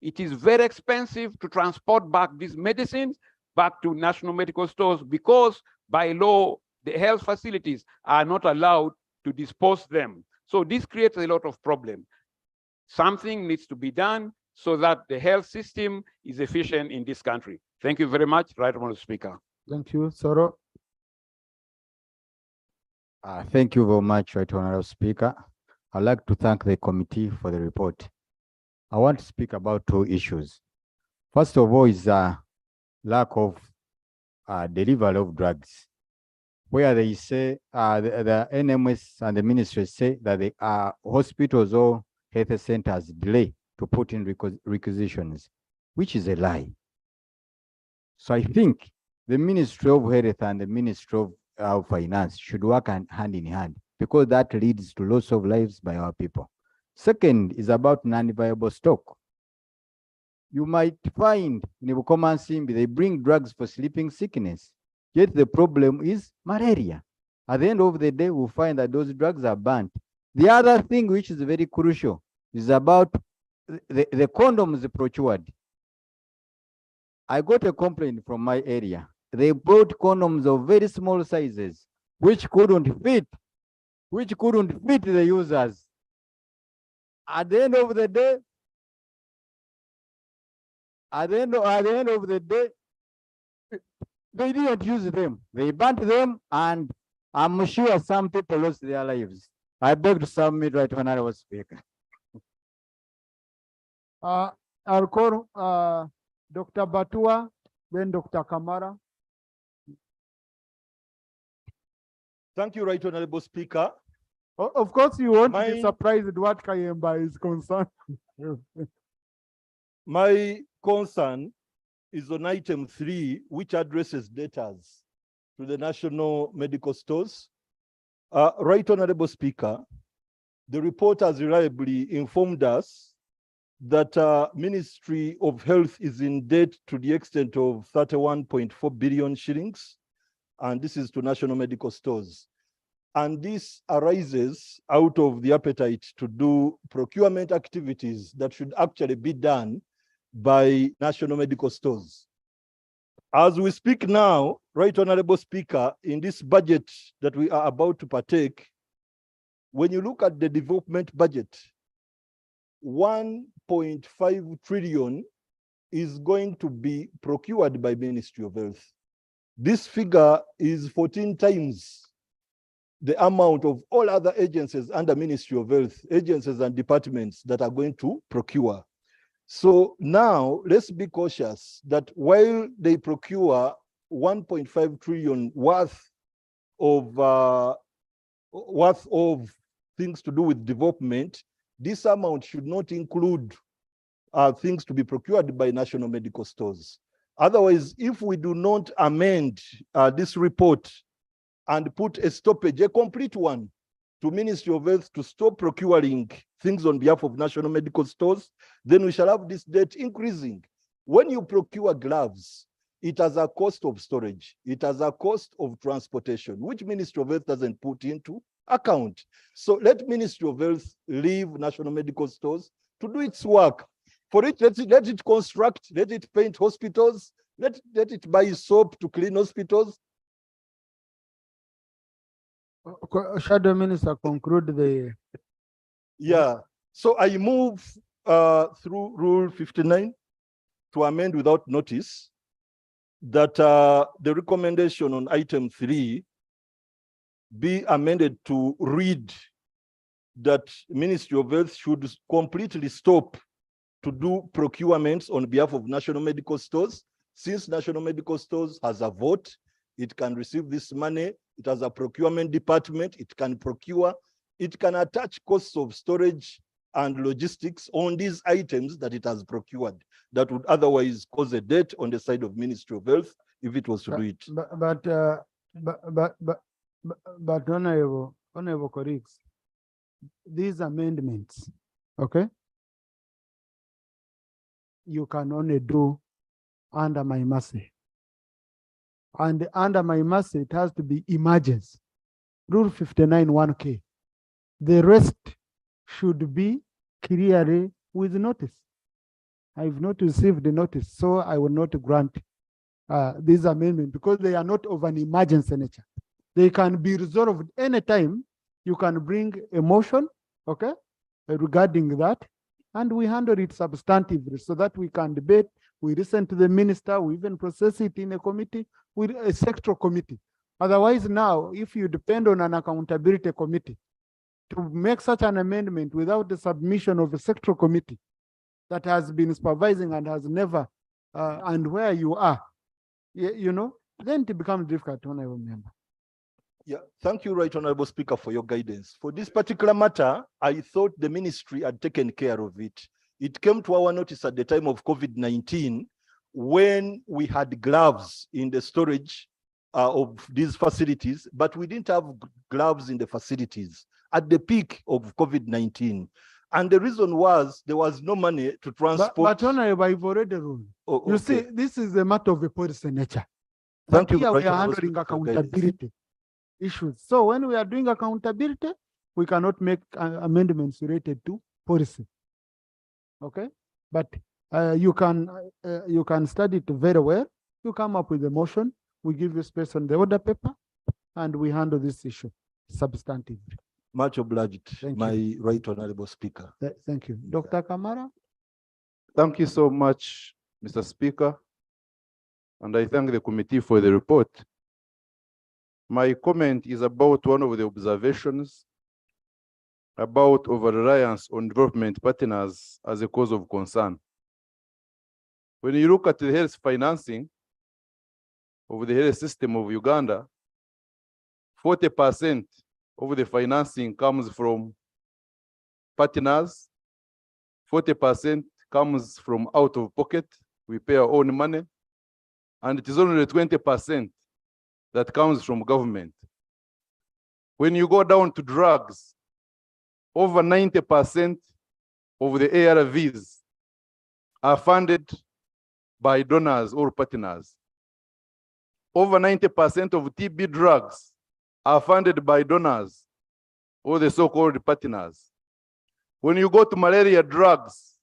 it is very expensive to transport back these medicines back to national medical stores, because by law, the health facilities are not allowed to dispose them. So this creates a lot of problem. Something needs to be done so that the health system is efficient in this country. Thank you very much, Right Honorable Speaker. Thank you. Soro. Thank you very much, Right Honorable Speaker. I'd like to thank the committee for the report. I want to speak about 2 issues. First of all is lack of delivery of drugs, where they say the NMS and the ministry say that the hospitals or health centers delay to put in requisitions, which is a lie. So I think the Ministry of Health and the Ministry of Finance should work hand in hand, because that leads to loss of lives by our people. Second is about non-viable stock. You might find in Bukoma and Simbi, they bring drugs for sleeping sickness, yet the problem is malaria. At the end of the day, we'll find that those drugs are banned. The other thing which is very crucial is about the condoms procured. I got a complaint from my area. They bought condoms of very small sizes, which couldn't fit the users. At the end of the day, they didn't use them. They burnt them, and I'm sure some people lost their lives. I beg to submit, Right Honorable Speaker. I'll call Dr. Batua, then Dr. Kamara. Thank you, Right Honorable Speaker. Of course, you won't be surprised with what Kayemba is concerned. My concern is on item 3, which addresses debtors to the national medical stores. Right Honorable Speaker, the report has reliably informed us that Ministry of Health is in debt to the extent of 31.4 billion shillings, and this is to national medical stores. And this arises out of the appetite to do procurement activities that should actually be done by national medical stores. As we speak now, Right Honorable Speaker, in this budget that we are about to partake, when you look at the development budget, 1.5 trillion is going to be procured by Ministry of Health. This figure is 14 times the amount of all other agencies under Ministry of Health, agencies and departments that are going to procure. So now let's be cautious that while they procure 1.5 trillion worth of things to do with development, this amount should not include things to be procured by national medical stores. Otherwise, if we do not amend this report and put a stoppage, a complete one, to Ministry of Health to stop procuring things on behalf of national medical stores, then we shall have this debt increasing. When you procure gloves, it has a cost of storage, it has a cost of transportation, which Ministry of Health doesn't put into account. So let Ministry of Health leave national medical stores to do its work. For it, let it construct, let it paint hospitals, let it buy soap to clean hospitals. Shadow Minister, conclude the. Yeah, so I move through Rule 59 to amend without notice that the recommendation on item 3 be amended to read that Ministry of Health should completely stop to do procurements on behalf of national medical stores. Since national medical stores has a vote, it can receive this money. It has a procurement department. It can procure. It can attach costs of storage and logistics on these items that it has procured that would otherwise cause a debt on the side of Ministry of Health if it was to do it. But honorable colleagues, these amendments, okay, you can only do under my mercy. And under my mercy, it has to be emergency. Rule 59 1K. The rest should be clearly with notice. I've not received the notice, so I will not grant this amendment because they are not of an emergency nature. They can be resolved anytime. You can bring a motion, okay, regarding that, and we handle it substantively so that we can debate. We listen to the minister, we even process it in a committee, with a sectoral committee. Otherwise, now, if you depend on an accountability committee to make such an amendment without the submission of a sectoral committee that has been supervising and has never, and where you are, you know, then it becomes difficult, honorable member. Yeah, thank you, Right Honorable Speaker, for your guidance. For this particular matter, I thought the ministry had taken care of it. It came to our notice at the time of COVID-19 when we had gloves in the storage of these facilities, but we didn't have gloves in the facilities at the peak of COVID-19. And the reason was there was no money to transport. But honorable, I've already ruled. Oh, you okay. see, this is a matter of a policy nature. Thank But you, here Right we are Honorable handling Speaker, for guidance. accountability issues. So when we are doing accountability, we cannot make amendments related to policy. Okay, but you can study it very well. You come up with a motion. We give you space on the order paper, and we handle this issue substantively. Much obliged, my Right Honorable Speaker. Thank you, Dr. Kamara. Thank you so much, Mr. Speaker, and I thank the committee for the report. My comment is about one of the observations about over-reliance on development partners as a cause of concern. When you look at the health financing of the health system of Uganda, 40% of the financing comes from partners, 40% comes from out of pocket, we pay our own money, and it is only 20% that comes from government. When you go down to drugs, over 90% of the ARVs are funded by donors or partners. Over 90% of TB drugs are funded by donors or the so-called partners. When you go to malaria drugs,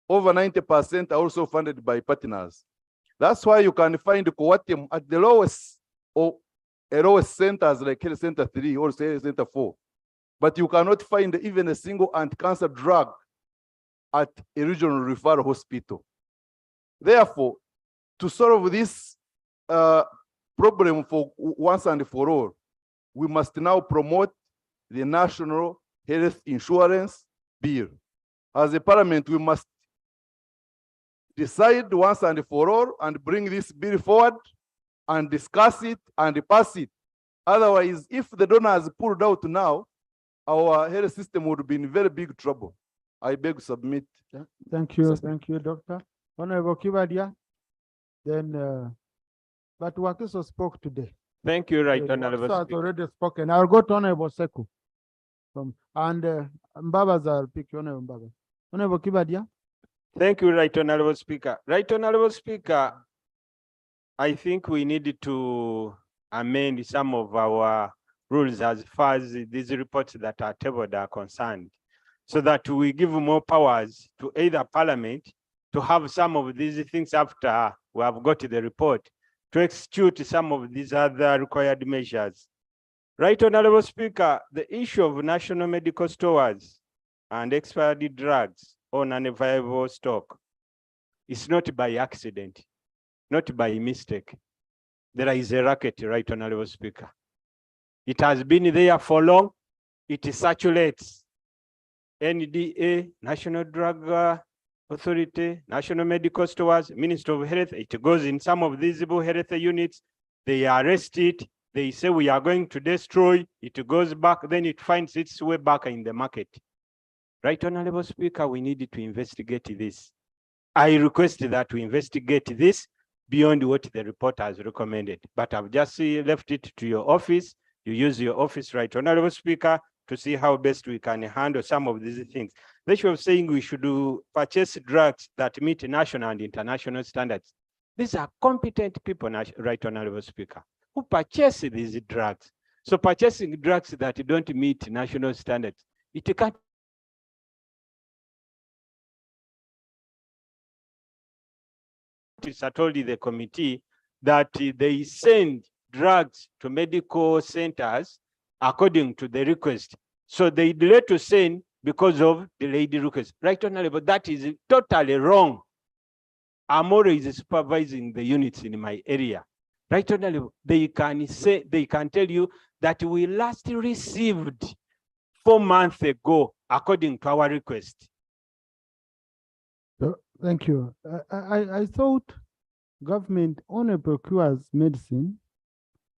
over 90% are also funded by partners. That's why you can find coatem at the lowest or lowest centers like Health Center 3 or Health Center 4. But you cannot find even a single anti-cancer drug at a regional referral hospital. Therefore, to solve this problem for once and for all, we must now promote the National Health Insurance Bill. As a parliament, we must decide once and for all and bring this bill forward and discuss it and pass it. Otherwise, if the donors pulled out now, our health system would be in very big trouble. I beg to submit. Thank you, Doctor. Honorable Kibadia. Then, but Wakiso spoke today. Thank you, Right Honorable Wakiso has Speaker. already spoken. I'll go to Honorable Seku. And Mbabas, I'll pick Honorable Mbabas. Honorable Kibadia. Thank you, Right Honorable Speaker. Right Honorable Speaker, I think we need to amend some of our rules as far as these reports that are tabled are concerned, so that we give more powers to either Parliament to have some of these things after we have got the report, to execute some of these other required measures. Right Honorable Speaker, the issue of national medical stores and expired drugs on unavailable stock is not by accident, not by mistake. There is a racket, Right Honorable Speaker. It has been there for long. It saturates NDA, National Drug Authority, National Medical Stores, Ministry of Health. It goes in some of these health units. They arrest it. They say we are going to destroy. It goes back, then it finds its way back in the market. Right Honorable Speaker, we need to investigate this. I request that we investigate this beyond what the report has recommended. But I've just left it to your office. You use your office, Right Honorable Speaker, to see how best we can handle some of these things. The issue of saying we should purchase drugs that meet national and international standards. These are competent people, Right Honorable Speaker, who purchase these drugs. So purchasing drugs that don't meet national standards, it can't. I told the committee that they send drugs to medical centers according to the request. So they delay to send because of delayed request. Right Honorable, that is totally wrong. Amore is supervising the units in my area. Right Honorable, they can tell you that we last received 4 months ago according to our request. Thank you. I thought government only procures medicine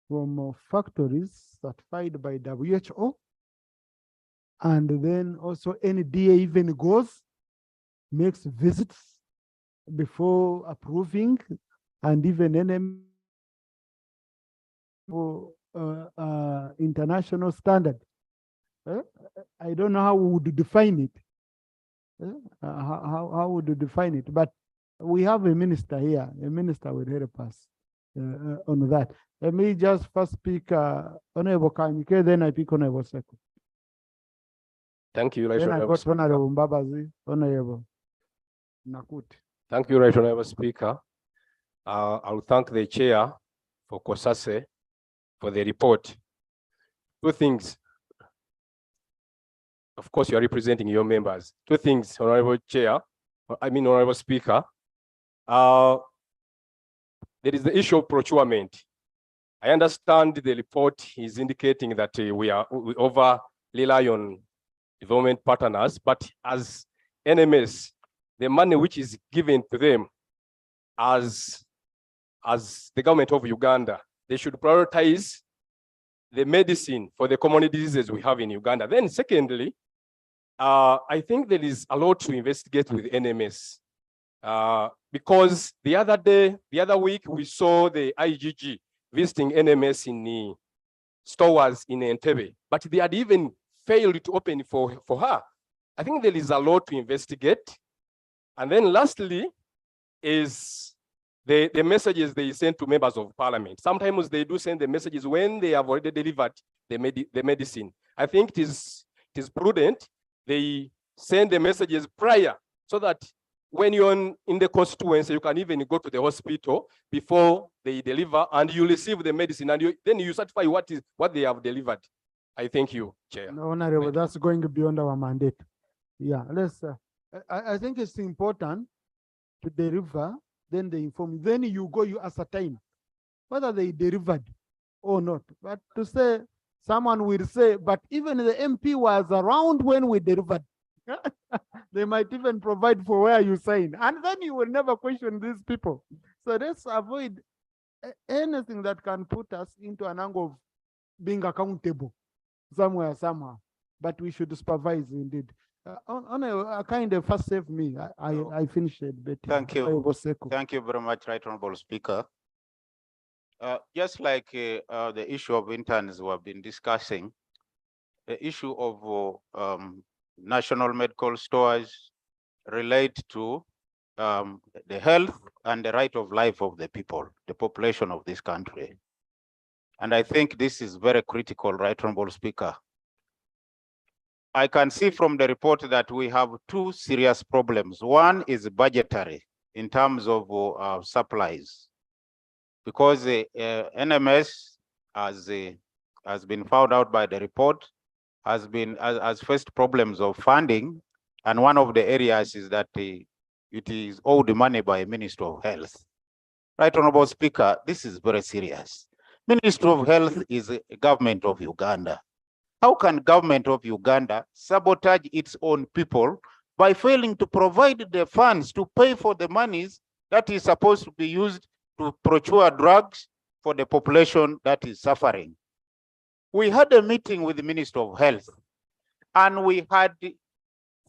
from factories certified by WHO, and then also NDA even goes, makes visits before approving, and even NM for international standard. I don't know how we would define it. How would you define it? But we have a minister here. A minister will help us on that. Let me just first speak Honorable Kanyike, then I pick Honorable Seku. Thank you, Right Then I Honorable got Speaker. Honorable Mbabazi, Honorable Nakut. Thank you, Right Honorable Speaker. I will thank the chair for COSASE for the report. Two things. Of course, you are representing your members. Two things, Honorable Chair, Honorable Speaker. There is the issue of procurement. I understand the report is indicating that we over rely on development partners, but as NMS, the money which is given to them as the government of Uganda, they should prioritize the medicine for the common diseases we have in Uganda. Then secondly, I think there is a lot to investigate with NMS. Because the other week, we saw the IGG visiting NMS in the stores in Entebbe, but they had even failed to open for her. I think there is a lot to investigate. And then lastly, is the messages they send to members of parliament. Sometimes they do send the messages when they have already delivered the medicine. I think it is prudent they send the messages prior, so that when you're in the constituency, you can even go to the hospital before they deliver, and you receive the medicine, and then you certify what they have delivered. I thank you, Chair. No, Honorable, that's going beyond our mandate. Yeah, let's. I think it's important to deliver, then they inform. Then you go, you ascertain whether they delivered or not. But to say, someone will say, but even the MP was around when we delivered. They might even provide for where you sign, and then you will never question these people. So let's avoid anything that can put us into an angle of being accountable somewhere, somehow. But we should supervise indeed. On a kind of first save me. I finished it. But thank you. Thank you very much, Right Honorable Speaker. Just like the issue of interns we have been discussing, the issue of national medical stores relate to the health and the right of life of the people, the population of this country. And I think this is very critical, Right Honorable Speaker. I can see from the report that we have two serious problems. One is budgetary in terms of supplies, because the NMS, has been found out by the report, has faced problems of funding, and one of the areas is that it is owed money by Ministry of Health. Right Honorable Speaker, this is very serious. Ministry of Health is a government of Uganda. How can government of Uganda sabotage its own people by failing to provide the funds to pay for the monies that is supposed to be used to procure drugs for the population that is suffering? We had a meeting with the Minister of Health, and we had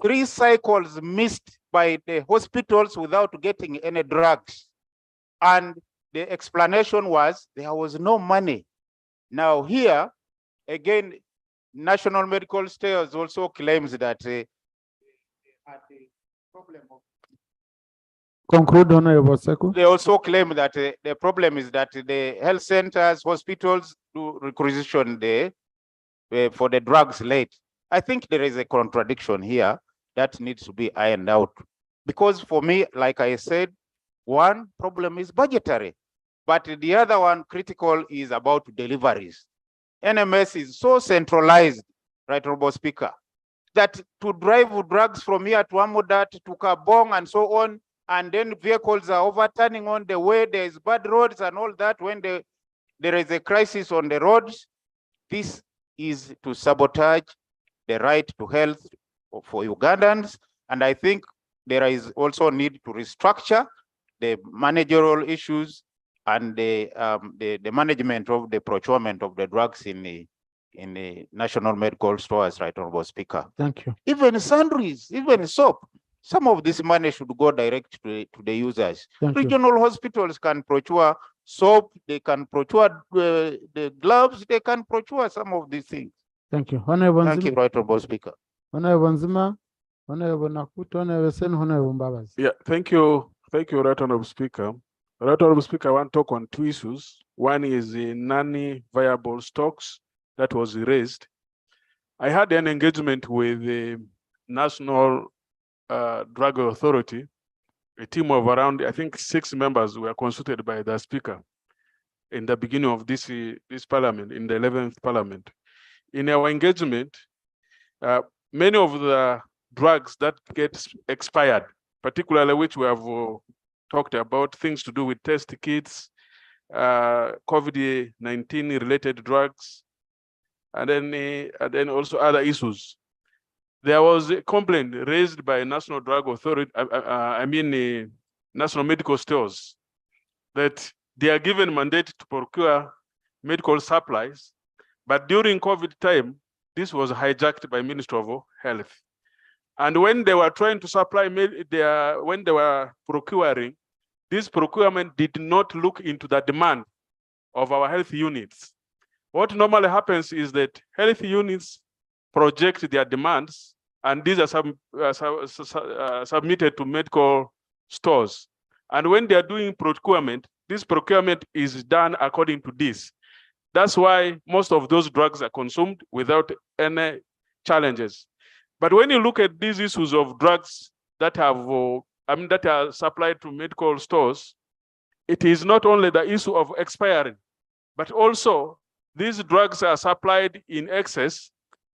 3 cycles missed by the hospitals without getting any drugs. And the explanation was there was no money. Now here, again, National Medical Stores also claims that conclude, Honorable Seko. They also claim that the problem is that the health centers, hospitals do requisition for the drugs late. I think there is a contradiction here that needs to be ironed out. Because for me, like I said, one problem is budgetary, but the other one critical is about deliveries. NMS is so centralized, Right Honorable Speaker, that to drive drugs from here to Amudat to Kabong and so on, and then vehicles are overturning on the way, there is bad roads and all that, when there is a crisis on the roads, this is to sabotage the right to health for Ugandans. And I think there is also need to restructure the managerial issues and the management of the procurement of the drugs in the national medical stores, Right Honorable Speaker. Thank you. Even sundries, even soap, some of this money should go direct to the users. Thank Regional hospitals can procure soap, they can procure the gloves, they can procure some of these things. Thank you. Honorable Thank you, Right Honorable Speaker. Honorable Nzima, Honorable Nakuto, Honorable Sen, Honorable Mbabas. Yeah, thank you, Right Honorable Speaker. Right Honorable Speaker, I want to talk on 2 issues. One is the non-viable stocks that was raised. I had an engagement with the National Drug Authority. A team of around, I think, 6 members were consulted by the Speaker in the beginning of this Parliament, in the 11th Parliament. In our engagement, many of the drugs that get expired, particularly which we have talked about, things to do with test kits, COVID-19 related drugs, and then also other issues. There was a complaint raised by National Drug Authority, National Medical Stores, that they are given mandate to procure medical supplies, but during COVID time, this was hijacked by Ministry of Health. And when they were trying to supply, when they were procuring, this procurement did not look into the demand of our health units. What normally happens is that health units project their demands, and these are submitted to medical stores. And when they are doing procurement, this procurement is done according to this. That's why most of those drugs are consumed without any challenges. But when you look at these issues of drugs that have, that are supplied to medical stores, it is not only the issue of expiring, but also these drugs are supplied in excess,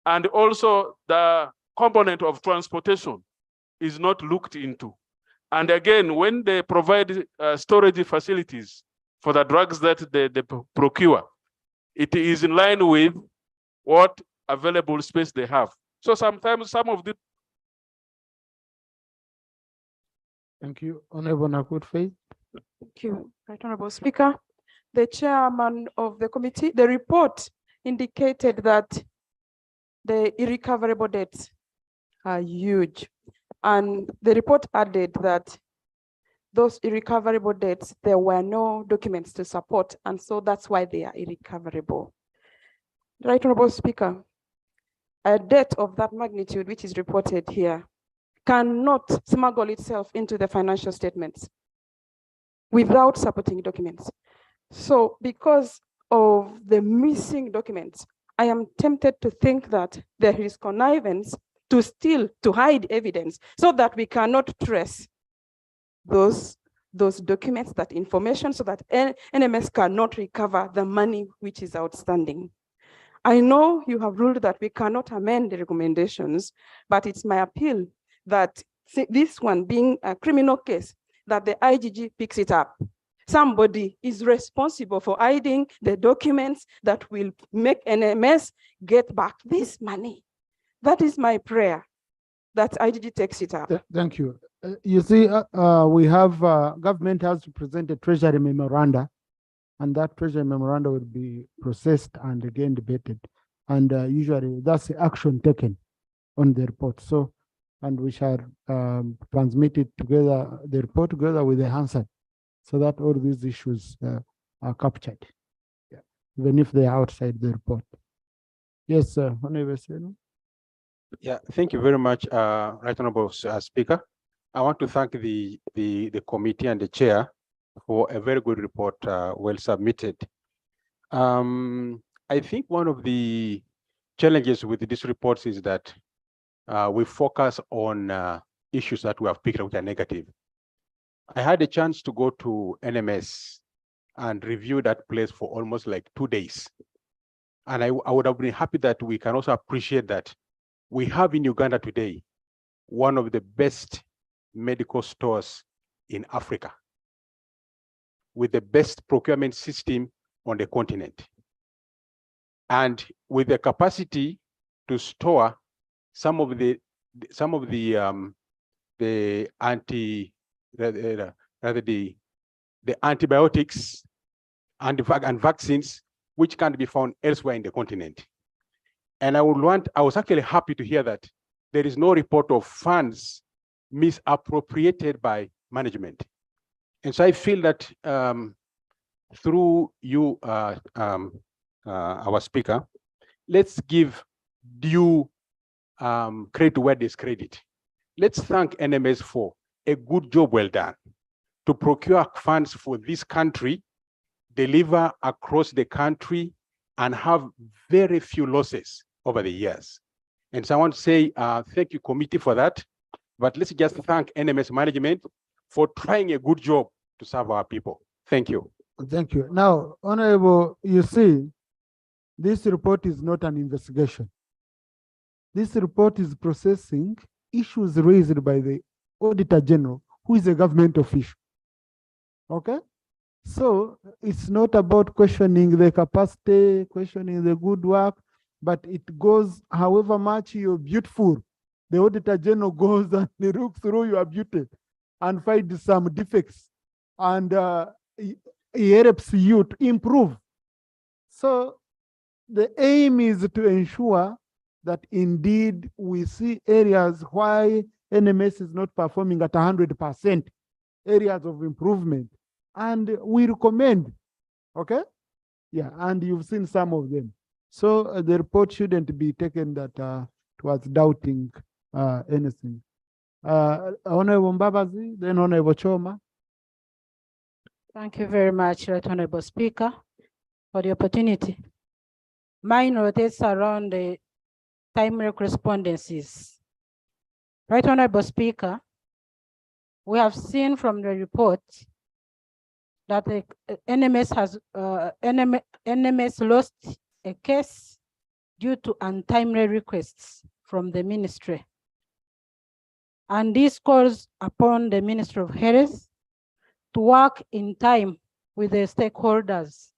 and also the component of transportation is not looked into. And again, when they provide storage facilities for the drugs that they procure, it is in line with what available space they have. So sometimes some of the... Thank you. Honorable Nakut Faith. Thank you, Right Honorable Speaker. The chairman of the committee, the report indicated that the irrecoverable debts are huge. And the report added that those irrecoverable debts, there were no documents to support, and so that's why they are irrecoverable. Right Honorable Speaker, a debt of that magnitude, which is reported here, cannot smuggle itself into the financial statements without supporting documents. So because of the missing documents, I am tempted to think that there is connivance to hide evidence so that we cannot trace those documents, that information, so that NMS cannot recover the money which is outstanding. I know you have ruled that we cannot amend the recommendations, but it's my appeal that this one being a criminal case, that the IGG picks it up. Somebody is responsible for hiding the documents that will make NMS get back this money. That is my prayer, that IGG takes it up. Thank you. You see, we have, government has to present a treasury memoranda, and that treasury memoranda will be processed and again debated. And usually that's the action taken on the report. So, and we shall transmit it together, the report together with the answer, so that all these issues are captured, even if they are outside the report. Yes, Honorable Seno. Yeah, thank you very much, Right Honorable Speaker. I want to thank the committee and the chair for a very good report, well submitted. I think one of the challenges with this report is that we focus on issues that we have picked up which are negative. I had a chance to go to NMS and review that place for almost like 2 days. And I would have been happy that we can also appreciate that we have in Uganda today one of the best medical stores in Africa, with the best procurement system on the continent, and with the capacity to store some of the antibiotics and vaccines which can't be found elsewhere in the continent. And I was actually happy to hear that there is no report of funds misappropriated by management. And so I feel that through you, our speaker, let's give due credit where there's credit. Let's thank NMS for a good job well done to procure funds for this country, deliver across the country, and have very few losses over the years. And so I want to say thank you, committee, for that. But let's just thank NMS management for trying a good job to serve our people. Thank you. Thank you. Now, Honorable, you see, this report is not an investigation. This report is processing issues raised by the Auditor General, who is a government official. Okay? So it's not about questioning the capacity, questioning the good work, but it goes, however much you're beautiful, the Auditor General goes and they look through your beauty and find some defects, and he helps you to improve. So the aim is to ensure that indeed we see areas why NMS is not performing at 100%, areas of improvement, and we recommend, okay? Yeah, and you've seen some of them. So the report shouldn't be taken that towards doubting anything. Honorable Mbabazi, then Honorable Choma. Thank you very much, Right Honorable Speaker, for the opportunity. Mine rotates around the timely correspondences. Right Honorable Speaker, we have seen from the report that the NMS has NMS lost a case due to untimely requests from the ministry. And this calls upon the Ministry of Health to work in time with the stakeholders.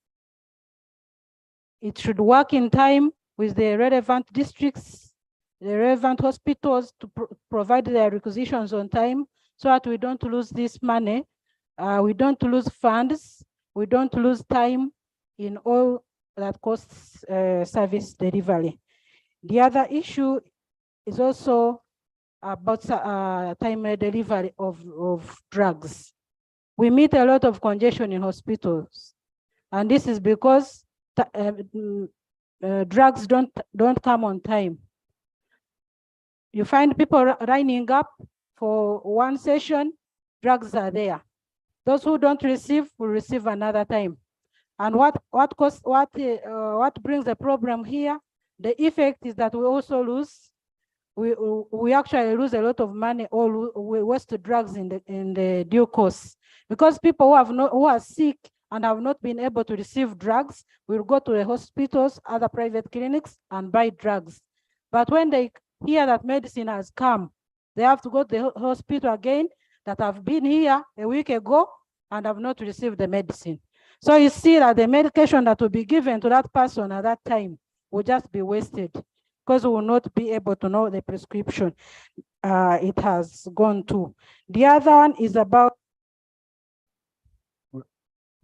It should work in time with the relevant districts, the relevant hospitals to provide their requisitions on time so that we don't lose this money, we don't lose funds, we don't lose time in all that costs service delivery. The other issue is also about timely delivery of drugs. We meet a lot of congestion in hospitals, and this is because drugs don't come on time. You find people lining up for one session, drugs are there. Those who don't receive will receive another time. And what brings the problem here? The effect is that we also lose. We actually lose a lot of money, or we waste drugs in the due course, because people who are sick and have not been able to receive drugs will go to the hospitals, other private clinics, and buy drugs. But when they hear that medicine has come, they have to go to the hospital again that have been here a week ago and have not received the medicine. So you see that the medication that will be given to that person at that time will just be wasted, because we will not be able to know the prescription it has gone to. The other one is about...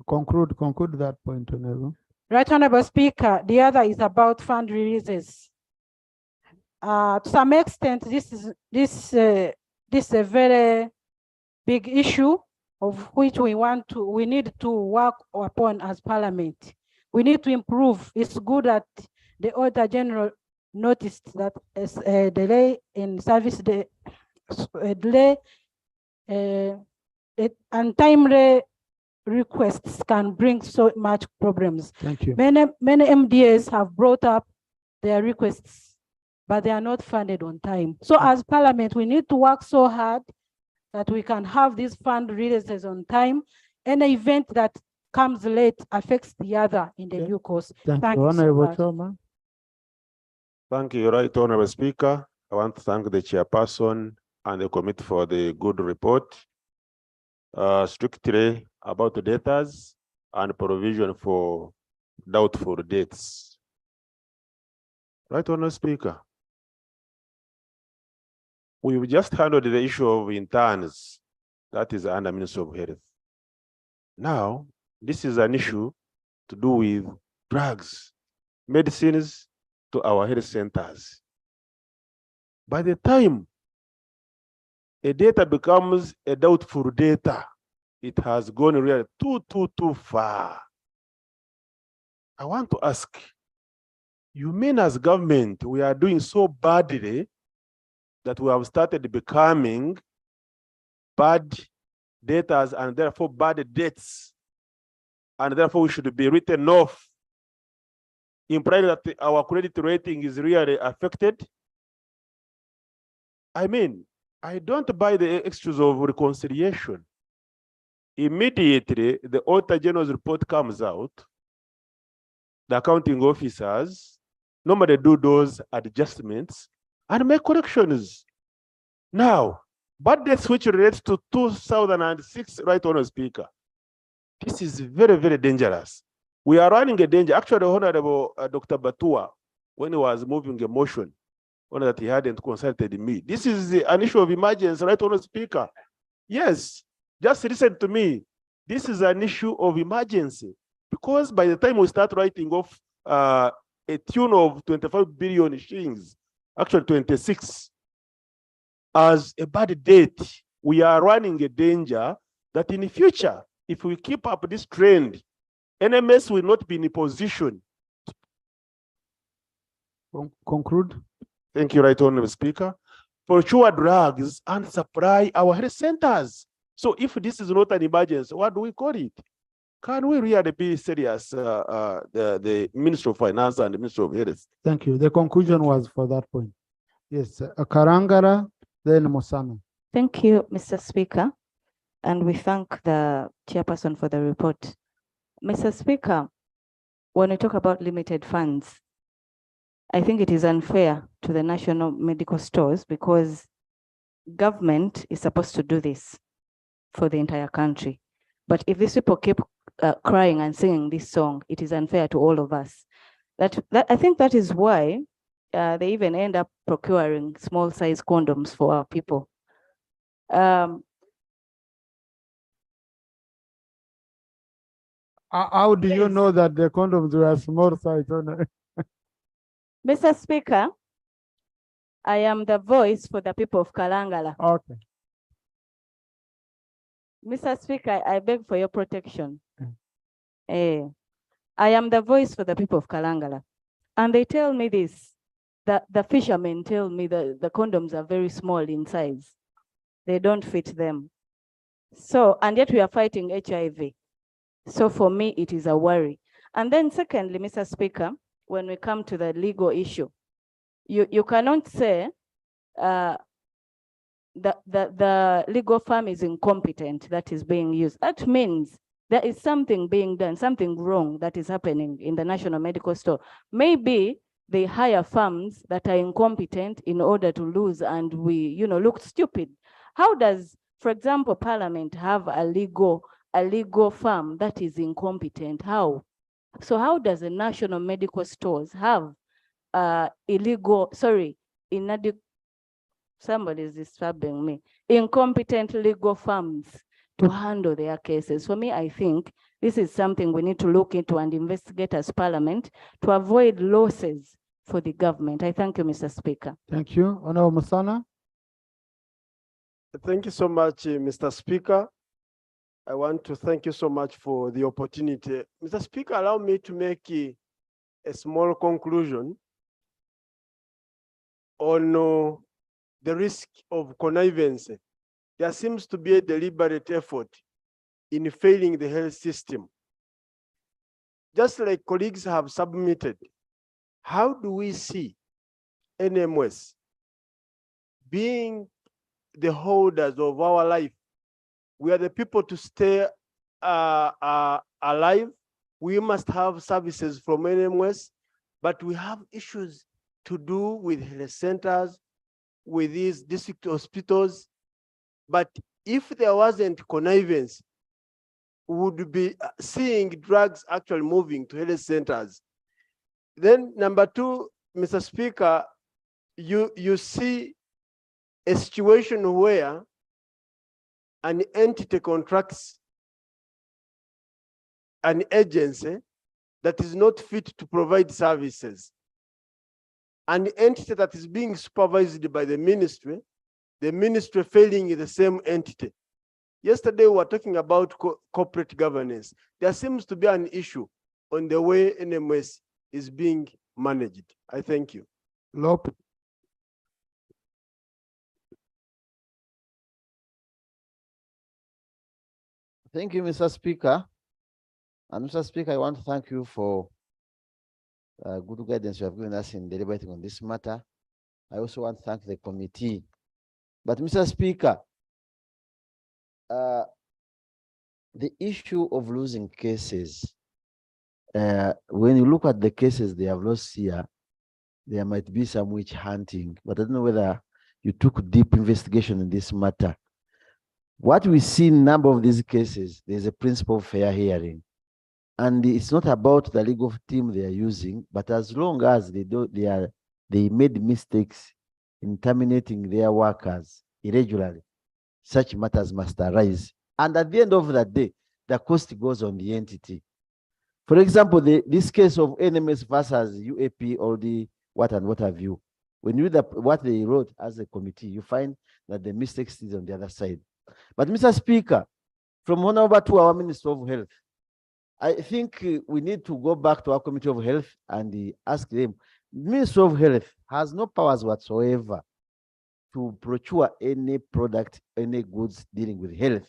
Conclude that point, Honorable. Right, Honorable Speaker, the other is about fund releases. To some extent, this is a very big issue of which we need to work upon as Parliament. We need to improve. It's good that the Auditor General noticed that a delay in service, untimely requests can bring so much problems. Thank you. Many MDAs have brought up their requests, but they are not funded on time. So as Parliament, we need to work so hard that we can have these fund releases on time. Any event that comes late affects the other in the due course. Thank you, so Honorable much. Chairman. Thank you, Right Honorable Speaker. I want to thank the chairperson and the committee for the good report, strictly about the debtors and provision for doubtful debts. Right Honorable Speaker, we've just handled the issue of interns, that is under Ministry of Health. Now, this is an issue to do with drugs, medicines to our health centers. By the time a data becomes a doubtful data, it has gone really too far. I want to ask, you mean as government, we are doing so badly that we have started becoming bad debtors and therefore bad debts, and therefore we should be written off, implying that our credit rating is really affected? I mean, I don't buy the excuse of reconciliation. Immediately, the Auditor General's report comes out, the accounting officers normally do those adjustments and make corrections. Now, bad debts which relates to 2006, Right Honorable Speaker, this is very dangerous. We are running a danger. Actually, Honorable Dr. Batua, when he was moving a motion, only that he hadn't consulted me. This is an issue of emergency, Right Honorable Speaker. Yes, just listen to me. This is an issue of emergency, because by the time we start writing off a tune of 25 billion shillings, actually 26, as a bad debt, we are running a danger that in the future, if we keep up this trend, NMS will not be in a position. Conclude. Thank you, Right Honorable Speaker. Procure drugs and supply our health centers. So if this is not an emergency, what do we call it? Can we really be serious, the Minister of Finance and the Minister of Health? Thank you. The conclusion was for that point. Yes, Karangara, then Mosana. Thank you, Mr. Speaker, and we thank the chairperson for the report. Mr. Speaker, when we talk about limited funds, I think it is unfair to the national medical stores because government is supposed to do this for the entire country. But if these people keep crying and singing this song, it is unfair to all of us. I think that is why they even end up procuring small size condoms for our people. How do you know that the condoms were small size? Mr. Speaker, I am the voice for the people of Kalangala. Okay. Mr. Speaker, I beg for your protection. I am the voice for the people of Kalangala. And they tell me this, that the fishermen tell me that the condoms are very small in size. They don't fit them. So, and yet we are fighting HIV. So for me, it is a worry. And then secondly, Mr. Speaker, when we come to the legal issue, you cannot say the legal firm is incompetent that is being used. That means there is something being done, something wrong that is happening in the National Medical Store. Maybe they hire firms that are incompetent in order to lose and we, look stupid. How does, for example, Parliament have a legal firm that is incompetent? How? So how does the National Medical Stores have somebody is disturbing me, incompetent legal firms to handle their cases? For me, I think this is something we need to look into and investigate as Parliament to avoid losses for the government. I thank you, Mr. Speaker. Thank you. Honorable Musana. Thank you so much, Mr. Speaker. I want to thank you so much for the opportunity. Mr. Speaker, allow me to make a small conclusion on the risk of connivance. There seems to be a deliberate effort in failing the health system. Just like colleagues have submitted, how do we see NMS being the holders of our life? We are the people to stay alive. We must have services from NMS, but we have issues to do with health centers, with these district hospitals. But if there wasn't connivance, we would be seeing drugs actually moving to health centers. Then number two, Mr. Speaker, you see a situation where an entity contracts an agency that is not fit to provide services. An entity that is being supervised by the ministry failing the same entity. Yesterday, we were talking about corporate governance. There seems to be an issue on the way NMS is being managed. I thank you. Lope. Thank you, Mr. Speaker. And Mr. Speaker, I want to thank you for good guidance you have given us in deliberating on this matter. I also want to thank the committee. But Mr. Speaker, the issue of losing cases, when you look at the cases they have lost here, there might be some witch hunting, but I don't know whether you took deep investigation in this matter. What we see in a number of these cases, there's a principle of fair hearing. And it's not about the legal team they are using, but as long as they made mistakes in terminating their workers irregularly, such matters must arise. And at the end of the day, the cost goes on the entity. For example, this case of NMS versus UAP or the what and what have you, when you read what they wrote as a committee, you find that the mistakes is on the other side. But Mr. Speaker, from Honorable to our Minister of Health, I think we need to go back to our Committee of Health and ask them. Minister of Health has no powers whatsoever to procure any product, any goods dealing with health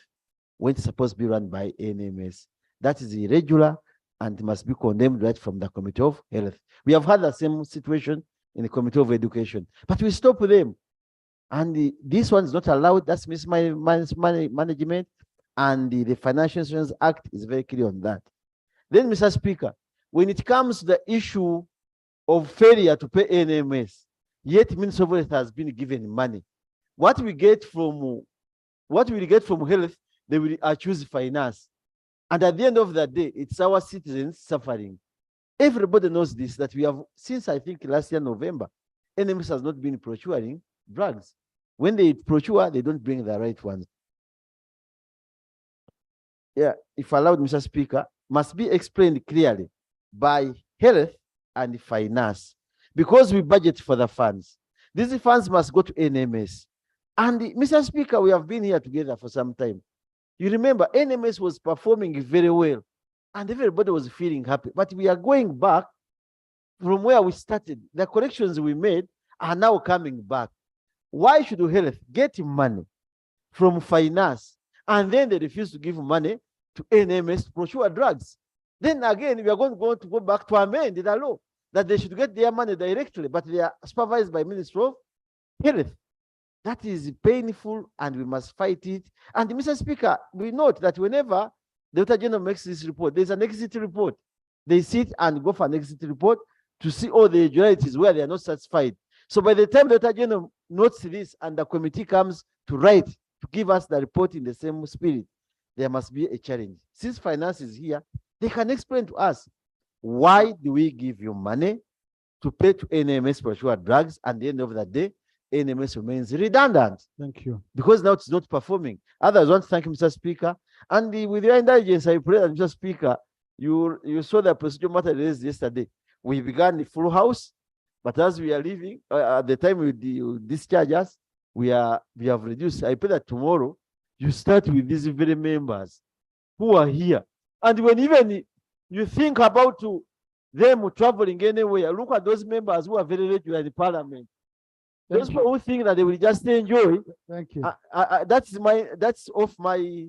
when it's supposed to be run by NMS. That is irregular and must be condemned right from the Committee of Health. We have had the same situation in the Committee of Education, but we stop them. And this one is not allowed. That's mismanagement. And the Financial Instruments Act is very clear on that. Then, Mr. Speaker, when it comes to the issue of failure to pay NMS, yet Minister of Health has been given money. What we get from health, they will choose finance. And at the end of the day, it's our citizens suffering. Everybody knows this, that we have, since I think last year, November, NMS has not been procuring drugs. When they procure, they don't bring the right ones. Yeah, if allowed, Mr. Speaker, must be explained clearly by health and finance, because we budget for the funds. These funds must go to NMS. And Mr. Speaker, we have been here together for some time. You remember, NMS was performing very well and everybody was feeling happy. But we are going back from where we started. The corrections we made are now coming back. Why should health get money from finance and then they refuse to give money to NMS to procure drugs? Then again, we are going to go back to amend the law that they should get their money directly, but they are supervised by Ministry of Health. That is painful and we must fight it. And Mr. Speaker, we note that whenever the Auditor General makes this report, there's an exit report. They sit and go for an exit report to see all the irregularities where they are not satisfied. So by the time the Auditor General notes this and the committee comes to write, to give us the report in the same spirit, there must be a challenge. Since finance is here, they can explain to us, why do we give you money to pay to NMS for sure drugs, and at the end of the day, NMS remains redundant? Thank you. Because now it's not performing. Others want to thank you, Mr. Speaker. And with your indulgence, I pray that, Mr. Speaker, you saw the procedure matter raised yesterday. We began the full house, but as we are leaving, at the time you discharge us, we have reduced. I pray that tomorrow you start with these very members who are here. And when even you think about them traveling anywhere, look at those members who are very regular in Parliament. Those people who think that they will just enjoy. Thank you. That's off my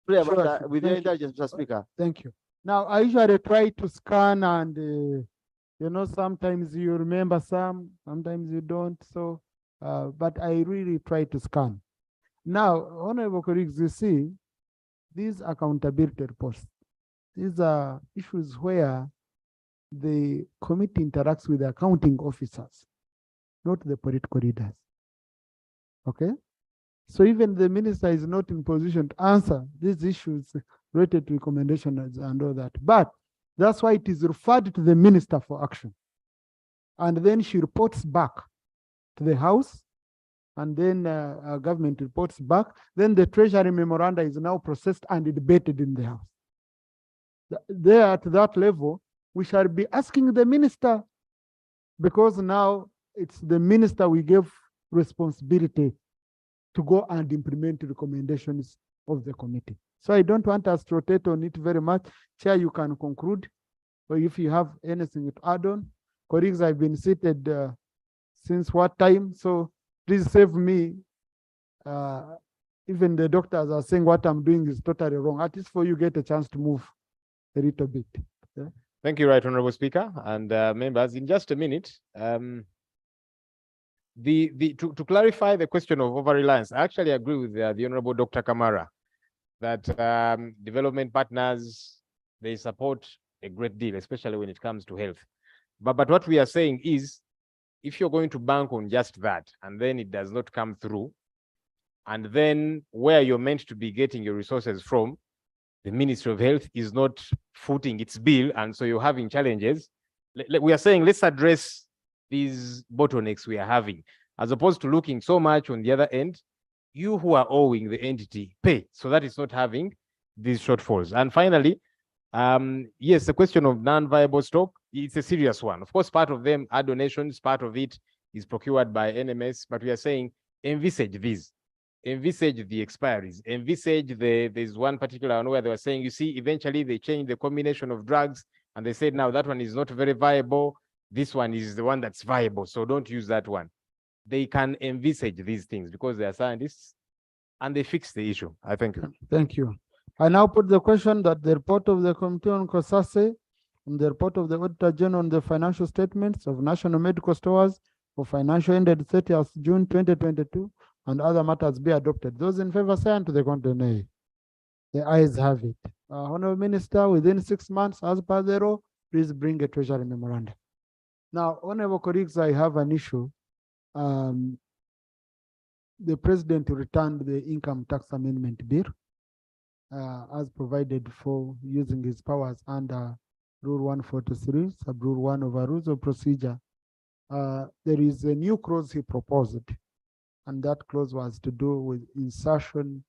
prayer. Sure, But, with your thank you. intelligence, Mr. Speaker. Thank you. Now, I usually try to scan and, you know, sometimes you remember some, sometimes you don't. So, but I really try to scan. Now, honorable colleagues, you see, these accountability reports, these are issues where the committee interacts with the accounting officers, not the political leaders. Okay? So even the minister is not in position to answer these issues related to recommendations and all that. But that's why it is referred to the minister for action. And then she reports back to the House, and then government reports back. Then the Treasury memoranda is now processed and debated in the House. There at that level, we shall be asking the minister, because now it's the minister we gave responsibility to go and implement the recommendations of the committee. So I don't want us to rotate on it very much. Chair, you can conclude, or if you have anything to add on. Colleagues, I've been seated since what time? So please save me. Even the doctors are saying what I'm doing is totally wrong. At least for you get a chance to move a little bit. Yeah? Thank you, Right Honorable Speaker. And members, in just a minute, to clarify the question of over-reliance, I actually agree with the Honorable Dr. Kamara that development partners, they support a great deal, especially when it comes to health. But what we are saying is, if you're going to bank on just that, and then it does not come through, and then where you're meant to be getting your resources from, the Ministry of Health is not footing its bill, and so you're having challenges. We are saying, let's address these bottlenecks we are having, as opposed to looking so much on the other end. You who are owing the entity, pay, so that it's not having these shortfalls. And finally, yes, the question of non-viable stock, it's a serious one. Of course, part of them are donations, part of it is procured by NMS, but we are saying envisage these. Envisage the expiries, envisage there's one particular one where they were saying, you see, eventually they changed the combination of drugs and they said, now that one is not very viable. This one is the one that's viable, so don't use that one. They can envisage these things because they are scientists and they fix the issue. I thank you. Thank you. I now put the question that the report of the Committee on COSASE and the report of the Auditor General on the financial statements of national medical stores for financial ended 30th June 2022 and other matters be adopted. Those in favor say unto the contrary nay. The ayes have it. Honorable Minister, within 6 months, as per the law, please bring a treasury memorandum. Now, honorable colleagues, I have an issue. The president returned the income tax amendment bill as provided for using his powers under Rule 143, Sub Rule 1 of our Rules of Procedure. There is a new clause he proposed, and that clause was to do with insertion.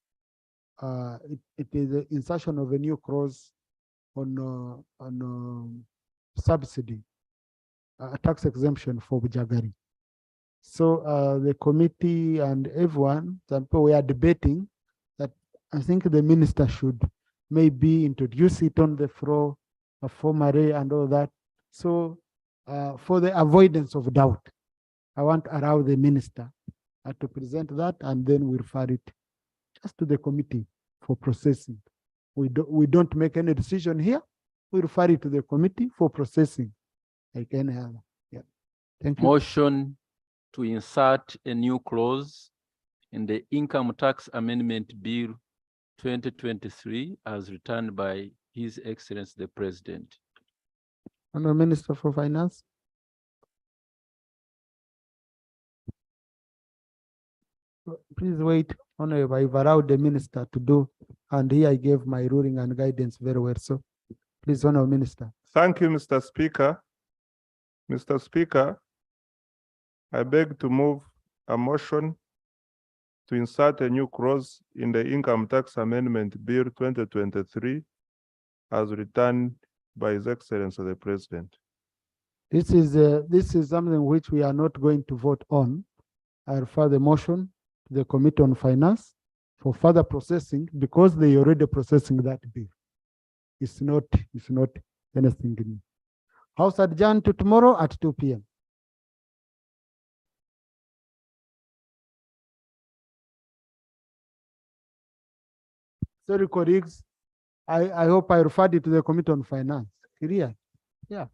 It is the insertion of a new clause on subsidy, a tax exemption for Bujagari. So the committee and everyone, some people were debating that I think the minister should maybe introduce it on the floor, a formally and all that. So for the avoidance of doubt, I want to allow the minister to present that, and then we refer it just to the committee for processing. We don't make any decision here. We refer it to the committee for processing, like any other. Yeah. Thank you. Motion to insert a new clause in the Income Tax Amendment Bill 2023 as returned by His Excellency the President. Honorable Minister for Finance. Please wait, Honorable. I've allowed the minister to do, and here I gave my ruling and guidance very well. So please, Honorable Minister. Thank you, Mr. Speaker. Mr. Speaker, I beg to move a motion to insert a new clause in the Income Tax Amendment Bill 2023 as returned by His Excellency the President. This is something which we are not going to vote on. I refer the motion to the Committee on Finance for further processing because they already processing that bill. It's not anything new. House adjourned to tomorrow at 2 p.m. Sorry, colleagues. I hope I referred it to the Committee on Finance. Clear? Yeah.